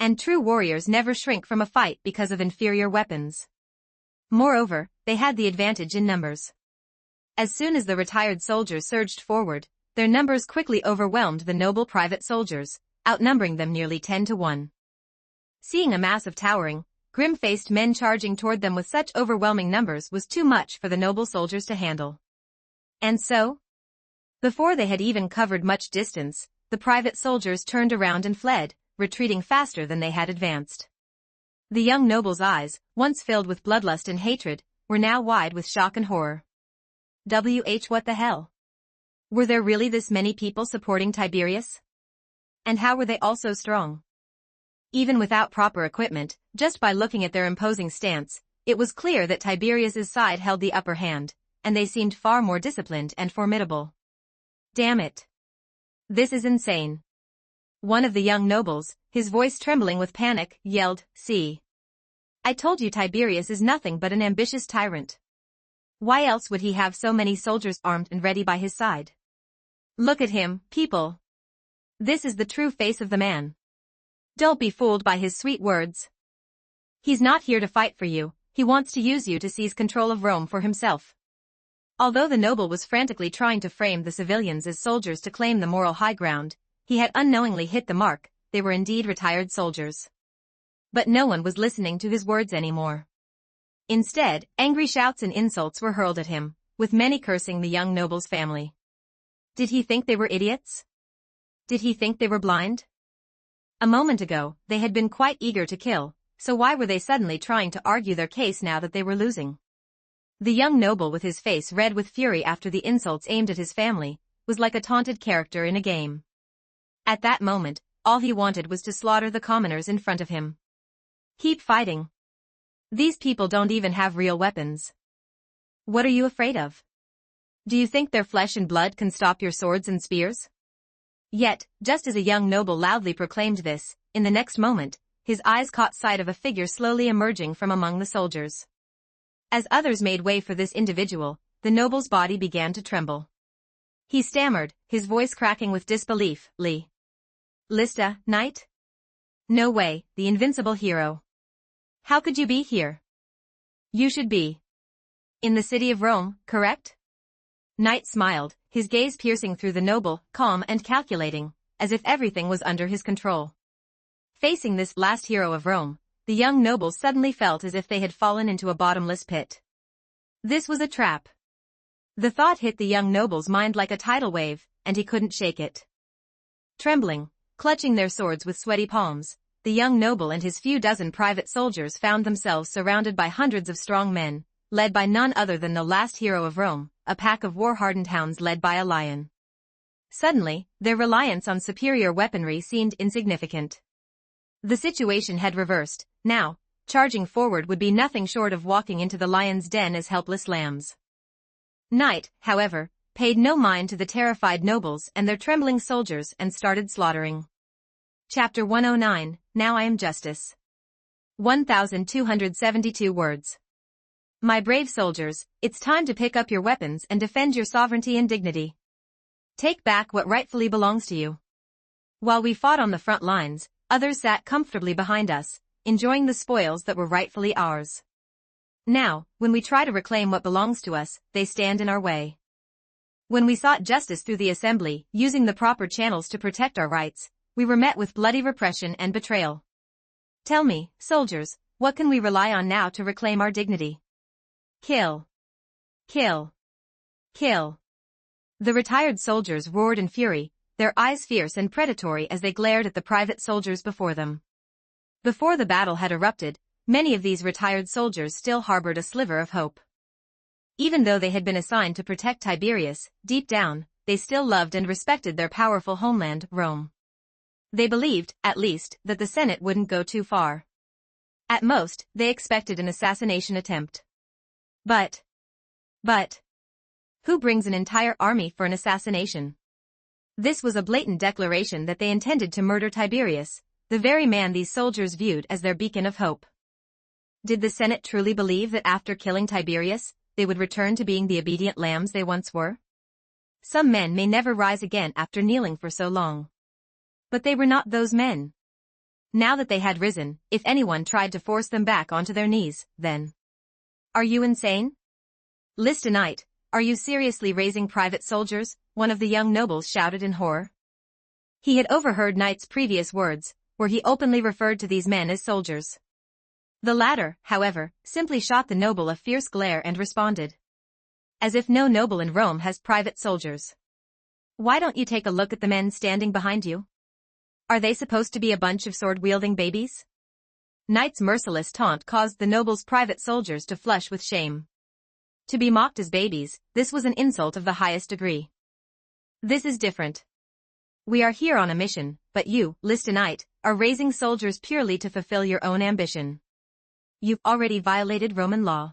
And true warriors never shrink from a fight because of inferior weapons. Moreover, they had the advantage in numbers. As soon as the retired soldiers surged forward, their numbers quickly overwhelmed the noble private soldiers, outnumbering them nearly 10 to 1. Seeing a mass of towering, grim-faced men charging toward them with such overwhelming numbers was too much for the noble soldiers to handle. And so? Before they had even covered much distance, the private soldiers turned around and fled, retreating faster than they had advanced. The young noble's eyes, once filled with bloodlust and hatred, were now wide with shock and horror. What the hell? Were there really this many people supporting Tiberius? And how were they all so strong? Even without proper equipment, just by looking at their imposing stance, it was clear that Tiberius's side held the upper hand, and they seemed far more disciplined and formidable. Damn it! This is insane. One of the young nobles, his voice trembling with panic, yelled, "See! I told you Tiberius is nothing but an ambitious tyrant. Why else would he have so many soldiers armed and ready by his side? Look at him, people! This is the true face of the man. Don't be fooled by his sweet words. He's not here to fight for you, he wants to use you to seize control of Rome for himself." Although the noble was frantically trying to frame the civilians as soldiers to claim the moral high ground, he had unknowingly hit the mark. They were indeed retired soldiers. But no one was listening to his words anymore. Instead, angry shouts and insults were hurled at him, with many cursing the young noble's family. Did he think they were idiots? Did he think they were blind? A moment ago, they had been quite eager to kill, so why were they suddenly trying to argue their case now that they were losing? The young noble, with his face red with fury after the insults aimed at his family, was like a taunted character in a game. At that moment, all he wanted was to slaughter the commoners in front of him. Keep fighting. These people don't even have real weapons. What are you afraid of? Do you think their flesh and blood can stop your swords and spears? Yet, just as a young noble loudly proclaimed this, in the next moment, his eyes caught sight of a figure slowly emerging from among the soldiers. As others made way for this individual, the noble's body began to tremble. He stammered, his voice cracking with disbelief, "Lysta, knight? No way, the invincible hero. How could you be here? You should be in the city of Rome, correct?" Knight smiled, his gaze piercing through the noble, calm and calculating, as if everything was under his control. Facing this last hero of Rome, the young nobles suddenly felt as if they had fallen into a bottomless pit. This was a trap. The thought hit the young noble's mind like a tidal wave, and he couldn't shake it. Trembling, clutching their swords with sweaty palms, the young noble and his few dozen private soldiers found themselves surrounded by hundreds of strong men, led by none other than the last hero of Rome, a pack of war-hardened hounds led by a lion. Suddenly, their reliance on superior weaponry seemed insignificant. The situation had reversed. Now, charging forward would be nothing short of walking into the lion's den as helpless lambs. Knight, however, paid no mind to the terrified nobles and their trembling soldiers and started slaughtering. Chapter 109, Now I Am Justice. 1272 words. My brave soldiers, it's time to pick up your weapons and defend your sovereignty and dignity. Take back what rightfully belongs to you. While we fought on the front lines, others sat comfortably behind us, enjoying the spoils that were rightfully ours. Now, when we try to reclaim what belongs to us, they stand in our way. When we sought justice through the assembly, using the proper channels to protect our rights, we were met with bloody repression and betrayal. Tell me, soldiers, what can we rely on now to reclaim our dignity? Kill. Kill. Kill. The retired soldiers roared in fury, their eyes fierce and predatory as they glared at the private soldiers before them. Before the battle had erupted, many of these retired soldiers still harbored a sliver of hope. Even though they had been assigned to protect Tiberius, deep down, they still loved and respected their powerful homeland, Rome. They believed, at least, that the Senate wouldn't go too far. At most, they expected an assassination attempt. But, who brings an entire army for an assassination? This was a blatant declaration that they intended to murder Tiberius, the very man these soldiers viewed as their beacon of hope. Did the Senate truly believe that after killing Tiberius, they would return to being the obedient lambs they once were? Some men may never rise again after kneeling for so long. But they were not those men. Now that they had risen, if anyone tried to force them back onto their knees, then... Are you insane? Lysta, knight, are you seriously raising private soldiers? One of the young nobles shouted in horror. He had overheard Knight's previous words, where he openly referred to these men as soldiers. The latter, however, simply shot the noble a fierce glare and responded. As if no noble in Rome has private soldiers. Why don't you take a look at the men standing behind you? Are they supposed to be a bunch of sword-wielding babies? Knight's merciless taunt caused the noble's private soldiers to flush with shame. To be mocked as babies, this was an insult of the highest degree. This is different. We are here on a mission, but you, Lysta Knight, are raising soldiers purely to fulfill your own ambition. You've already violated Roman law.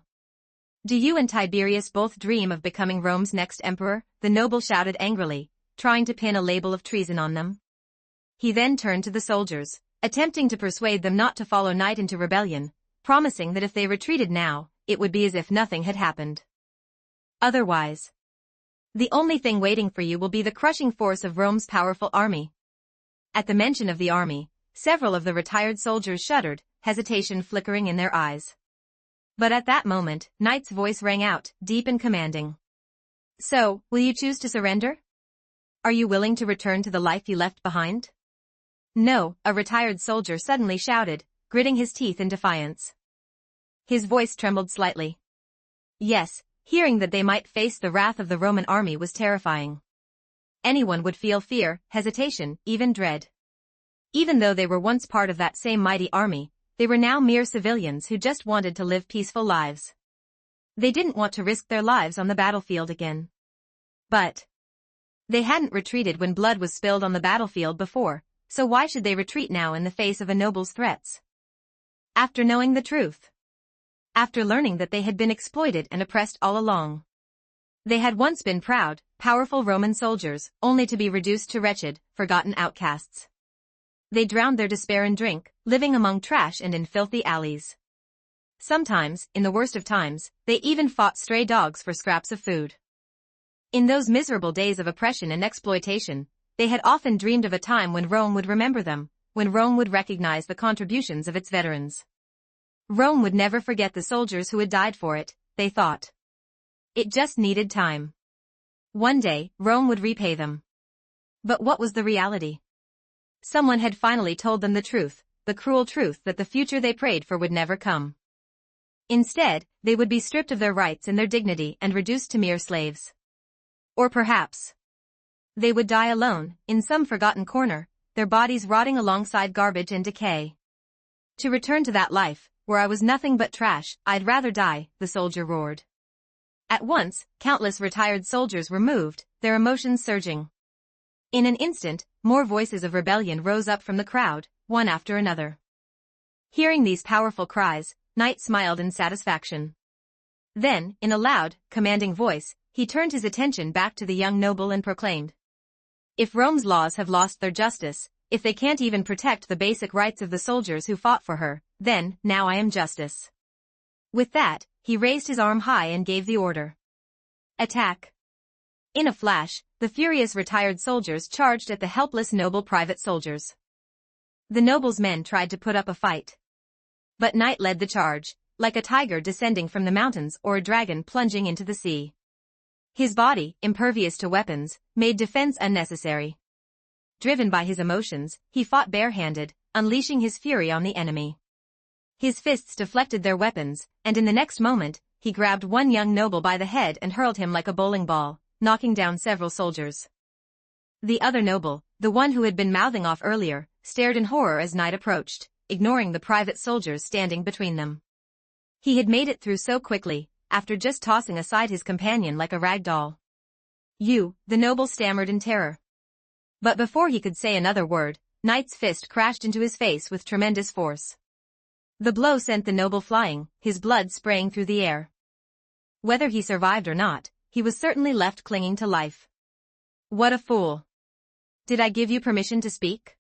Do you and Tiberius both dream of becoming Rome's next emperor? The noble shouted angrily, trying to pin a label of treason on them. he then turned to the soldiers, attempting to persuade them not to follow Knight into rebellion, promising that if they retreated now, it would be as if nothing had happened. Otherwise, the only thing waiting for you will be the crushing force of Rome's powerful army. At the mention of the army, several of the retired soldiers shuddered, hesitation flickering in their eyes. But at that moment, Knight's voice rang out, deep and commanding. So, will you choose to surrender? Are you willing to return to the life you left behind? No, a retired soldier suddenly shouted, gritting his teeth in defiance. His voice trembled slightly. Yes, hearing that they might face the wrath of the Roman army was terrifying. Anyone would feel fear, hesitation, even dread. Even though they were once part of that same mighty army, they were now mere civilians who just wanted to live peaceful lives. They didn't want to risk their lives on the battlefield again. But they hadn't retreated when blood was spilled on the battlefield before, so why should they retreat now in the face of a noble's threats? After knowing the truth, after learning that they had been exploited and oppressed all along, they had once been proud, powerful Roman soldiers, only to be reduced to wretched, forgotten outcasts. They drowned their despair in drink, living among trash and in filthy alleys. Sometimes, in the worst of times, they even fought stray dogs for scraps of food. In those miserable days of oppression and exploitation, they had often dreamed of a time when Rome would remember them, when Rome would recognize the contributions of its veterans. Rome would never forget the soldiers who had died for it, they thought. It just needed time. One day, Rome would repay them. But what was the reality? Someone had finally told them the truth, the cruel truth that the future they prayed for would never come. Instead, they would be stripped of their rights and their dignity and reduced to mere slaves. Or perhaps they would die alone, in some forgotten corner, their bodies rotting alongside garbage and decay. To return to that life, where I was nothing but trash, I'd rather die, the soldier roared. At once, countless retired soldiers were moved, their emotions surging. In an instant, more voices of rebellion rose up from the crowd, one after another. Hearing these powerful cries, Knight smiled in satisfaction. Then, in a loud, commanding voice, he turned his attention back to the young noble and proclaimed. If Rome's laws have lost their justice, if they can't even protect the basic rights of the soldiers who fought for her, then, now I am justice. With that, he raised his arm high and gave the order. Attack! In a flash, the furious retired soldiers charged at the helpless noble private soldiers. The noble's men tried to put up a fight. But Knight led the charge, like a tiger descending from the mountains or a dragon plunging into the sea. His body, impervious to weapons, made defense unnecessary. Driven by his emotions, he fought barehanded, unleashing his fury on the enemy. His fists deflected their weapons, and in the next moment, he grabbed one young noble by the head and hurled him like a bowling ball, knocking down several soldiers. The other noble, the one who had been mouthing off earlier, stared in horror as Knight approached, ignoring the private soldiers standing between them. He had made it through so quickly, after just tossing aside his companion like a rag doll. You, the noble stammered in terror. But before he could say another word, Knight's fist crashed into his face with tremendous force. The blow sent the noble flying, his blood spraying through the air. Whether he survived or not, he was certainly left clinging to life. What a fool! Did I give you permission to speak?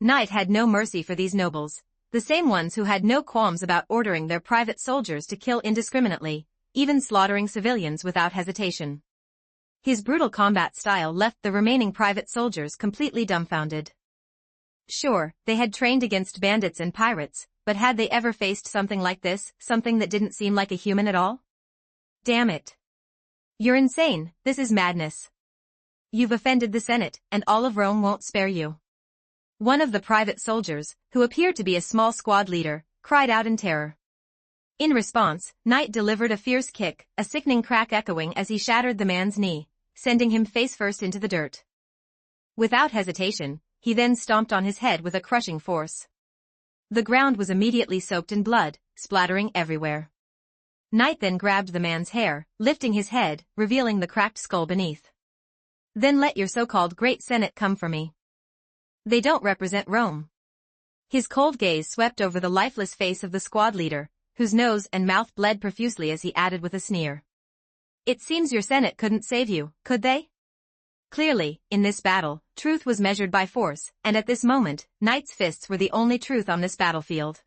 Knight had no mercy for these nobles, the same ones who had no qualms about ordering their private soldiers to kill indiscriminately, even slaughtering civilians without hesitation. His brutal combat style left the remaining private soldiers completely dumbfounded. Sure, they had trained against bandits and pirates, but had they ever faced something like this, something that didn't seem like a human at all? Damn it. You're insane, this is madness. You've offended the Senate, and all of Rome won't spare you. One of the private soldiers, who appeared to be a small squad leader, cried out in terror. In response, Knight delivered a fierce kick, a sickening crack echoing as he shattered the man's knee, sending him face first into the dirt. Without hesitation, he then stomped on his head with a crushing force. The ground was immediately soaked in blood, splattering everywhere. Knight then grabbed the man's hair, lifting his head, revealing the cracked skull beneath. Then let your so-called great Senate come for me. They don't represent Rome. His cold gaze swept over the lifeless face of the squad leader, whose nose and mouth bled profusely as he added with a sneer. It seems your Senate couldn't save you, could they? Clearly, in this battle, truth was measured by force, and at this moment, Knight's fists were the only truth on this battlefield.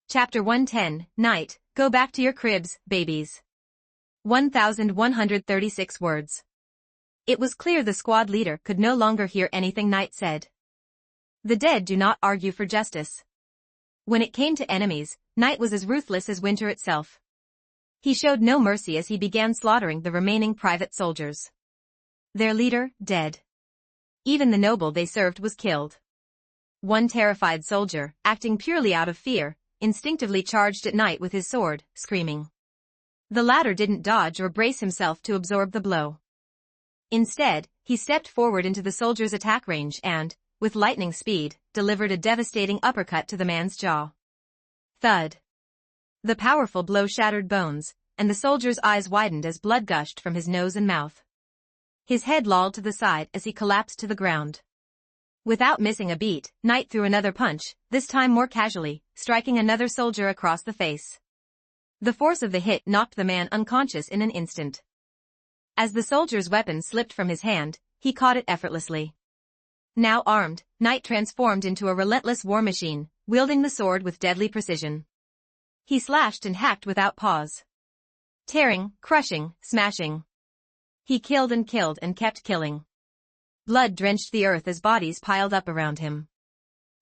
Chapter 110, Knight, go back to your cribs, babies. 1,136 words. It was clear the squad leader could no longer hear anything Knight said. The dead do not argue for justice. When it came to enemies, Knight was as ruthless as winter itself. He showed no mercy as he began slaughtering the remaining private soldiers. Their leader, dead. Even the noble they served was killed. One terrified soldier, acting purely out of fear, instinctively charged at Knight with his sword, screaming. The latter didn't dodge or brace himself to absorb the blow. Instead, he stepped forward into the soldier's attack range and, with lightning speed, delivered a devastating uppercut to the man's jaw. Thud. The powerful blow shattered bones, and the soldier's eyes widened as blood gushed from his nose and mouth. His head lolled to the side as he collapsed to the ground. Without missing a beat, Knight threw another punch, this time more casually, striking another soldier across the face. The force of the hit knocked the man unconscious in an instant. As the soldier's weapon slipped from his hand, he caught it effortlessly. Now armed, Knight transformed into a relentless war machine, wielding the sword with deadly precision. He slashed and hacked without pause. Tearing, crushing, smashing. He killed and kept killing. Blood drenched the earth as bodies piled up around him.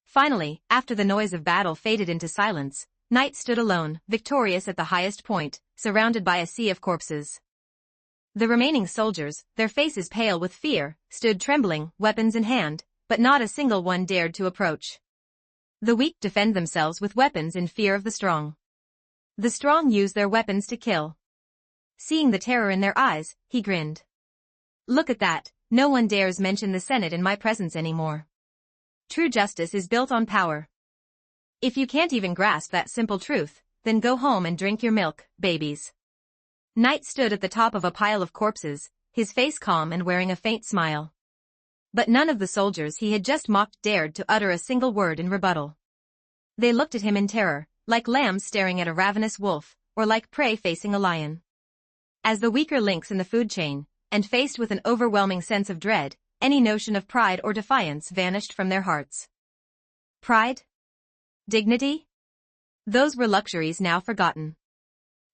Finally, after the noise of battle faded into silence, Knight stood alone, victorious at the highest point, surrounded by a sea of corpses. The remaining soldiers, their faces pale with fear, stood trembling, weapons in hand, but not a single one dared to approach. The weak defend themselves with weapons in fear of the strong. The strong use their weapons to kill. Seeing the terror in their eyes, he grinned. Look at that, no one dares mention the Senate in my presence anymore. True justice is built on power. If you can't even grasp that simple truth, then go home and drink your milk, babies. Knight stood at the top of a pile of corpses, his face calm and wearing a faint smile. But none of the soldiers he had just mocked dared to utter a single word in rebuttal. They looked at him in terror, like lambs staring at a ravenous wolf, or like prey facing a lion. As the weaker links in the food chain, and faced with an overwhelming sense of dread, any notion of pride or defiance vanished from their hearts. Pride? Dignity? Those were luxuries now forgotten.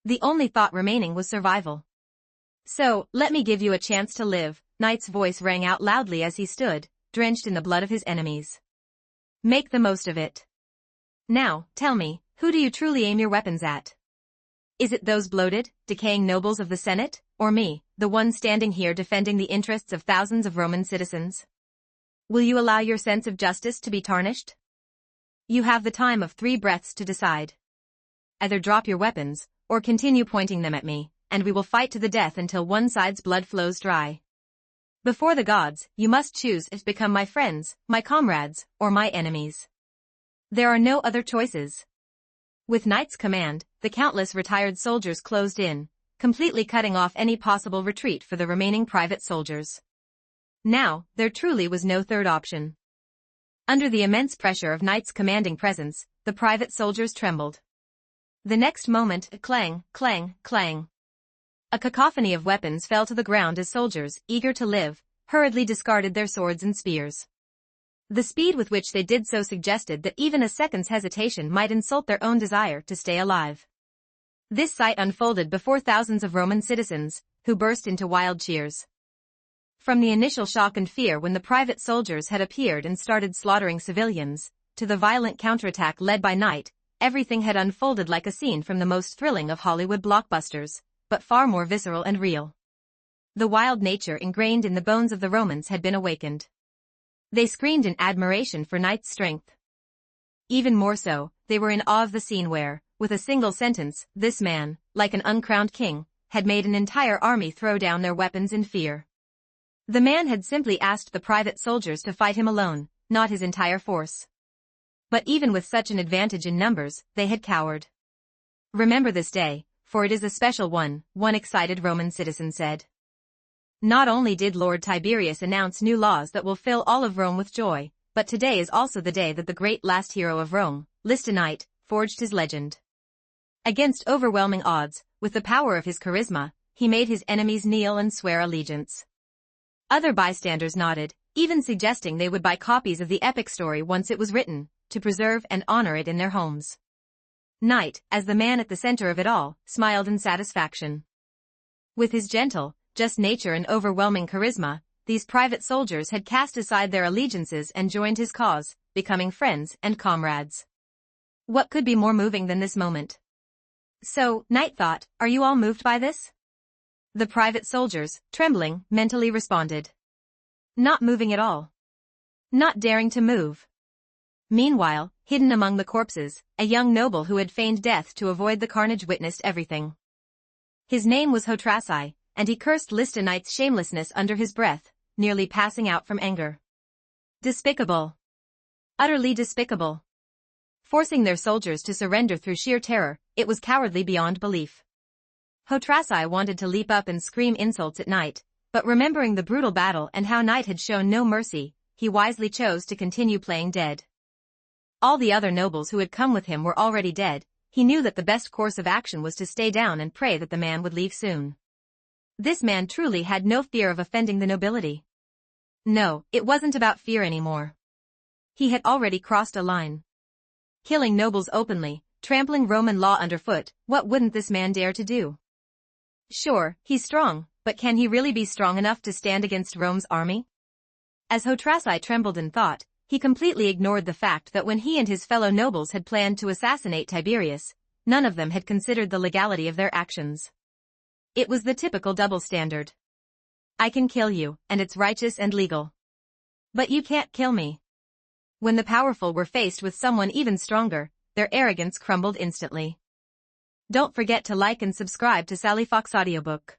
The only thought remaining was survival. So, let me give you a chance to live, Knight's voice rang out loudly as he stood, drenched in the blood of his enemies. Make the most of it. Now, tell me, who do you truly aim your weapons at? Is it those bloated, decaying nobles of the Senate, or me, the one standing here defending the interests of thousands of Roman citizens? Will you allow your sense of justice to be tarnished? You have the time of 3 breaths to decide. Either drop your weapons, or continue pointing them at me, and we will fight to the death until one side's blood flows dry. Before the gods, you must choose if become my friends, my comrades, or my enemies. There are no other choices. With Knight's command, the countless retired soldiers closed in, completely cutting off any possible retreat for the remaining private soldiers. Now, there truly was no third option. Under the immense pressure of Knight's commanding presence, the private soldiers trembled. The next moment, clang, clang, clang. A cacophony of weapons fell to the ground as soldiers, eager to live, hurriedly discarded their swords and spears. The speed with which they did so suggested that even a second's hesitation might insult their own desire to stay alive. This sight unfolded before thousands of Roman citizens, who burst into wild cheers. From the initial shock and fear when the private soldiers had appeared and started slaughtering civilians, to the violent counterattack led by Knight, everything had unfolded like a scene from the most thrilling of Hollywood blockbusters, but far more visceral and real. The wild nature ingrained in the bones of the Romans had been awakened. They screamed in admiration for Knight's strength. Even more so, they were in awe of the scene where, with a single sentence, this man, like an uncrowned king, had made an entire army throw down their weapons in fear. The man had simply asked the private soldiers to fight him alone, not his entire force. But even with such an advantage in numbers, they had cowered. Remember this day, for it is a special one excited Roman citizen said. Not only did Lord Tiberius announce new laws that will fill all of Rome with joy, but today is also the day that the great last hero of Rome, Knight, forged his legend. Against overwhelming odds, with the power of his charisma, he made his enemies kneel and swear allegiance. Other bystanders nodded, even suggesting they would buy copies of the epic story once it was written, to preserve and honor it in their homes. Knight, as the man at the center of it all, smiled in satisfaction. With his gentle, just nature and overwhelming charisma, these private soldiers had cast aside their allegiances and joined his cause, becoming friends and comrades. What could be more moving than this moment? So, Knight thought, are you all moved by this? The private soldiers, trembling, mentally responded. Not moving at all. Not daring to move. Meanwhile, hidden among the corpses, a young noble who had feigned death to avoid the carnage witnessed everything. His name was Hotrasai, and he cursed Lista Knight's shamelessness under his breath, nearly passing out from anger. Despicable. Utterly despicable. Forcing their soldiers to surrender through sheer terror, it was cowardly beyond belief. Hotrasai wanted to leap up and scream insults at Knight, but remembering the brutal battle and how Knight had shown no mercy, he wisely chose to continue playing dead. All the other nobles who had come with him were already dead. He knew that the best course of action was to stay down and pray that the man would leave soon. This man truly had no fear of offending the nobility. No, it wasn't about fear anymore. He had already crossed a line. Killing nobles openly, trampling Roman law underfoot, what wouldn't this man dare to do? Sure, he's strong, but can he really be strong enough to stand against Rome's army? As Hotrasai trembled in thought, he completely ignored the fact that when he and his fellow nobles had planned to assassinate Tiberius, none of them had considered the legality of their actions. It was the typical double standard. I can kill you, and it's righteous and legal. But you can't kill me. When the powerful were faced with someone even stronger, their arrogance crumbled instantly. Don't forget to like and subscribe to Sally Fox Audiobook.